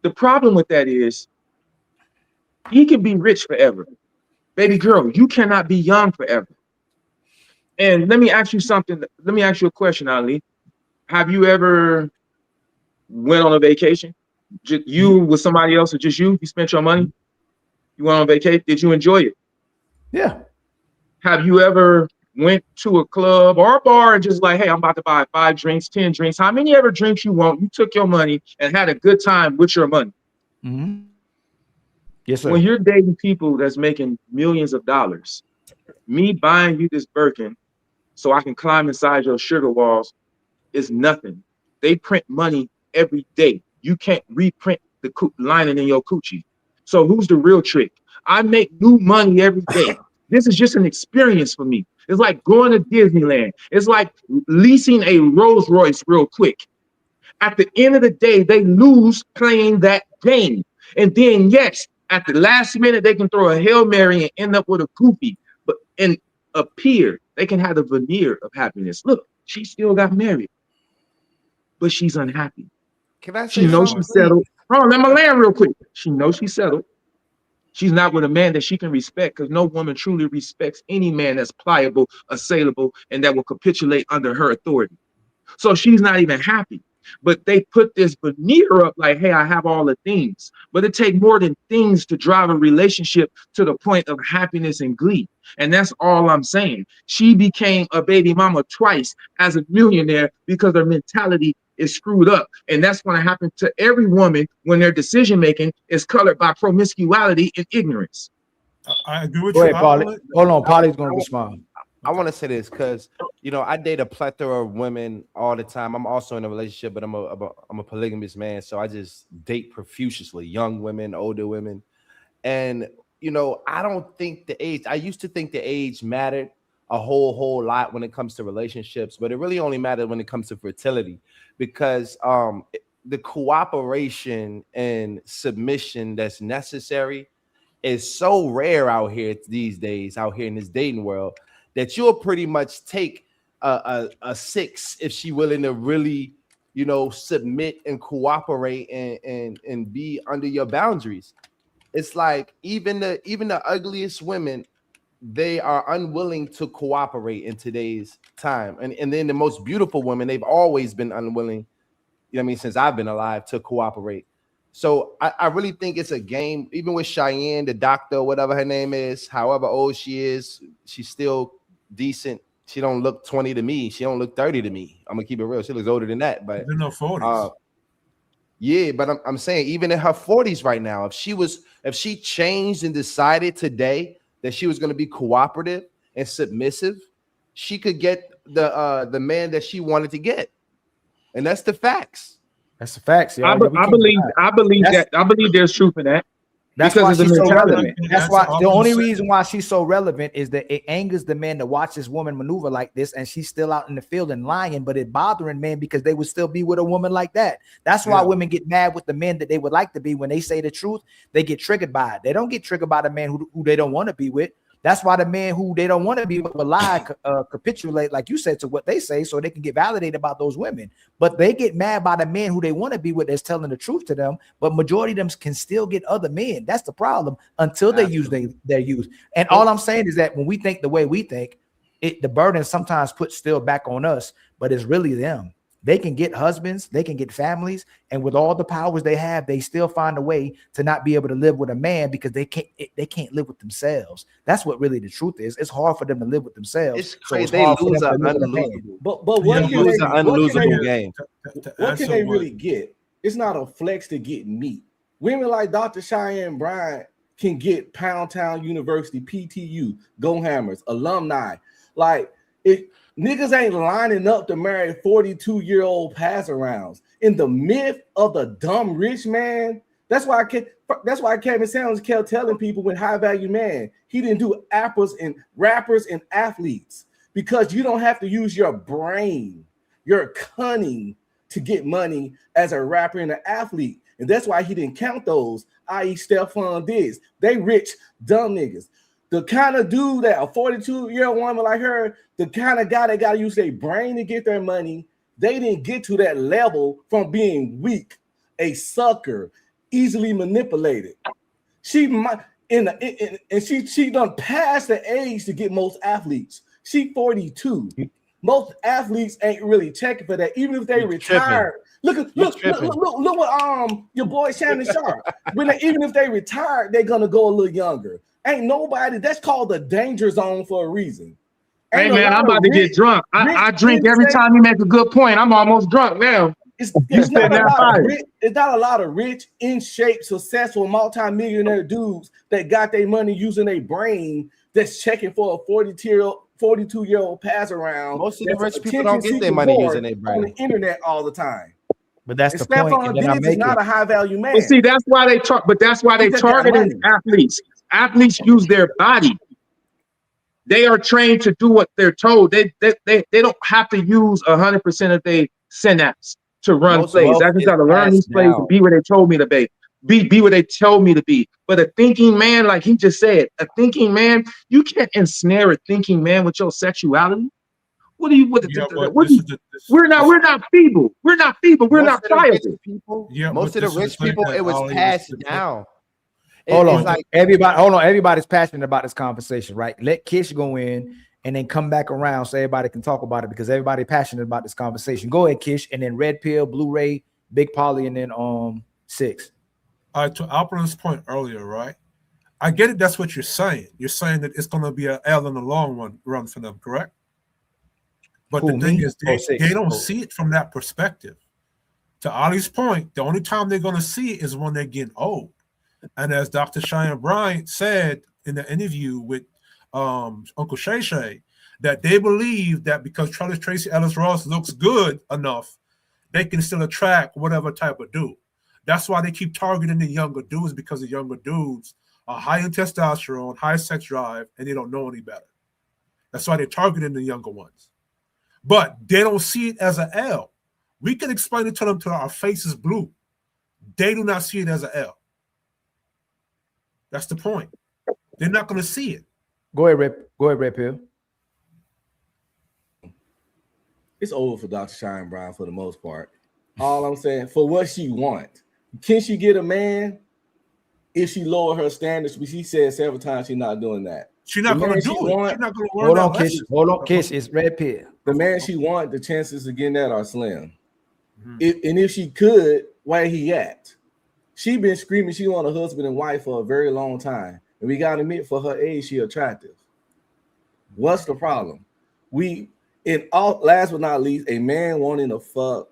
The problem with that is he can be rich forever. Baby girl, you cannot be young forever. And let me ask you something. Let me ask you a question, Ali. Have you ever went on a vacation? You with somebody else or just you? You spent your money? You went on vacation? Did you enjoy it? Yeah. Have you ever went to a club or a bar and just like, hey, I'm about to buy 5 drinks, 10 drinks. How many ever drinks you want? You took your money and had a good time with your money. Mm-hmm. Yes, sir. When you're dating people that's making millions of dollars, me buying you this Birkin so I can climb inside your sugar walls is nothing. They print money every day. You can't reprint the lining in your coochie. So who's the real trick? I make new money every day. This is just an experience for me. It's like going to Disneyland. It's like leasing a Rolls Royce real quick. At the end of the day, they lose playing that game. And then, yes, at the last minute, they can throw a Hail Mary and end up with a goofy, but and appear. They can have the veneer of happiness. Look, she still got married, but she's unhappy. Can I say she knows she's settled. Hold on, let me land real quick. She knows she's settled. She's not with a man that she can respect because no woman truly respects any man that's pliable, assailable, and that will capitulate under her authority. So she's not even happy. But they put this veneer up like, hey, I have all the things. But it takes more than things to drive a relationship to the point of happiness and glee. And that's all I'm saying. She became a baby mama twice as a millionaire because her mentality is screwed up. And that's going to happen to every woman when their decision making is colored by promiscuity and ignorance. I agree with Go you. ahead, Paulie. Hold on, Paulie's going to respond. I want to say this because, you know, I date a plethora of women all the time. I'm also in a relationship, but I'm a polygamous man. So I just date profusely, young women, older women. And, you know, I don't think the age, I used to think the age mattered a whole lot when it comes to relationships, but it really only mattered when it comes to fertility because the cooperation and submission that's necessary is so rare out here these days, out here in this dating world, that you'll pretty much take a 6 if she willing to really, you know, submit and cooperate and be under your boundaries. It's like even the ugliest women, they are unwilling to cooperate in today's time. And then the most beautiful women, they've always been unwilling, you know what I mean, since I've been alive to cooperate. So I really think it's a game, even with Cheyenne, the doctor, whatever her name is, however old she is, she's still decent. She don't look 20 to me. She don't look 30 to me. I'm gonna keep it real. She looks older than that, but in her 40s. Yeah, but I'm saying even in her 40s right now, if she changed and decided today that she was going to be cooperative and submissive, she could get the man that she wanted to get. And that's the facts. That's the facts. I believe there's truth in that. That's why she's so relevant. That's why the only reason why she's so relevant is that it angers the men to watch this woman maneuver like this, and she's still out in the field and lying, but it bothering men because they would still be with a woman like that. That's why women get mad with the men that they would like to be. When they say the truth, they get triggered by it. They don't get triggered by the man who they don't want to be with. That's why the men who they don't want to be with will lie, capitulate, like you said, to what they say, so they can get validated about those women. But they get mad by the men who they want to be with that's telling the truth to them. But majority of them can still get other men. That's the problem until they use their use. And all I'm saying is that when we think the way we think, the burden sometimes puts still back on us, but it's really them. They can get husbands, they can get families, and with all the powers they have, they still find a way to not be able to live with a man because they can't live with themselves. That's what really the truth is. It's hard for them to live with themselves. It's crazy. So they lose an unlosable. But what can lose an unlosable game? What can they really get? It's not a flex to get meat. Women like Dr. Cheyenne Bryant can get Pound Town University, PTU, Go Hammers, alumni. Like niggas ain't lining up to marry 42-year-old pass-arounds. In the myth of the dumb rich man, that's why Kevin Samuels kept telling people with high-value man, he didn't do rappers and athletes, because you don't have to use your brain, your cunning to get money as a rapper and an athlete. And that's why he didn't count those, i.e. Stephon Diggs. They rich, dumb niggas. The kind of dude that a 42-year-old woman like her, the kind of guy that got to use their brain to get their money, they didn't get to that level from being weak, a sucker, easily manipulated. She might she done past the age to get most athletes. She 42. Most athletes ain't really checking for that, even if they retire. Look what your boy Shannon Sharp. Even if they retired, they're gonna go a little younger. Ain't nobody. That's called the danger zone for a reason. Hey man, I'm about to get drunk. I drink every time you make a good point. I'm almost drunk now. It's not a lot of rich, in shape, successful, multi-millionaire dudes that got their money using their brain that's checking for a 42-year-old pass around. Most of the rich people don't get their money using their brain on the internet all the time. But that's the point. Stephon Diggs is not a high-value man. But see, that's why they talk. But that's why they targeting athletes. Athletes use their body. They are trained to do what they're told. They don't have to use 100% of their synapse to run plays. I just got to learn these plays and be where they told me to be. Be where they told me to be. But a thinking man, like he just said, a thinking man, you can't ensnare a thinking man with your sexuality. We're not feeble. We're not feeble. We're not pliable. Most of the rich people, it was passed down. Hold on, everybody's passionate about this conversation, right? Let Kish go in and then come back around so everybody can talk about it, because everybody's passionate about this conversation. Go ahead, Kish, and then Red Pill, Blu-ray, Big Polly, and then 6. All right, to Alpern's point earlier, right? I get it. That's what you're saying. You're saying that it's going to be an L in the long run for them, correct? But the thing is, they don't see it from that perspective. To Ali's point, the only time they're going to see it is when they're getting old. And as Dr. Cheyenne Bryant said in the interview with Uncle Shay Shay, that they believe that because Tracy Ellis Ross looks good enough, they can still attract whatever type of dude. That's why they keep targeting the younger dudes, because the younger dudes are high in testosterone, high sex drive, and they don't know any better. That's why they're targeting the younger ones. But they don't see it as an L. We can explain it to them till our face is blue. They do not see it as an L. That's the point. They're not going to see it. Go ahead, Red Pill. It's over for Dr. Cheyenne Brown for the most part. All I'm saying, for what she wants, can she get a man if she lower her standards? She said several times she's not doing that. She's not going to do it. She's not going to learn. Hold on, Kish. It's Red Pill. The man she wants, the chances of getting that are slim. If she could, where he at? She been screaming she want a husband and wife for a very long time. And we got to admit, for her age, she attractive. What's the problem? Last but not least, a man wanting to fuck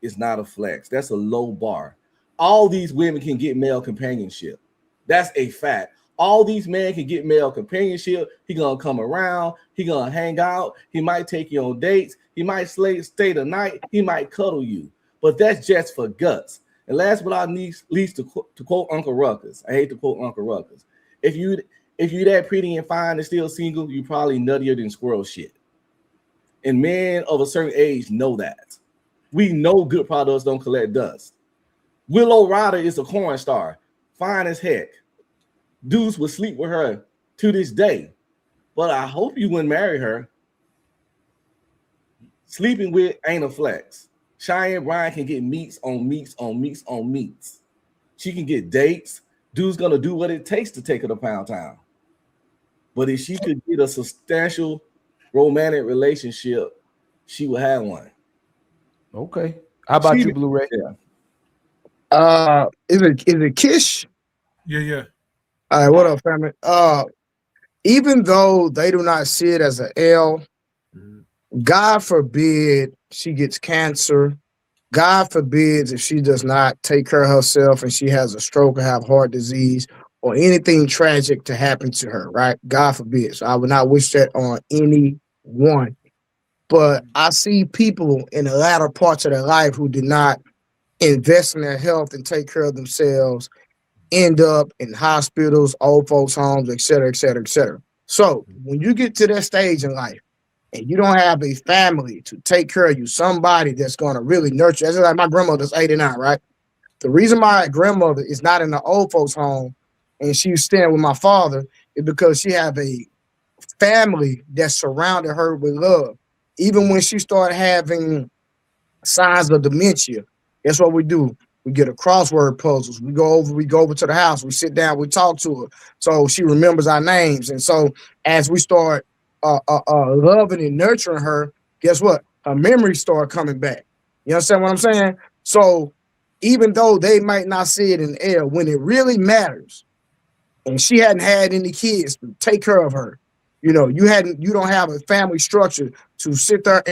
is not a flex. That's a low bar. All these women can get male companionship. That's a fact. All these men can get male companionship. He gonna come around. He gonna hang out. He might take you on dates. He might stay the night. He might cuddle you. But that's just for guts. And last but not least, to quote Uncle Ruckus, I hate to quote Uncle Ruckus. If you that pretty and fine and still single, you probably nuttier than squirrel shit. And men of a certain age know that. We know good products don't collect dust. Willow Ryder is a porn star, fine as heck. Dudes would sleep with her to this day. But I hope you wouldn't marry her. Sleeping with ain't a flex. Cheyenne Bryan can get meats on meats on meats on meats. She can get dates. Dude's gonna do what it takes to take her to Pound Town. But if she could get a substantial romantic relationship, she would have one. Okay. How about you, Blu-ray? Is it Kish? Yeah. All right, what up, family? Even though they do not see it as an L, God forbid she gets cancer. God forbids if she does not take care of herself and she has a stroke or have heart disease or anything tragic to happen to her, right? God forbid. So I would not wish that on anyone. But I see people in the latter parts of their life who did not invest in their health and take care of themselves, end up in hospitals, old folks' homes, et cetera, et cetera, et cetera. So when you get to that stage in life and you don't have a family to take care of you, somebody that's going to really nurture, that's like my grandmother's 89, right? The reason my grandmother is not in the old folks' home and she's staying with my father is because she have a family that surrounded her with love. Even when she started having signs of dementia, that's what we do. We get a crossword puzzles. We go over to the house. We sit down. We talk to her, so she remembers our names. And so as we start loving and nurturing her, guess what? Her memories start coming back. You understand what I'm saying? So even though they might not see it in the air, when it really matters, and she hadn't had any kids to take care of her, you know, you don't have a family structure to sit there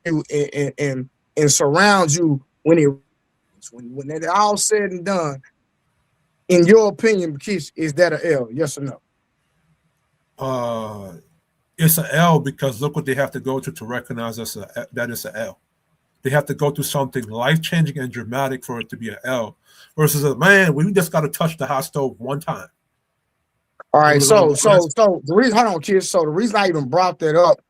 and surround you when it's all said and done. In your opinion, Keith, is that an L? Yes or no? It's an L because look what they have to go to recognize that it's an L. They have to go through something life-changing and dramatic for it to be an L. Versus a man, we just got to touch the hot stove one time. All right, so the reason, hold on, kids. So the reason I even brought that up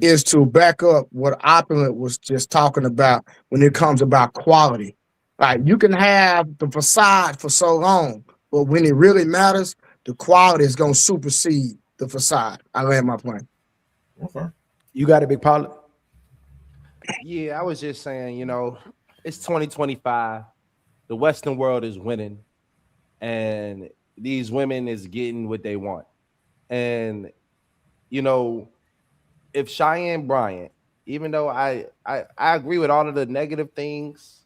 is to back up what Opulent was just talking about when it comes about quality. Like you can have the facade for so long, but when it really matters, the quality is gonna supersede the facade. I land my plane. Okay, you got a big pilot. Yeah, I was just saying, you know, it's 2025. The Western world is winning, and these women is getting what they want. And, you know, if Cheyenne Bryant, even though I agree with all of the negative things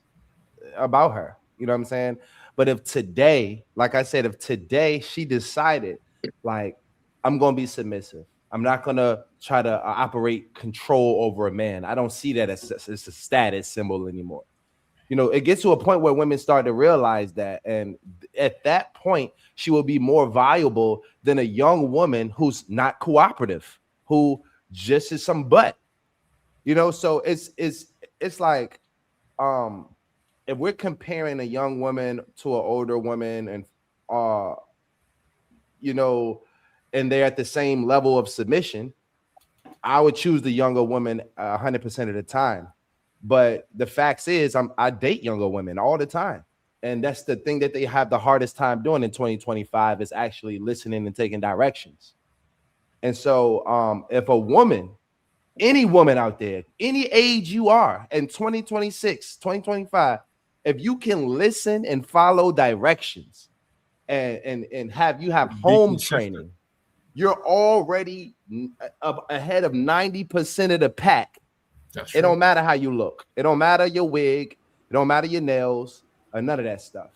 about her, you know what I'm saying? But if today, like I said, if today she decided, like, I'm going to be submissive, I'm not going to try to operate control over a man. I don't see that as a status symbol anymore. You know, it gets to a point where women start to realize that. And at that point, she will be more valuable than a young woman who's not cooperative, who just is some butt. You know, so it's like if we're comparing a young woman to an older woman and you know, and they're at the same level of submission, I would choose the younger woman 100% of the time. But the facts is I date younger women all the time. And that's the thing that they have the hardest time doing in 2025 is actually listening and taking directions. And so if a woman, any woman out there, any age you are in 2026, 2025, if you can listen and follow directions and have home training, you're already ahead of 90% of the pack. It don't matter how you look. It don't matter your wig. It don't matter your nails or none of that stuff.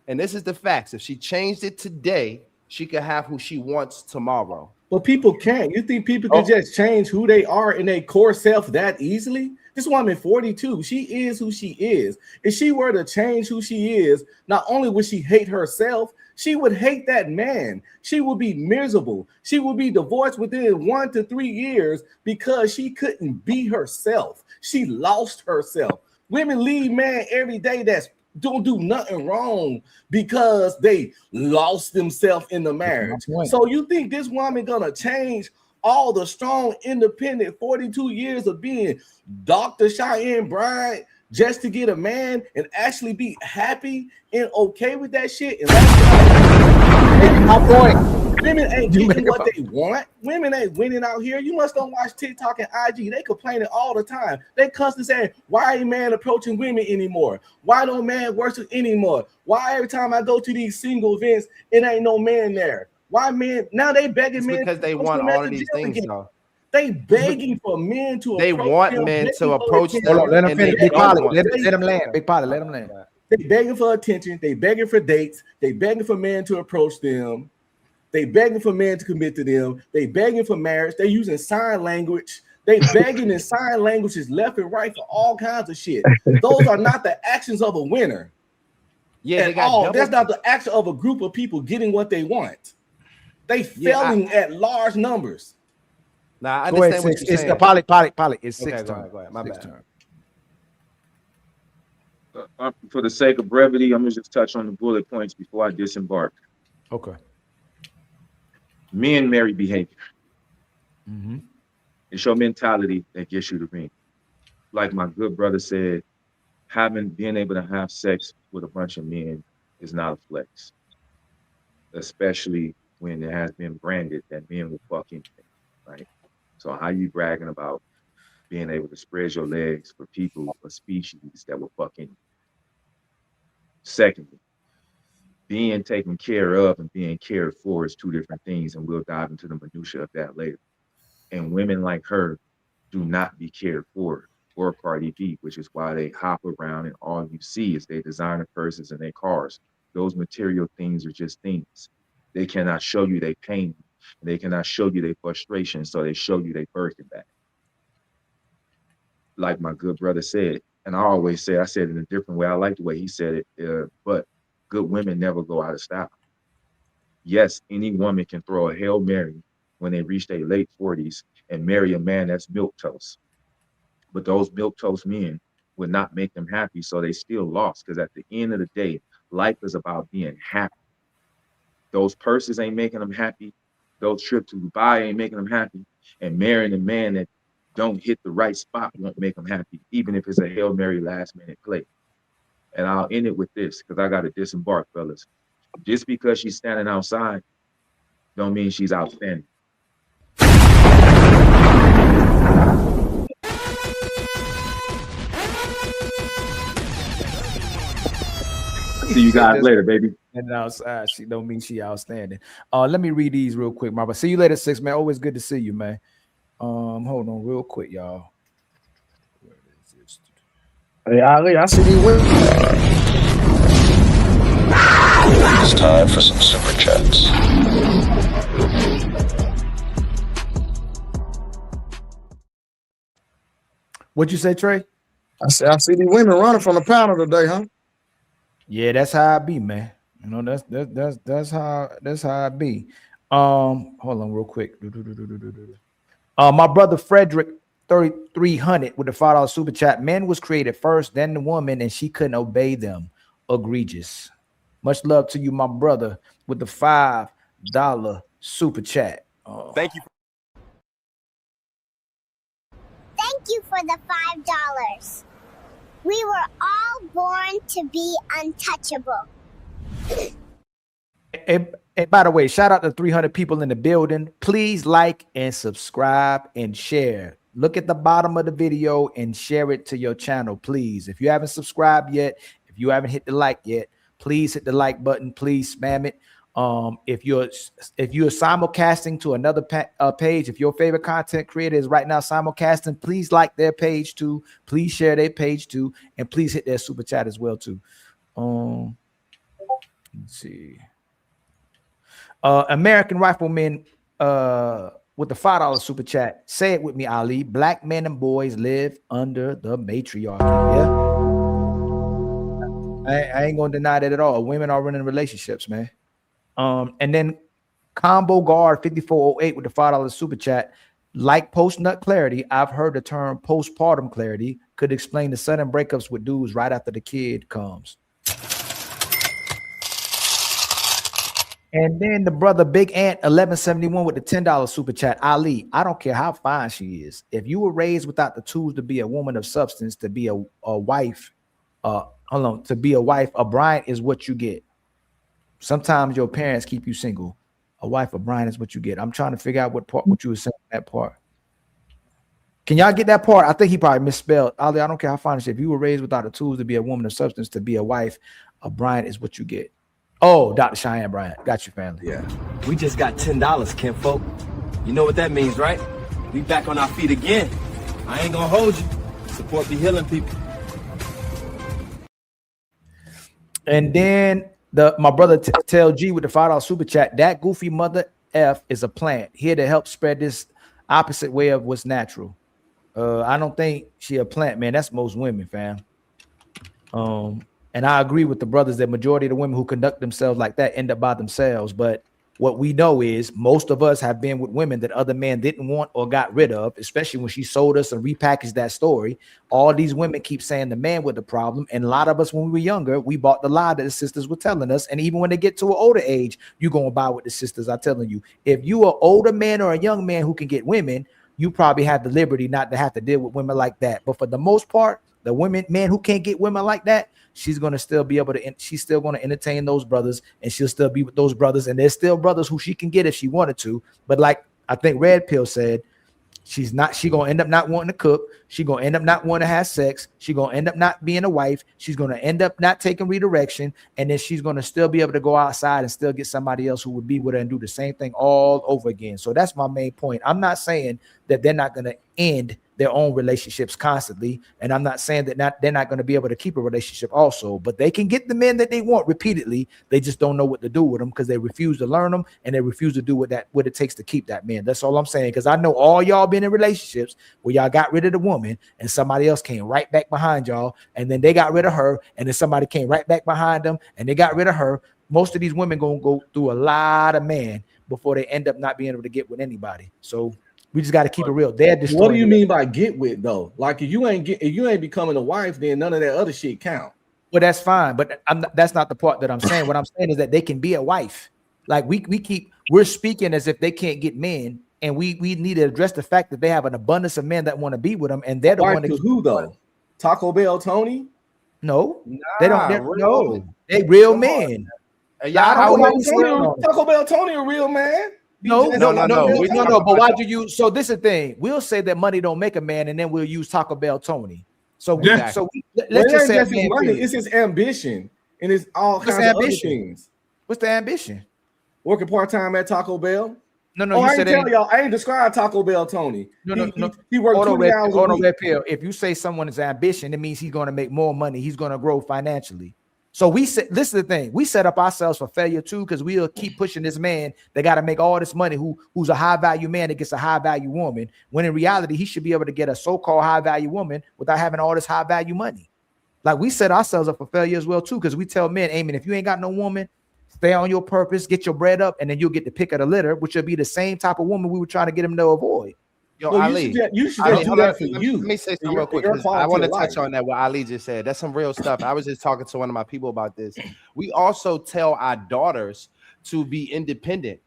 And this is the facts. If she changed it today, she could have who she wants tomorrow. But people can't. You think people can just change who they are in their core self that easily? This woman 42, she is who she is. If she were to change who she is, not only would she hate herself, she would hate that man. She would be miserable. She would be divorced within 1 to 3 years because she couldn't be herself. She lost herself. Women leave man every day that's don't do nothing wrong because they lost themselves in the marriage. So you think this woman gonna change all the strong, independent 42 years of being Dr. Cheyenne Bryant just to get a man and actually be happy and okay with that shit? And that's my point. Women ain't getting what they want. Women ain't winning out here. You must don't watch TikTok and IG. They complaining all the time. They constantly saying, why ain't man approaching women anymore? Why don't man worship anymore? Why every time I go to these single events, it ain't no man there? Why men now they begging men because they want all of these things though. They begging for men to they want men to approach them. Hold on, let them finish. Big Polly, let them land. Big Polly, let them land. They begging for attention, they begging for dates, they begging for men to approach them, they begging for men to commit to them, they begging for marriage, they using sign language, they begging in sign languages left and right for all kinds of shit. Those are not the actions of a winner. Yeah, at all. That's not the action of a group of people getting what they want. They failing at large numbers. Nah, I understand what you're saying. It's the Polly. It's okay, 6 turn. Go ahead. My bad. For the sake of brevity, I'm gonna just touch on the bullet points before I disembark. Okay. Men marry behavior. Mm-hmm. It's your mentality that gets you the ring. Like my good brother said, being able to have sex with a bunch of men is not a flex, especially when it has been branded that men will fuck anything, right? So how you bragging about being able to spread your legs for people or species that will fuck anything? Secondly, being taken care of and being cared for is two different things, and we'll dive into the minutia of that later. And women like her do not be cared for, or Cardi B, which is why they hop around and all you see is their designer purses and their cars. Those material things are just things. They cannot show you their pain. They cannot show you their frustration, so they show you their Birkin bag. Like my good brother said, and I always say, I said it in a different way. I like the way he said it, but good women never go out of style. Yes, any woman can throw a Hail Mary when they reach their late 40s and marry a man that's milquetoast. But those milquetoast men would not make them happy, so they still lost, because at the end of the day, life is about being happy. Those purses ain't making them happy. Those trips to Dubai ain't making them happy. And marrying a man that don't hit the right spot won't make them happy, even if it's a Hail Mary last minute play. And I'll end it with this, because I got to disembark, fellas. Just because she's standing outside don't mean she's outstanding. See you guys later, baby. And outside, she don't mean she outstanding. Let me read these real quick, Marva. See you later, 6 man. Always good to see you, man. Hold on real quick, y'all. Hey, Ali, I see you women. It's time for some super chats. What'd you say, Trey? I see these women running from the panel today, huh? Yeah, that's how I be, man. You know, that's how I be. Hold on real quick. My brother Frederick 3300 with the $5 super chat. Men was created first, then the woman, and she couldn't obey them. Egregious. Much love to you, my brother, with the $5 super chat. Thank you. Thank you for the $5. We were all born to be untouchable. And by the way, shout out to 300 people in the building. Please like and subscribe and share. Look at the bottom of the video and share it to your channel, please. If you haven't subscribed yet, if you haven't hit the like yet, please hit the like button. Please spam it. If you're simulcasting to another page, if your favorite content creator is right now simulcasting, please like their page too. Please share their page too, and please hit their super chat as well too. Let's see. American Rifleman with the $5 super chat. Say it with me, Ali. Black men and boys live under the matriarchy. Yeah, I ain't gonna deny that at all. Women are running relationships, man. And then Combo Guard 5408 with the $5 super chat. Like post-nut clarity, I've heard the term postpartum clarity could explain the sudden breakups with dudes right after the kid comes. And then the brother Big Ant 1171 with the $10 super chat. Ali, I don't care how fine she is. If you were raised without the tools to be a woman of substance, to be a wife, to be a wife, a bride is what you get. Sometimes your parents keep you single. A wife, a bride is what you get. I'm trying to figure out what you were saying that part. Can y'all get that part? I think he probably misspelled. Ali, I don't care how fine she is. If you were raised without the tools to be a woman of substance, to be a wife, a bride is what you get. Oh, Dr. Cheyenne Bryant. Got you, family. Yeah. We just got $10, kinfolk. You know what that means, right? We back on our feet again. I ain't gonna hold you. Support be healing people. And then my brother Tell G with the $5 super chat. That goofy mother F is a plant here to help spread this opposite way of what's natural. I don't think she a plant, man. That's most women, fam. And I agree with the brothers that majority of the women who conduct themselves like that end up by themselves. But what we know is most of us have been with women that other men didn't want or got rid of, especially when she sold us and repackaged that story. All these women keep saying the man was the problem. And a lot of us, when we were younger, we bought the lie that the sisters were telling us. And even when they get to an older age, you're going to buy what the sisters are telling you. If you are an older man or a young man who can get women, you probably have the liberty not to have to deal with women like that. But for the most part, the men who can't get women like that, she's going to still be able to, she's still going to entertain those brothers, and she'll still be with those brothers. And there's still brothers who she can get if she wanted to. But like I think Red Pill said, she going to end up not wanting to cook. She going to end up not wanting to have sex. She going to end up not being a wife. She's going to end up not taking redirection. And then she's going to still be able to go outside and still get somebody else who would be with her and do the same thing all over again. So that's my main point. I'm not saying that they're not going to end their own relationships constantly. And I'm not saying that they're not going to be able to keep a relationship also, but they can get the men that they want repeatedly. They just don't know what to do with them because they refuse to learn them and they refuse to do what it takes to keep that man. That's all I'm saying. Because I know all y'all been in relationships where y'all got rid of the woman and somebody else came right back behind y'all. And then they got rid of her. And then somebody came right back behind them and they got rid of her. Most of these women going to go through a lot of men before they end up not being able to get with anybody. So we just got to keep it real. What do you mean by get with though? Like if you ain't becoming a wife, then none of that other shit count. Well, that's fine, but that's not the part that I'm saying. What I'm saying is that they can be a wife. Like we're speaking as if they can't get men, and we need to address the fact that they have an abundance of men that want to be with them, and they're the one to who though? Taco Bell Tony? No, they don't. No, they real men. Taco Bell Tony a real man? No. But why do you? So this is the thing. We'll say that money don't make a man, and then we'll use Taco Bell Tony. So let's just say his money. It's his ambition, and it's all kinds of other things. What's the ambition? Working part-time at Taco Bell. No. I ain't telling y'all. I ain't describe Taco Bell Tony. No. He worked 20 hours a week. If you say someone is ambition, it means he's going to make more money. He's going to grow financially. So this is the thing. We set up ourselves for failure too, because we'll keep pushing this man that got to make all this money, who's a high value man that gets a high value woman, when in reality he should be able to get a so-called high value woman without having all this high value money. Like we set ourselves up for failure as well too, because we tell men, Amen, if you ain't got no woman, stay on your purpose, get your bread up, and then you'll get the pick of the litter, which will be the same type of woman we were trying to get him to avoid. Yo, Ali, you should do that for you. Let me say something real quick. I want to touch on that what Ali just said. That's some real stuff. I was just talking to one of my people about this. We also tell our daughters to be independent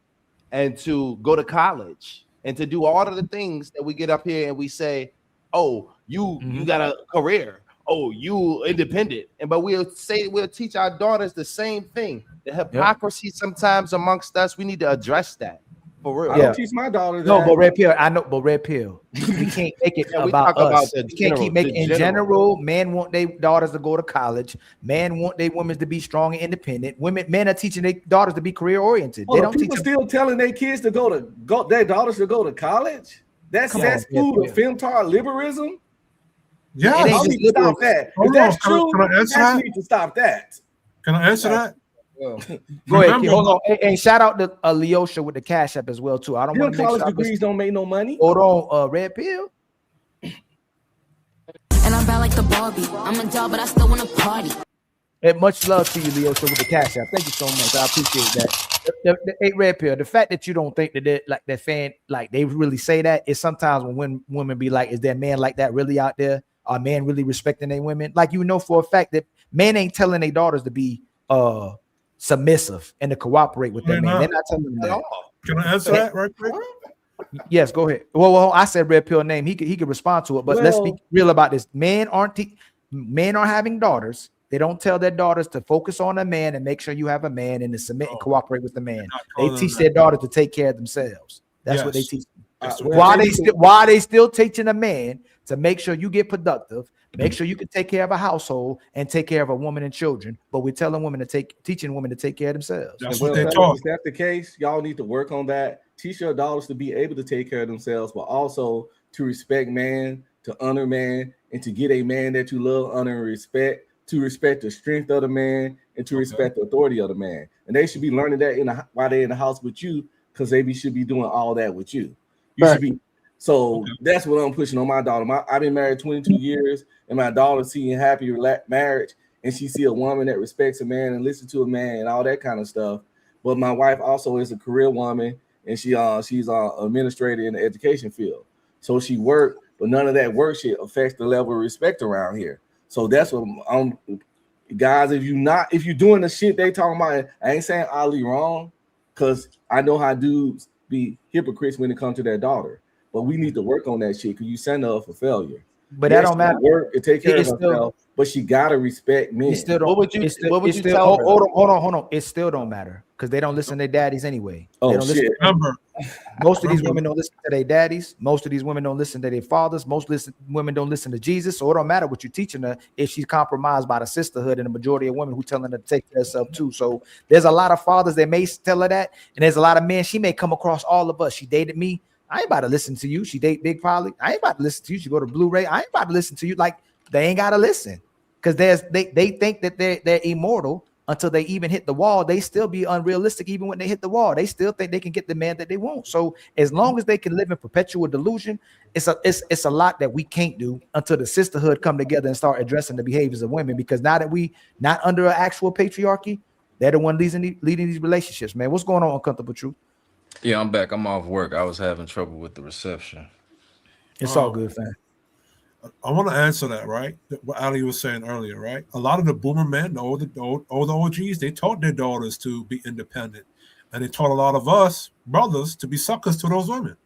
and to go to college and to do all of the things that we get up here and we say, oh, you got a career. Oh, you independent. But we'll teach our daughters the same thing. The hypocrisy sometimes amongst us, we need to address that. For real. I don't teach my daughter that. No, but Red Pill, I know, but Red Pill, we can't make it about us. We can't keep making in general. Men want their daughters to go to college. Men want their women to be strong and independent. Men are teaching their daughters to be career oriented. They don't people still telling their kids to their daughters to go to college. That's school of femtard liberalism. Yeah, y'all need to stop that. If that's true, you need to stop that. Can I answer that? Go ahead, kid. Hold on. Hey, shout out to Leosha with the Cash App as well too. I don't want to college degrees don't make no money. Hold on, Red Pill. And I'm bad like the Barbie. I'm a doll, but I still want to party. And much love to you, Leosha, with the Cash App. Thank you so much. I appreciate that. The Red Pill. The fact that you don't think that like that fan, like they really say that is sometimes when women be like, is there a man like that really out there? Are men really respecting their women? Like, you know, for a fact that men ain't telling their daughters to be submissive and to cooperate with their man. They're not telling them that. Can I answer that right quick? Yes, go ahead. Well, I said Red Pill name. He could respond to it, but let's be real about this. Men aren't having daughters. They don't tell their daughters to focus on a man and make sure you have a man and to submit and cooperate with the man. They teach their daughters to take care of themselves. That's what they teach them. Why are they still teaching a man to make sure you get productive, make sure you can take care of a household and take care of a woman and children, but we're telling women teaching women to take care of themselves. That's what they taught. If that's the case, y'all need to work on that. Teach your daughters to be able to take care of themselves, but also to respect man, to honor man, and to get a man that you love, honor, and respect, to respect the strength of the man, and to respect the authority of the man. And they should be learning that while they're in the house with you, because they should be doing all that with you. You should be. So that's what I'm pushing on my daughter. I've been married 22 years, and my daughter seeing happy marriage, and she see a woman that respects a man and listens to a man and all that kind of stuff. But my wife also is a career woman, and she's an administrator in the education field. So she worked, but none of that work shit affects the level of respect around here. So that's what I'm, guys. If you're doing the shit they talking about, I ain't saying Ali wrong, because I know how dudes be hypocrites when it comes to their daughter. But we need to work on that shit, because you send her up for failure. But that don't matter. Work and take care of herself, but she gotta respect men. What would you tell her? Hold on. It still don't matter, because they don't listen to their daddies anyway. Most of these women don't listen to their daddies. Most of these women don't listen to their fathers. Women don't listen to Jesus. So it don't matter what you're teaching her if she's compromised by the sisterhood and the majority of women who telling her to take care of herself too. So there's a lot of fathers that may tell her that, and there's a lot of men she may come across all of us. She dated me. I ain't about to listen to you. She date Big Polly. I ain't about to listen to you. She go to Blu-ray. I ain't about to listen to you. Like, they ain't gotta listen, because they think that they're immortal until they even hit the wall. They still be unrealistic even when they hit the wall. They still think they can get the man that they want. So as long as they can live in perpetual delusion, it's a lot that we can't do until the sisterhood come together and start addressing the behaviors of women. Because now that we not under an actual patriarchy, they're the one leading these relationships. Man, what's going on, Uncomfortable Truth? Yeah, I'm back. I'm off work. I was having trouble with the reception. It's all good, fam. I want to answer that, right? What Ali was saying earlier, right? A lot of the boomer men, the older OGs, they taught their daughters to be independent, and they taught a lot of us brothers to be suckers to those women.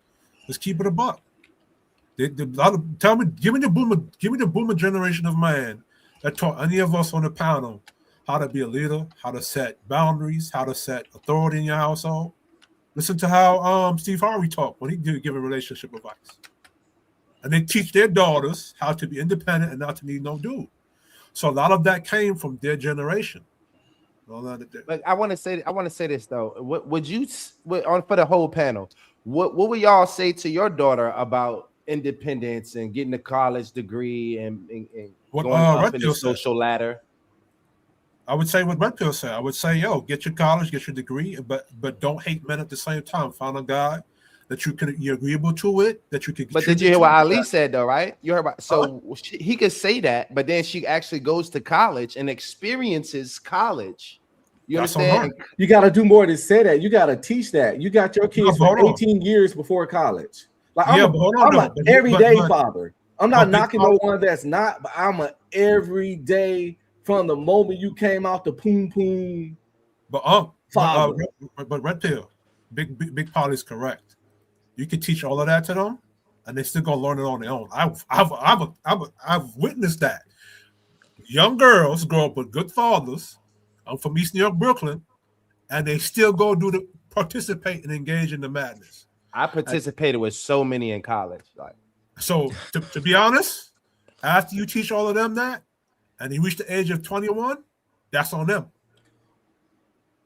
Let's keep it a buck. Give me the boomer generation of man that taught any of us on the panel how to be a leader, how to set boundaries, how to set authority in your household. Listen to how Steve Harvey talked when he give a relationship advice. And they teach their daughters how to be independent and not to need no dude. So a lot of that came from their generation. But I want to say this though. What would you for the whole panel? What would y'all say to your daughter about independence and getting a college degree and going up in the social ladder? I would say what Red Pill said. I would say, yo, get your college, get your degree, but don't hate men at the same time. Find a guy that you're agreeable to it, that you can. But did you hear what Ali said though, right? You heard about he could say that, but then she actually goes to college and experiences college. You understand? You got to do more than say that. You got to teach that. You got your kids for 18 years before college. Like I'm an everyday father. I'm not knocking no one that's not, but I'm an everyday. From the moment you came out the poom, but Red Pill, Big Polly is correct. You can teach all of that to them, and they still gonna learn it on their own. I've witnessed that. Young girls grow up with good fathers. I'm from East New York, Brooklyn, and they still go participate and engage in the madness. I participated with so many in college. So to be honest, after you teach all of them that, and they reach the age of 21, that's on them.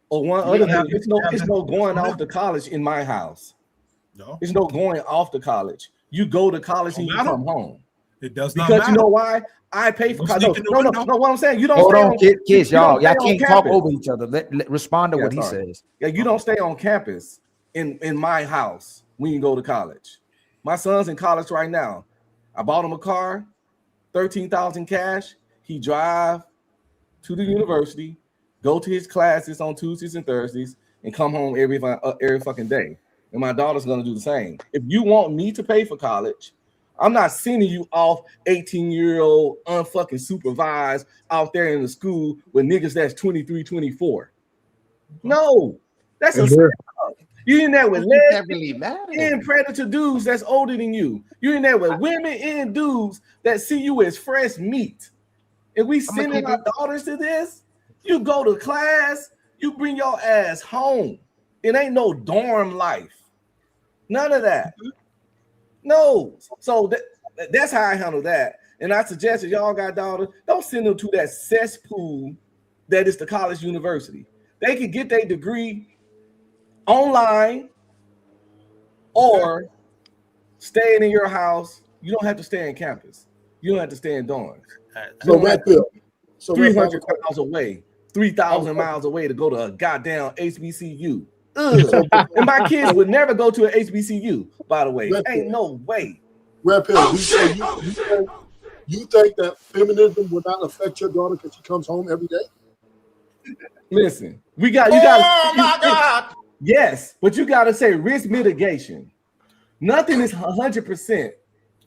Or one other thing, it's no going off to college in my house. No, it's no going off to college. You go to college and you come home. It does not because matter. you know why? I pay for college. No. What I'm saying, you don't. Hold stay on, kids, y'all can't talk campus. over each other. Let respond to what he says. Yeah, you don't stay on campus in my house when you go to college. My son's in college right now. I bought him a car, $13,000 cash. He drive to the university, go to his classes on Tuesdays and Thursdays, and come home every fucking day. And my daughter's gonna do the same. If you want me to pay for college, I'm not sending you off 18-year-old unfucking supervised out there in the school with niggas that's 23, 24. No, that's a you in there with lesbians and predator dudes that's older than you. You're in there with women and dudes that see you as fresh meat. If we sending our daughters to this, you go to class, you bring your ass home. It ain't no dorm life. None of that. No. So that's how I handle that. And I suggest if y'all got daughters, don't send them to that cesspool that is the college university. They can get their degree online or staying in your house. You don't have to stay in campus. You don't have to stay in dorms. So right there. So 300 miles away, 3,000 miles away to go to a goddamn HBCU. And my kids would never go to an HBCU, by the way. Ain't no way. Red Pill, you think that feminism will not affect your daughter because she comes home every day? Listen, you got my God. Yes, but you got to say risk mitigation. Nothing is 100%.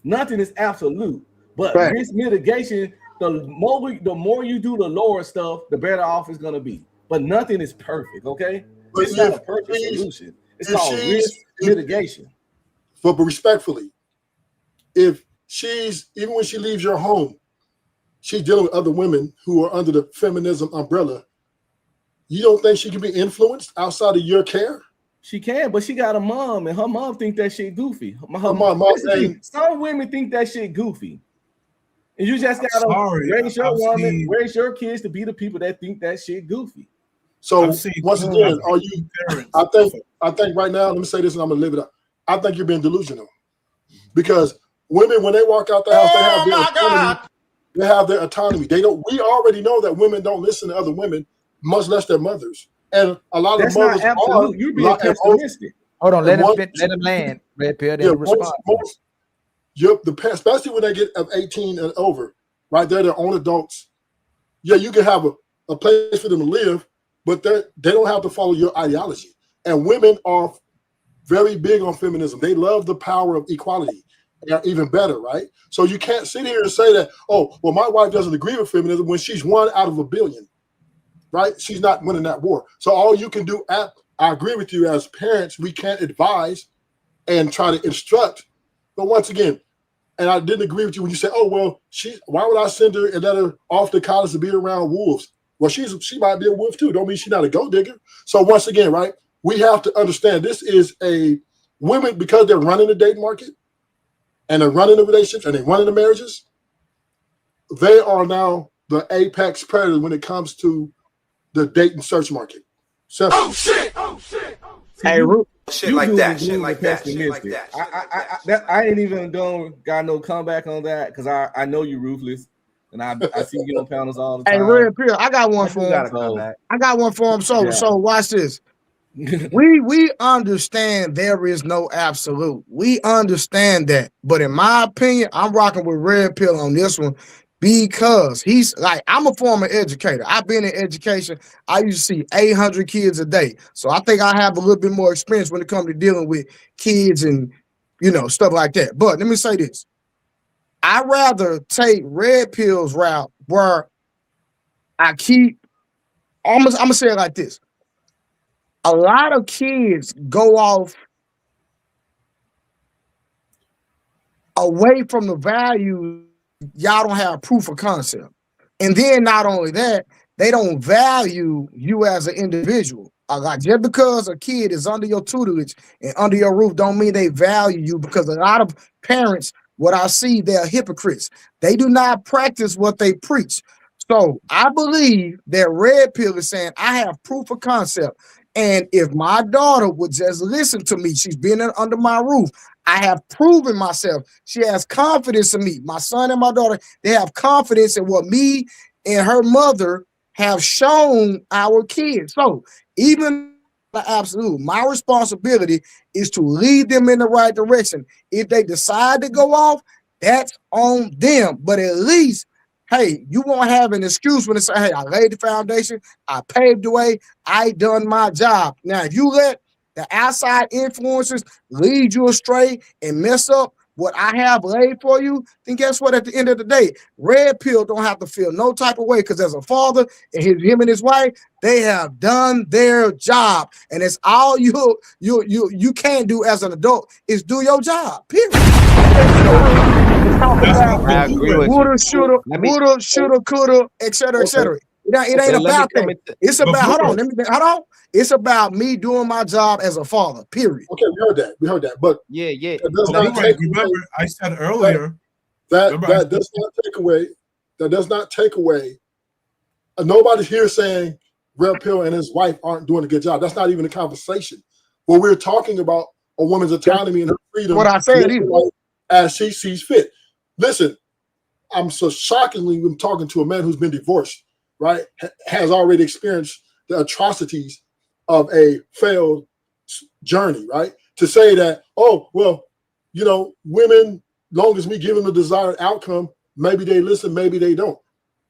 Nothing is absolute. But risk mitigation, the more you do the lower stuff, the better off it's going to be. But nothing is perfect, okay? It's not a perfect solution. It's called risk mitigation. But respectfully, if even when she leaves your home, she's dealing with other women who are under the feminism umbrella, you don't think she can be influenced outside of your care? She can, but she got a mom, and her mom think that shit goofy. Some women think that shit goofy. And you just gotta raise your kids to be the people that think that shit goofy. So once again, I think right now, let me say this and I'm gonna live it up. I think you're being delusional. Because women, when they walk out the house, they have their autonomy. We already know that women don't listen to other women, much less their mothers. And a lot of mothers are. You're being pessimistic. Hold on, let him land, Red Pill, then respond. Especially when they get of 18 and over, right? They're their own adults. Yeah, you can have a place for them to live, but they don't have to follow your ideology. And women are very big on feminism. They love the power of equality. They're even better, right? So you can't sit here and say that, oh, well, my wife doesn't agree with feminism when she's 1 out of a billion, right? She's not winning that war. So all you can do, I agree with you as parents, we can't advise and try to instruct. But once again, and I didn't agree with you when you said, oh, well, why would I send her and let her off to college to be around wolves? Well, she might be a wolf too. Don't mean she's not a gold digger. So once again, right, we have to understand this is women, because they're running the date market and they're running the relationships and they're running the marriages, they are now the apex predator when it comes to the date and search market. So, oh shit! Hey, shit like that. I ain't even got no comeback on that because I know you're ruthless. And I see you on panels all the time. Hey, Red Pill, I got one for him. I got one for him. So watch this. we understand there is no absolute. We understand that. But in my opinion, I'm rocking with Red Pill on this one because he's like, I'm a former educator. I've been in education. I used to see 800 kids a day. So I think I have a little bit more experience when it comes to dealing with kids and, stuff like that. But let me say this. I'd rather take Red Pill's route where I'm gonna say it like this. A lot of kids go off away from the value. Y'all don't have proof of concept. And then not only that, they don't value you as an individual. Like just because a kid is under your tutelage and under your roof don't mean they value you, because a lot of parents, what I see, they're hypocrites. They do not practice what they preach. So I believe that Red Pill is saying, I have proof of concept. And if my daughter would just listen to me, she's been under my roof. I have proven myself. She has confidence in me. My son and my daughter, they have confidence in what me and her mother have shown our kids. So even absolute, my responsibility is to lead them in the right direction. If they decide to go off, that's on them. But at least, hey, you won't have an excuse when they say, hey, I laid the foundation, I paved the way, I done my job. Now, if you let the outside influences lead you astray and mess up what I have laid for you, then guess what? At the end of the day, Red Pill don't have to feel no type of way, because as a father and him and his wife, they have done their job, and it's all you can do as an adult is do your job. Period. I agree with Woulda, you. shoulda, coulda, etc., etc. It ain't about that. It's about hold on. It's about me doing my job as a father. Period. Okay, we heard that. But yeah. Remember, I said earlier that does not take away. That does not take away. Nobody's here saying Red Pill and his wife aren't doing a good job. That's not even a conversation. What we're talking about a woman's autonomy and her freedom. What I said is as she sees fit. Listen, I'm so shockingly talking to a man who's been divorced, right? Has already experienced the atrocities of a failed journey, right? To say that, oh, well, you know, women, long as we give them the desired outcome, maybe they listen, maybe they don't.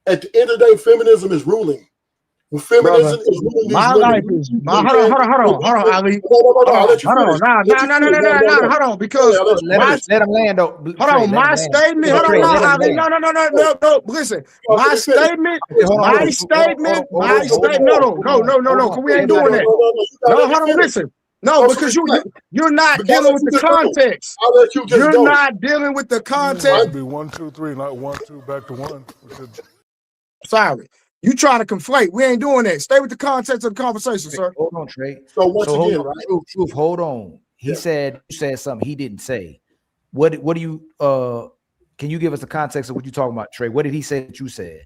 At the end of the day, feminism is ruling. When feminism is ruling, my life is hold on, Ali. Hold on, because let him land though. Hold on, my statement. No. Listen, my statement. No. Cause we ain't doing that. No, hold on, listen. No, because you're not dealing with the context. You're not dealing with the context. Might be 1, 2, 3, not 1, 2, back to 1. Sorry. You trying to conflate. We ain't doing that. Stay with the context of the conversation, sir. Hold on, Trey. So once again, right? Truth, hold on. He said you said something he didn't say. What do you can you give us the context of what you're talking about, Trey? What did he say that you said?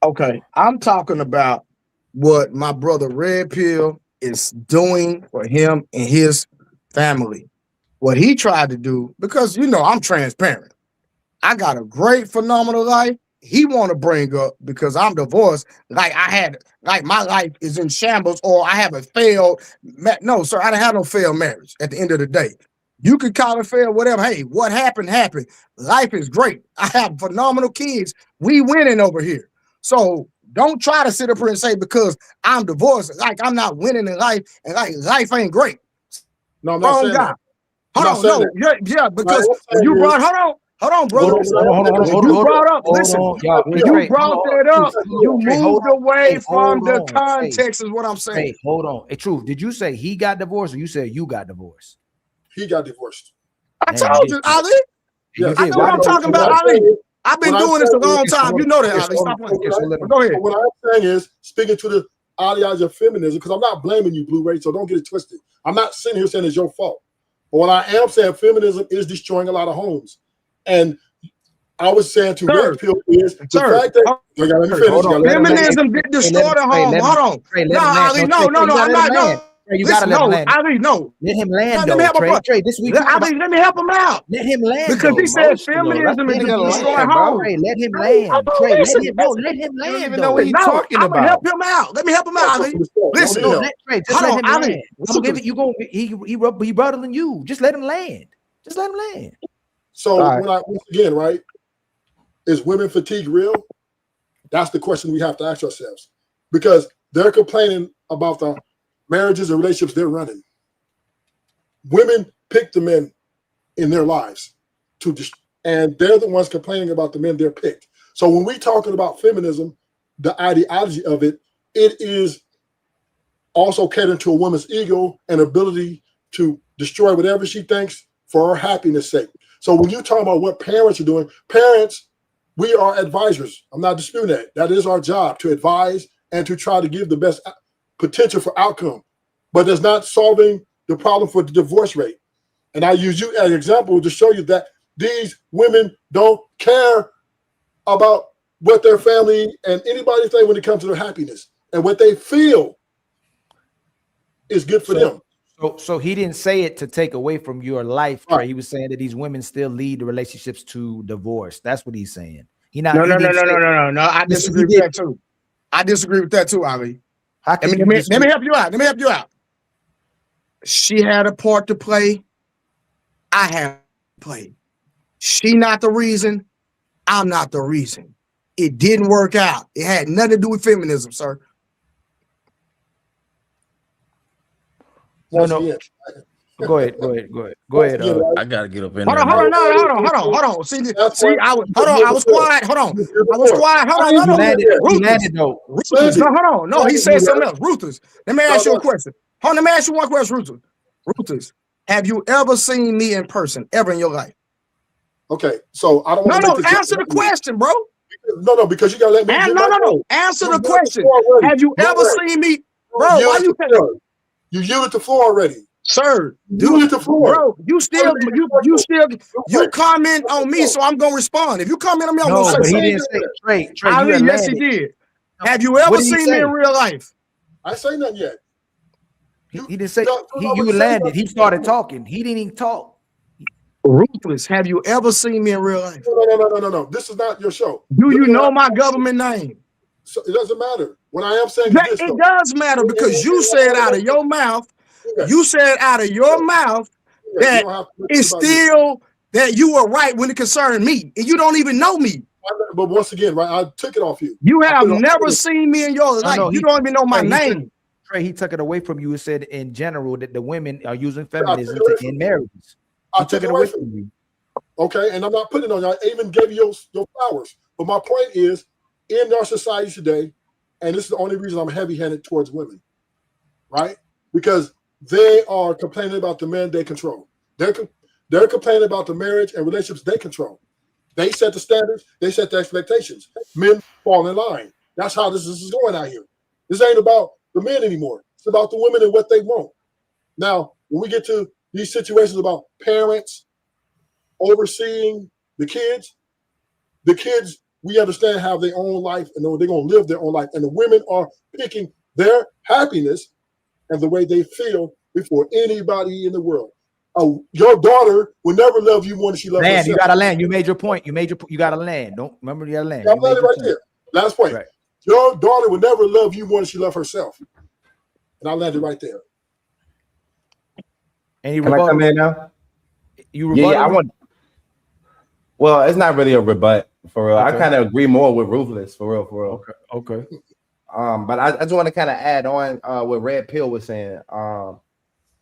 Okay. I'm talking about what my brother Red Pill is doing for him and his family. What he tried to do, because you know I'm transparent. I got a great, phenomenal life. He want to bring up because I'm divorced, like my life is in shambles, or I have a failed. No, sir, I didn't have no failed marriage. At the end of the day, you could call it failed, whatever. Hey, what happened. Life is great. I have phenomenal kids. We winning over here. So don't try to sit up here and say because I'm divorced, like I'm not winning in life, and like life ain't great. No, I'm not saying that. Hold on, yeah, because you brought. Hold on, brother. You brought up, listen, you brought that up. You moved away from the context, is what I'm saying. Hey, hold on. Hey, Truth, did you say he got divorced or you said you got divorced? He got divorced. I told you, Ali. I know what I'm talking about, Ali. I've been doing this a long time. You know that, Ali. Stop playing. Go ahead. What I'm saying is, speaking to the ideology of feminism, because I'm not blaming you, Blue Ray, so don't get it twisted. I'm not sitting here saying it's your fault. But what I am saying, feminism is destroying a lot of homes. And I was saying to Red Pill is the fact that feminism did destroy the home. Hold on. No, Ali, no, I'm not. No. You gotta let him land. Ali, no. Let him land, though, Trey. This week, Ali, let me help him out. Let him land, because he said feminism is destroying home. Let him land. Trey, let him land. Even know what he's talking about. I'm gonna help him out. Let me help him out, Ali. Listen, Trey, just let him land. I'm gonna give it. You gonna he better than you. Just let him land. Just let him land. So once again, right? Is women fatigue real? That's the question we have to ask ourselves, because they're complaining about the marriages and relationships they're running. Women pick the men in their lives and they're the ones complaining about the men they're picked. So when we're talking about feminism, the ideology of it, it is also catering to a woman's ego and ability to destroy whatever she thinks for her happiness sake. So when you talk about what parents are doing, parents, we are advisors. I'm not disputing that. That is our job, to advise and to try to give the best potential for outcome. But that's not solving the problem for the divorce rate. And I use you as an example to show you that these women don't care about what their family and anybody think when it comes to their happiness and what they feel is good for them. So he didn't say it to take away from your life, Trey. He was saying that these women still lead the relationships to divorce. That's what he's saying. No. I disagree with that too. I disagree with that too, Ali. Let me help you out. Let me help you out. She had a part to play. I have to play. She not the reason. I'm not the reason. It didn't work out. It had nothing to do with feminism, sir. No. Go ahead. I gotta get up in Hold there. on. I was quiet. Hold on. No, he said something else. Ruthless. Let me ask you a question. Let me ask you one question, Ruthless. Have you ever seen me in person ever in your life? Okay, so I don't want to answer the question, bro. No, because you gotta let me. No. Answer the question. Have you ever seen me, bro? Why you You yielded the floor already, sir. You yielded the floor, bro. You comment on me, so I'm gonna respond. If you comment on me, I'm gonna say. He didn't say Trey. Yes, he did. Have you ever seen me in real life? I ain't say nothing yet. He didn't say. You landed. He started talking. He didn't even talk. Ruthless. Have you ever seen me in real life? No. This is not your show. Do you know my government name? So it doesn't matter. What I am saying is it does matter because you said out of your mouth, that it's still that you were right when it concerned me, and you don't even know me. But once again, right, I took it off you. You have never seen me in your life. You don't even know my name. Trey, he took it away from you and said in general that the women are using feminism to end marriages. I took it away from you. Okay, and I'm not putting it on you. I even gave you your flowers. But my point is, in our society today, and this is the only reason I'm heavy-handed towards women, right? Because they are complaining about the men they control. They're complaining about the marriage and relationships they control. They set the standards. They set the expectations. Men fall in line. That's how this is going out here. This ain't about the men anymore. It's about the women and what they want. Now, when we get to these situations about parents overseeing the kids, we understand how their own life and they're going to live their own life. And the women are picking their happiness and the way they feel before anybody in the world. Your daughter will never love you more than she loves herself. You got to land. You made your point. You got to land. Don't remember you got to land. I'm landing right there. Last point. Right. Your daughter will never love you more than she loves herself. And I landed right there. And you Can I come in now? Yeah, I want. Well, it's not really a rebut for real. Okay. I kind of agree more with Ruthless for real. Okay. But I just want to kind of add on what Red Pill was saying.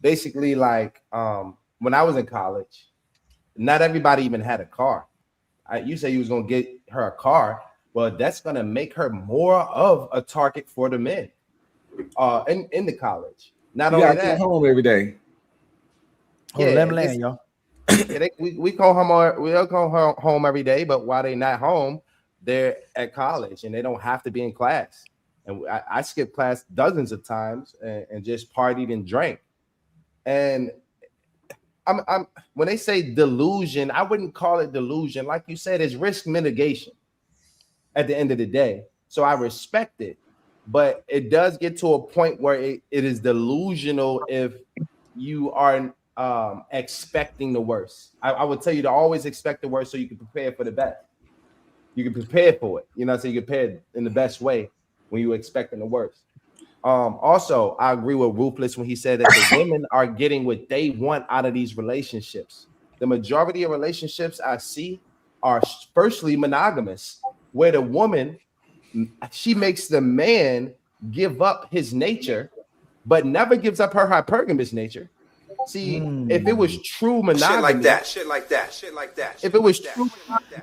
Basically, like when I was in college, not everybody even had a car. You say you was gonna get her a car, well, that's gonna make her more of a target for the men in the college. Not only that, home every day. Let me land, y'all. We call home. We'll go home every day, but while they're not home, they're at college and they don't have to be in class. And I skipped class dozens of times and just partied and drank. And I'm when they say delusion, I wouldn't call it delusion. Like you said, it's risk mitigation at the end of the day. So I respect it, but it does get to a point where it is delusional if you are expecting the worst. I would tell you to always expect the worst so you can prepare for the best. You can prepare for it. You know, so you prepare in the best way when you're expecting the worst. Also, I agree with Ruthless when he said that the women are getting what they want out of these relationships. The majority of relationships I see are firstly monogamous, where the woman, she makes the man give up his nature, but never gives up her hypergamous nature. See, if it was true monogamy, shit like that. If it was true monogamy,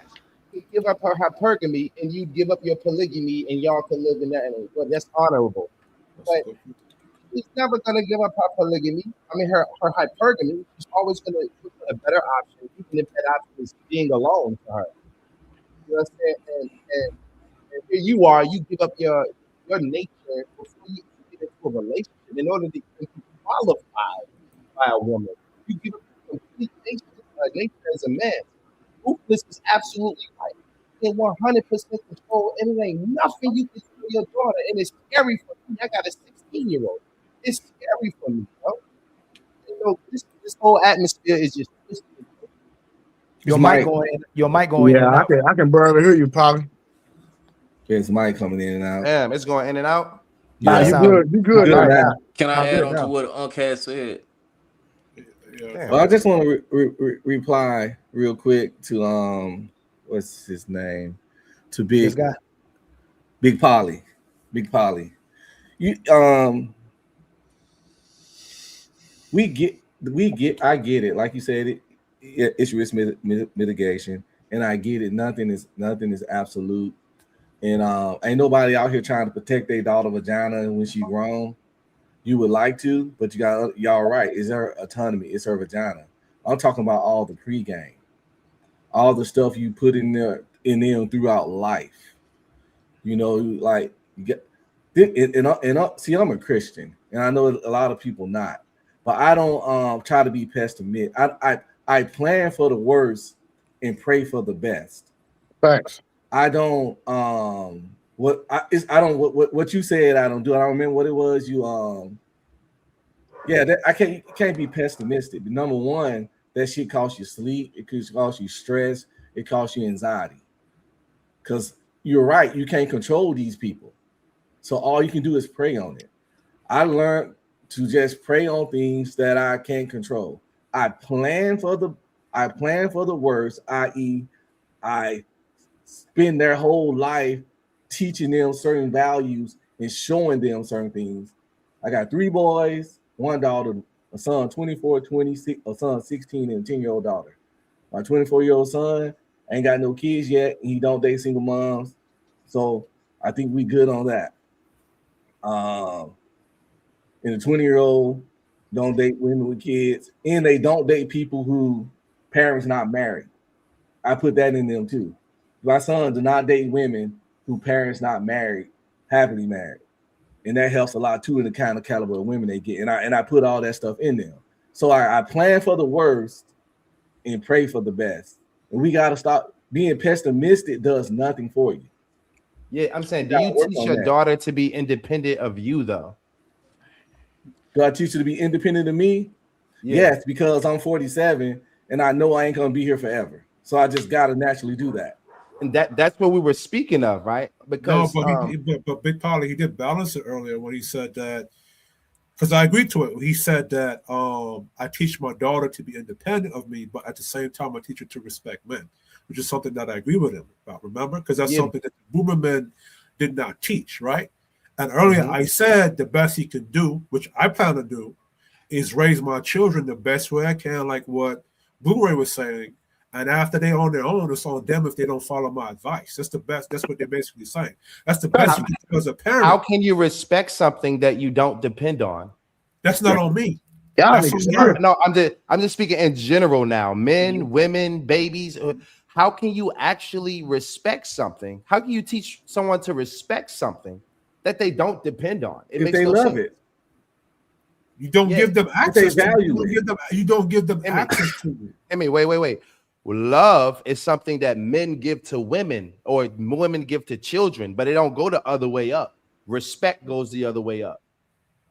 you give up her hypergamy and you give up your polygamy and y'all can live in that. And well, that's honorable. But he's never gonna give up her polygamy. I mean, her hypergamy. She's always gonna look for a better option, even if that option is being alone for her. You know what I'm saying? And here you are, you give up your nature before you get into a relationship in order to qualify by a woman. You give up your complete nature as a man. Ruthless is absolutely right. In 100% control, and it ain't nothing you can do to your daughter. And it's scary for me. I got a 16-year-old. it's scary for me, bro. You know, this whole atmosphere is just. Your mic going in. Your mic going in and out. I can barely hear you, Polly. His mic coming in and out. Damn, it's going in and out. Nah, you good. You good now. Can I add on to what Unc said? Well, I just want to reply real quick to what's his name? To Big Polly. Big Polly. You I get it. Like you said, it's risk mitigation, and I get it. Nothing is absolute, and ain't nobody out here trying to protect their daughter vagina when she grown. You would like to, but y'all right. It's her autonomy. It's her vagina. I'm talking about all the pregame, all the stuff you put in them throughout life. You know, like you get. See, I'm a Christian, and I know a lot of people not, but I don't try to be pessimistic. I plan for the worst and pray for the best. Thanks. I don't what you said. I don't do. I don't remember what it was. I can't be pessimistic. But number one, that shit costs you sleep. It could cost you stress. It costs you anxiety. Because you're right, you can't control these people. So all you can do is pray on it. I learned to just pray on things that I can't control. I plan for the worst, i.e., I spend their whole life teaching them certain values and showing them certain things. I got 3 boys, 1 daughter, a son 24, 26, a son 16, and a 10-year-old daughter. My 24-year-old son ain't got no kids yet. He don't date single moms. So I think we good on that. And the 20-year-old don't date women with kids, and they don't date people who parents not married. I put that in them too. My son do not date women who parents not married, happily married, and that helps a lot too in the kind of caliber of women they get. And I put all that stuff in them. So I plan for the worst and pray for the best. And we got to stop being pessimistic. Does nothing for you. Yeah, I'm saying, do you teach your daughter to be independent of you though? Do I teach her to be independent of me? Yeah. Yes, because I'm 47 and I know I ain't gonna be here forever. So I just gotta naturally do that. And that's what we were speaking of, right? Because but Big Polly, he did balance it earlier when he said that, because I agreed to it. He said that I teach my daughter to be independent of me, but at the same time I teach her to respect men, which is something that I agree with him about, remember? Because that's something that the boomer men did not teach, right? And earlier I said the best he could do, which I plan to do, is raise my children the best way I can, like what Blu-ray was saying. And after they're on their own, it's on them if they don't follow my advice. That's the best. That's what they're basically saying. That's the best you can do as a parent. How can you respect something that you don't depend on? That's not on me. No, I'm just speaking in general now. Men, women, babies. How can you actually respect something? How can you teach someone to respect something that they don't depend on? If they love it. You don't give them access to it. You don't give them access to it. I mean, wait. Love is something that men give to women or women give to children, but it don't go the other way up. Respect goes the other way up.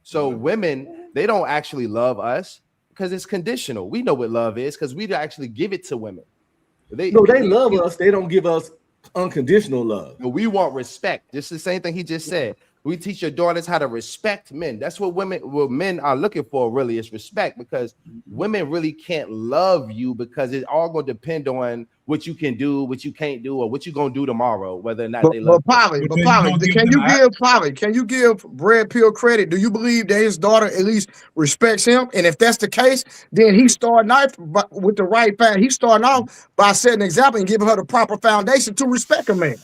So women, they don't actually love us because it's conditional. We know what love is because we actually give it to women. They love us. They don't give us unconditional love. We want respect. Just the same thing he just said. We teach your daughters how to respect men. That's what men are looking for, really, is respect, because women really can't love you because it's all going to depend on what you can do, what you can't do, or what you're going to do tomorrow, whether or not they love you. But Polly, can you give Brad Pill credit? Do you believe that his daughter at least respects him? And if that's the case, then he's starting off with the right path. He's starting off by setting an example and giving her the proper foundation to respect a man.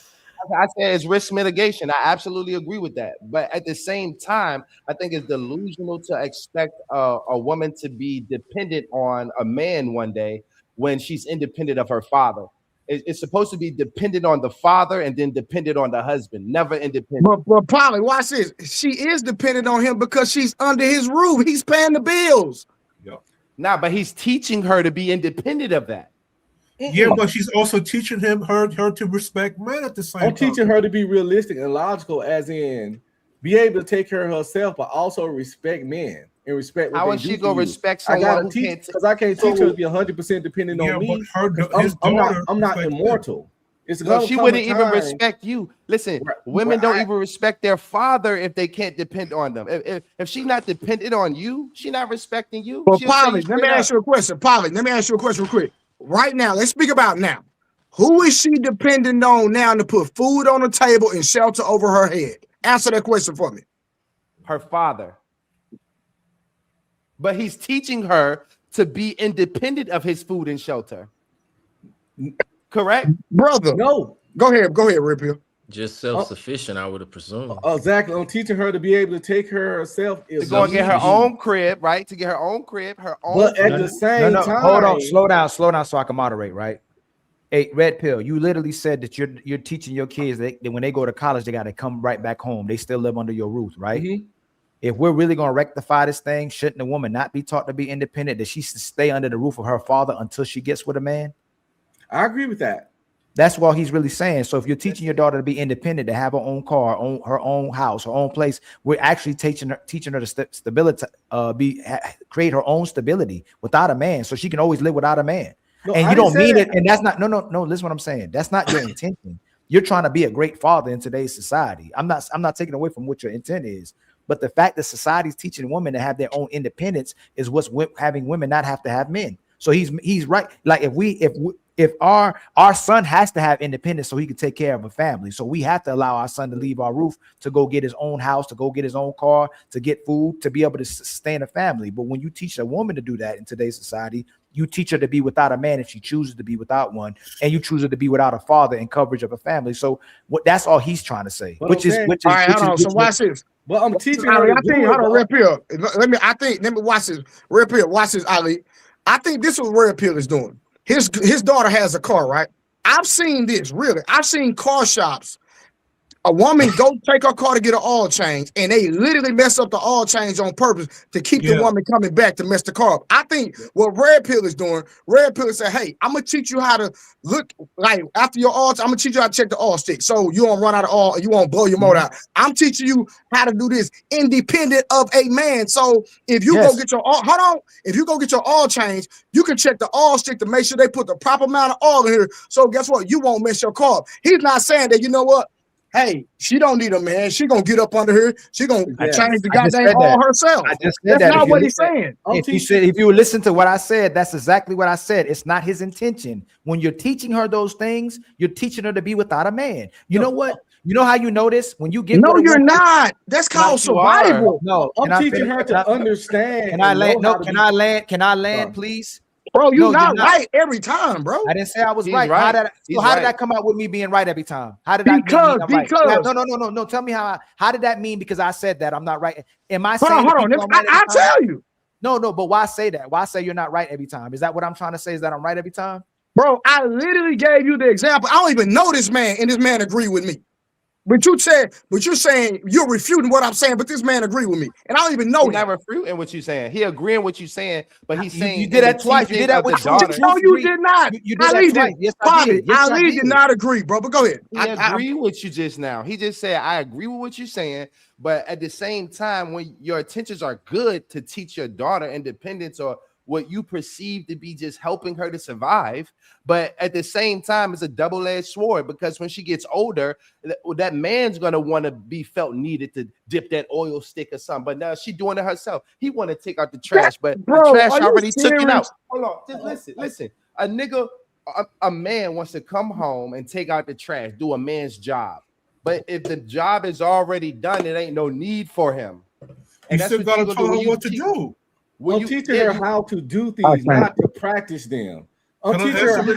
I said it's risk mitigation. I absolutely agree with that. But at the same time, I think it's delusional to expect a woman to be dependent on a man one day when she's independent of her father. It's supposed to be dependent on the father and then dependent on the husband, never independent. But Polly, watch this. She is dependent on him because she's under his roof. He's paying the bills. Nah, but he's teaching her to be independent of that. Yeah, but she's also teaching her to respect men at the same time. I'm teaching her to be realistic and logical, as in be able to take care of herself, but also respect men and respect what How they is do she to gonna you. respect I someone gotta who teach can't? because I can't teach her to be 100% dependent on me. I'm not immortal. It's No, gonna she come wouldn't a even time. respect you. Listen, women don't even respect their father if they can't depend on them. If she's not dependent on you, she's not respecting you. Well, She'll tell you Polly, let me straight up. ask you a question. Polly, let me ask you a question real quick. Right now, let's speak about now. Who is she dependent on now to put food on the table and shelter over her head? Answer that question for me. Her father. But he's teaching her to be independent of his food and shelter. Correct? Brother. No. Go ahead, Ripio. Just self-sufficient, I would have presumed. Exactly. I'm teaching her to be able to take care of herself. To go and get her own crib, right? To get her own crib, her own. But at the same time, hold on, slow down, so I can moderate, right? Hey, Red Pill, you literally said that you're teaching your kids that when they go to college, they got to come right back home. They still live under your roof, right? Mm-hmm. If we're really going to rectify this thing, shouldn't a woman not be taught to be independent? That she should stay under the roof of her father until she gets with a man? I agree with that. That's what he's really saying. So if you're teaching your daughter to be independent, to have her own car, her own house, her own place, we're actually teaching her to stability, create her own stability without a man, so she can always live without a man. No, and you don't mean it, and that's not no. Listen, what I'm saying. That's not your intention. You're trying to be a great father in today's society. I'm not taking away from what your intent is, but the fact that society's teaching women to have their own independence is what's having women not have to have men. So he's right. Like if our son has to have independence so he can take care of a family, so we have to allow our son to leave our roof to go get his own house, to go get his own car, to get food, to be able to sustain a family. But when you teach a woman to do that in today's society, you teach her to be without a man if she chooses to be without one, and you choose her to be without a father and coverage of a family. So that's all he's trying to say. All right, hold on. So watch this. Well, I'm teaching Ali, her. I think, hold on, Red Pill. Let me watch this. Red Pill, watch this, Ali. I think this is what Red Pill is doing. His daughter has a car, right? I've seen this, really. I've seen car shops. A woman go take her car to get an oil change, and they literally mess up the oil change on purpose to keep the woman coming back to mess the car up. I think what Red Pill is doing, Red Pill is saying, hey, I'm going to teach you how to look, like after your oil, I'm going to teach you how to check the oil stick so you won't run out of oil, you won't blow your motor out. I'm teaching you how to do this independent of a man. So if you go get your oil, if you go get your oil change, you can check the oil stick to make sure they put the proper amount of oil in here. So guess what? You won't mess your car up. He's not saying that, you know what? Hey, she don't need a man. She gonna get up under her. She gonna change the goddamn all herself. I just said that's not what he's saying. If you listen to what I said, that's exactly what I said. It's not his intention. When you're teaching her those things, you're teaching her to be without a man. You know what? You know how you know this? When you get no, you're not. That's called survival. No, I'm teaching her to understand. Can I land? No, can I land? Can I land, please? Bro, you're not right every time, bro. I didn't say I was right. right. How did that come out with me being right every time? How did because No. Tell me how did that mean? Because I said that I'm not right. Am I saying? Hold on. I'll tell you. No. But why say that? Why say you're not right every time? Is that what I'm trying to say? Is that I'm right every time? Bro, I literally gave you the example. I don't even know this man, and this man agreed with me. But you're saying you're refuting what I'm saying, but this man agreed with me, and I don't even know. He's not refuting what you're saying. He agreeing with you saying, but he's saying you did that twice. You did that with no, you did not. You did that twice. Yes, I did. Ali did not agree, bro. But go ahead. He agreed with you just now. He just said, I agree with what you're saying, but at the same time, when your intentions are good to teach your daughter independence or what you perceive to be just helping her to survive, but at the same time, it's a double-edged sword because when she gets older, that man's gonna want to be felt needed to dip that oil stick or something. But now she's doing it herself. He want to take out the trash, but the trash already took it out. Hold on, just listen. A man wants to come home and take out the trash, do a man's job. But if the job is already done, it ain't no need for him. And you still gotta tell her what to do. I'm teaching her how to do things, not to practice them. I'm teaching her how to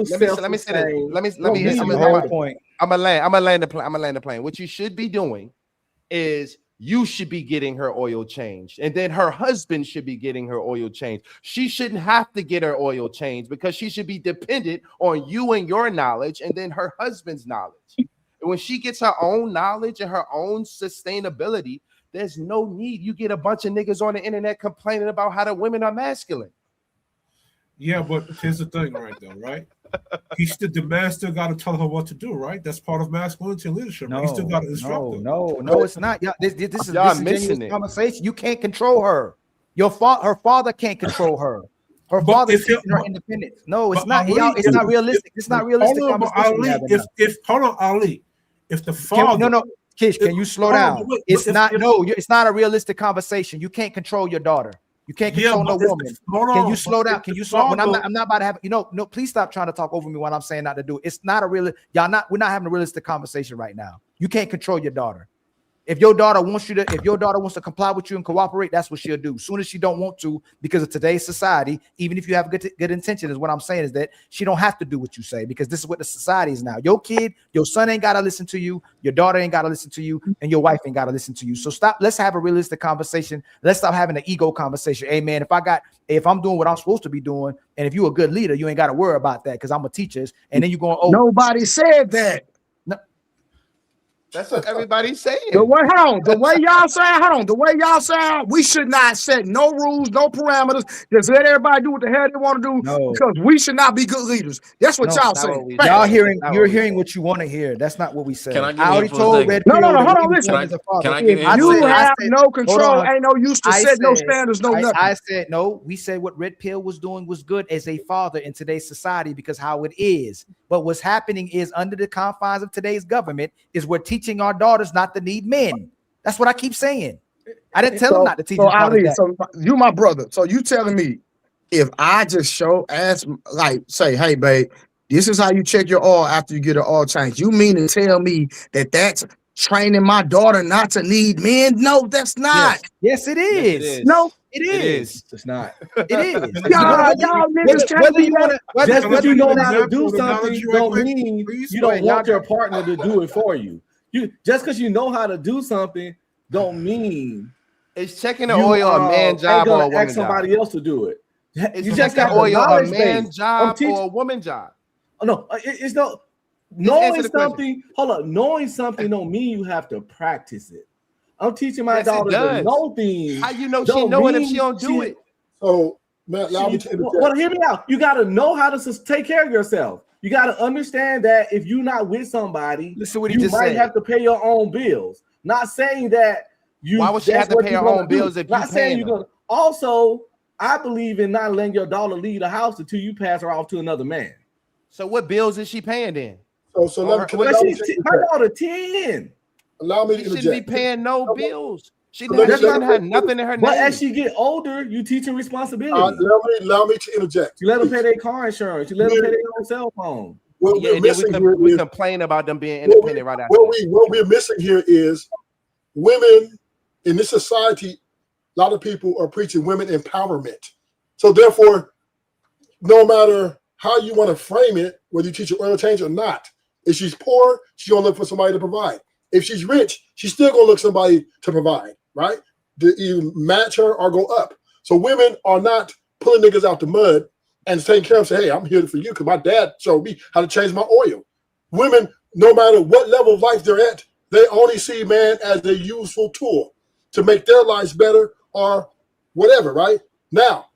Let me say this. Let me hit my point. I'm gonna land the plane. What you should be doing is you should be getting her oil changed, and then her husband should be getting her oil changed. She shouldn't have to get her oil changed because she should be dependent on you and your knowledge, and then her husband's knowledge. And when she gets her own knowledge and her own sustainability, there's no need. You get a bunch of niggas on the internet complaining about how the women are masculine. Yeah, but here's the thing right there, right? the man still got to tell her what to do, right? That's part of masculinity and leadership. Right? He still got to instruct her. No, it's not. This is missing a conversation. You can't control her. Her father can't control her. Her father's teaching her independence. No, it's not. It's not realistic. It's not realistic. Hold on, Ali. If the father, Kish, can you slow down? It's not a realistic conversation. You can't control your daughter. You can't control no woman. Can you slow down? Can you slow? I'm not about to have. No. Please stop trying to talk over me when I'm saying not to do it. It's not a real. We're not having a realistic conversation right now. You can't control your daughter. If your daughter wants to comply with you and cooperate, that's what she'll do. Soon as she don't want to, because of today's society, even if you have good intention, is what I'm saying is that she don't have to do what you say, because this is what the society is now. Your son ain't got to listen to you. Your daughter ain't got to listen to you, and your wife ain't got to listen to you. So stop. Let's have a realistic conversation. Let's stop having an ego conversation. Hey man, if I'm doing what I'm supposed to be doing, and if you're a good leader, you ain't got to worry about that because I'm a teacher. And then you're going, oh, nobody said that. That's what everybody's saying. The way y'all say, we should not set no rules, no parameters. Just let everybody do what the hell they want to do, because we should not be good leaders. That's what y'all saying. You're hearing what you want to hear. That's not what we said. I already told Red Pill. No, hold on, listen. You have no control, ain't no use to set no standards, no nothing. I said no. We said what Red Pill was doing was good as a father in today's society, because how it is. But what's happening is, under the confines of today's government, is we're teaching our daughters not to need men. That's what I keep saying. I didn't tell them not to teach them. So you my brother. So you telling me if I just say, hey, babe, this is how you check your oil after you get an oil change. You mean to tell me that that's training my daughter not to need men? No, that's not. Yes, it is. Yes, it is. No, it is. It's not. It is. Y'all niggas whether you want to, just because you know how to do something don't mean you don't want your partner to do it for you. Just because you know how to do something don't mean it's checking the oil a man job or a woman somebody else to do it. You just got oil a man job or a woman job. No, it's no knowing something. Hold up, knowing something don't mean you have to practice it. I'm teaching my daughter to know things. How you know she know it if she don't do it? So, man, hear me out. You got to know how to take care of yourself. You got to understand that if you're not with somebody, listen what he you just might said. have to pay your own bills. Not saying that you. Why would she have to pay her own bills if not saying you're gonna? Also, I believe in not letting your daughter leave the house until you pass her off to another man. So what bills is she paying then? So let me. Her daughter 10. Allow me to interject. She shouldn't be paying no bills. She doesn't have nothing in her name. But as she get older, you teach her responsibility. Allow me to interject. You let them pay their car insurance. You let them pay their own cell phone. We complain about them being independent right after. What we're missing here is women in this society. A lot of people are preaching women empowerment. So therefore, no matter how you want to frame it, whether you teach her oil change or not, if she's poor, she's gonna look for somebody to provide. If she's rich, she's still gonna look for somebody to provide, right? To either match her or go up. So women are not pulling niggas out the mud and taking care of, say, hey, I'm here for you because my dad showed me how to change my oil. Women, no matter what level of life they're at, they only see man as a useful tool to make their lives better or whatever, right? Now,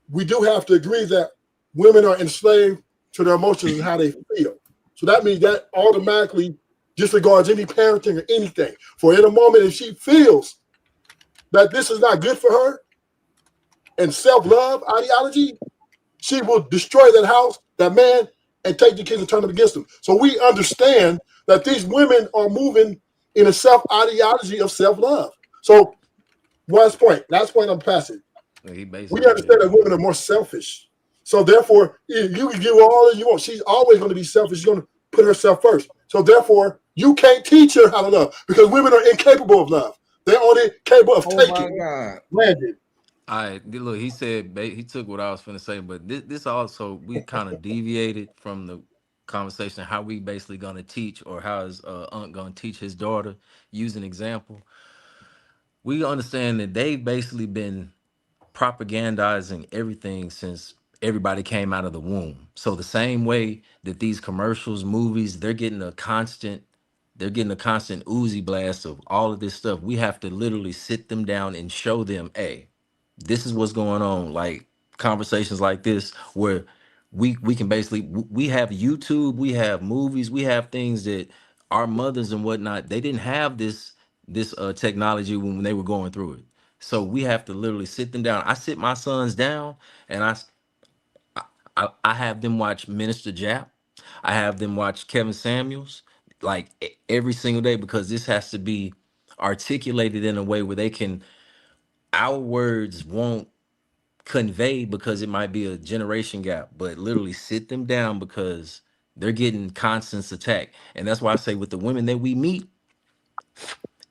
we do have to agree that women are enslaved to their emotions and how they feel. So that means that automatically disregards any parenting or anything. For in a moment, if she feels that this is not good for her and self-love ideology, she will destroy that house, that man, and take the kids and turn them against them. So we understand that these women are moving in a self-ideology of self-love. So last point I'm passing. We understand that women are more selfish. So therefore, you can give her all that you want. She's always going to be selfish. She's going to put herself first. So therefore, you can't teach her how to love because women are incapable of love. They're only capable of taking. Landed. Look, he said he took what I was finna say, but this also we kind of deviated from the conversation how we basically gonna teach or how is Unc gonna teach his daughter. Use an example. We understand that they've basically been propagandizing everything since everybody came out of the womb. So the same way that these commercials, movies, they're getting a constant Uzi blast of all of this stuff. We have to literally sit them down and show them, hey, this is what's going on. Like conversations like this where we can basically, we have YouTube, we have movies, we have things that our mothers and whatnot, they didn't have this technology when they were going through it. So we have to literally sit them down. I sit my sons down and I have them watch Minister Jap. I have them watch Kevin Samuels like every single day, because this has to be articulated in a way where they can, our words won't convey because it might be a generation gap, but literally sit them down because they're getting constant attack. And that's why I say with the women that we meet,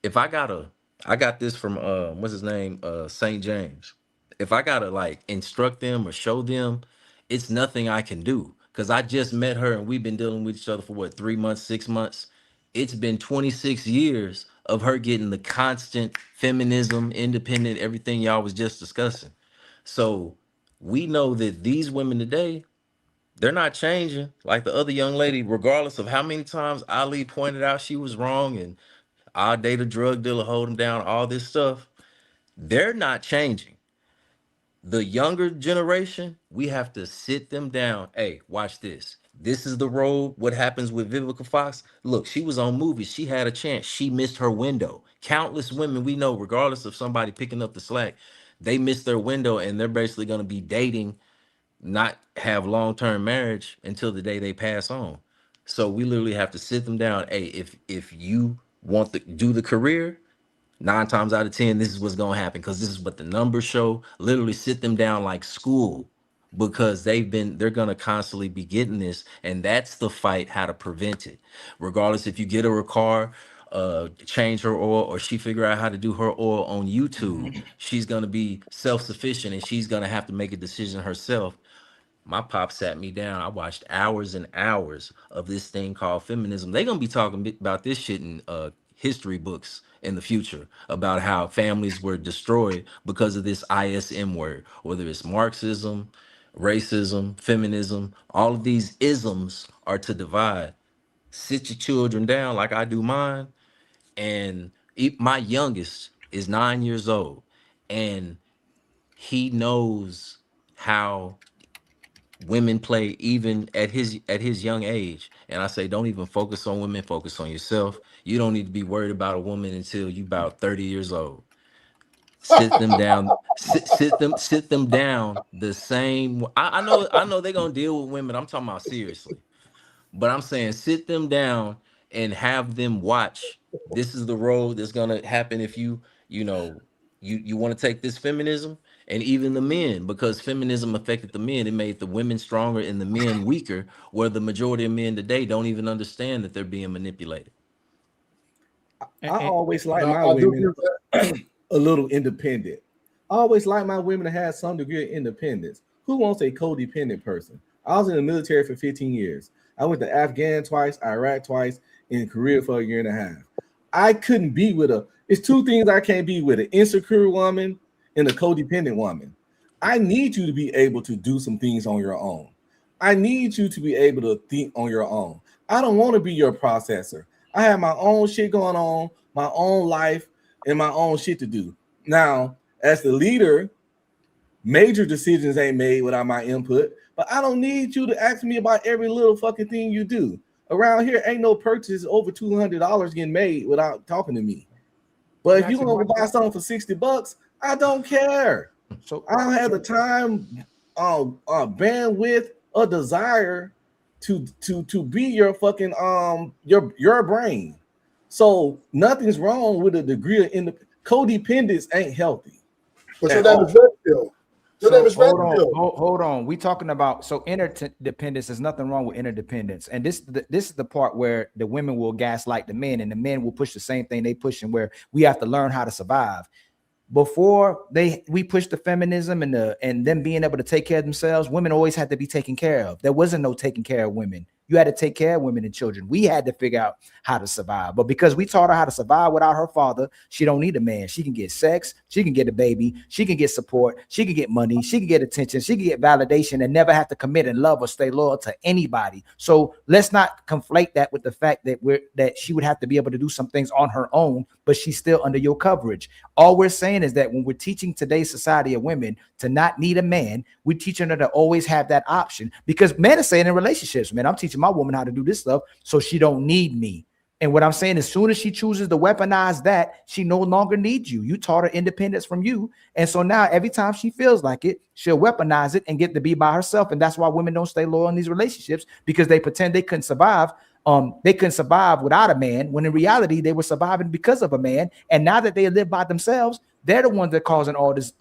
if I got this from what's his name, St. James. If I gotta like instruct them or show them, it's nothing I can do, because I just met her and we've been dealing with each other for what, 3 months, 6 months. It's been 26 years of her getting the constant feminism, independent, everything y'all was just discussing. So we know that these women today, they're not changing. Like the other young lady, regardless of how many times Ali pointed out she was wrong and I'll date a drug dealer, hold him down, all this stuff, they're not changing. The younger generation, we have to sit them down. Hey, watch this. This is the road. What happens with Vivica Fox? Look, she was on movies. She had a chance. She missed her window. Countless women we know, regardless of somebody picking up the slack, they missed their window and they're basically going to be dating, not have long-term marriage until the day they pass on. So we literally have to sit them down. Hey, if you want to do the career, 9 times out of 10, this is what's going to happen, because this is what the numbers show. Literally sit them down like school, because they're going to constantly be getting this. And that's the fight, how to prevent it. Regardless if you get her a car, change her oil, or she figure out how to do her oil on YouTube, she's going to be self-sufficient and she's going to have to make a decision herself. My pop sat me down. I watched hours and hours of this thing called feminism. They're going to be talking about this shit in history books in the future, about how families were destroyed because of this ISM word, whether it's Marxism, racism, feminism. All of these isms are to divide. Sit your children down like I do mine. And my youngest is 9 years old, and he knows how women play even at his young age. And I say, don't even focus on women, focus on yourself. You don't need to be worried about a woman until you about 30 years old. Sit them down, sit them down the same. I know they're gonna deal with women. I'm talking about seriously, but I'm saying sit them down and have them watch. This is the road that's gonna happen if you want to take this feminism. And even the men, because feminism affected the men, it made the women stronger and the men weaker, where the majority of men today don't even understand that they're being manipulated. I always like my women a little independent. I always like my women to have some degree of independence. Who wants a codependent person? I was in the military for 15 years. I went to Afghan twice, Iraq twice, in Korea for 1.5 years. I couldn't be with it's 2 things I can't be with: an insecure woman and a codependent woman. I need you to be able to do some things on your own. I need you to be able to think on your own. I don't want to be your processor. I have my own shit going on, my own life, and my own shit to do. Now, as the leader, major decisions ain't made without my input, but I don't need you to ask me about every little fucking thing you do. Around here, ain't no purchase over $200 getting made without talking to me. But if you want to buy something for $60, I don't care. So I don't have the time, bandwidth, or desire to be your fucking your brain. So nothing's wrong with a degree of codependence ain't healthy. But so that is very Hold on. We talking about interdependence. There's nothing wrong with interdependence, and this is the part where the women will gaslight the men, and the men will push the same thing they pushing, where we have to learn how to survive. Before we push the feminism and them being able to take care of themselves, women always had to be taken care of. There wasn't no taking care of women You had to take care of women and children. We had to figure out how to survive. But because we taught her how to survive without her father, she don't need a man. She can get sex. She can get a baby. She can get support. She can get money. She can get attention. She can get validation and never have to commit and love or stay loyal to anybody. So let's not conflate that with the fact that she would have to be able to do some things on her own, but she's still under your coverage. All we're saying is that when we're teaching today's society of women to not need a man, we're teaching her to always have that option, because men are saying in relationships, man, I'm teaching my woman how to do this stuff so she don't need me. And what I'm saying, as soon as she chooses to weaponize that, she no longer needs you. You taught her independence from you. And so now every time she feels like it, she'll weaponize it and get to be by herself. And that's why women don't stay loyal in these relationships, because they pretend they couldn't survive. They couldn't survive without a man, when in reality they were surviving because of a man. And now that they live by themselves, they're the ones that are causing all this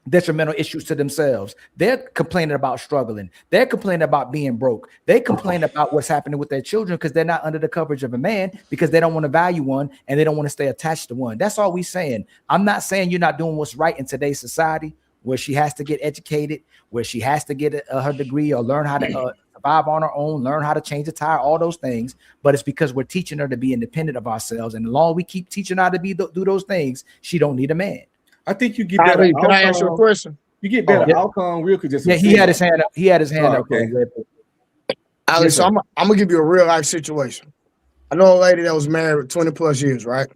detrimental issues to themselves. They're complaining about struggling. They're complaining about being broke. They complain about what's happening with their children because they're not under the coverage of a man, because they don't want to value one and they don't want to stay attached to one. That's all we're saying. I'm not saying you're not doing what's right in today's society, where she has to get educated, where she has to get her degree or learn how to survive on her own, learn how to change a tire, all those things. But it's because we're teaching her to be independent of ourselves. And as long as we keep teaching her to do those things, she don't need a man. I think you get better. Can I ask you a question? You get better outcome real quick. He had his hand up. He had his hand up. Okay. Ali, so I'm gonna give you a real life situation. I know a lady that was married 20 plus years, right?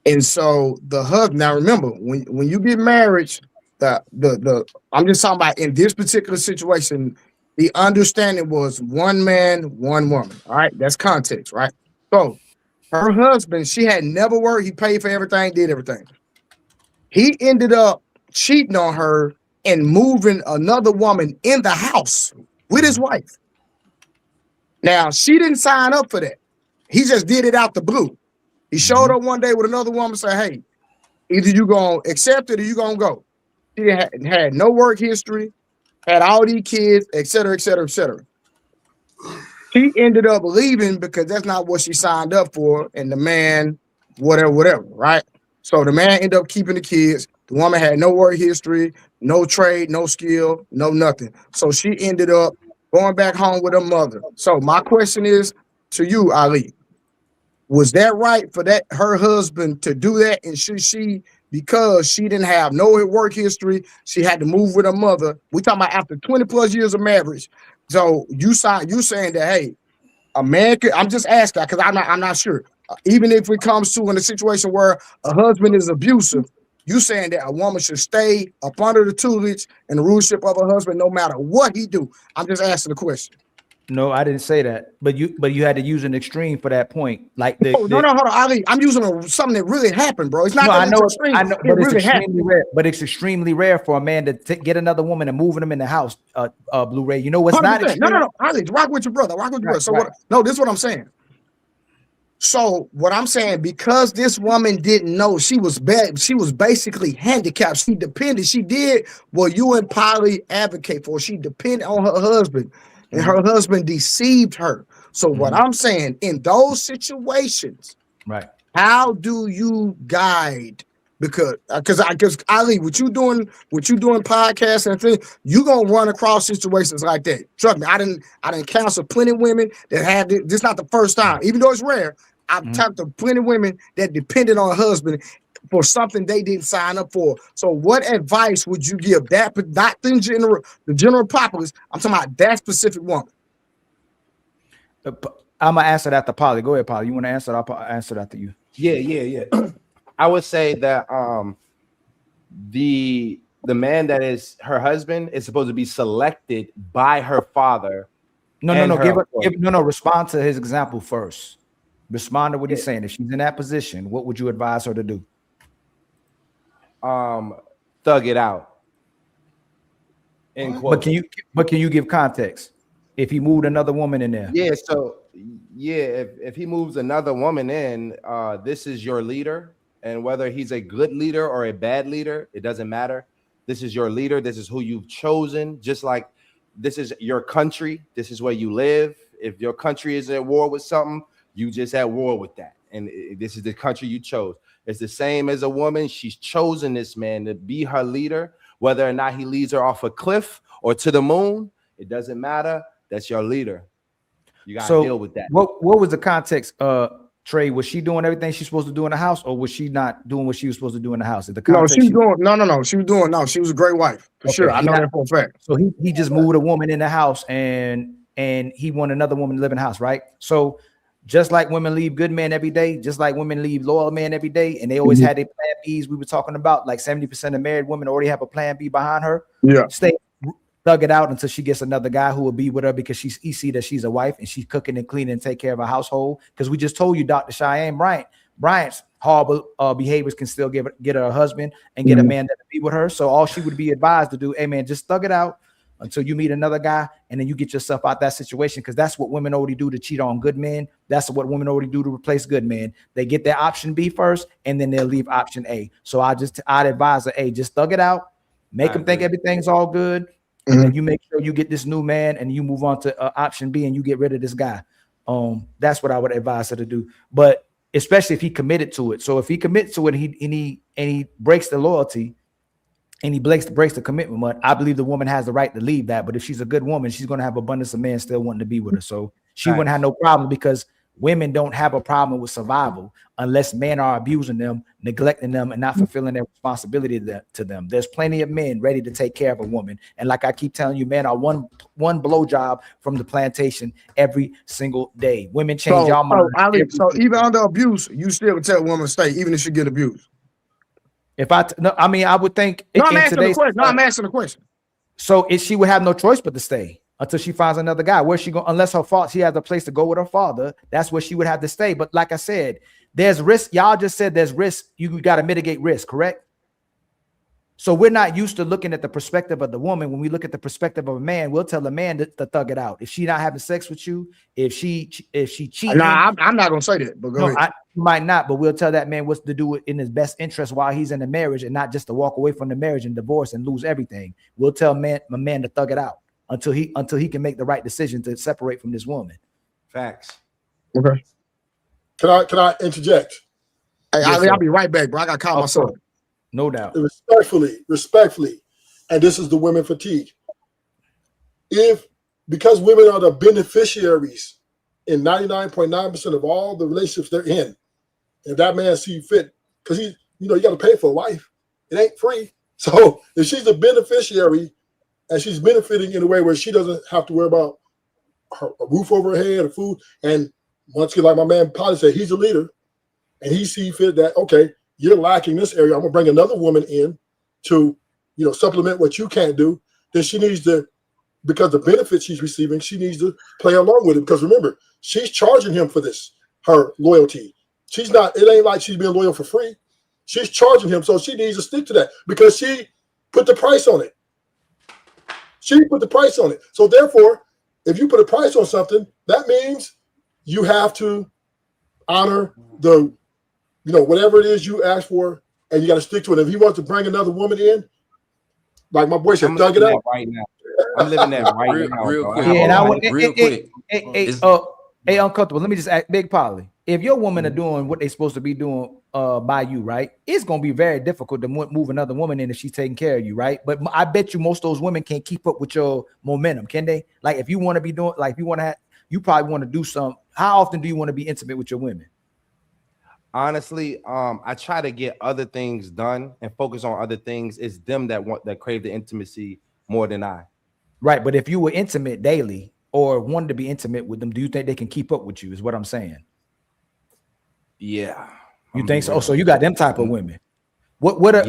And so the husband, now remember, when you get married, I'm just talking about in this particular situation, the understanding was one man, one woman. All right, that's context, right? So her husband, she had never worked. He paid for everything, did everything. He ended up cheating on her and moving another woman in the house with his wife. Now, she didn't sign up for that. He just did it out the blue. He showed up one day with another woman and said, hey, either you going to accept it or you going to go. She had no work history, had all these kids, et cetera, et cetera, et cetera. She ended up leaving because that's not what she signed up for. And the man, whatever, right? So the man ended up keeping the kids. The woman had no work history, no trade, no skill, no nothing. So she ended up going back home with her mother. So my question is to you, Ali, was that right for her husband to do that? And should she, because she didn't have no work history, she had to move with her mother? We talking about after 20 plus years of marriage. So you saying that, hey, a man could, I'm just asking because I'm not sure. Even if it comes to in a situation where a husband is abusive, you saying that a woman should stay up under the tutelage and the rulership of her husband no matter what he do. I'm just asking the question. No, I didn't say that, but you had to use an extreme for that point. Like no, hold on, Ali. I'm using something that really happened, bro. It's not. No, I know, but it's extremely rare. But it's extremely rare for a man to get another woman and moving them in the house. Blu-ray. You know what's 100%. Not? Extreme? No. Ali, rock with your brother. Rock with your brother. So right. No, this is what I'm saying. So what I'm saying, because this woman didn't know, she was bad. She was basically handicapped. She depended. She did what you and Polly advocate for. She depended on her husband. And her husband deceived her. So what I'm saying, in those situations, right? How do you guide? Because Ali, what you doing podcasts and things, you gonna run across situations like that. Trust me, I didn't counsel plenty of women that had this. This is not the first time, even though it's rare. I've talked to plenty of women that depended on a husband for something they didn't sign up for. So what advice would you give that, not in general, the general populace? I'm talking about that specific woman. I'm gonna answer that to Polly. Go ahead, Polly. You want to answer? I'll answer that to you. Yeah. I would say that the man that is her husband is supposed to be selected by her father. No. Respond to his example first. Respond to what he's saying. If she's in that position, what would you advise her to do? Thug it out. But can you give context? If he moved another woman in there, if he moves another woman in, this is your leader, and whether he's a good leader or a bad leader, it doesn't matter. This is your leader. This is who you've chosen. Just like this is your country. This is where you live. If your country is at war with something, you just at war with that, and this is the country you chose. It's the same as a woman. She's chosen this man to be her leader, whether or not he leads her off a cliff or to the moon. It doesn't matter. That's your leader. You gotta So deal with that. what was the context? Trey, was she doing everything she's supposed to do in the house, or was she not doing what she was supposed to do in the house? The No, context she was doing no. She was doing no. She was a great wife for sure. I know that for a fact. So he just moved a woman in the house, and he wanted another woman to live in the house, right? So just like women leave good men every day, just like women leave loyal men every day, and they always had their plan Bs. We were talking about like 70% of married women already have a plan B behind her. Yeah, stay thug it out until she gets another guy who will be with her because he see that she's a wife and she's cooking and cleaning and take care of her household. Because we just told you, Dr. Cheyenne Bryant's horrible behaviors can still get her a husband and get a man that will be with her. So all she would be advised to do, hey man, just thug it out until you meet another guy, and then you get yourself out that situation, because that's what women already do to cheat on good men. That's what women already do to replace good men. They get their option B first, and then they'll leave option A. So I'd advise her, hey, just thug it out, make them think everything's all good, and then you make sure you get this new man, and you move on to option B, and you get rid of this guy. That's what I would advise her to do. But especially if he committed to it. So if he commits to it, and he breaks the loyalty, and he breaks the commitment, I believe the woman has the right to leave that. But if she's a good woman, she's going to have abundance of men still wanting to be with her. So she wouldn't have no problem, because women don't have a problem with survival unless men are abusing them, neglecting them, and not fulfilling their responsibility to them. There's plenty of men ready to take care of a woman. And like I keep telling you, men are one blowjob from the plantation every single day. Women change y'all mind. So even under abuse, you still tell a woman to stay, even if she get abused. I would think. No, I'm asking the question. So she would have no choice but to stay until she finds another guy. Where she go? Unless she has a place to go with her father, that's where she would have to stay. But like I said, there's risk. Y'all just said there's risk. You got to mitigate risk, correct? So we're not used to looking at the perspective of the woman. When we look at the perspective of a man, we'll tell a man to thug it out. If she not having sex with you, if she cheating. Nah, I'm not gonna say that. But go ahead. You might not, but we'll tell that man what's to do in his best interest while he's in the marriage, and not just to walk away from the marriage and divorce and lose everything. We'll tell a man to thug it out until he can make the right decision to separate from this woman. Facts. Okay. Can I interject? Hey, I'll be right back, bro. I got to call myself. No doubt. Respectfully, and this is the women fatigue. Because women are the beneficiaries in 99.9% of all the relationships they're in, and that man see fit, because you got to pay for a wife. It ain't free. So if she's a beneficiary and she's benefiting in a way where she doesn't have to worry about a roof over her head or food, and once again, like my man Polly said, he's a leader, and he see fit that, okay, you're lacking this area, I'm gonna bring another woman in to, supplement what you can't do. Then she needs to, because the benefits she's receiving, she needs to play along with it. Because remember, she's charging him for this, her loyalty. It ain't like she's being loyal for free. She's charging him, so she needs to stick to that because she put the price on it. So therefore, if you put a price on something, that means you have to honor the whatever it is you ask for, and you got to stick to it. If he wants to bring another woman in, like my boy said, thug it out. Right now. I'm living that right now. Real quick. Yeah, and I would, real quick. Hey, Uncomfortable. Let me just ask Big Polly. If your woman are doing what they're supposed to be doing by you, right? It's gonna be very difficult to move another woman in if she's taking care of you, right? But I bet you most of those women can't keep up with your momentum, can they? Like if you want to be doing, like if you want to, you probably want to do some. How often do you want to be intimate with your women? Honestly, I try to get other things done and focus on other things. It's them that crave the intimacy more than I. Right, but if you were intimate daily or wanted to be intimate with them, do you think they can keep up with you? Is what I'm saying. Yeah, you think so? So you got them type of women. What are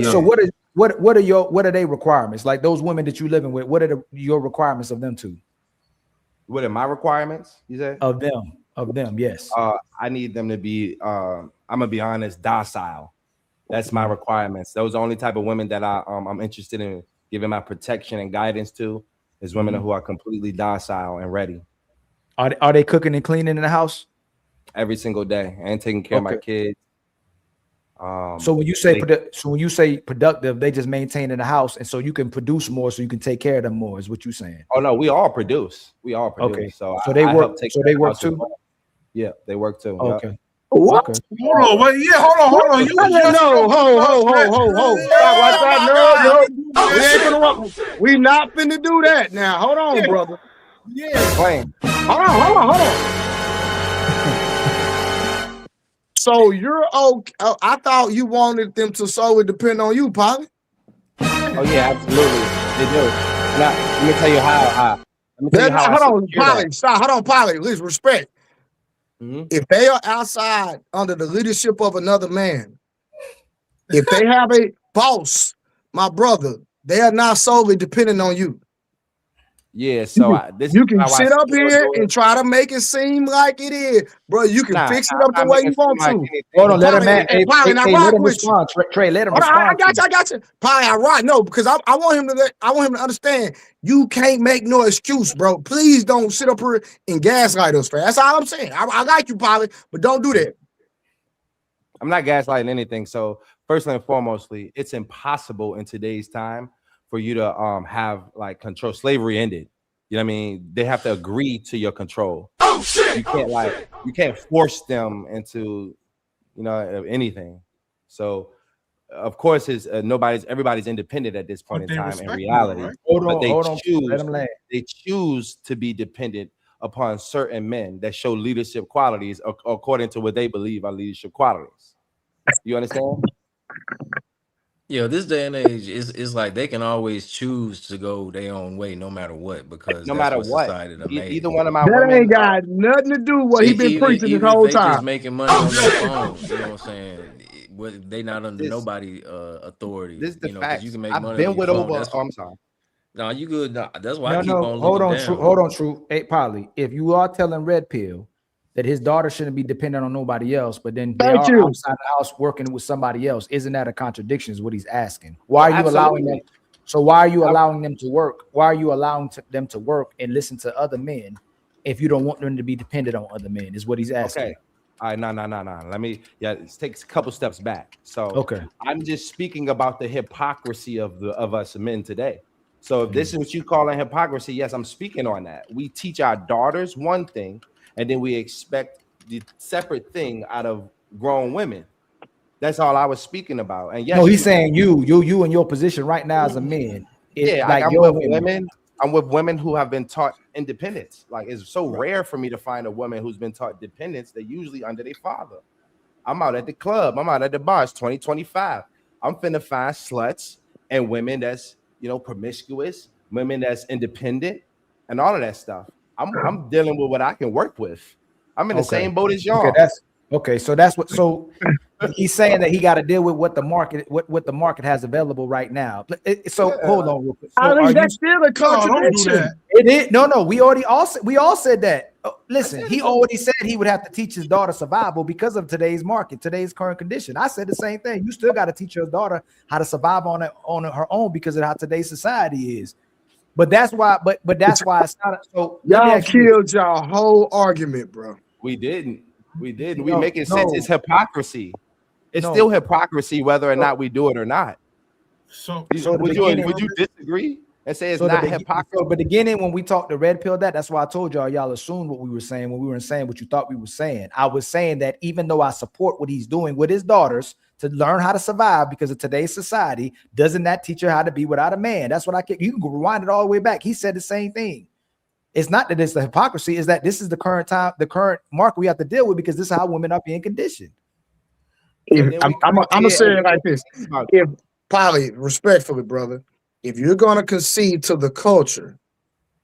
their requirements? Like those women that you living with, what are your requirements of them too? What are my requirements? You said of them, yes. I need them to be. I'm gonna be honest, docile. That's my requirements. Those are the only type of women that I'm interested in giving my protection and guidance to. Is women who are completely docile and ready. Are they cooking and cleaning in the house every single day and taking care of my kids? So when you say productive, they just maintain in the house, and so you can produce more, so you can take care of them more. Is what you're saying? Oh no, we all produce. Okay, so they work. So they work too. Yeah, they work too. Okay. Yep. What? Okay. Hold on. You We ain't gonna. We not finna do that now. Hold on, brother. Yeah. Explain. Hold on. So you're okay. I thought you wanted them to solely depend on you, Polly. Oh yeah, absolutely. They do. Now, let me tell you how. Let me tell you how. Hold on, Polly. Stop. Hold on, Polly. Please respect. Mm-hmm. If they are outside under the leadership of another man, if they have a boss, my brother, they are not solely dependent on you. Yeah, so you can sit up here and try to make it seem like it is, bro. You can fix it up the way you want to. Hold on, let him man. Hey, Polly, let him respond. Trey, let him respond. I got you. Polly, I rock. No, because I want him to. I want him to understand. You can't make no excuse, bro. Please don't sit up here and gaslight us, fam. That's all I'm saying. I like you, Polly, but don't do that. I'm not gaslighting anything. So firstly and foremostly, it's impossible in today's time for you to have like control. Slavery ended. You know what I mean? They have to agree to your control. Oh shit! You can't force them into, you know, anything. So of course everybody's independent at this point in time in reality. Right? But they choose to be dependent upon certain men that show leadership qualities according to what they believe are leadership qualities. You understand? Yeah, this day and age is like they can always choose to go their own way no matter what, because no matter what society made. Either one of my that women ain't got nothing to do with what he been preaching this whole if they time. just making money on their phone, you know what I'm saying? They not under nobody authority. This is the fact. You can make I've money. been on with your over. phone. I'm sorry. No, you good. No, that's why I keep No, on hold looking on, down. True. Hold on, True. Hey, Polly, if you are telling Red Pill that his daughter shouldn't be dependent on nobody else, but then they are outside the house working with somebody else, isn't that a contradiction? Is what he's asking. Why are you allowing them? So why are you allowing them to work? Why are you allowing them to work and listen to other men if you don't want them to be dependent on other men? Is what he's asking. Okay. All right, no. Let me it takes a couple steps back. So okay, I'm just speaking about the hypocrisy of us men today. So if this is what you call a hypocrisy, yes, I'm speaking on that. We teach our daughters one thing, and then we expect the separate thing out of grown women. That's all I was speaking about. And yes, no, he's saying you in your position right now as a man. Yeah, like I'm with women. I'm with women who have been taught independence. Like it's so rare for me to find a woman who's been taught dependence. They're usually under their father. I'm out at the club. I'm out at the bar. It's 2025. I'm finna find sluts and women that's, you know, promiscuous, women that's independent, and all of that stuff. I'm dealing with what I can work with. I'm in the same boat as y'all. Okay, so that's what. So he's saying that he got to deal with what the market has available right now. So hold on real quick. So I mean, that's still a contradiction. It is no. We all said that. Listen, he already said he would have to teach his daughter survival because of today's market, today's current condition. I said the same thing. You still got to teach your daughter how to survive on her own because of how today's society is. But that's why. But that's why it's not. So y'all killed y'all whole argument, bro. We didn't. We make it sense. It's hypocrisy. It's still hypocrisy whether or not we do it or not. So would you disagree and say it's not hypocrisy? So, but beginning when we talked to Red Pill, that's why I told y'all assumed what we were saying when we weren't saying what you thought we were saying. I was saying that even though I support what he's doing with his daughters to learn how to survive because of today's society, doesn't that teach her how to be without a man? That's what you can rewind it all the way back. He said the same thing. It's not that it's the hypocrisy, is that this is the current time, the current market we have to deal with because this is how women are being conditioned. I'm gonna say it like this. If Polly, respectfully, brother, if you're gonna concede to the culture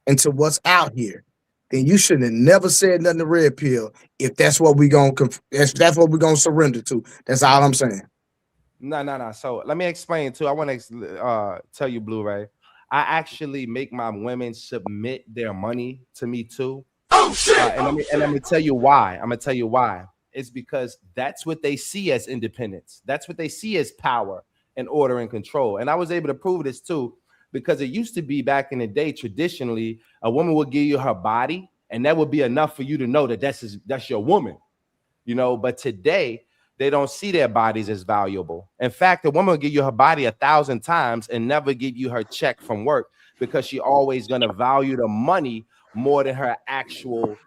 and to what's out here, then you shouldn't have never said nothing to Red Pill. If that's what we're gonna surrender to. That's all I'm saying. No. So let me explain too. I want to tell you, Blu-ray. I actually make my women submit their money to me too. Oh shit! And I'm gonna tell you why. It's because that's what they see as independence. That's what they see as power and order and control. And I was able to prove this too, because it used to be back in the day, traditionally, a woman would give you her body, and that would be enough for you to know that that's your woman, you know. But today, they don't see their bodies as valuable. In fact, a woman will give you her body 1,000 times and never give you her check from work because she always gonna value the money more than her actual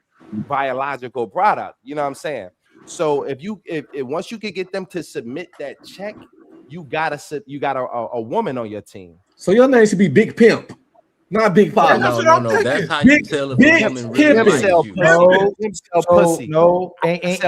biological product. You know what I'm saying? So if once you can get them to submit that check, you got a woman on your team. So your name should be Big Pimp. Not big pop. No. That's how you tell if a woman really likes you. No. And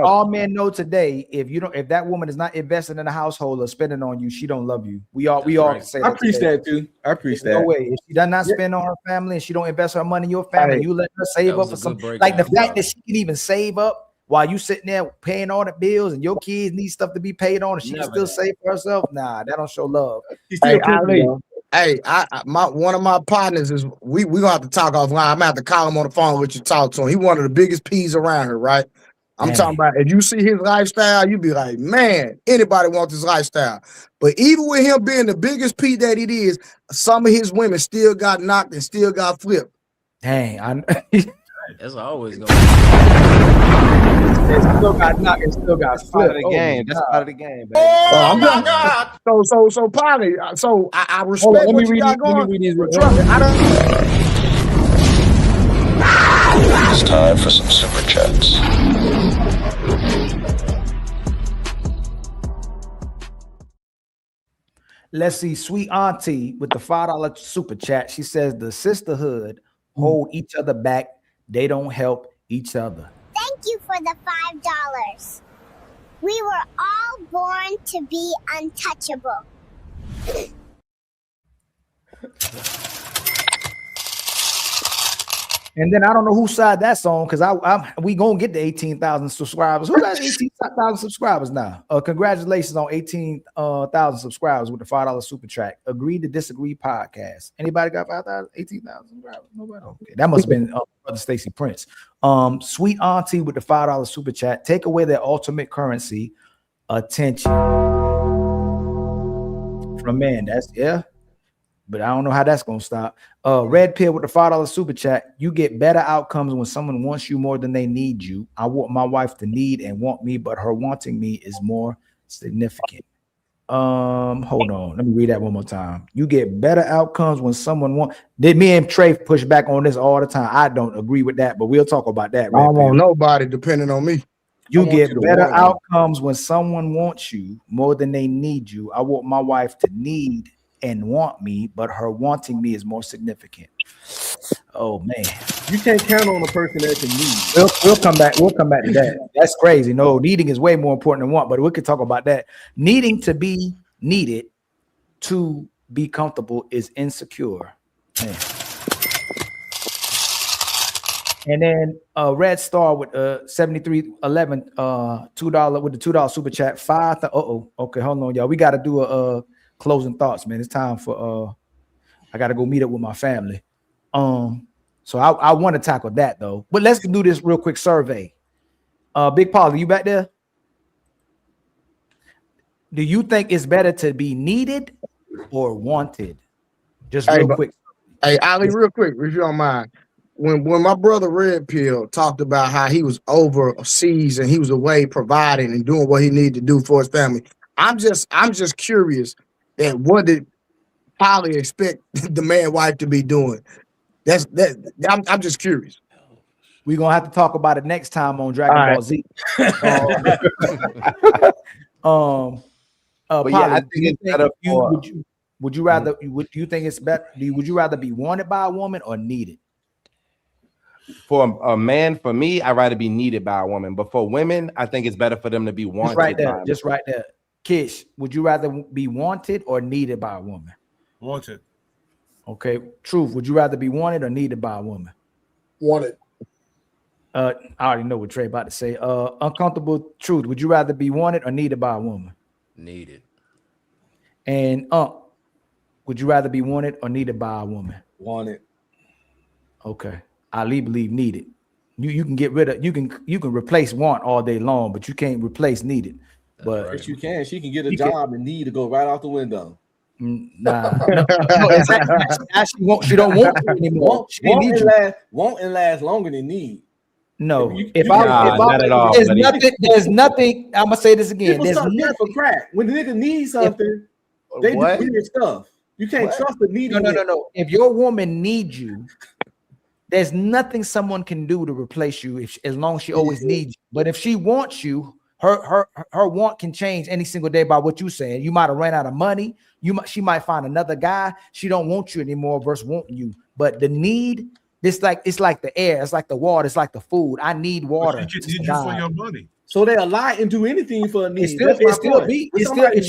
all men know today, if that woman is not investing in the household or spending on you, she don't love you. We all can say that. I preach that too. I preach that. No way. If she does not spend on her family and she don't invest her money in your family, you let her save up for something. Like the fact that she can even save up while you sitting there paying all the bills and your kids need stuff to be paid on and she can still save for herself. Nah, that don't show love. One of my partners is we gonna have to talk offline. I'm gonna have to call him on the phone with you, talk to him. He one of the biggest P's around here, right? I'm talking about if you see his lifestyle, you be like, man, anybody wants this lifestyle. But even with him being the biggest P that it is, some of his women still got knocked and still got flipped. Dang, that's always going. Still got knocked and still got flipped. That's part of the game. That's part of the game, baby. Oh my God! So Polly, so I respect what you got going. Trust me, I don't. It's time for some super chats. Let's see, sweet auntie with the $5 super chat. She says the sisterhood hold each other back. They don't help each other. Thank you for the $5. We were all born to be untouchable. And then I don't know whose side that's on because we gonna get to 18,000 subscribers. Who got 18,000 subscribers now? Congratulations on 18,000 subscribers with the $5 super chat. Agree to disagree podcast. Anybody got 18,000 subscribers? Nobody. Okay, that must have been Brother Stacy Prince. Sweet auntie with the $5 super chat. Take away their ultimate currency, attention from man. That's but I don't know how that's gonna stop. Red Pill with the $5 super chat. You get better outcomes when someone wants you more than they need you. I want my wife to need and want me, but her wanting me is more significant. Hold on. Let me read that one more time. You get better outcomes when someone wants. Did me and Trey push back on this all the time? I don't agree with that, but we'll talk about that. I don't want nobody depending on me. You get better outcomes when someone wants you more than they need you. I want my wife to need and want me, but her wanting me is more significant. Oh man, you can't count on a person that can need. We'll come back. We'll come back to that. That's crazy. No, needing is way more important than want, but we could talk about that. Needing to be needed to be comfortable is insecure. Man. And then Red Star with 7311 $2 with the $2 super chat. Okay, hold on, y'all. We got to do a closing thoughts, man. It's time for I gotta go meet up with my family. So I want to tackle that though. But let's do this real quick survey. Big Paul, are you back there? Do you think it's better to be needed or wanted? Just real quick. Hey, Ali, real quick, if you don't mind. When my brother Red Pill talked about how he was overseas and he was away providing and doing what he needed to do for his family, I'm just curious. And what did Polly expect the man wife to be doing? I'm just curious. We're gonna have to talk about it next time on Dragon Ball Z. Polly, I think it's better would you rather would you think it's better? Would you rather be wanted by a woman or needed? For a man, for me, I'd rather be needed by a woman. But for women, I think it's better for them to be wanted. Just right there. Kish, would you rather be wanted or needed by a woman? Wanted. Okay. Truth, would you rather be wanted or needed by a woman? Wanted. I already know what Trey about to say. Uncomfortable Truth, would you rather be wanted or needed by a woman? Needed. And would you rather be wanted or needed by a woman? Wanted. Okay. Ali believe needed. You can get rid of you can replace want all day long, but you can't replace needed. But yes, you can. She can get a job and need to go right out the window. Nah, no, exactly. She don't want to anymore. Want and last longer than need. No, there's nothing. I'm gonna say this again. There's nothing for crack. When the nigga needs something, they do weird stuff. You can't trust the needy. No. If your woman needs you, there's nothing someone can do to replace you as long as she always needs you. But if she wants you, her want can change any single day by what you saying. You might have ran out of money. She might find another guy. She don't want you anymore versus wanting you. But the need, it's like the air, it's like the water, it's like the food. I need water. She need you for your money. So they'll lie and do anything for a need. If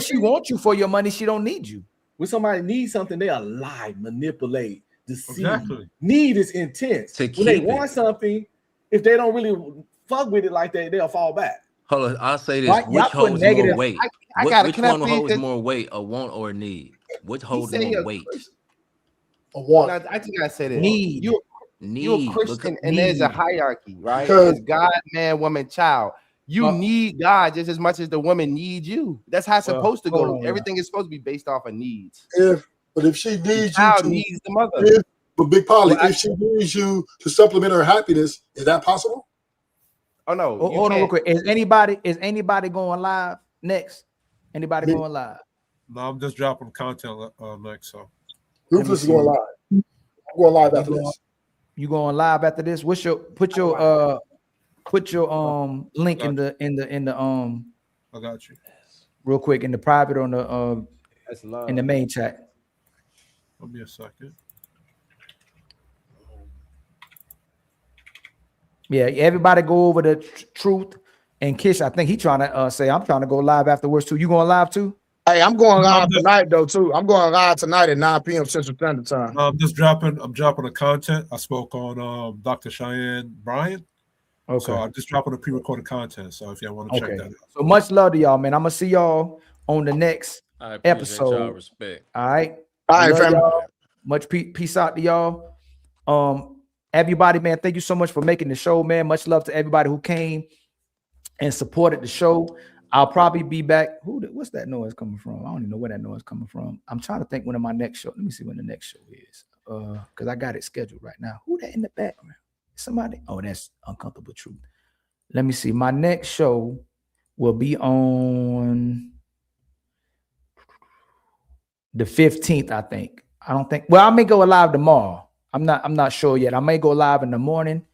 she wants you for your money, she don't need you. When somebody needs something, they'll lie, manipulate, deceive. Exactly. Need is intense. When they want something, if they don't really fuck with it like that, they'll fall back. Hold on, I'll say this. Right? Which holds more weight? Which one holds this? more weight, a want or a need? Which holds more weight? A want. I just gotta say this. Need. You're a Christian, and need. there's a hierarchy, right? Because- It's God, man, woman, child. You need God just as much as the woman needs you. That's how it's supposed to go. Everything is supposed to be based off of needs. But if she needs the you child to, needs the mother. but Big Polly, if she needs you to supplement her happiness, is that possible? Oh no! Hold on real quick. Is anybody going live next? Anybody going live? No, I'm just dropping content next. So Ruthless is going live. I'm going live after this. You going live after this? What's your put your link in the I got you real quick in the private on the in the main chat. Give me a second. Yeah, everybody go over the Truth and Kish. I think he trying to say I'm trying to go live afterwards too. You going live too? Hey, I'm going live tonight though too. I'm going live tonight at 9 p.m. Central Standard Time. I'm dropping the content. I spoke on Dr. Cheyenne Bryant. Okay. So I'm just dropping the pre-recorded content. So if y'all want to check that out. So much love to y'all, man. I'm gonna see y'all on the next I appreciate episode. y'all respect. All right. All right, Love family. y'all. Much peace out to y'all. Everybody, man, thank you so much for making the show, man. Much love to everybody who came and supported the show. I'll probably be back. What's that noise coming from? I don't even know where that noise coming from. I'm trying to think when my next show. Let me see when the next show is. Because I got it scheduled right now. Who that in the background? Somebody. Oh, that's Uncomfortable Truth. Let me see. My next show will be on the 15th, I think. I don't think. Well, I may go live tomorrow. I'm not sure yet. I may go live in the morning,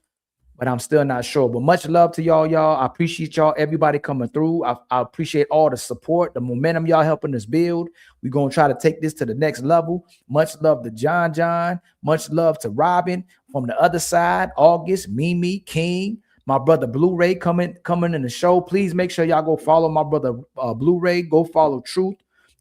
but I'm still not sure. But much love to y'all. I appreciate y'all, everybody coming through. I appreciate all the support, the momentum y'all helping us build. We're going to try to take this to the next level. Much love to John. Much love to Robin from the other side. August, Mimi, King, my brother Blu-ray coming in the show. Please make sure y'all go follow my brother Blu-ray. Go follow Truth.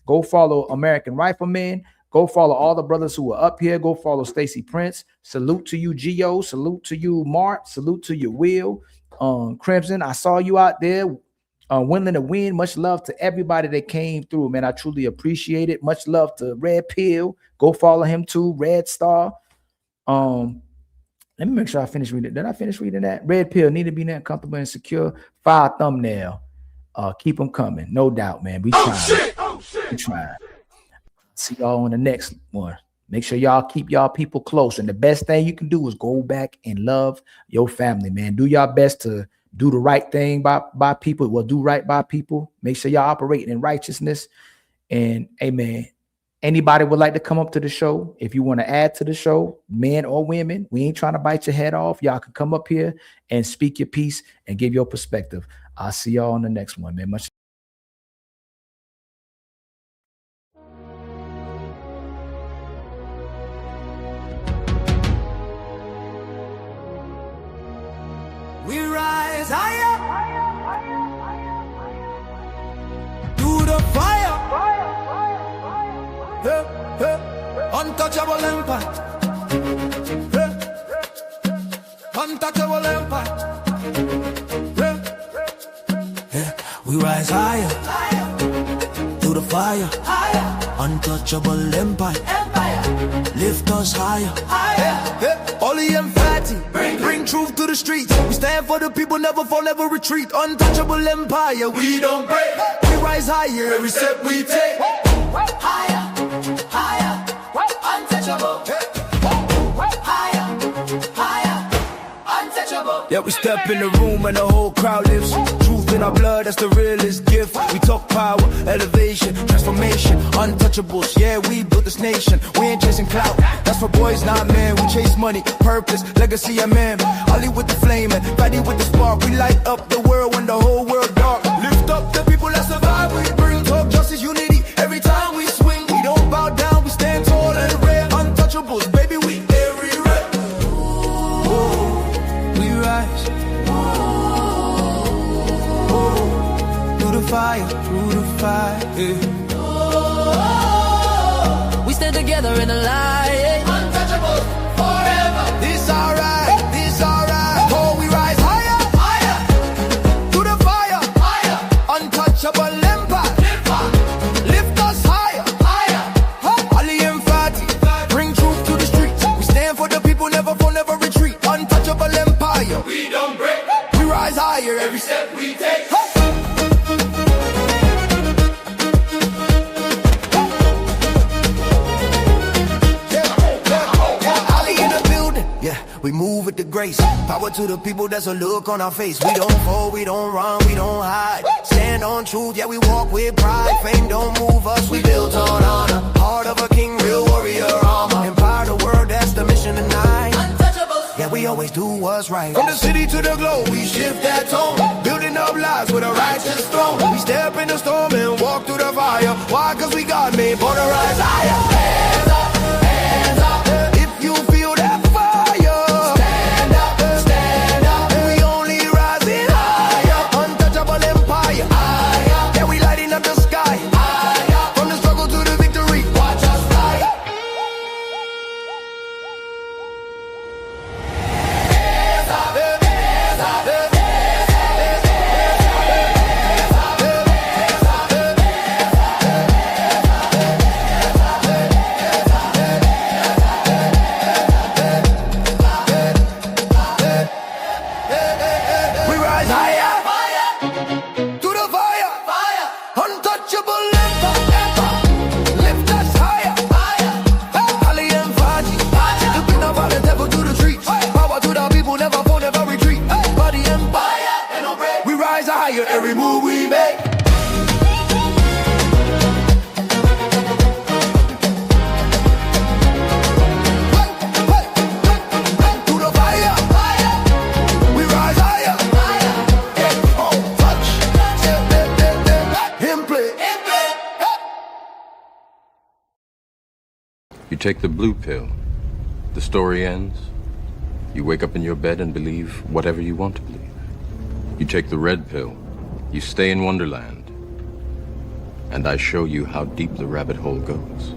Go follow American Rifleman. Go follow all the brothers who are up here. Go follow Stacy Prince. Salute to you, Gio. Salute to you, Mark. Salute to you, Will. Crimson, I saw you out there willing to win. Much love to everybody that came through, man. I truly appreciate it. Much love to Red Pill. Go follow him too, Red Star. Let me make sure I finish reading it. Did I finish reading that? Red Pill, need to be that comfortable and secure. Fire thumbnail. Keep them coming. No doubt, man. We trying. We trying. See y'all on the next one. Make sure y'all keep y'all people close. And the best thing you can do is go back and love your family, man. Do your best to do the right thing by people. Well, do right by people. Make sure y'all operating in righteousness. And amen. Anybody would like to come up to the show? If you want to add to the show, men or women, we ain't trying to bite your head off. Y'all can come up here and speak your piece and give your perspective. I'll see y'all on the next one, man. Much. We rise higher to the fire. Untouchable empire. Untouchable empire. We rise higher to the fire. Untouchable empire. Lift us higher. Holy and fatty, bring truth to the streets. We stand for the people, never fall, never retreat. Untouchable empire, we don't break. We rise higher, every step we take. Higher, higher, untouchable. Higher, higher, untouchable. Yeah, we step in the room and the whole crowd lifts. Truth in our blood, that's the realest gift. We talk power, elevation, transformation, untouchables. Yeah, we built this nation. We ain't chasing clout. That's for boys, not men. We chase money, purpose, legacy, amen. Ollie with the flame and Fatty with the spark. We light up the world when the whole world dark. Lift up the people that survive. We bring talk, justice, unity. Every time we swing, we don't bow down. We stand tall and rare. Untouchables, baby, we everywhere. We rise. Through the fire, yeah. We stand together in the light. Untouchable forever. This alright, this alright. Oh, we rise higher, higher. Through the fire, higher. Untouchable empire. Lift us higher, higher. Ali and Fatty, bring truth to the streets. We stand for the people, never fall, never retreat. Untouchable empire. We don't break. We rise higher every step we take. We move with the grace. Power to the people, that's a look on our face. We don't fall, we don't run, we don't hide. Stand on truth, yeah, we walk with pride. Fame don't move us, we built on honor. Heart of a king, real warrior armor. Empower the world, that's the mission tonight. Untouchables. Yeah, we always do what's right. From the city to the globe, we shift that tone. Building up lives with a righteous throne. We step in the storm and walk through the fire. Why? Cause we God made for the rise higher. Hands up, hands up. If you feel that every move we make. Through the fire, we rise higher. Oh, touch, him play. You take the blue pill, the story ends. You wake up in your bed and believe whatever you want to believe. You take the red pill, you stay in Wonderland, and I show you how deep the rabbit hole goes.